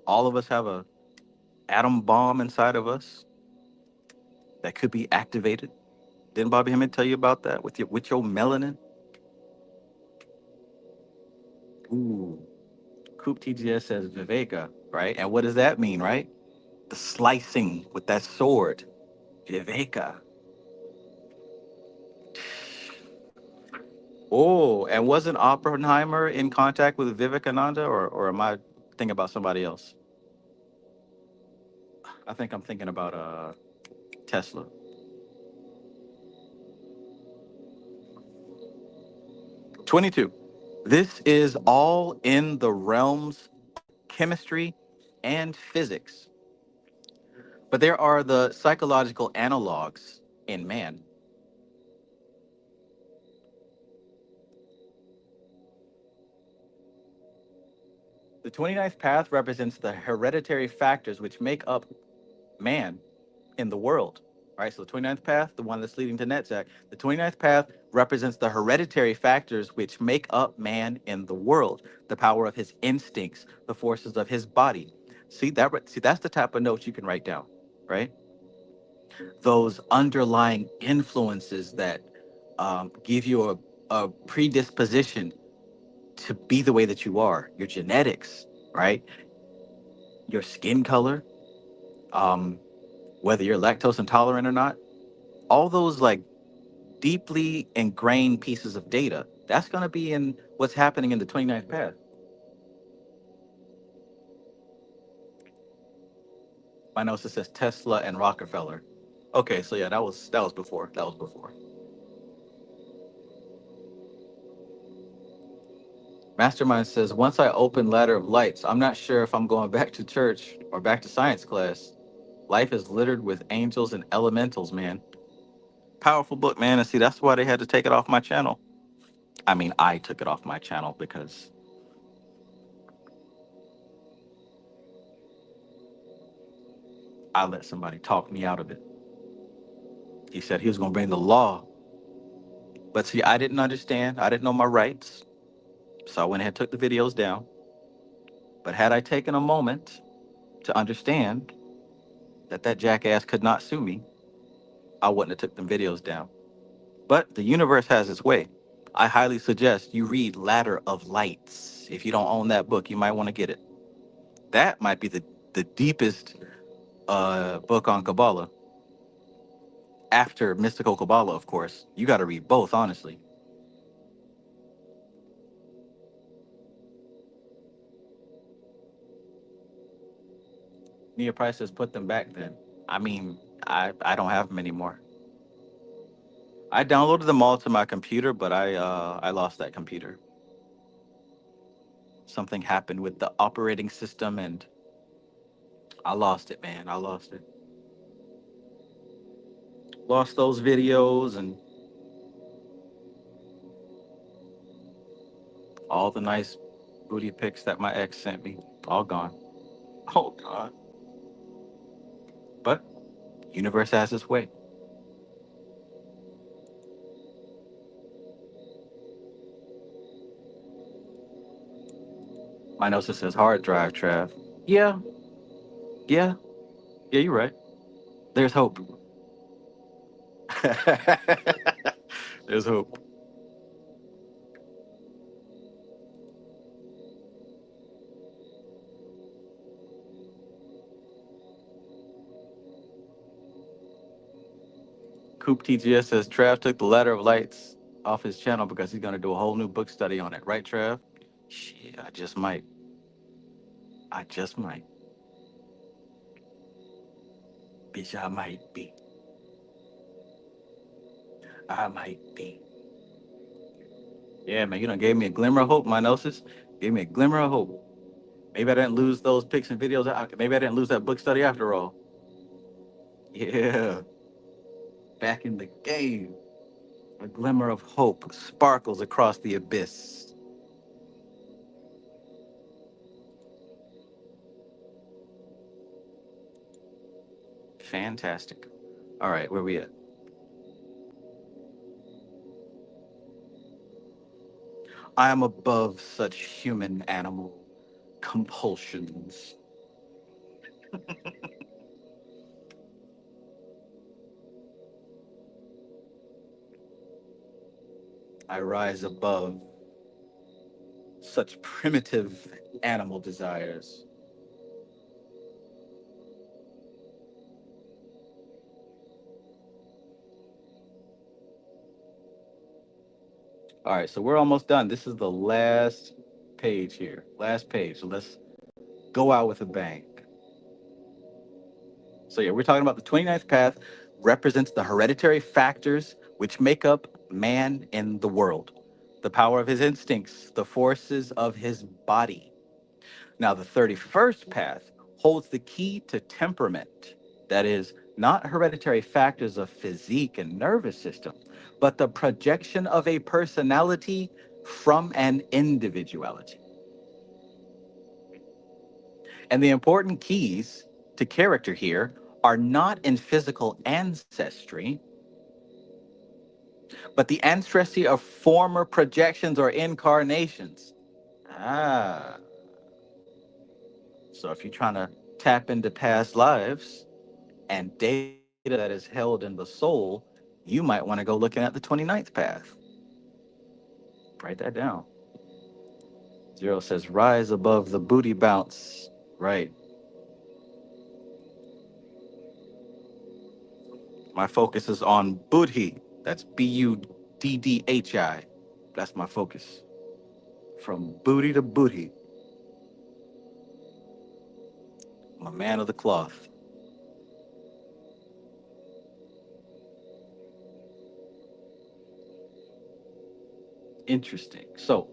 all of us have a atom bomb inside of us that could be activated? Didn't Bobby Hemmett tell you about that with your melanin? Ooh, Coop TGS says Viveka, right? And what does that mean, right? The slicing with that sword, Viveka. Oh, and wasn't Oppenheimer in contact with Vivekananda, or am I thinking about somebody else? I think I'm thinking about Tesla. 22. This is all in the realms chemistry and physics. But there are the psychological analogs in man. The 29th path represents the hereditary factors which make up man in the world. All right, so the 29th path, the one that's leading to Netzach, the 29th path represents the hereditary factors which make up man in the world, the power of his instincts, the forces of his body. See, that's the type of notes you can write down, right? Those underlying influences that give you a predisposition to be the way that you are, your genetics, right? Your skin color, um, whether you're lactose intolerant or not, all those like deeply ingrained pieces of data, that's going to be in what's happening in the 29th path. My notes, it says Tesla and Rockefeller. Okay, so yeah, that was before. That was before. Mastermind says, once I open Ladder of Lights, I'm not sure if I'm going back to church or back to science class. Life is littered with angels and elementals, man. Powerful book, man. And see, that's why they had to take it off my channel. I mean, I took it off my channel because I let somebody talk me out of it. He said he was going to bring the law. But see, I didn't understand. I didn't know my rights. So I went ahead and took the videos down. But had I taken a moment to understand that that jackass could not sue me, I wouldn't have took them videos down. But the universe has its way. I highly suggest you read Ladder of Lights. If you don't own that book, you might want to get it. That might be the deepest book on Kabbalah. After Mystical Kabbalah, of course. You got to read both, honestly. Nia Price has put them back then. I mean, I don't have them anymore. I downloaded them all to my computer, but I lost that computer. Something happened with the operating system, and I lost it, man. I lost it. Lost those videos and all the nice booty pics that my ex sent me. All gone. Oh God. But universe has its way. My notes just says hard drive, Trav. Yeah, yeah, yeah. You're right. There's hope. There's hope. Coop TGS says Trav took the Ladder of Lights off his channel because he's going to do a whole new book study on it. Right, Trav? Shit, I just might. I just might. Bitch, I might be. I might be. Yeah, man, you done gave me a glimmer of hope, my gnosis. Gave me a glimmer of hope. Maybe I didn't lose those pics and videos. Maybe I didn't lose that book study after all. Yeah, back in the game. A glimmer of hope sparkles across the abyss. Fantastic. All right, where we at? I am above such human animal compulsions. I rise above such primitive animal desires. All right, so we're almost done. This is the last page here. Last page. So let's go out with a bang. So yeah, we're talking about the 29th path represents the hereditary factors which make up man in the world. The power of his instincts, the forces of his body. Now the 31st path holds the key to temperament. That is not hereditary factors of physique and nervous system, but the projection of a personality from an individuality. And the important keys to character here are not in physical ancestry, but the ancestry of former projections or incarnations. Ah, so if you're trying to tap into past lives and data that is held in the soul, you might want to go looking at the 29th path. Write that down. Zero says, rise above the booty bounce. Right. My focus is on Buddhi. That's Buddhi. That's my focus. From booty to booty. I'm a man of the cloth. Interesting. So,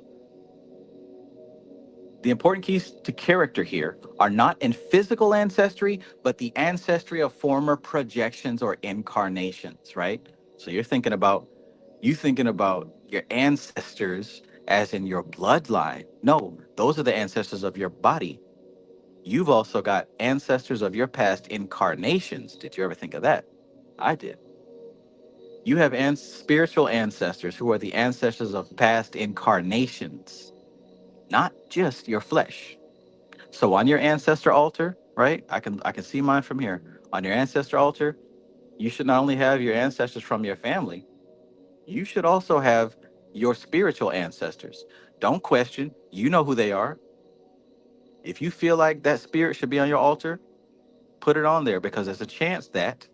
the important keys to character here are not in physical ancestry, but the ancestry of former projections or incarnations, right? So you thinking about your ancestors as in your bloodline. No, those are the ancestors of your body. You've also got ancestors of your past incarnations. Did you ever think of that? I did. You have spiritual ancestors who are the ancestors of past incarnations, not just your flesh. So on your ancestor altar, right? I can see mine from here. On your ancestor altar, you should not only have your ancestors from your family, you should also have your spiritual ancestors. Don't question, you know who they are. If you feel like that spirit should be on your altar, put it on there because there's a chance that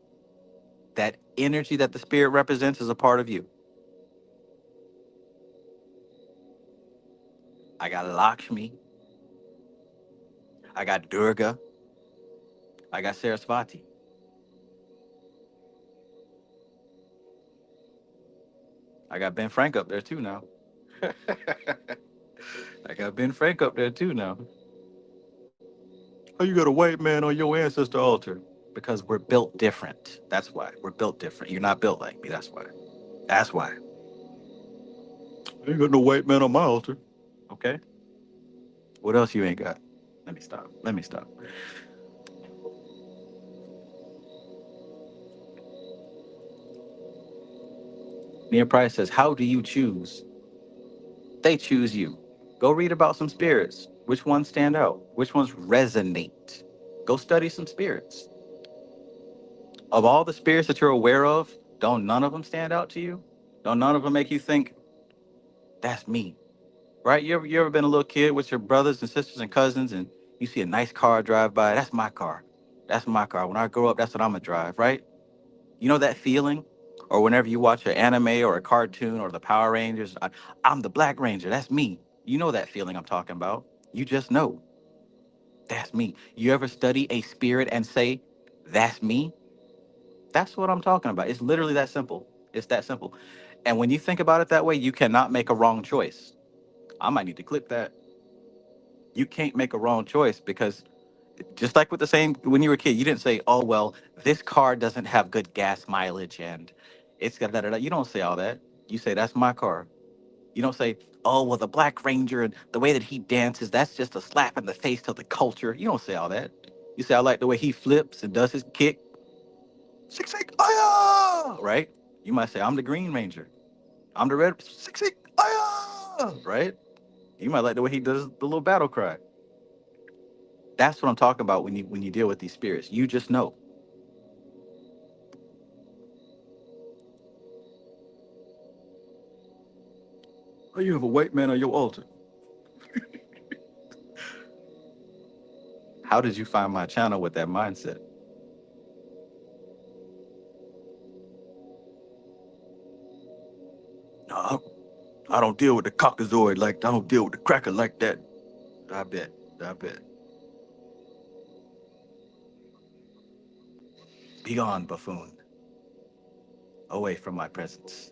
that energy that the spirit represents is a part of you. I got Lakshmi, I got Durga, I got Sarasvati. I got Ben Frank up there too now. I got Ben Frank up there too now. Oh, you got a white man on your ancestor altar. Because we're built different. That's why. We're built different. You're not built like me. That's why. That's why. I ain't got no white man on my altar. Okay. What else you ain't got? Let me stop. Let me stop. Nia Price says, how do you choose? They choose you. Go read about some spirits. Which ones stand out? Which ones resonate? Go study some spirits. Of all the spirits that you're aware of, don't none of them stand out to you? Don't none of them make you think, that's me? Right? You ever been a little kid with your brothers and sisters and cousins and you see a nice car drive by? That's my car. That's my car. When I grow up, that's what I'm gonna drive, right? You know that feeling? Or whenever you watch an anime or a cartoon or the Power Rangers, I'm the Black Ranger. That's me. You know that feeling I'm talking about. You just know that's me. You ever study a spirit and say, that's me? That's what I'm talking about. It's literally that simple. It's that simple. And when you think about it that way, you cannot make a wrong choice. I might need to clip that. You can't make a wrong choice because just like with the same when you were a kid, you didn't say, "Oh well, this car doesn't have good gas mileage and it's got da da da." You don't say all that. You say, "That's my car." You don't say, "Oh well, the Black Ranger and the way that he dances, that's just a slap in the face to the culture." You don't say all that. You say, "I like the way he flips and does his kick." Six six, aya! Right? You might say, "I'm the Green Ranger. I'm the Red Six six, aya!" Right? You might like the way he does the little battle cry. That's what I'm talking about when you deal with these spirits. You just know. Oh, you have a white man on your altar. How did you find my channel with that mindset? No, I don't deal with the cockazoid like I don't deal with the cracker like that. I bet. I bet. Be gone, buffoon. Away from my presence.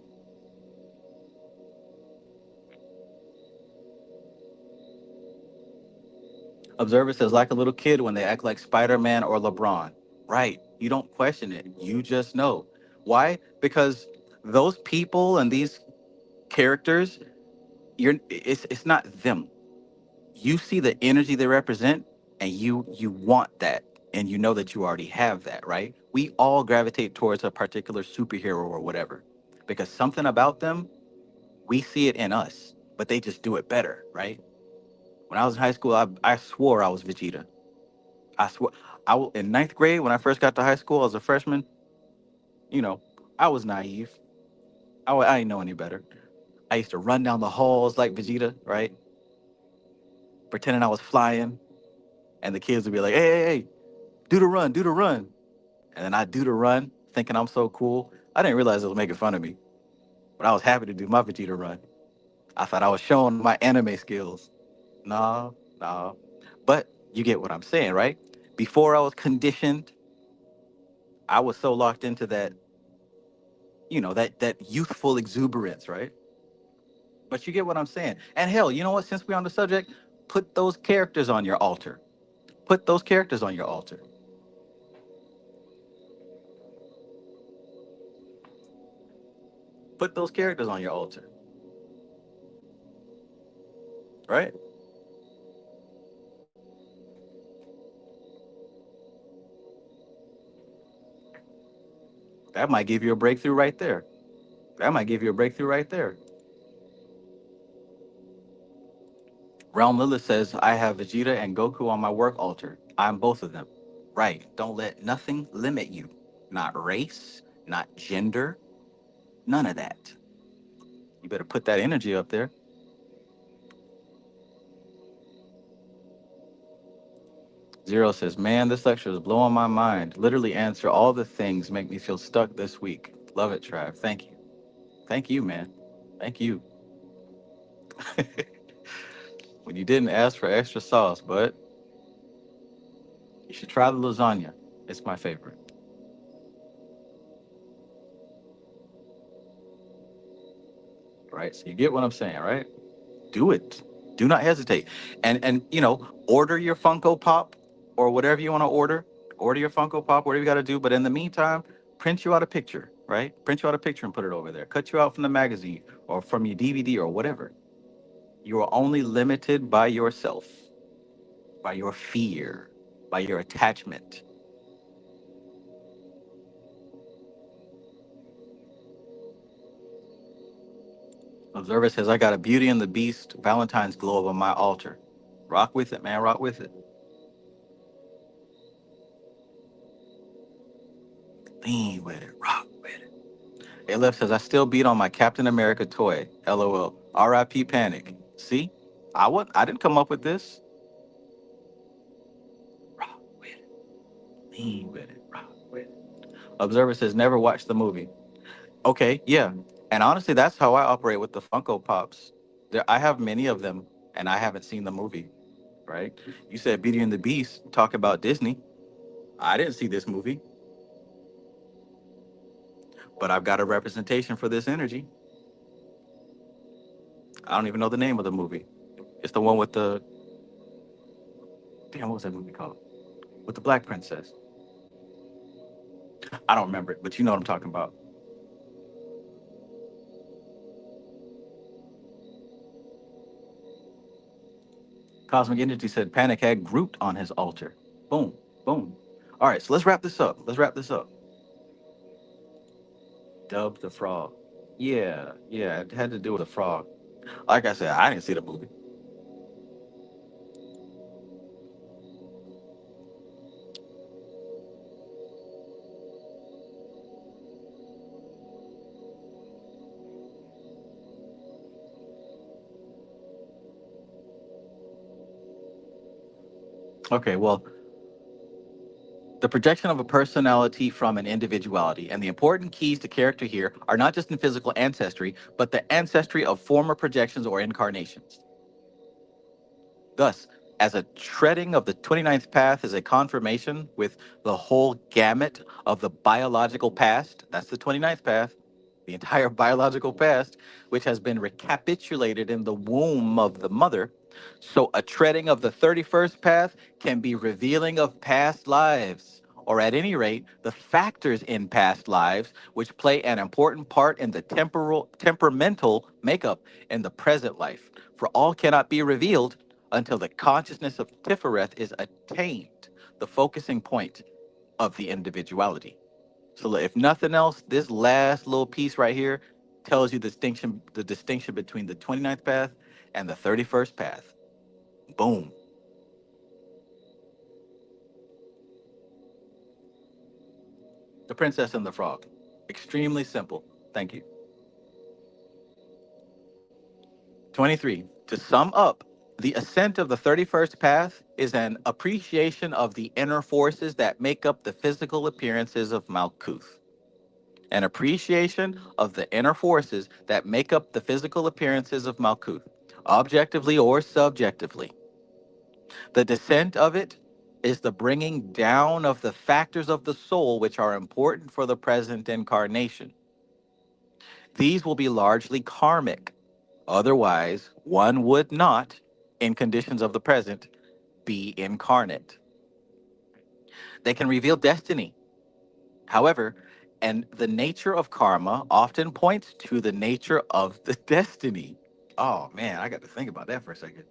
Observer says, like a little kid when they act like Spider Man or LeBron. Right. You don't question it. You just know. Why? Because those people and these characters, it's not them. You see the energy they represent and you want that and you know that you already have that, right? We all gravitate towards a particular superhero or whatever because something about them, we see it in us, but they just do it better, right? When I was in high school, I swore I was Vegeta. I swore in ninth grade when I first got to high school, I was a freshman. You know, I was naive. I didn't know any better. I used to run down the halls like Vegeta, right? Pretending I was flying, and the kids would be like, hey, do the run, do the run." And then I do the run, thinking I'm so cool. I didn't realize it was making fun of me, but I was happy to do my Vegeta run. I thought I was showing my anime skills. Nah, nah. But you get what I'm saying, right? Before I was conditioned, I was so locked into that, that youthful exuberance, right? But you get what I'm saying. And hell, you know what? Since we're on the subject, put those characters on your altar. Put those characters on your altar, put those characters on your altar, right? That might give you a breakthrough right there. That might give you a breakthrough right there. Realm Lilith says, I have Vegeta and Goku on my work altar. I'm both of them. Right. Don't let nothing limit you. Not race, not gender, none of that. You better put that energy up there. Zero says, man, this lecture is blowing my mind. Literally answer all the things make me feel stuck this week. Love it, Trav. Thank you. Thank you, man. Thank you. When you didn't ask for extra sauce, but you should try the lasagna. It's my favorite. Right? So you get what I'm saying, right? Do it. Do not hesitate. And order your Funko Pop or whatever you want to order. Order your Funko Pop, whatever you got to do. But in the meantime, print you out a picture, right? Print you out a picture and put it over there. Cut you out from the magazine or from your DVD or whatever. You are only limited by yourself, by your fear, by your attachment. Observer says, I got a Beauty and the Beast Valentine's globe on my altar. Rock with it, man. Rock with it. Lean with it. Rock with it. Alef says, I still beat on my Captain America toy. LOL. RIP Panic. See? I didn't come up with this. Rock with it. Lean with it. Rock with it. Observer says, never watched the movie. Okay, yeah. And honestly, that's how I operate with the Funko Pops. I have many of them, and I haven't seen the movie, right? You said Beauty and the Beast, talk about Disney. I didn't see this movie, but I've got a representation for this energy. I don't even know the name of the movie. It's the one with the, damn, what was that movie called? With the black princess. I don't remember it, but you know what I'm talking about. Cosmic Energy said Panic had Groot on his altar. Boom, boom. All right, so let's wrap this up. Let's wrap this up. Dub the frog. Yeah, yeah, it had to do with a frog. Like I said, I didn't see the movie. Okay, well, the projection of a personality from an individuality. And the important keys to character here are not just in physical ancestry, but the ancestry of former projections or incarnations. Thus, as a treading of the 29th path is a confirmation with the whole gamut of the biological past, that's the 29th path, the entire biological past, which has been recapitulated in the womb of the mother. So, a treading of the 31st path can be revealing of past lives, or at any rate, the factors in past lives which play an important part in the temperamental makeup in the present life. For all cannot be revealed until the consciousness of Tifereth is attained, the focusing point of the individuality. So if nothing else, this last little piece right here tells you the distinction between the 29th path and the 31st path. Boom. The Princess and the Frog. Extremely simple. Thank you. 23. To sum up, the ascent of the 31st path is an appreciation of the inner forces that make up the physical appearances of Malkuth. An appreciation of the inner forces that make up the physical appearances of Malkuth, objectively or subjectively. The descent of it is the bringing down of the factors of the soul which are important for the present incarnation. These will be largely karmic. Otherwise, one would not, in conditions of the present, be incarnate. They can reveal destiny. However, and the nature of karma often points to the nature of the destiny. Oh man, I got to think about that for a second.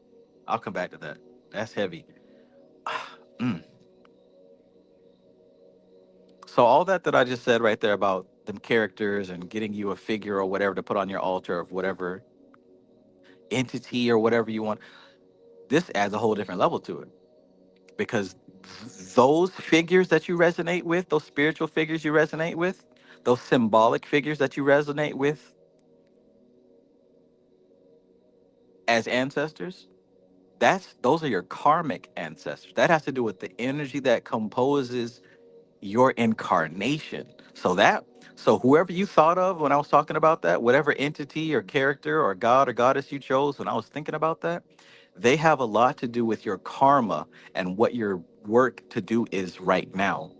I'll come back to that. That's heavy. Mm. So all that I just said right there about them characters and getting you a figure or whatever to put on your altar of whatever entity or whatever you want, this adds a whole different level to it because those figures that you resonate with, those spiritual figures you resonate with, those symbolic figures that you resonate with as ancestors, those are your karmic ancestors. That has to do with the energy that composes your incarnation. So whoever you thought of when I was talking about that, whatever entity or character or god or goddess you chose when I was thinking about that, they have a lot to do with your karma and what your work to do is right now.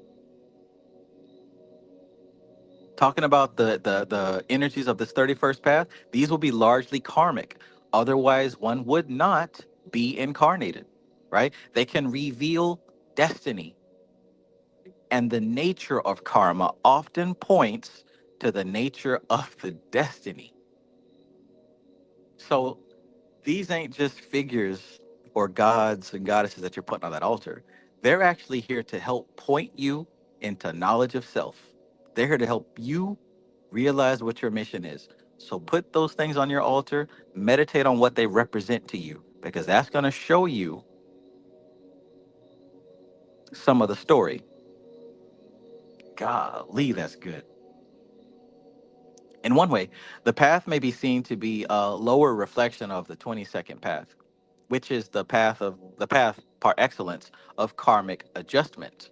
Talking about the energies of this 31st path, these will be largely karmic. Otherwise, one would not be incarnated, right? They can reveal destiny, and the nature of karma often points to the nature of the destiny. So these ain't just figures or gods and goddesses that you're putting on that altar. They're actually here to help point you into knowledge of self. They're here to help you realize what your mission is. So put those things on your altar, meditate on what they represent to you, because that's going to show you some of the story. Golly, that's good. In one way, the path may be seen to be a lower reflection of the 22nd path, which is the path par excellence of karmic adjustment.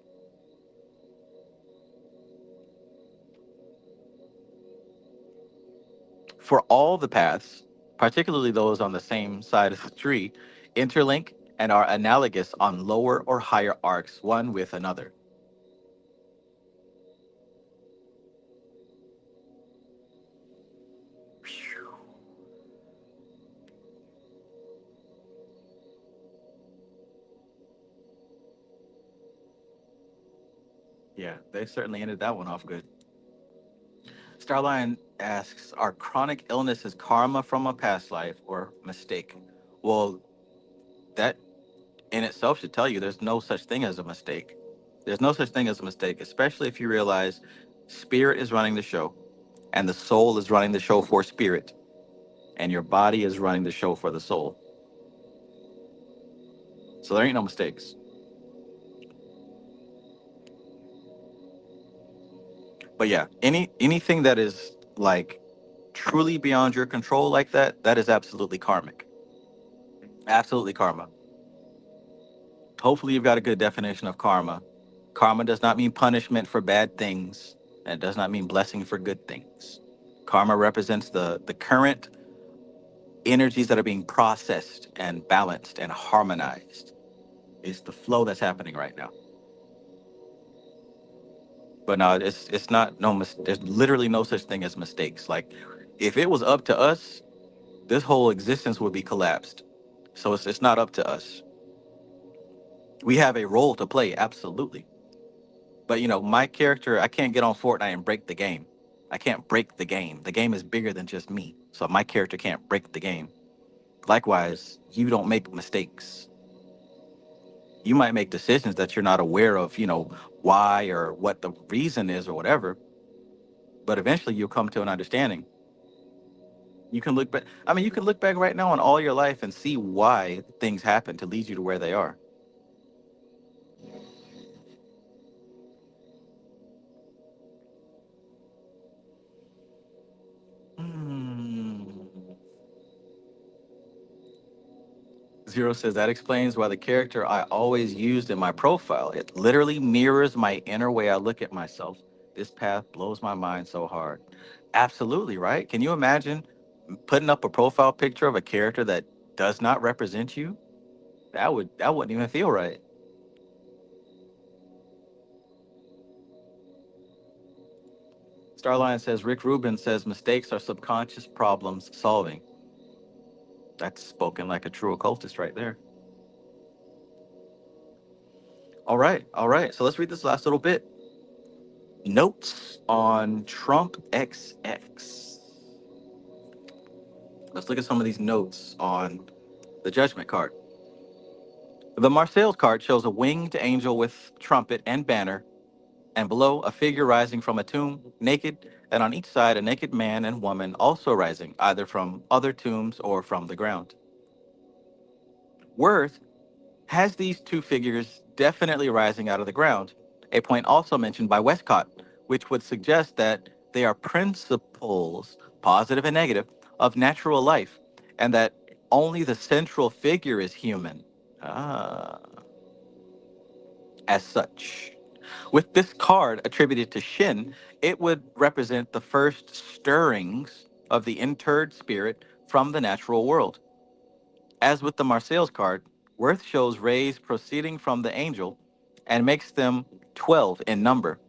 For all the paths, particularly those on the same side of the tree, interlink and are analogous on lower or higher arcs one with another. Phew. Yeah, they certainly ended that one off good. Starline asks, are chronic illnesses karma from a past life or mistake? Well, that in itself should tell you there's no such thing as a mistake. There's no such thing as a mistake, especially if you realize spirit is running the show and the soul is running the show for spirit and your body is running the show for the soul. So there ain't no mistakes. But yeah, anything that is like truly beyond your control like that, that is absolutely karmic. Absolutely karma. Hopefully you've got a good definition of karma. Karma does not mean punishment for bad things, and it does not mean blessing for good things. Karma represents the current energies that are being processed and balanced and harmonized. It's the flow that's happening right now. But no, it's not there's literally no such thing as mistakes. Like if it was up to us, this whole existence would be collapsed. So it's not up to us. We have a role to play, absolutely. But my character, I can't get on Fortnite and break the game. I can't break the game. The game is bigger than just me. So my character can't break the game. Likewise, you don't make mistakes. You might make decisions that you're not aware of, why or what the reason is or whatever. But eventually you'll come to an understanding. You can look back. I mean, you can look back right now on all your life and see why things happen to lead you to where they are. Hmm. Zero says that explains why the character I always used in my profile. It literally mirrors my inner way I look at myself. This path blows my mind so hard. Absolutely, right? Can you imagine putting up a profile picture of a character that does not represent you? That wouldn't even feel right. Starline says Rick Rubin says mistakes are subconscious problems solving. That's spoken like a true occultist right there. All right, all right. So let's read this last little bit. Notes on Trump XX. Let's look at some of these notes on the Judgment card. The Marseilles card shows a winged angel with trumpet and banner, and below a figure rising from a tomb, naked, and on each side a naked man and woman also rising, either from other tombs or from the ground. Worth has these two figures definitely rising out of the ground, a point also mentioned by Westcott, which would suggest that they are principles, positive and negative, of natural life, and that only the central figure is human. Ah, as such. With this card attributed to Shin, it would represent the first stirrings of the interred spirit from the natural world. As with the Marseilles card, Worth shows rays proceeding from the angel and makes them 12 in number.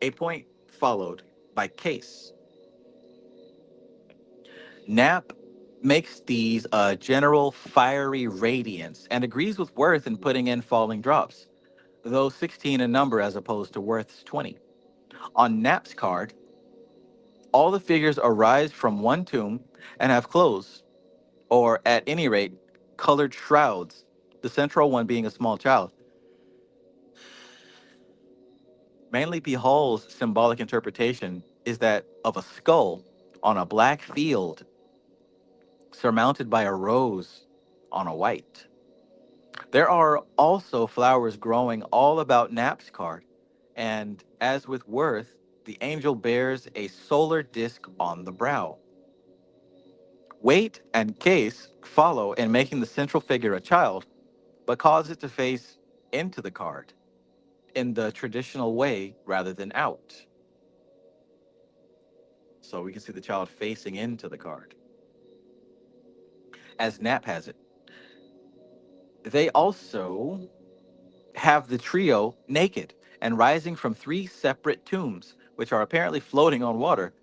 A point followed by case. Knapp makes these a general fiery radiance and agrees with Worth in putting in falling drops, though 16 in number as opposed to Worth's 20. On Knapp's card, all the figures arise from one tomb and have clothes, or at any rate, colored shrouds, the central one being a small child. Mainly P. Hall's symbolic interpretation is that of a skull on a black field surmounted by a rose on a white. There are also flowers growing all about Knapp's card, and as with Worth, the angel bears a solar disk on the brow. Weight and case follow in making the central figure a child, but cause it to face into the card in the traditional way rather than out. So we can see the child facing into the card. As Nap has it, they also have the trio naked and rising from three separate tombs, which are apparently floating on water.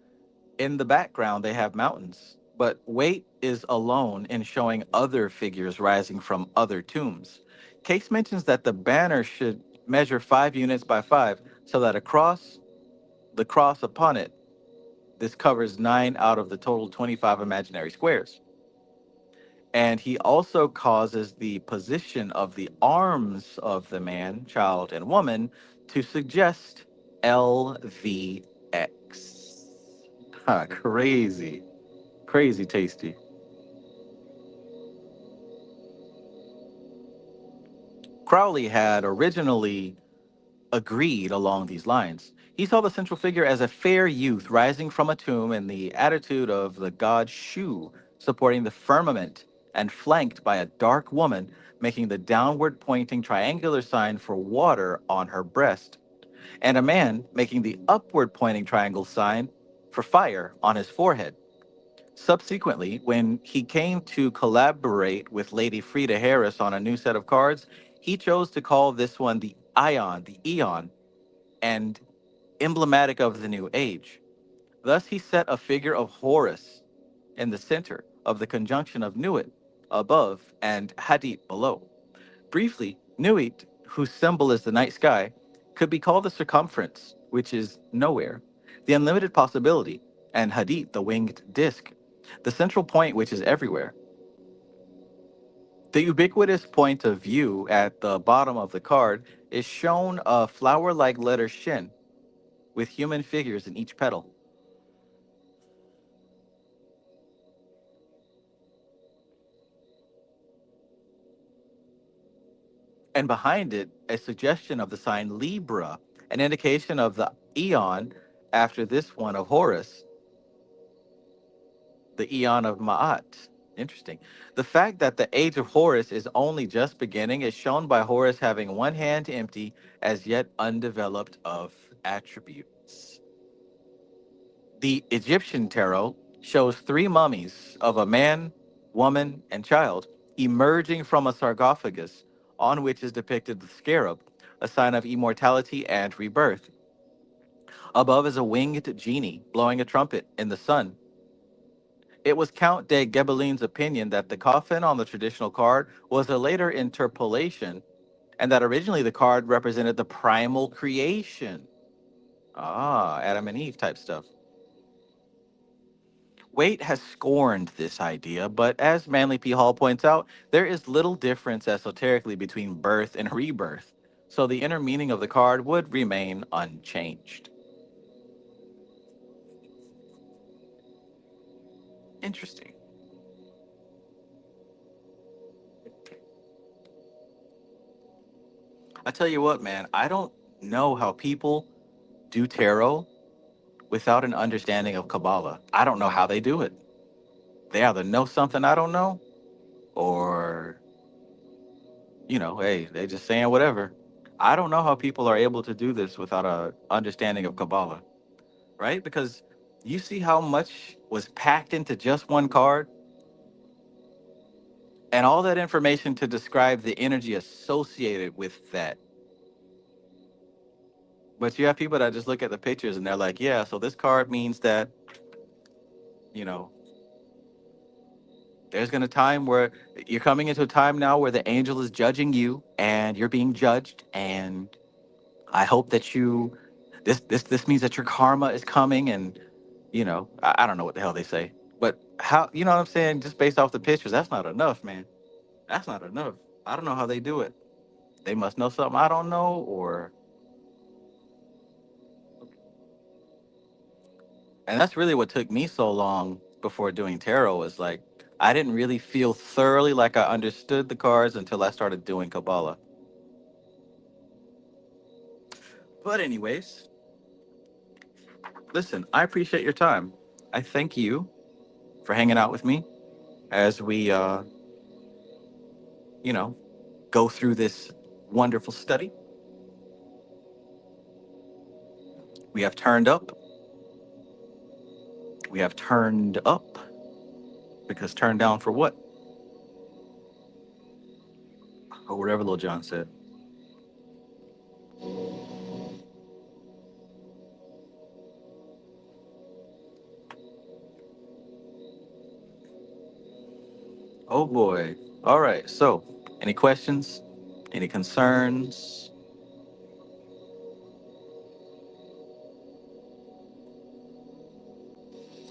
In the background, they have mountains, but Waite is alone in showing other figures rising from other tombs. Case mentions that the banner should measure 5 units by 5, so that across the cross upon it, this covers 9 out of the total 25 imaginary squares. And he also causes the position of the arms of the man, child, and woman to suggest LVX. Crazy. Crazy tasty. Crowley had originally agreed along these lines. He saw the central figure as a fair youth rising from a tomb in the attitude of the god Shu, supporting the firmament, and flanked by a dark woman making the downward pointing triangular sign for water on her breast, and a man making the upward pointing triangle sign for fire on his forehead. Subsequently, when he came to collaborate with Lady Frida Harris on a new set of cards, he chose to call this one the Ion, the Eon, and emblematic of the new age. Thus, he set a figure of Horus in the center of the conjunction of Nuit above and Hadit below. Briefly, Nuit, whose symbol is the night sky, could be called the circumference, which is nowhere, the unlimited possibility, and Hadit, the winged disk, the central point, which is everywhere. The ubiquitous point of view at the bottom of the card is shown a flower like letter Shin with human figures in each petal. And behind it, a suggestion of the sign Libra, an indication of the eon after this one of Horus, the eon of Ma'at. Interesting. The fact that the age of Horus is only just beginning is shown by Horus having one hand empty, as yet undeveloped of attributes. The Egyptian tarot shows three mummies of a man, woman, and child emerging from a sarcophagus on which is depicted the scarab, a sign of immortality and rebirth. Above is a winged genie blowing a trumpet in the sun. It was Count de Gebelin's opinion that the coffin on the traditional card was a later interpolation, and that originally the card represented the primal creation. Ah, Adam and Eve type stuff. Waite has scorned this idea, but as Manly P. Hall points out, there is little difference esoterically between birth and rebirth, so the inner meaning of the card would remain unchanged. Interesting. I tell you what, man, I don't know how people do tarot without an understanding of Kabbalah. I don't know how they do it. They either know something I don't know, or, hey, they just saying whatever. I don't know how people are able to do this without a understanding of Kabbalah, right? Because you see how much was packed into just one card, and all that information to describe the energy associated with that. But you have people that just look at the pictures and they're like, yeah, so this card means that, you know, there's going to time where you're coming into a time now where the angel is judging you and you're being judged. And I hope that this means that your karma is coming. And, I don't know what the hell they say, but how, you know what I'm saying? Just based off the pictures, that's not enough, man. That's not enough. I don't know how they do it. They must know something I don't know, and that's really what took me so long before doing tarot was like, I didn't really feel thoroughly like I understood the cards until I started doing Kabbalah. But anyways, listen, I appreciate your time. I thank you for hanging out with me as we, you know, go through this wonderful study. We have turned up We have turned up, because turned down for what? Or whatever Lil John said. Oh boy. All right. So, any questions? Any concerns?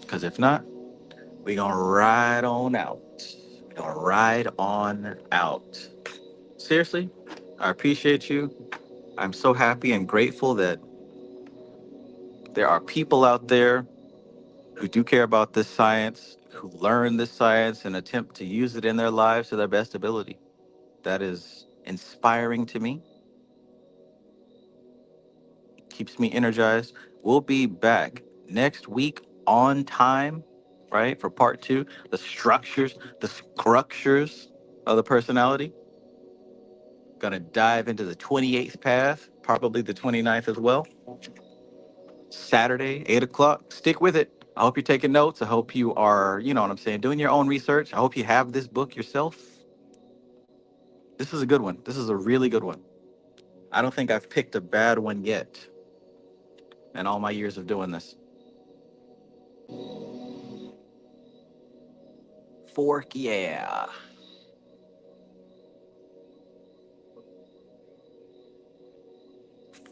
Because if not, we're going to ride on out. We're going to ride on out. Seriously, I appreciate you. I'm so happy and grateful that there are people out there who do care about this science, who learn this science and attempt to use it in their lives to their best ability. That is inspiring to me, keeps me energized. We'll be back next week on time, right? For part two, the structures of the personality. Gonna dive into the 28th path, probably the 29th as well. Saturday, 8 o'clock. Stick with it. I hope you're taking notes. I hope you are, you know what I'm saying, doing your own research. I hope you have this book yourself. This is a good one. This is a really good one. I don't think I've picked a bad one yet in all my years of doing this. Fork, yeah.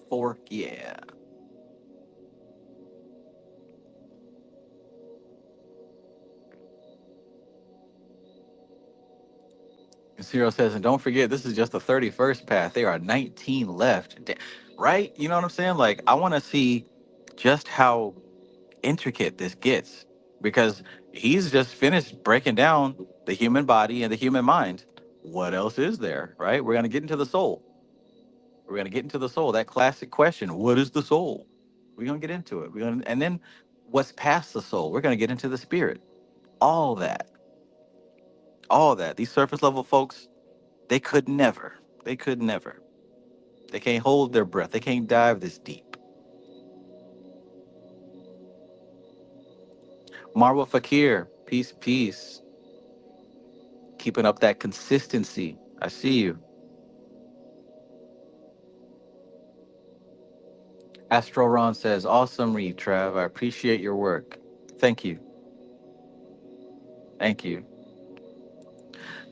Fork, yeah. And Cyril says, and don't forget, this is just the 31st path. There are 19 left. Right? You know what I'm saying? Like, I want to see just how intricate this gets, because he's just finished breaking down the human body and the human mind. What else is there? Right? We're going to get into the soul. We're going to get into the soul. That classic question, what is the soul? We're going to get into it. And then what's past the soul? We're going to get into the spirit. All that. All that. These surface level folks, they could never. They could never. They can't hold their breath. They can't dive this deep. Marwa Fakir, peace, peace. Keeping up that consistency. I see you. Astral Ron says, awesome read, Trav. I appreciate your work. Thank you. Thank you.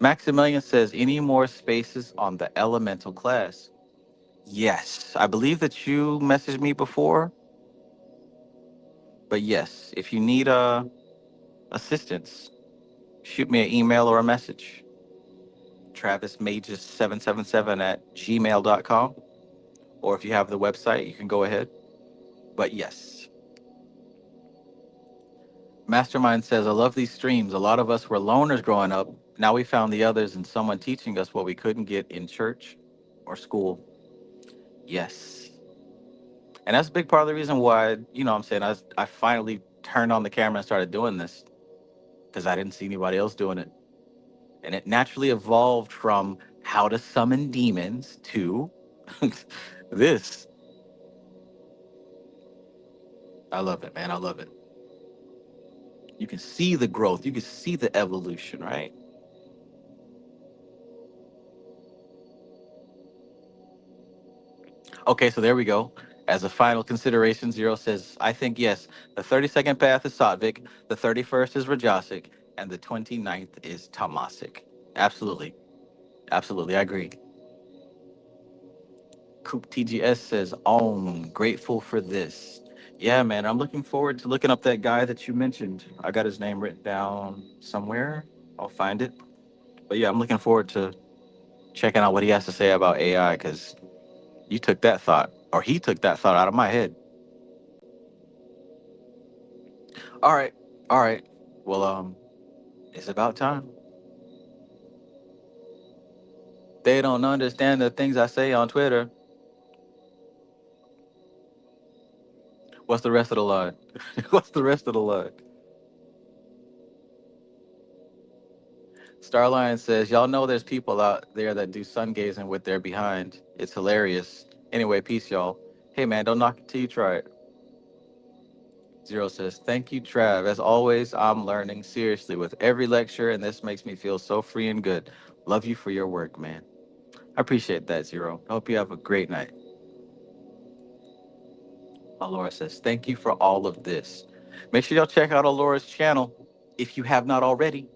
Maximilian says, any more spaces on the elemental class? Yes. I believe that you messaged me before, but yes, if you need assistance, shoot me an email or a message. TravisMagus777 at gmail.com. Or if you have the website, you can go ahead. But yes. Mastermind says, I love these streams. A lot of us were loners growing up. Now we found the others and someone teaching us what we couldn't get in church or school. Yes. And that's a big part of the reason why, you know what I'm saying, I finally turned on the camera and started doing this, because I didn't see anybody else doing it. And it naturally evolved from how to summon demons to this. I love it, man. I love it. You can see the growth. You can see the evolution, right? Okay, so there we go. As a final consideration, Zero says, I think yes, the 32nd path is Sattvic, the 31st is Rajasic, and the 29th is Tamasic. Absolutely. Absolutely. I agree. Coop TGS says, grateful for this. Yeah, man, I'm looking forward to looking up that guy that you mentioned. I got his name written down somewhere. I'll find it. But yeah, I'm looking forward to checking out what he has to say about AI, because you took that thought, or he took that thought out of my head. All right. All right. Well, it's about time. They don't understand the things I say on Twitter. What's the rest of the line? What's the rest of the line? Starline says, y'all know there's people out there that do sun gazing with their behind. It's hilarious. Anyway, peace, y'all. Hey, man, don't knock it till you try it. Zero says, thank you, Trav. As always, I'm learning seriously with every lecture, and this makes me feel so free and good. Love you for your work, man. I appreciate that, Zero. I hope you have a great night. Alora says, thank you for all of this. Make sure y'all check out Alora's channel if you have not already.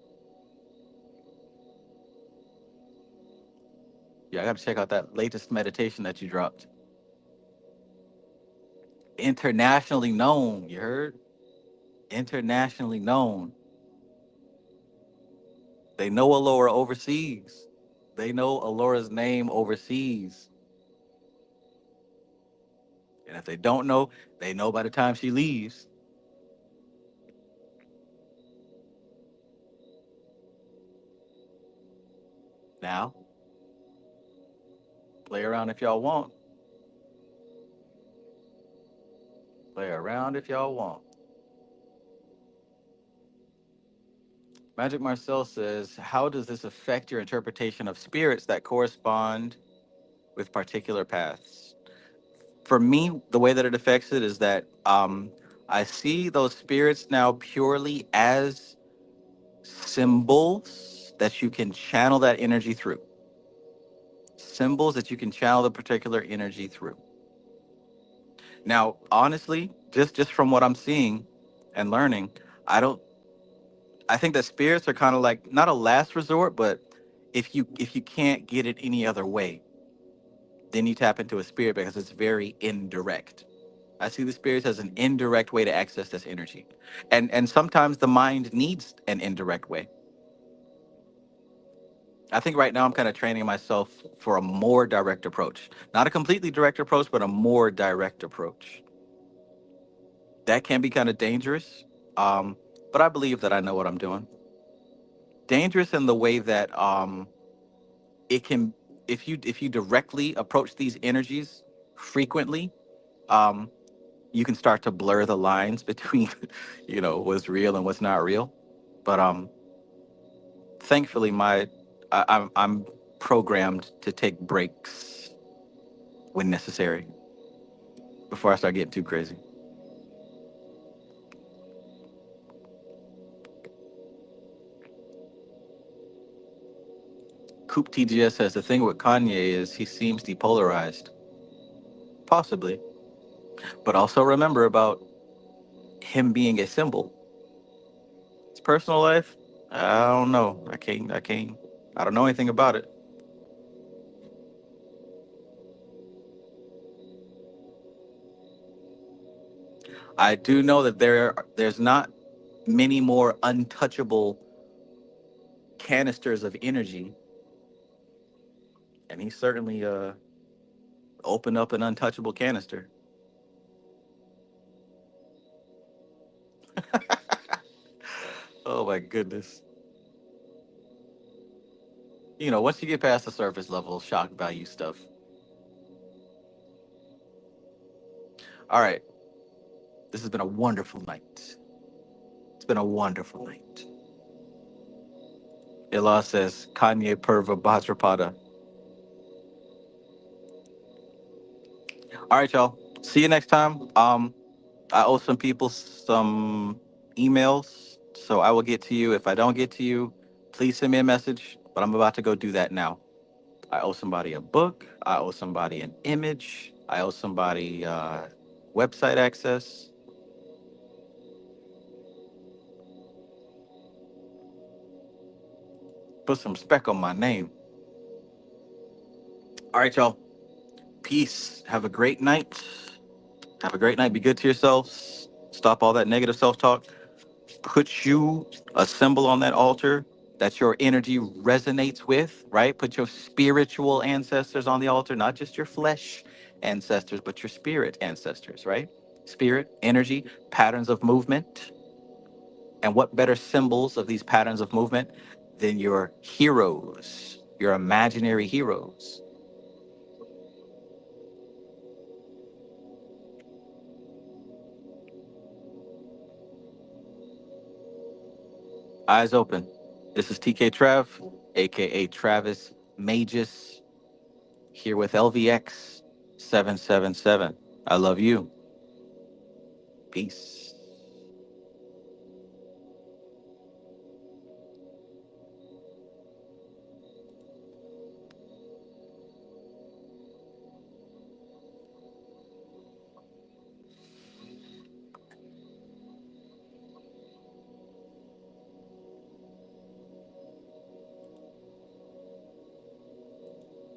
Yeah, I got to check out that latest meditation that you dropped. Internationally known, you heard? Internationally known. They know Alora overseas. They know Alora's name overseas. And if they don't know, they know by the time she leaves. Now, play around if y'all want. Play around if y'all want. Magic Marcel says, how does this affect your interpretation of spirits that correspond with particular paths? For me, the way that it affects it is that I see those spirits now purely as symbols that you can channel that energy through. Symbols that you can channel the particular energy through. Now, honestly, just from what I'm seeing and learning, I don't I think that spirits are kind of like not a last resort, but if you can't get it any other way, then you tap into a spirit because it's very indirect. I see the spirits as an indirect way to access this energy. And sometimes the mind needs an indirect way. I think right now I'm kind of training myself for a more direct approach. Not a completely direct approach, but a more direct approach. That can be kind of dangerous. Um, but I believe that I know what I'm doing. Dangerous in the way that it can, if you directly approach these energies frequently, um, you can start to blur the lines between, what's real and what's not real. But thankfully, I'm programmed to take breaks when necessary before I start getting too crazy. Coop TGS says the thing with Kanye is he seems depolarized. Possibly. But also remember about him being a symbol. His personal life, I don't know. I don't know anything about it. I do know that there's not many more untouchable canisters of energy, and he certainly opened up an untouchable canister. Oh my goodness. Once you get past the surface level shock value stuff. All right. This has been a wonderful night. It's been a wonderful night. Ilah says Kanye Purva Bhadrapada. All right, y'all. See you next time. I owe some people some emails, so I will get to you. If I don't get to you, please send me a message. But I'm about to go do that now. I owe somebody a book. I owe somebody an image. I owe somebody website access. Put some spec on my name. All right, y'all. Peace. Have a great night. Have a great night. Be good to yourselves. Stop all that negative self talk. Put you a symbol on that altar that your energy resonates with, right? Put your spiritual ancestors on the altar, not just your flesh ancestors, but your spirit ancestors, right? Spirit, energy, patterns of movement. And what better symbols of these patterns of movement than your heroes, your imaginary heroes? Eyes open. This is TK Trav, aka Travis Magus, here with LVX777. I love you. Peace.